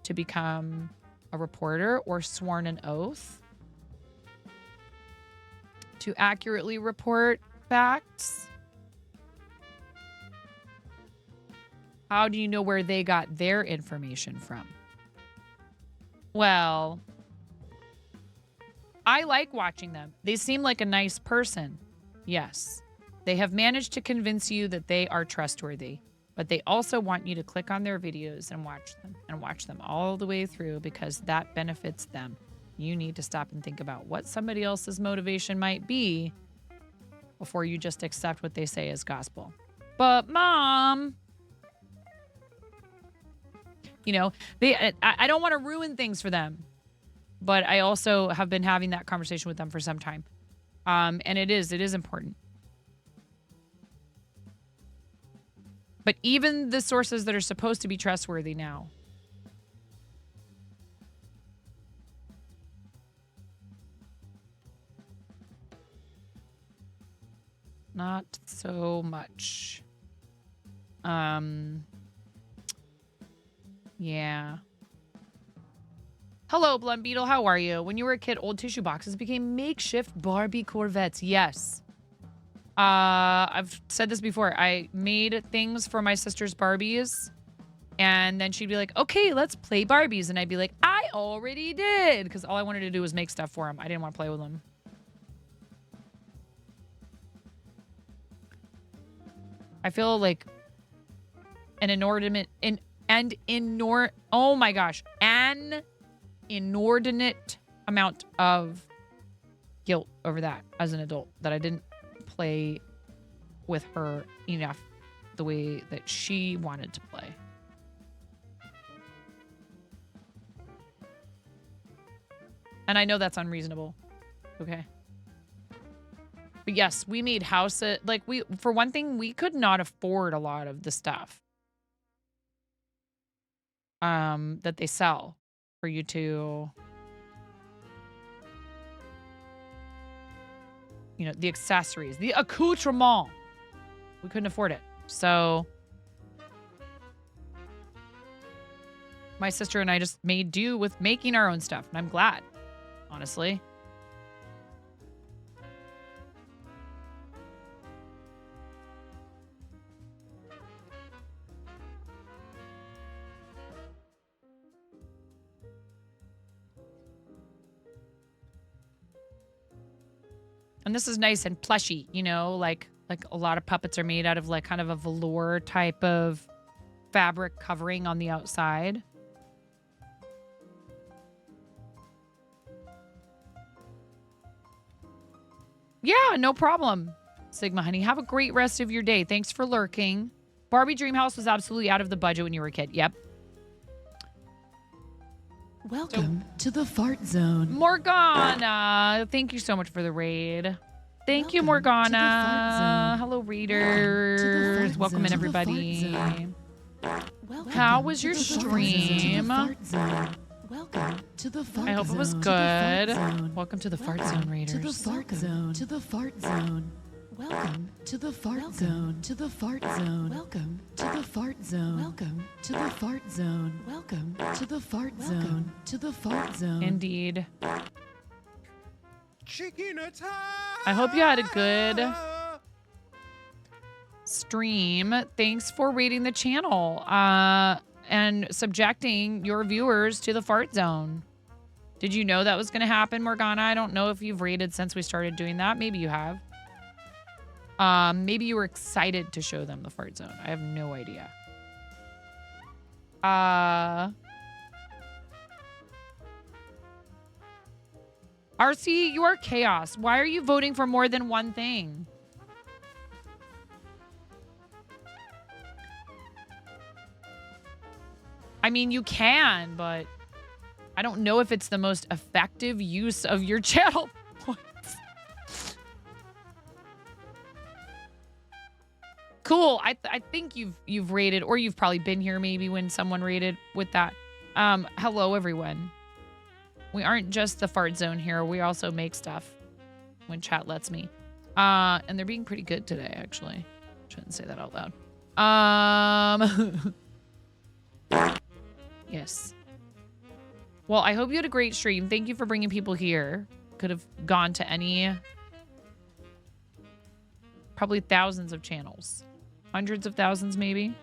to become a reporter or sworn an oath to accurately report facts? How do you know where they got their information from? Well, I like watching them. They seem like a nice person. Yes. They have managed to convince you that they are trustworthy, but they also want you to click on their videos and watch them all the way through because that benefits them. You need to stop and think about what somebody else's motivation might be before you just accept what they say as gospel. But Mom, you know, I don't want to ruin things for them, but I also have been having that conversation with them for some time. And it is important. But even the sources that are supposed to be trustworthy now. Not so much. Yeah. Hello, Blunt Beetle. How are you? When you were a kid, old tissue boxes became makeshift Barbie Corvettes. Yes. I've said this before. I made things for my sister's Barbies. And then she'd be like, okay, let's play Barbies. And I'd be like, I already did. Because all I wanted to do was make stuff for them. I didn't want to play with them. I feel like an inordinate amount of guilt over that as an adult, that I didn't play with her enough the way that she wanted to play. And I know that's unreasonable. Okay. But yes, we made houses. Like, for one thing, we could not afford a lot of the stuff that they sell for you to, you know, the accessories, the accoutrement. We couldn't afford it. So my sister and I just made do with making our own stuff. And I'm glad, honestly. And this is nice and plushy, you know, like a lot of puppets are made out of like kind of a velour type of fabric covering on the outside. Yeah, no problem. Sigma honey, have a great rest of your day. Thanks for lurking. Barbie Dreamhouse was absolutely out of the budget when you were a kid. Yep. Welcome to the fart zone. Morgana, thank you so much for the raid. Thank you, Morgana. Hello, readers. Welcome in, everybody. How was your stream? Welcome to the fart zone. I hope it was good. Welcome to the fart zone, raiders. To the fart zone. To the fart zone. Welcome to the fart zone. To the fart zone. Welcome to the fart zone. Welcome to the fart zone. Welcome to the fart zone. To the fart zone. Indeed. Chicken attack! I hope you had a good stream. Thanks for raiding the channel and subjecting your viewers to the fart zone. Did you know that was going to happen, Morgana? I don't know if you've raided since we started doing that. Maybe you have. Maybe you were excited to show them the fart zone. I have no idea. RC, you are chaos. Why are you voting for more than one thing? I mean, you can, but I don't know if it's the most effective use of your channel points. Cool. I think you've rated, or you've probably been here maybe when someone rated with that. Hello, everyone. We aren't just the fart zone here. We also make stuff when chat lets me. And they're being pretty good today, actually. Shouldn't say that out loud. Yes. Well, I hope you had a great stream. Thank you for bringing people here. Could have gone to any, probably thousands of channels. Hundreds of thousands, maybe.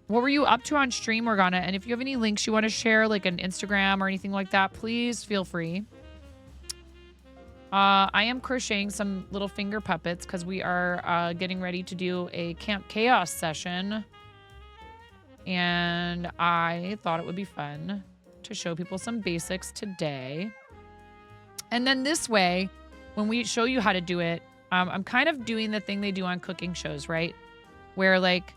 What were you up to on stream, Morgana? And if you have any links you want to share, like an Instagram or anything like that, please feel free. I am crocheting some little finger puppets because we are getting ready to do a Camp Chaos session. And I thought it would be fun to show people some basics today. And then this way, when we show you how to do it, I'm kind of doing the thing they do on cooking shows, right? Where like,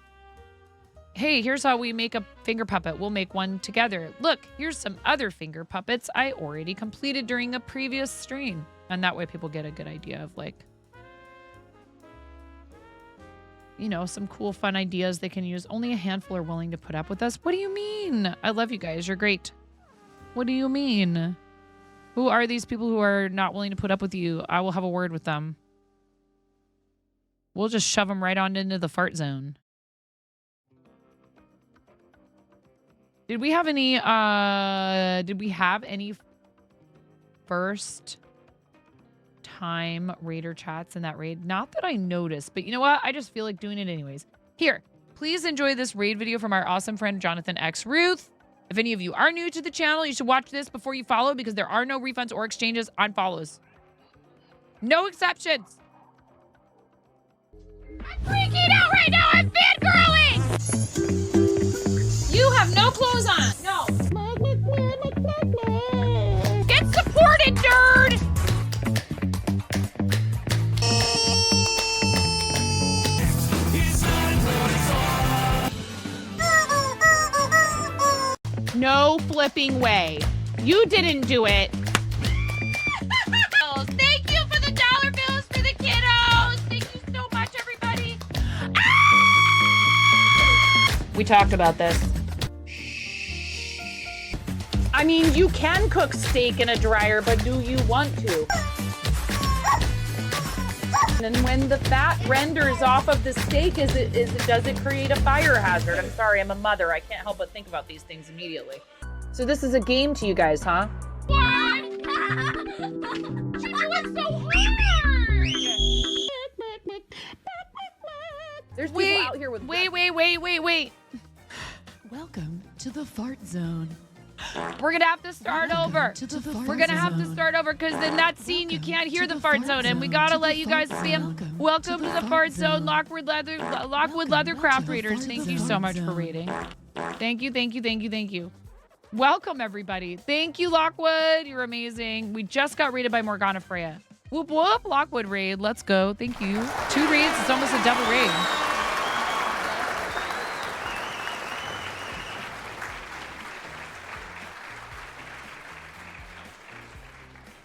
Hey, here's how we make a finger puppet. We'll make one together. Look, here's some other finger puppets I already completed during a previous stream. And that way people get a good idea of like, you know, some cool, fun ideas they can use. Only a handful are willing to put up with us. What do you mean? I love you guys. You're great. What do you mean? Who are these people who are not willing to put up with you? I will have a word with them. We'll just shove them right on into the fart zone. Did we have any first time raider chats in that raid? Not that I noticed, but you know what? I just feel like doing it anyways. Here, please enjoy this raid video from our awesome friend Jonathan X Ruth. If any of you are new to the channel, you should watch this before you follow because there are no refunds or exchanges on follows. No exceptions. I'm freaking out right now. I'm fangirling. You have no clothes on. No. Get supported, nerd. No flipping way. You didn't do it. Thank you for the dollar bills for the kiddos. Thank you so much, everybody. We talked about this. I mean, you can cook steak in a dryer, but do you want to? And when the fat renders off of the steak, does it create a fire hazard? I'm sorry, I'm a mother. I can't help but think about these things immediately. So this is a game to you guys, huh? What? You're doing so hard. There's people out here with Wait. Welcome to the fart zone. We're gonna have to start over. We're gonna have to zone. start over because in that scene you can't hear the fart zone, and we gotta let you guys spam. Welcome to the fart zone, Lockwood Leathercraft Readers. Thank you so much for reading. Thank you. Welcome everybody. Thank you, Lockwood. You're amazing. We just got raided by Morgana Freya. Whoop whoop, Lockwood raid. Let's go. Thank you. 2 raids. It's almost a double raid.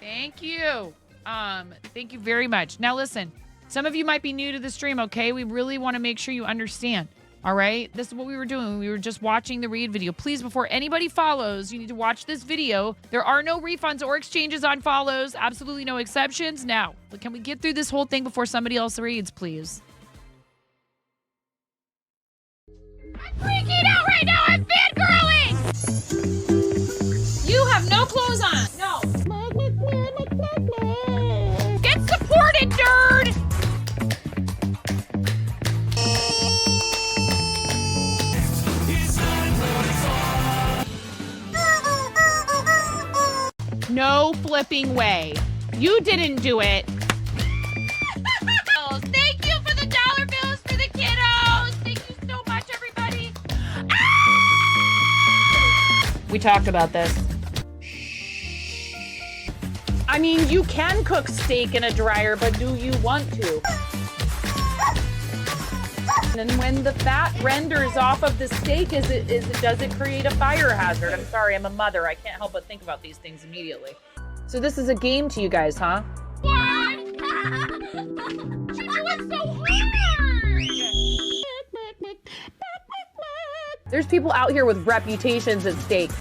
Thank you. Thank you very much. Now listen, some of you might be new to the stream, okay? We really want to make sure you understand. All right? This is what we were doing. We were just watching the raid video. Please, before anybody follows, you need to watch this video. There are no refunds or exchanges on follows. Absolutely no exceptions. Now, can we get through this whole thing before somebody else raids, please? I'm freaking out right now. I'm fangirling. You have no clothes on. No. Get supported, nerd. No flipping way. You didn't do it. Thank you for the dollar bills for the kiddos. Thank you so much, everybody. We talked about this. I mean, you can cook steak in a dryer, but do you want to? And when the fat renders off of the steak, does it create a fire hazard? I'm sorry, I'm a mother. I can't help but think about these things immediately. So this is a game to you guys, huh? What? You're doing so hard. There's people out here with reputations at stake.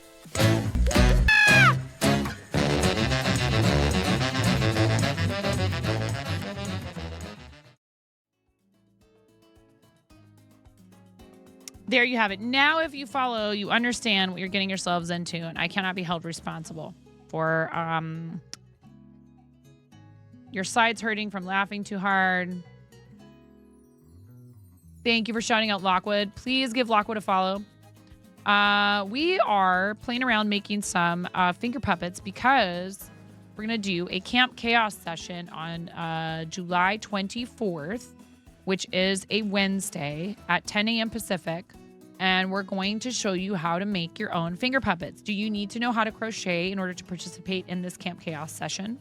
There you have it. Now, if you follow, you understand what you're getting yourselves into, and I cannot be held responsible for your sides hurting from laughing too hard. Thank you for shouting out Lockwood. Please give Lockwood a follow. We are playing around making some finger puppets because we're going to do a Camp Chaos session on July 24th, which is a Wednesday at 10 a.m. Pacific. And we're going to show you how to make your own finger puppets. Do you need to know how to crochet in order to participate in this Camp Chaos session?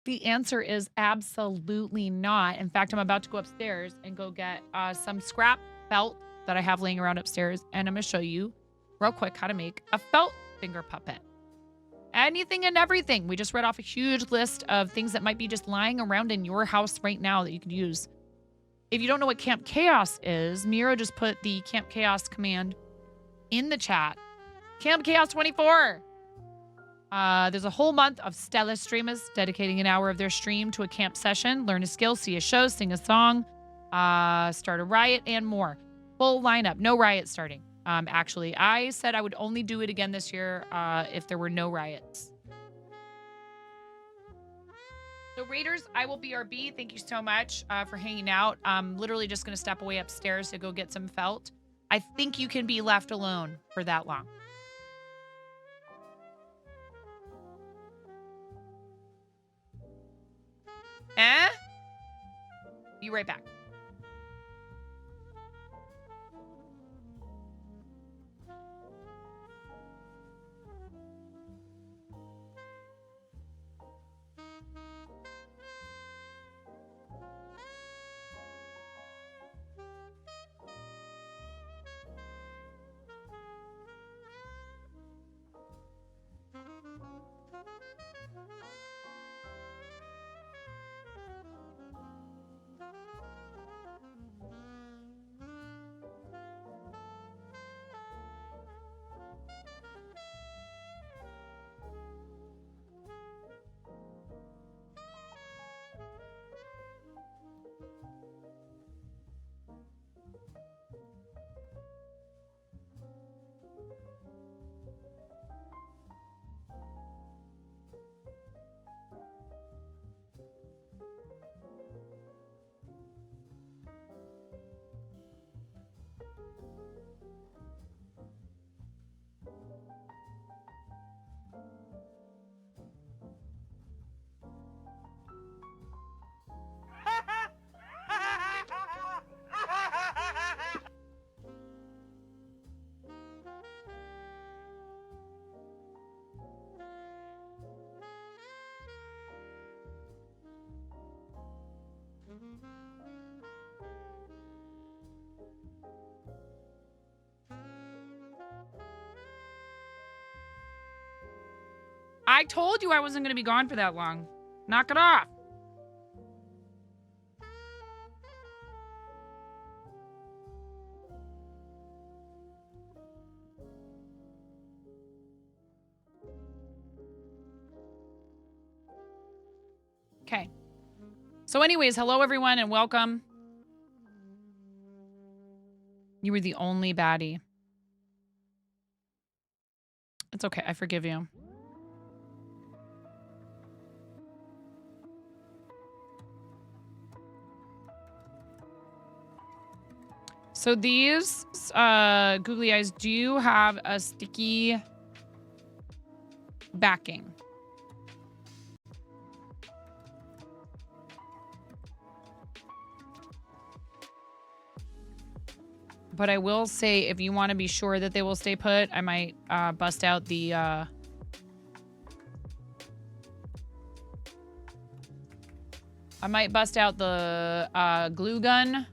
The answer is absolutely not. In fact, I'm about to go upstairs and go get some scrap felt that I have laying around upstairs. And I'm going to show you real quick how to make a felt finger puppet. Anything and everything. We just read off a huge list of things that might be just lying around in your house right now that you could use. If you don't know what Camp Chaos is, Miro just put the Camp Chaos command in the chat. Camp Chaos 24. There's a whole month of Stella streamers dedicating an hour of their stream to a camp session, learn a skill, see a show, sing a song, start a riot, and more. Full lineup. No riot starting. Actually, I said I would only do it again this year if there were no riots. So Raiders, I will BRB. Thank you so much for hanging out. I'm literally just going to step away upstairs to go get some felt. I think you can be left alone for that long. Be right back. I told you I wasn't going to be gone for that long. Knock it off. Okay. So anyways, hello everyone and welcome. You were the only baddie. It's okay. I forgive you. So these googly eyes do have a sticky backing. But I will say, if you want to be sure that they will stay put, I might bust out the... I might bust out the glue gun.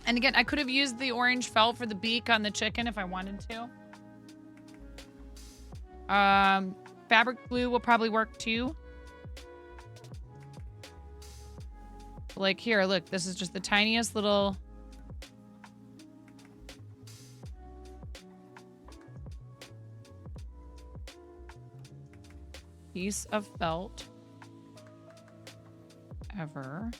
And again, I could have used the orange felt for the beak on the chicken if I wanted to. Fabric glue will probably work too. Like here, look, this is just the tiniest little... piece of felt. ever.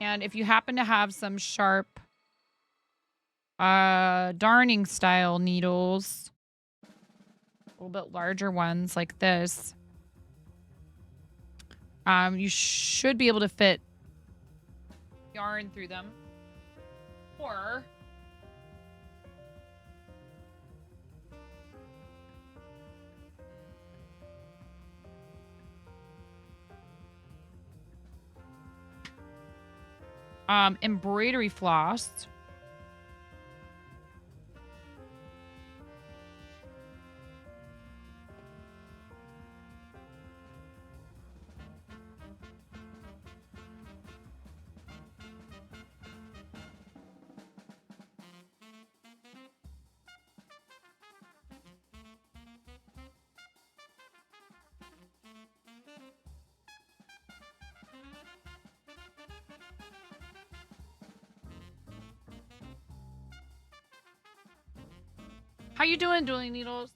And if you happen to have some sharp darning style needles, a little bit larger ones like this, you should be able to fit yarn through them. Or embroidery floss. How you doing, Dueling Needles?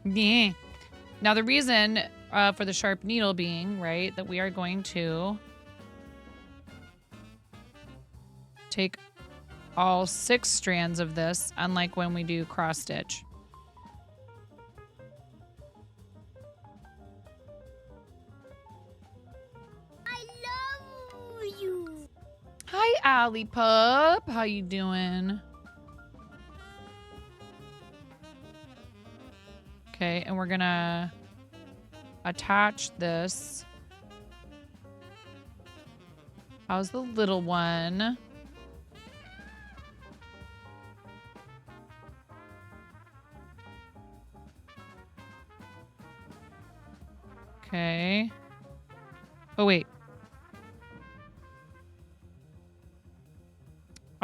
Yeah. Now the reason for the sharp needle being, right, that we are going to take all 6 strands of this, unlike when we do cross stitch. Hi, Allie Pup. How you doing? Okay, and we're gonna attach this. How's the little one? Okay. Oh, wait.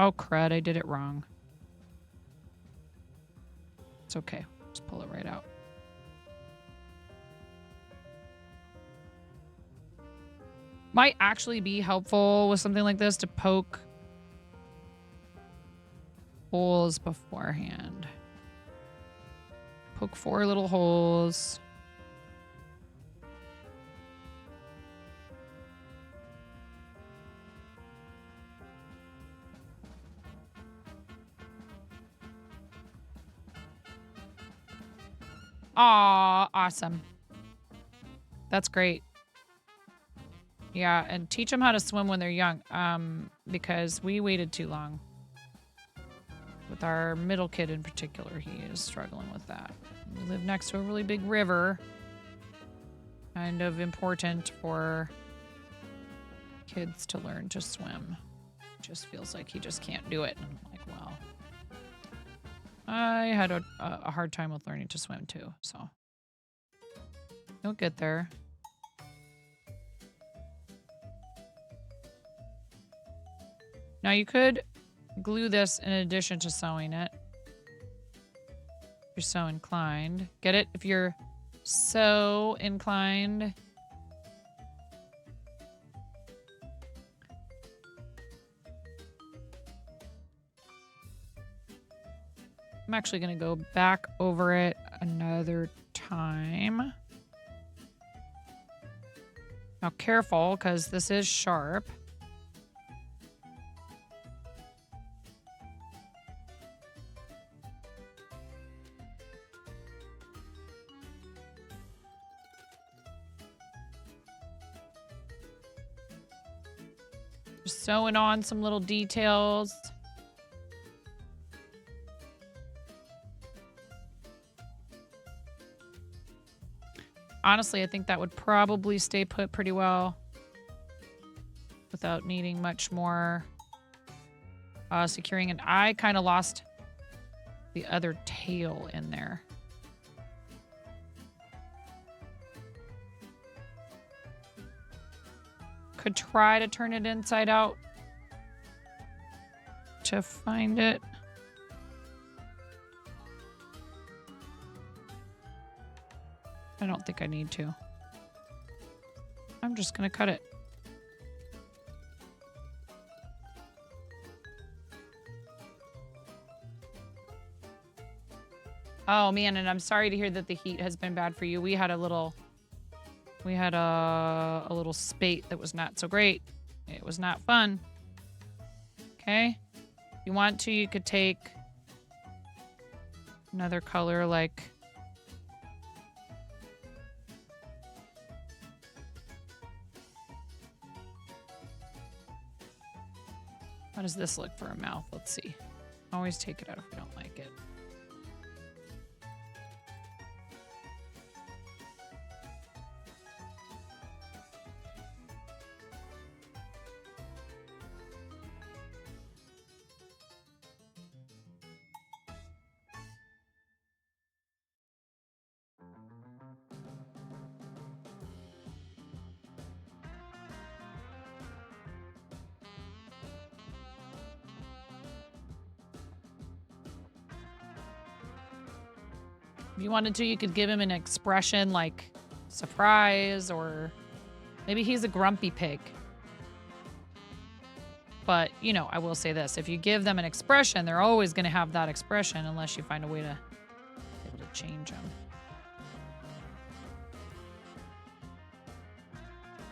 Oh, crud. I did it wrong. It's okay. Just pull it right out. Might actually be helpful with something like this to poke holes beforehand. Poke 4 little holes. Aw, awesome. That's great. Yeah, and teach them how to swim when they're young, because we waited too long. With our middle kid in particular, he is struggling with that. We live next to a really big river. Kind of important for kids to learn to swim. Just feels like he just can't do it. And I'm like, well, I had a hard time with learning to swim too, so you'll get there. Now you could glue this in addition to sewing it. If you're so inclined. Get it? If you're so inclined. I'm actually going to go back over it another time. Now careful, because this is sharp. Just sewing on some little details. Honestly, I think that would probably stay put pretty well without needing much more securing. And I kind of lost the other tail in there. Could try to turn it inside out to find it. I don't think I need to. I'm just going to cut it. Oh man, and I'm sorry to hear that the heat has been bad for you. We had a little spate that was not so great. It was not fun. Okay? If you want to, you could take another color like how does this look for a mouth? Let's see. Always take it out if you don't like it. If you wanted to, you could give him an expression like surprise, or maybe he's a grumpy pig. But, you know, I will say this. If you give them an expression, they're always going to have that expression unless you find a way to be able to change them.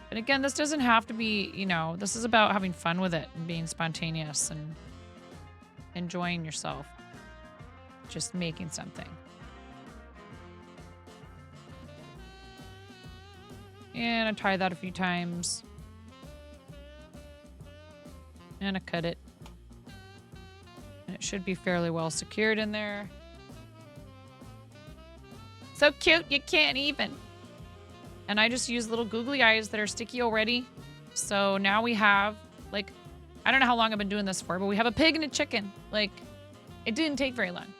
And again, this doesn't have to be, you know, this is about having fun with it and being spontaneous and enjoying yourself. Just making something. And I tie that a few times. And I cut it. And it should be fairly well secured in there. So cute, you can't even. And I just use little googly eyes that are sticky already. So now we have, like, I don't know how long I've been doing this for, but we have a pig and a chicken. Like, it didn't take very long.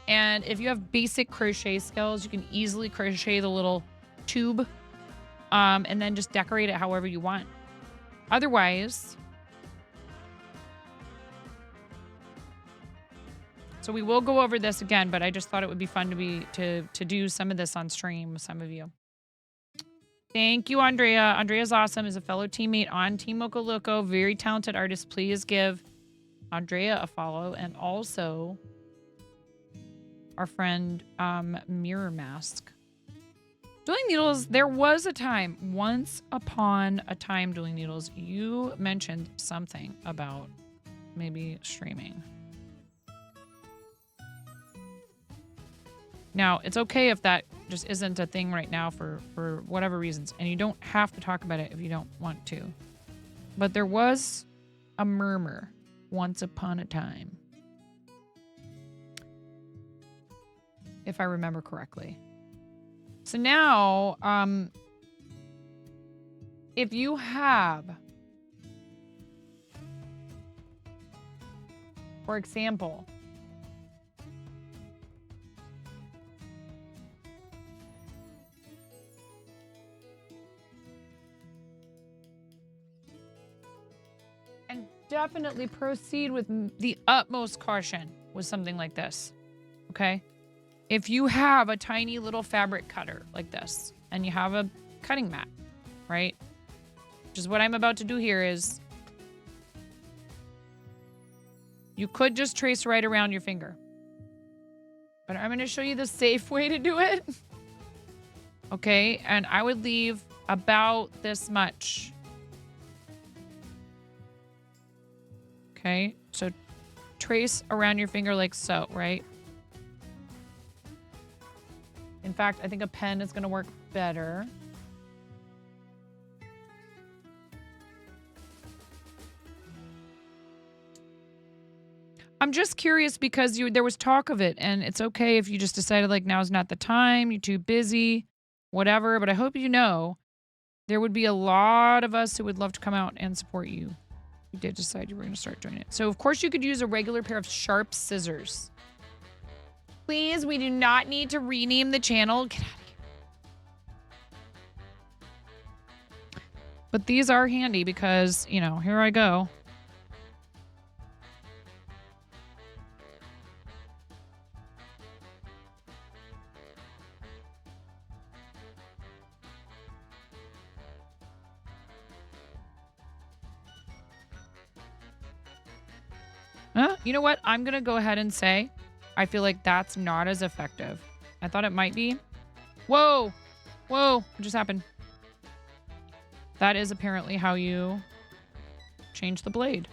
And if you have basic crochet skills, you can easily crochet the little tube. And then just decorate it however you want. Otherwise, so we will go over this again, but I just thought it would be fun to do some of this on stream with some of you. Thank you, Andrea. Andrea's awesome. Is a fellow teammate on Team Moco Loco. Very talented artist. Please give Andrea a follow. And also our friend Mirror Mask. Dueling Needles, there was a time, once upon a time, Dueling Needles, you mentioned something about maybe streaming. Now, it's okay if that just isn't a thing right now for whatever reasons, and you don't have to talk about it if you don't want to. But there was a murmur once upon a time, if I remember correctly. So now, if you have, for example, and definitely proceed with the utmost caution with something like this, okay? If you have a tiny little fabric cutter like this, and you have a cutting mat, right? Which is what I'm about to do here is, you could just trace right around your finger. But I'm going to show you the safe way to do it. Okay, and I would leave about this much. Okay, so trace around your finger like so, right? In fact, I think a pen is going to work better. I'm just curious because there was talk of it, and it's okay if you just decided like now's not the time, you're too busy, whatever, but I hope you know there would be a lot of us who would love to come out and support you. You did decide you were going to start doing it. So of course you could use a regular pair of sharp scissors. Please, we do not need to rename the channel. Get out of here. But these are handy because, you know, here I go. You know what? I'm going to go ahead and say I feel like that's not as effective. I thought it might be. Whoa. Whoa. What just happened? That is apparently how you change the blade.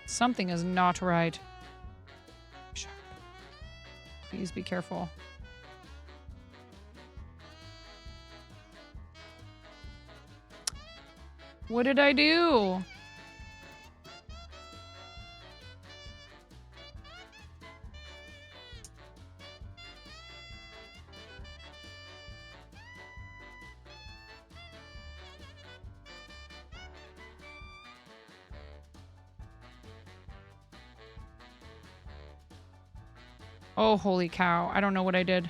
Something is not right. Sharp. Please be careful. What did I do? Oh, holy cow. I don't know what I did.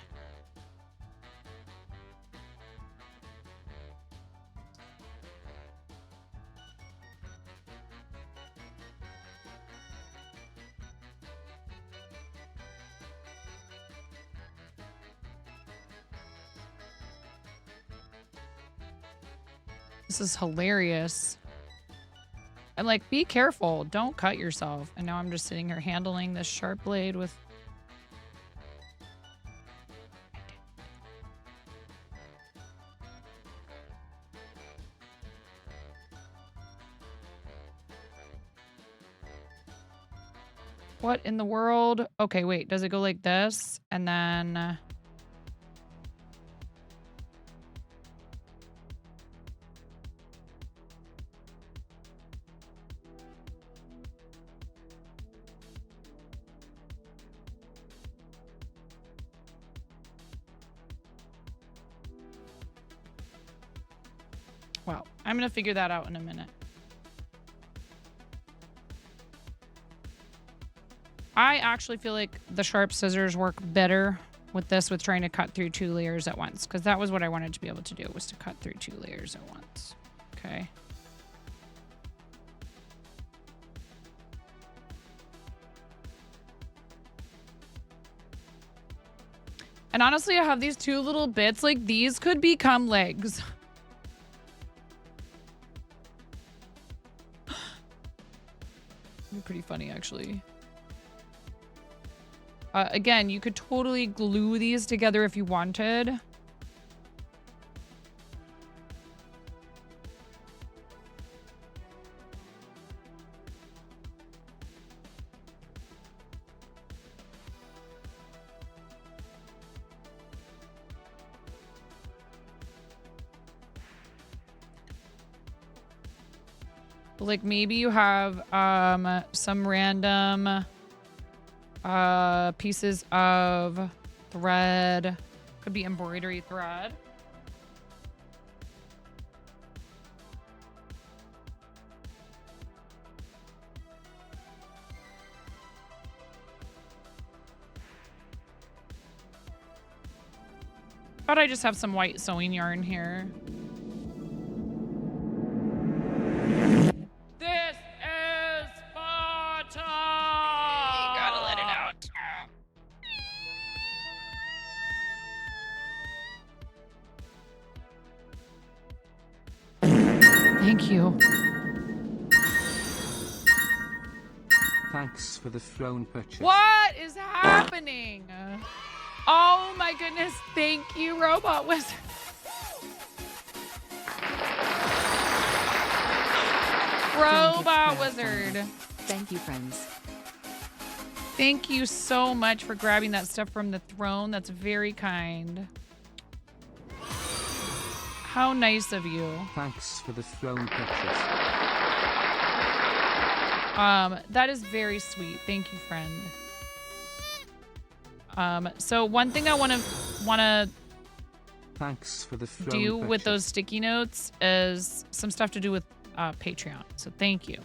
This is hilarious. I'm like, be careful. Don't cut yourself. And now I'm just sitting here handling this sharp blade with... What in the world? Okay, wait. Does it go like this? And then... Well, I'm going to figure that out in a minute. I actually feel like the sharp scissors work better with this, with trying to cut through 2 layers at once, because that was what I wanted to be able to do, was to cut through 2 layers at once. Okay. And honestly, I have these 2 little bits. Like, these could become legs. Pretty funny, actually. Again, you could totally glue these together if you wanted. Like, maybe you have some random pieces of thread. Could be embroidery thread. But I just have some white sewing yarn here. This is Sparta! You gotta let it out. Thank you. Thanks for the throne purchase. What is happening? Oh my goodness. Thank you, Robot Wizard. Robot Wizard. Thank you, friends. Thank you so much for grabbing that stuff from the throne. That's very kind. How nice of you. Thanks for the throne purchase. That is very sweet. Thank you, friend. So one thing I wanna Thanks for the throne do purchase. with those sticky notes is some stuff to do with Patreon. So thank you.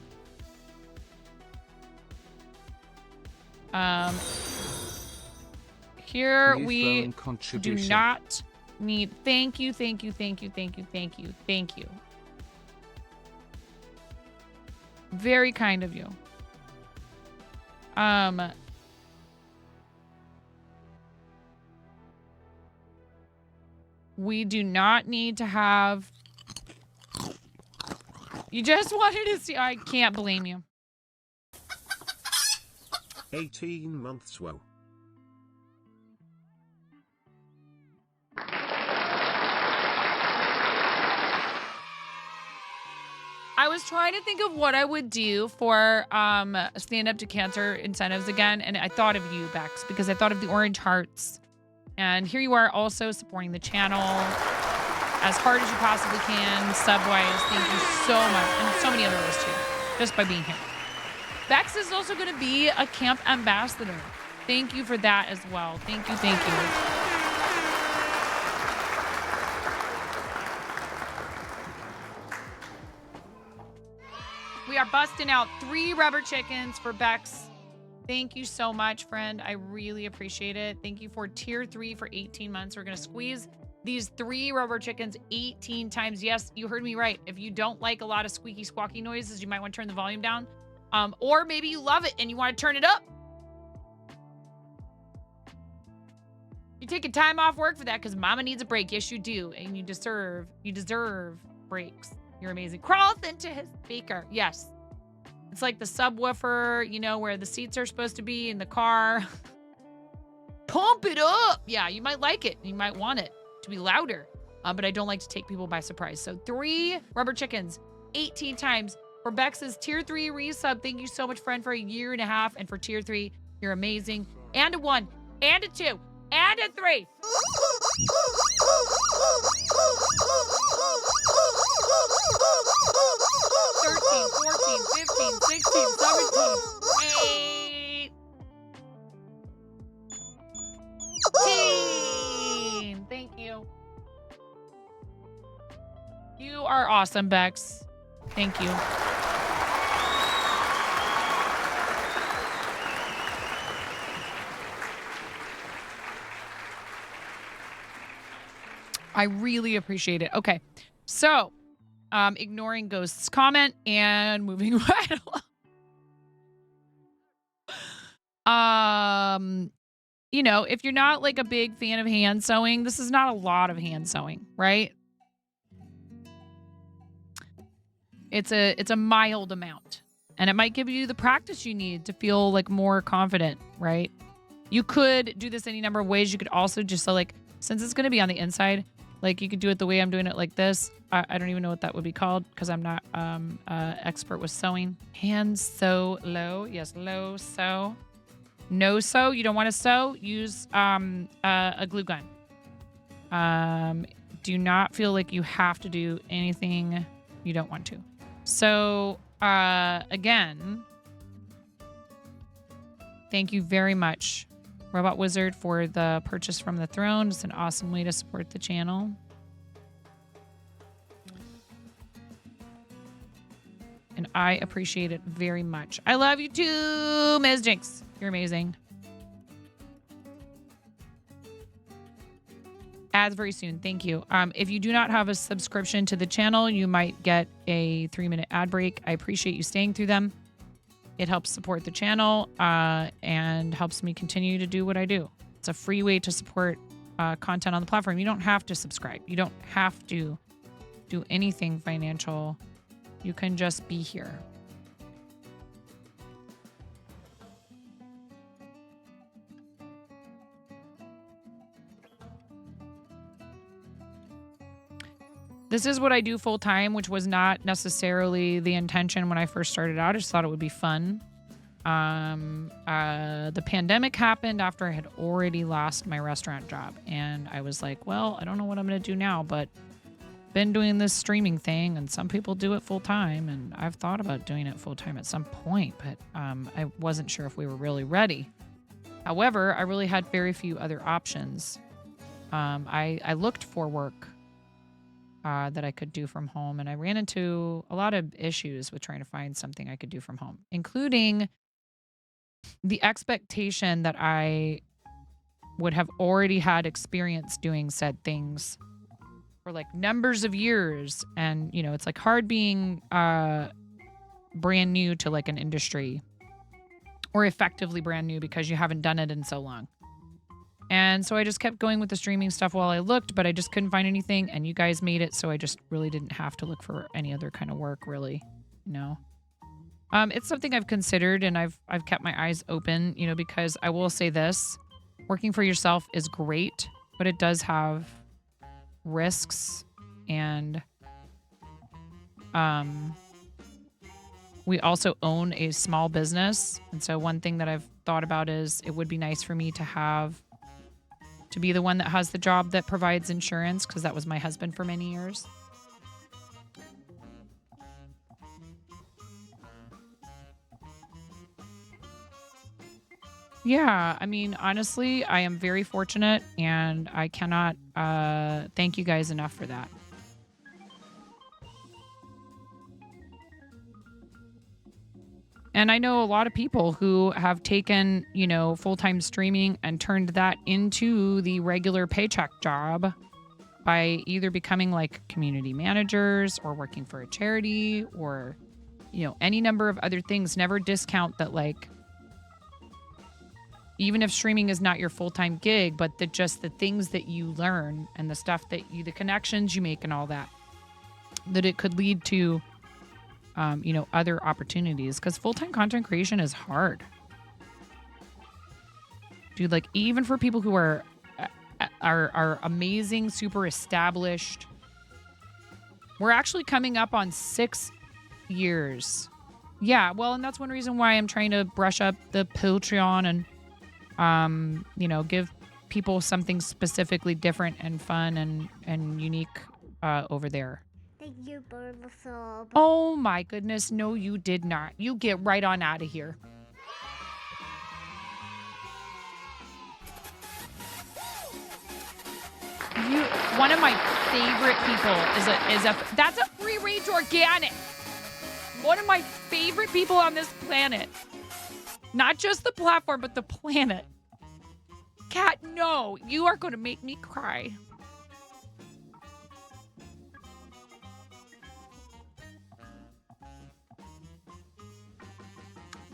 Here New we phone do contribution. not need. Thank you. Very kind of you. We do not need to have. You just wanted to see. I can't blame you. 18 months. Whoa. I was trying to think of what I would do for Stand Up to Cancer incentives again, and I thought of you, Bex, because I thought of the orange hearts. And here you are also supporting the channel as hard as you possibly can, sub-wise. Thank you so much. And so many other ways too, just by being here. Bex is also going to be a camp ambassador. Thank you for that as well. Thank you. We are busting out 3 rubber chickens for Bex. Thank you so much, friend. I really appreciate it. Thank you for tier 3 for 18 months. We're going to squeeze these 3 rubber chickens 18 times. Yes, you heard me right. If you don't like a lot of squeaky, squawky noises, you might want to turn the volume down. Or maybe you love it and you want to turn it up. You're taking time off work for that because mama needs a break. Yes, you do. And you deserve breaks. You're amazing. Crawls into his speaker. Yes. It's like the subwoofer, you know, where the seats are supposed to be in the car. Pump it up. Yeah, you might like it. You might want it to be louder. But I don't like to take people by surprise. So 3 rubber chickens, 18 times. For Bex's tier 3 resub, thank you so much, friend, for a year and a half. And for tier 3, you're amazing. And a 1, and a 2, and a 3. 13, 14, 15, 16, 17, 18. Thank you. You are awesome, Bex. Thank you. I really appreciate it. Okay. So, ignoring Ghost's comment and moving right along. You know, if you're not like a big fan of hand sewing, this is not a lot of hand sewing, right? It's a mild amount, and it might give you the practice you need to feel like more confident, right? You could do this any number of ways. You could also just sew, like, since it's going to be on the inside, like you could do it the way I'm doing it, like this. I don't even know what that would be called because I'm not expert with sewing. Hand sew low. Yes, low sew. No sew. You don't want to sew. Use a glue gun. Do not feel like you have to do anything you don't want to. So again, thank you very much, Robot Wizard, for the purchase from the throne. It's an awesome way to support the channel. And I appreciate it very much. I love you too, Ms. Jinx. You're amazing. Ads very soon. Thank you. If you do not have a subscription to the channel, you might get a 3-minute ad break. I appreciate you staying through them. It helps support the channel and helps me continue to do what I do. It's a free way to support content on the platform. You don't have to subscribe. You don't have to do anything financial. You can just be here. This is what I do full time, which was not necessarily the intention when I first started out. I just thought it would be fun. The pandemic happened after I had already lost my restaurant job. And I was like, well, I don't know what I'm going to do now, but been doing this streaming thing, and some people do it full time. And I've thought about doing it full time at some point, but I wasn't sure if we were really ready. However, I really had very few other options. I looked for work that I could do from home. And I ran into a lot of issues with trying to find something I could do from home, including the expectation that I would have already had experience doing said things for like numbers of years. And, you know, it's like hard being brand new to like an industry, or effectively brand new because you haven't done it in so long. And so I just kept going with the streaming stuff while I looked, but I just couldn't find anything, and you guys made it, so I just really didn't have to look for any other kind of work, really. You know? It's something I've considered, and I've kept my eyes open, you know, because I will say this, working for yourself is great, but it does have risks, and we also own a small business. And so one thing that I've thought about is it would be nice for me to be the one that has the job that provides insurance, because that was my husband for many years. Yeah, I mean, honestly, I am very fortunate, and I cannot thank you guys enough for that. And I know a lot of people who have taken, you know, full-time streaming and turned that into the regular paycheck job by either becoming like community managers or working for a charity or, you know, any number of other things. Never discount that, like, even if streaming is not your full-time gig, but just the things that you learn and the stuff that the connections you make and all that it could lead to, you know, other opportunities, because full-time content creation is hard. Dude, like, even for people who are amazing, super established, we're actually coming up on 6 years. Yeah, well, and that's one reason why I'm trying to brush up the Patreon and, you know, give people something specifically different and fun and unique over there. You burned the sub. Oh my goodness, no you did not. You get right on out of here. One of my favorite people that's a free range organic. One of my favorite people on this planet. Not just the platform, but the planet. Kat, no, you are going to make me cry.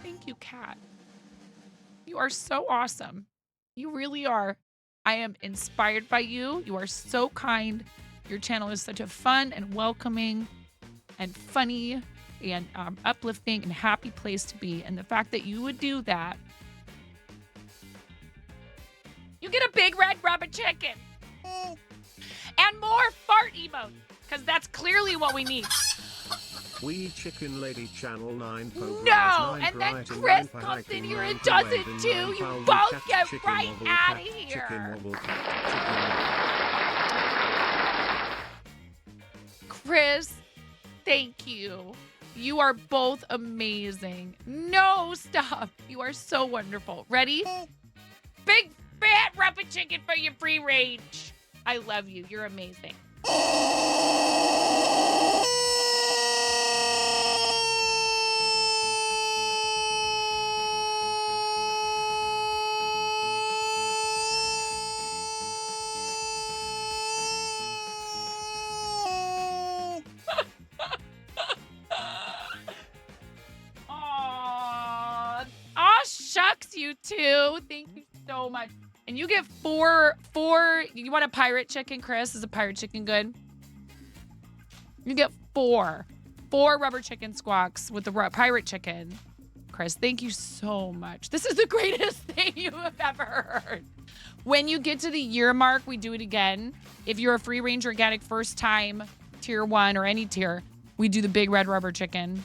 Thank you, Kat. You are so awesome. You really are. I am inspired by you. You are so kind. Your channel is such a fun and welcoming and funny and uplifting and happy place to be. And the fact that you would do that. You get a big red rubber chicken. And more fart emotes. Because that's clearly what we need. We Chicken Lady Channel 9 No, and then Chris comes in here and does it too. You both get right out of here. Chris, thank you. You are both amazing. No, stop. You are so wonderful. Ready? Big fat rubber chicken for your free range. I love you. You're amazing. Shucks, you two. Thank you so much. And you get four. You want a pirate chicken, Chris? Is a pirate chicken good? You get four rubber chicken squawks with the pirate chicken. Chris, thank you so much. This is the greatest thing you have ever heard. When you get to the year mark, we do it again. If you're a free range organic first time, tier 1 or any tier, we do the big red rubber chicken.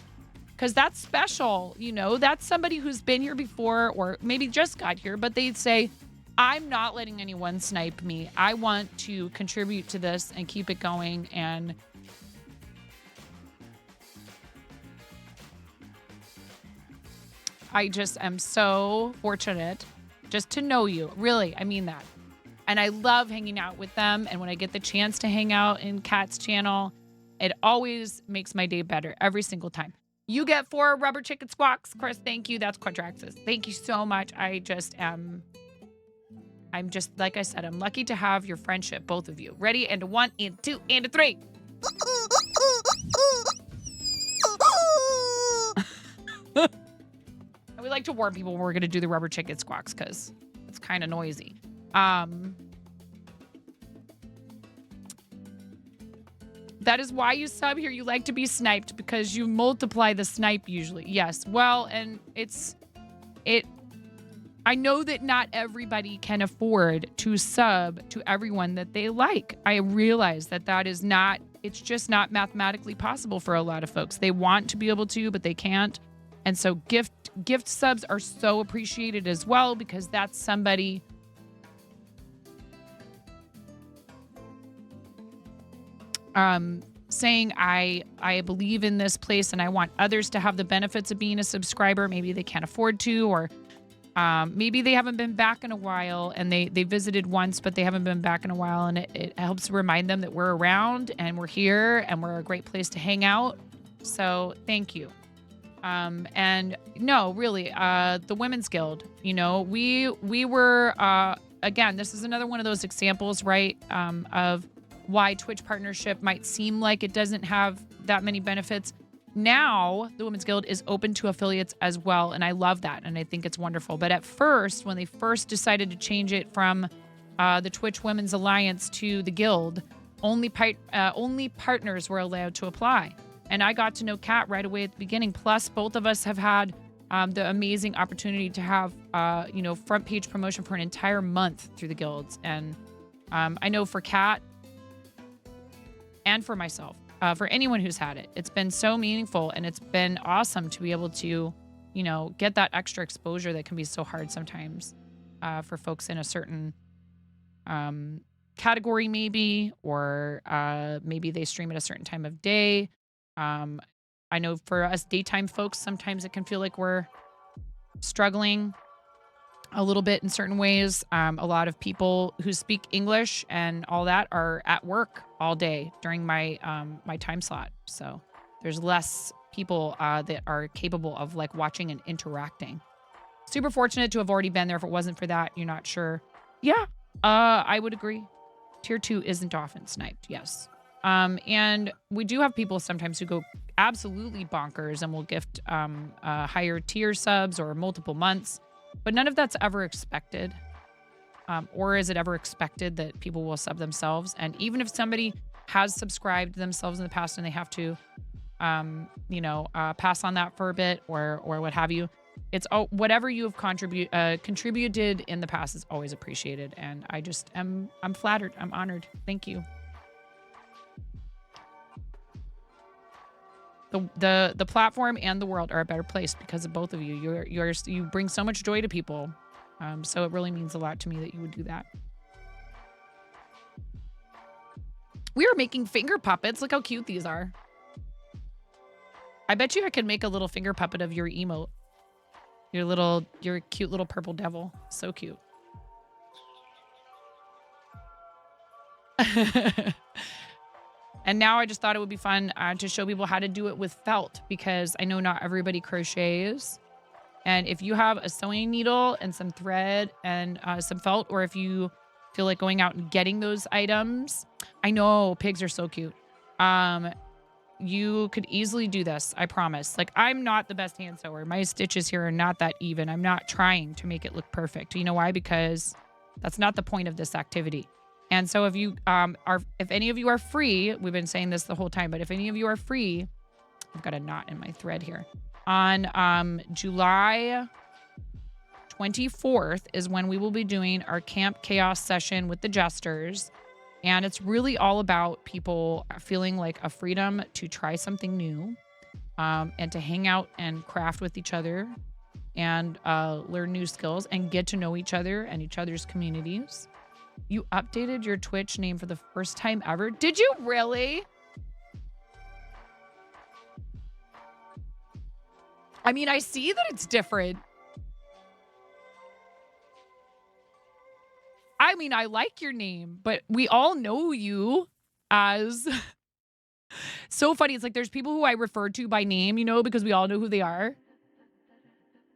Because that's special, you know, that's somebody who's been here before or maybe just got here, but they'd say, I'm not letting anyone snipe me. I want to contribute to this and keep it going. And I just am so fortunate just to know you. Really, I mean that. And I love hanging out with them. And when I get the chance to hang out in Kat's channel, it always makes my day better every single time. You get 4 rubber chicken squawks. Chris, thank you. That's Quadraxis. Thank you so much. I just am I'm just, like I said, I'm lucky to have your friendship, both of you. Ready? And a 1, and 2, and a 3. And we like to warn people when we're going to do the rubber chicken squawks because it's kind of noisy. That is why you sub here. You like to be sniped because you multiply the snipe usually. Yes. Well, and I know that not everybody can afford to sub to everyone that they like. I realize that is not, it's just not mathematically possible for a lot of folks. They want to be able to, but they can't. And so gift subs are so appreciated as well because that's somebody saying I believe in this place and I want others to have the benefits of being a subscriber. Maybe they can't afford to, or maybe they haven't been back in a while and they visited once, but they haven't been back in a while. And it helps remind them that we're around and we're here and we're a great place to hang out. So thank you. And no, really, the Women's Guild, you know, we were, again, this is another one of those examples, right? Of why Twitch partnership might seem like it doesn't have that many benefits. Now, the Women's Guild is open to affiliates as well, and I love that, and I think it's wonderful. But at first, when they first decided to change it from the Twitch Women's Alliance to the Guild, only partners were allowed to apply. And I got to know Kat right away at the beginning. Plus, both of us have had the amazing opportunity to have, front page promotion for an entire month through the guilds. And I know for Kat and for myself, for anyone who's had it, it's been so meaningful and it's been awesome to be able to, get that extra exposure that can be so hard sometimes for folks in a certain category maybe, or maybe they stream at a certain time of day. I know for us daytime folks, sometimes it can feel like we're struggling a little bit in certain ways. A lot of people who speak English and all that are at work all day during my my time slot. So there's less people that are capable of like watching and interacting. Super fortunate to have already been there. If it wasn't for that, you're not sure. Yeah, I would agree. Tier 2 isn't often sniped. Yes. And we do have people sometimes who go absolutely bonkers and will gift higher tier subs or multiple months, but none of that's ever expected. Or is it ever expected that people will sub themselves? And even if somebody has subscribed themselves in the past and they have to, pass on that for a bit or what have you, it's whatever you have contributed in the past is always appreciated. And I'm flattered. I'm honored. Thank you. The platform and the world are a better place because of both of you. You bring so much joy to people. So it really means a lot to me that you would do that. We are making finger puppets. Look how cute these are. I bet you I could make a little finger puppet of your emote. Your cute little purple devil. So cute. And now I just thought it would be fun to show people how to do it with felt, because I know not everybody crochets. And if you have a sewing needle and some thread and some felt, or if you feel like going out and getting those items, I know pigs are so cute. You could easily do this. I promise. Like, I'm not the best hand sewer. My stitches here are not that even. I'm not trying to make it look perfect. You know why? Because that's not the point of this activity. And so if you if any of you are free, we've been saying this the whole time, but if any of you are free, I've got a knot in my thread here. On July 24th is when we will be doing our Camp Chaos session with the Jesters. And it's really all about people feeling like a freedom to try something new, and to hang out and craft with each other and learn new skills and get to know each other and each other's communities. You updated your Twitch name for the first time ever? Did you really? I mean, I see that it's different. I mean, I like your name, but we all know you as... So funny. It's like there's people who I refer to by name, because we all know who they are.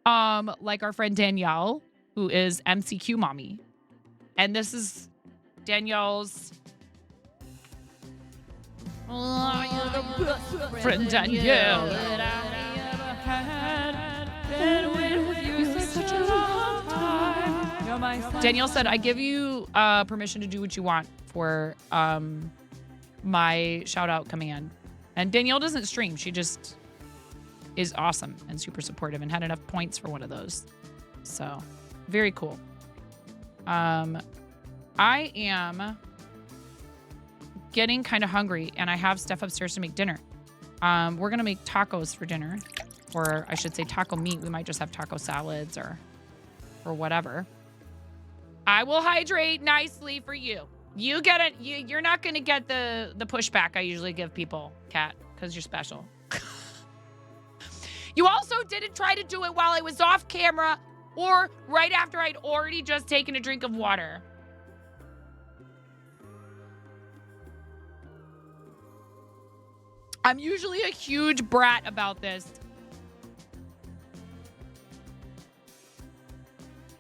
Like our friend Danielle, who is MCQ Mommy. And this is Danielle's friend Danielle. Danielle said, I give you permission to do what you want for my shout out command. And Danielle doesn't stream. She just is awesome and super supportive and had enough points for one of those. So very cool. I am getting kind of hungry and I have stuff upstairs to make dinner. We're going to make tacos for dinner, or I should say taco meat. We might just have taco salads or whatever. I will hydrate nicely for you. You get it. You're not going to get the pushback I usually give people, Kat, because you're special. You also didn't try to do it while I was off camera or right after I'd already just taken a drink of water. I'm usually a huge brat about this.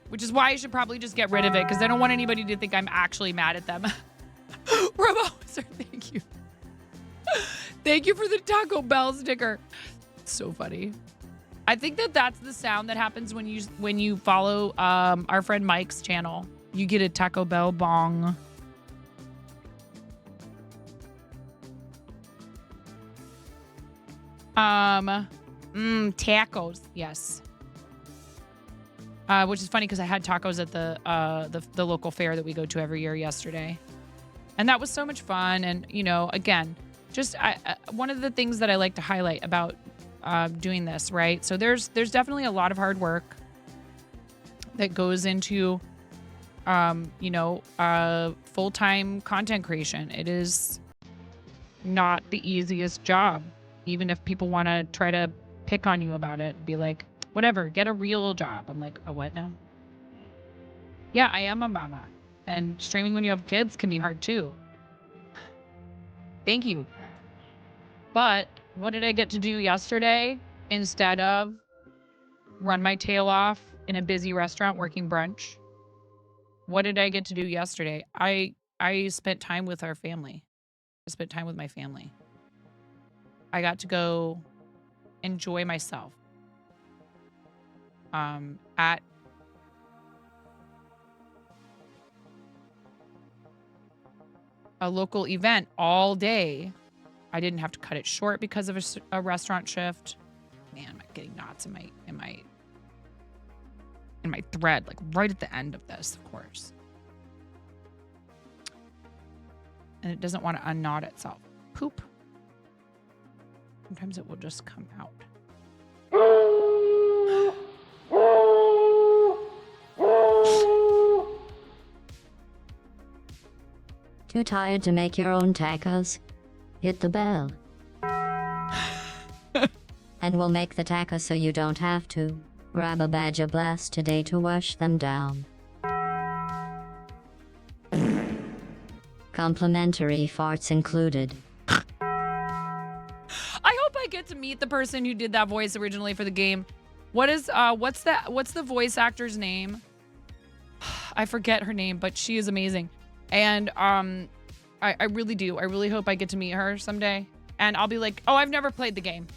Which is why I should probably just get rid of it, because I don't want anybody to think I'm actually mad at them. Robo Wizard, thank you. Thank you for the Taco Bell sticker. So funny. I think that's the sound that happens when you follow our friend Mike's channel. You get a Taco Bell bong. Tacos, yes. Which is funny because I had tacos at the local fair that we go to every year yesterday. And that was so much fun. And, you know, again, just one of the things that I like to highlight about doing this, right? So there's definitely a lot of hard work that goes into, full-time content creation. It is not the easiest job, even if people want to try to pick on you about it, be like, whatever, get a real job. I'm like, a what now? Yeah, I am a mama. And streaming when you have kids can be hard too. Thank you. But what did I get to do yesterday instead of run my tail off in a busy restaurant working brunch? What did I get to do yesterday? I spent time with our family. I spent time with my family. I got to go enjoy myself. At a local event all day. I didn't have to cut it short because of a restaurant shift. Man, I'm getting knots in my thread, like right at the end of this, of course. And it doesn't want to unknot itself. Poop. Sometimes it will just come out. Too tired to make your own tacos? Hit the bell. And we'll make the tacos so you don't have to. Grab a Badger Blast today to wash them down. Complimentary farts included. I hope I get to meet the person who did that voice originally for the game. What's the voice actor's name? I forget her name, but she is amazing. And I really do. I really hope I get to meet her someday. And I'll be like, oh, I've never played the game.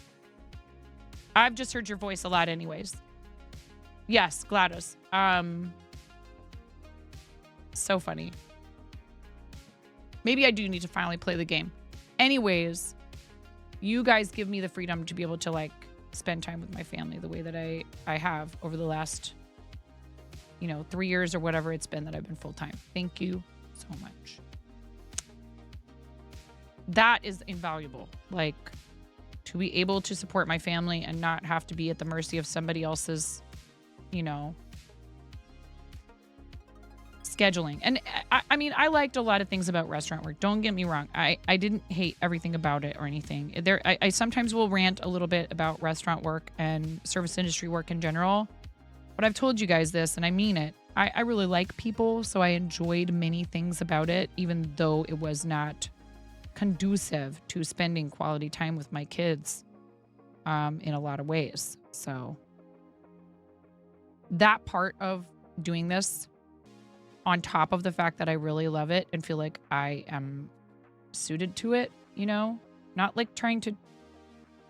I've just heard your voice a lot anyways. Yes, GLaDOS. So funny. Maybe I do need to finally play the game. Anyways, you guys give me the freedom to be able to like spend time with my family the way that I have over the last, 3 years or whatever it's been that I've been full-time. Thank you so much. That is invaluable. Like, to be able to support my family and not have to be at the mercy of somebody else's, scheduling. And I mean, I liked a lot of things about restaurant work. Don't get me wrong. I didn't hate everything about it or anything. I sometimes will rant a little bit about restaurant work and service industry work in general. But I've told you guys this, and I mean it. I really like people, so I enjoyed many things about it, even though it was not conducive to spending quality time with my kids in a lot of ways. So that part of doing this on top of the fact that I really love it and feel like I am suited to it, you know? Not like trying to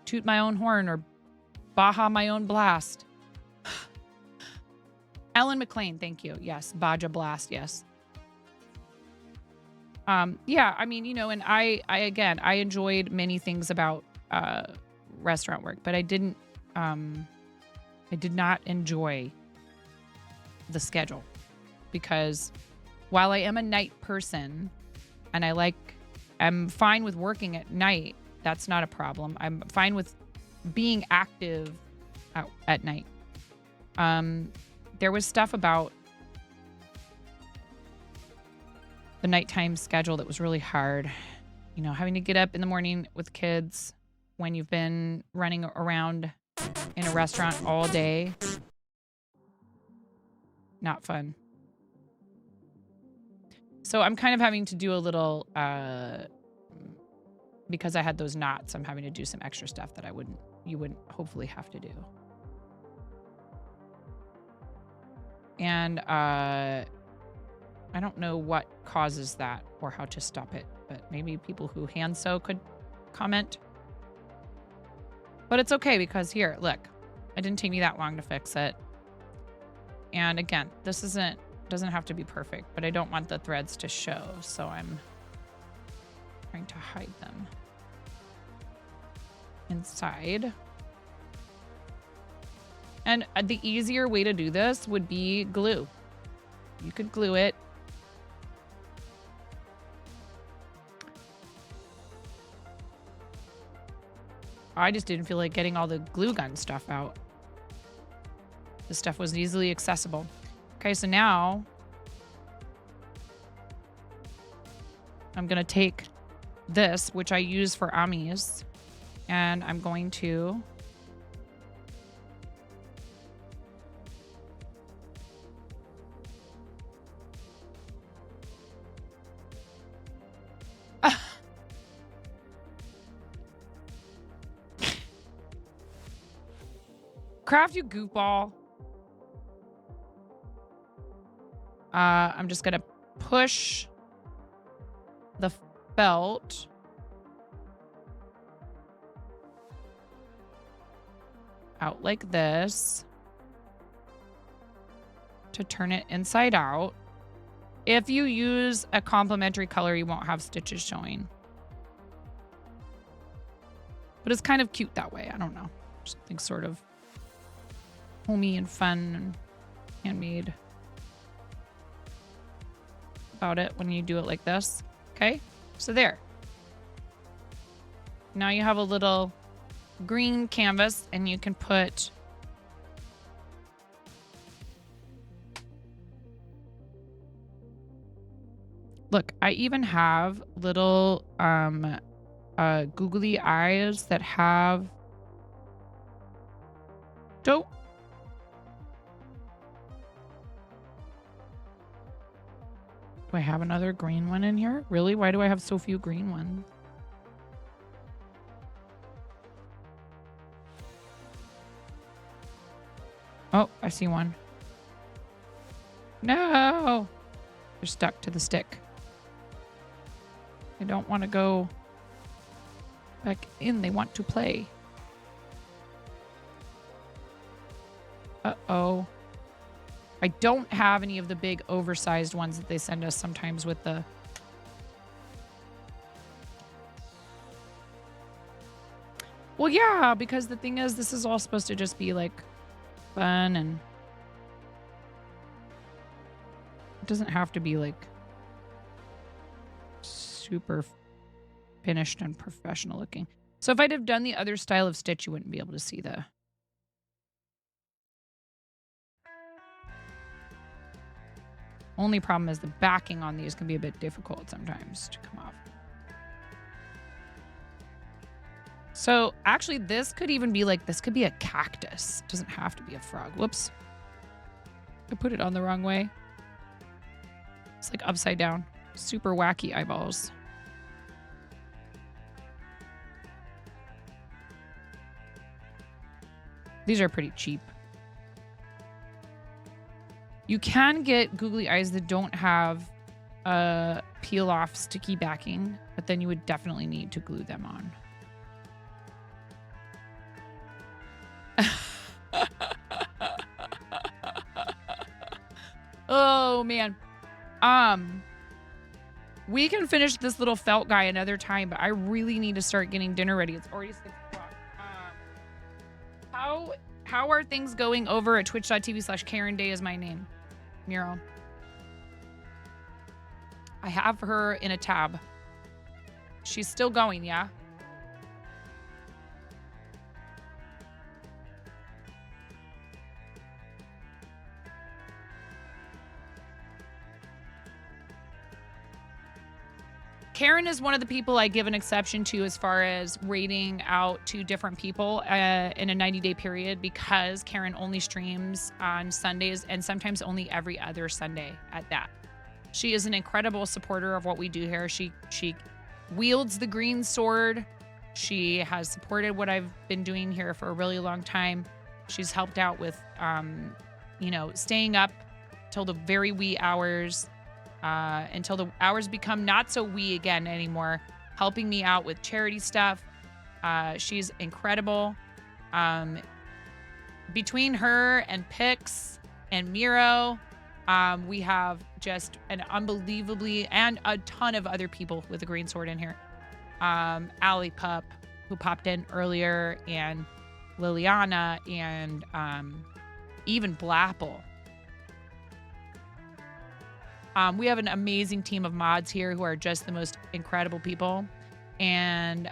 toot my own horn or baja my own blast. Ellen McLean, thank you. Yes, Baja Blast, yes. Yeah, I mean, you know, and I enjoyed many things about restaurant work, but I did not enjoy the schedule, because while I am a night person and I'm fine with working at night, that's not a problem. I'm fine with being active at night. There was stuff about the nighttime schedule that was really hard. You know, having to get up in the morning with kids when you've been running around in a restaurant all day. Not fun. So I'm kind of having to do a little, because I had those knots, I'm having to do some extra stuff that you wouldn't hopefully have to do. And I don't know what causes that or how to stop it, but maybe people who hand sew could comment. But it's okay, because here, look, it didn't take me that long to fix it. And again, this doesn't have to be perfect, but I don't want the threads to show, so I'm trying to hide them inside. And the easier way to do this would be glue. You could glue it. I just didn't feel like getting all the glue gun stuff out. The stuff was easily accessible. Okay, so now I'm going to take this, which I use for amis, and I'm going to Craft, you goofball. I'm just going to push the felt out like this to turn it inside out. If you use a complementary color, you won't have stitches showing. But it's kind of cute that way. I don't know. Something sort of homey and fun and handmade about it when you do it like this. Okay, so there. Now you have a little green canvas, and you can put look, I even have little googly eyes that have do I have another green one in here? Really? Why do I have so few green ones? Oh, I see one. No! They're stuck to the stick. They don't want to go back in. They want to play. Uh-oh. I don't have any of the big oversized ones that they send us sometimes with the... Well, yeah, because the thing is, this is all supposed to just be like fun, and it doesn't have to be like super finished and professional looking. So if I'd have done the other style of stitch, you wouldn't be able to see the... Only problem is the backing on these can be a bit difficult sometimes to come off. So actually this could even be like, this could be a cactus. It doesn't have to be a frog. Whoops. I put it on the wrong way. It's like upside down. Super wacky eyeballs. These are pretty cheap. You can get googly eyes that don't have peel off sticky backing, but then you would definitely need to glue them on. Oh man. We can finish this little felt guy another time, but I really need to start getting dinner ready. It's already 6 o'clock. How are things going over at twitch.tv/Karen Day is my name, Miro? I have her in a tab. She's still going, yeah? Karen is one of the people I give an exception to as far as rating out to different people in a 90-day period, because Karen only streams on Sundays and sometimes only every other Sunday at that. She is an incredible supporter of what we do here. She wields the green sword. She has supported what I've been doing here for a really long time. She's helped out with, staying up till the very wee hours. Until the hours become not so wee again anymore, helping me out with charity stuff. She's incredible. Between her and Pix and Miro, we have just an unbelievably, and a ton of other people with a green sword in here. Allie Pup, who popped in earlier, and Liliana, and even Blapple. We have an amazing team of mods here who are just the most incredible people. And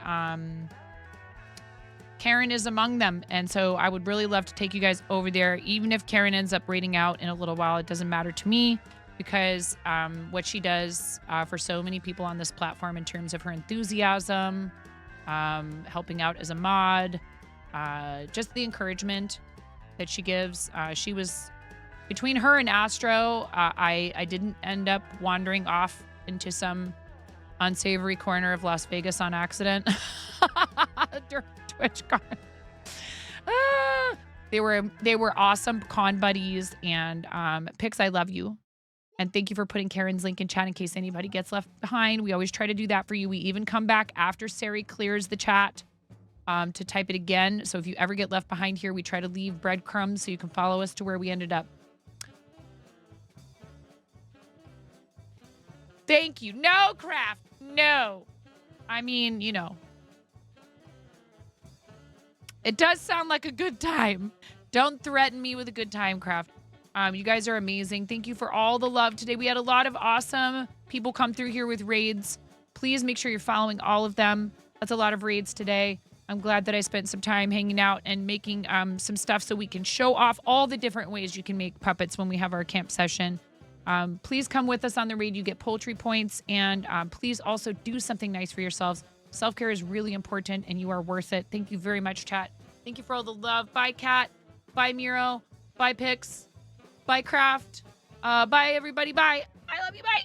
Karen is among them. And so I would really love to take you guys over there. Even if Karen ends up rating out in a little while, it doesn't matter to me, because what she does for so many people on this platform in terms of her enthusiasm, helping out as a mod, just the encouragement that she gives. She was... Between her and Astro, I didn't end up wandering off into some unsavory corner of Las Vegas on accident during TwitchCon. They were awesome con buddies, and Pix, I love you. And thank you for putting Karen's link in chat in case anybody gets left behind. We always try to do that for you. We even come back after Sari clears the chat to type it again. So if you ever get left behind here, we try to leave breadcrumbs so you can follow us to where we ended up. Thank you. No, Craft. No. I mean, it does sound like a good time. Don't threaten me with a good time, Craft. You guys are amazing. Thank you for all the love today. We had a lot of awesome people come through here with raids. Please make sure you're following all of them. That's a lot of raids today. I'm glad that I spent some time hanging out and making some stuff so we can show off all the different ways you can make puppets when we have our camp session. Please come with us on the raid. You get poultry points, and please also do something nice for yourselves. Self-care is really important, and you are worth it. Thank you very much, chat. Thank you for all the love. Bye, Kat. Bye, Miro. Bye, Pix. Bye, Craft. Bye, everybody. Bye. I love you. Bye.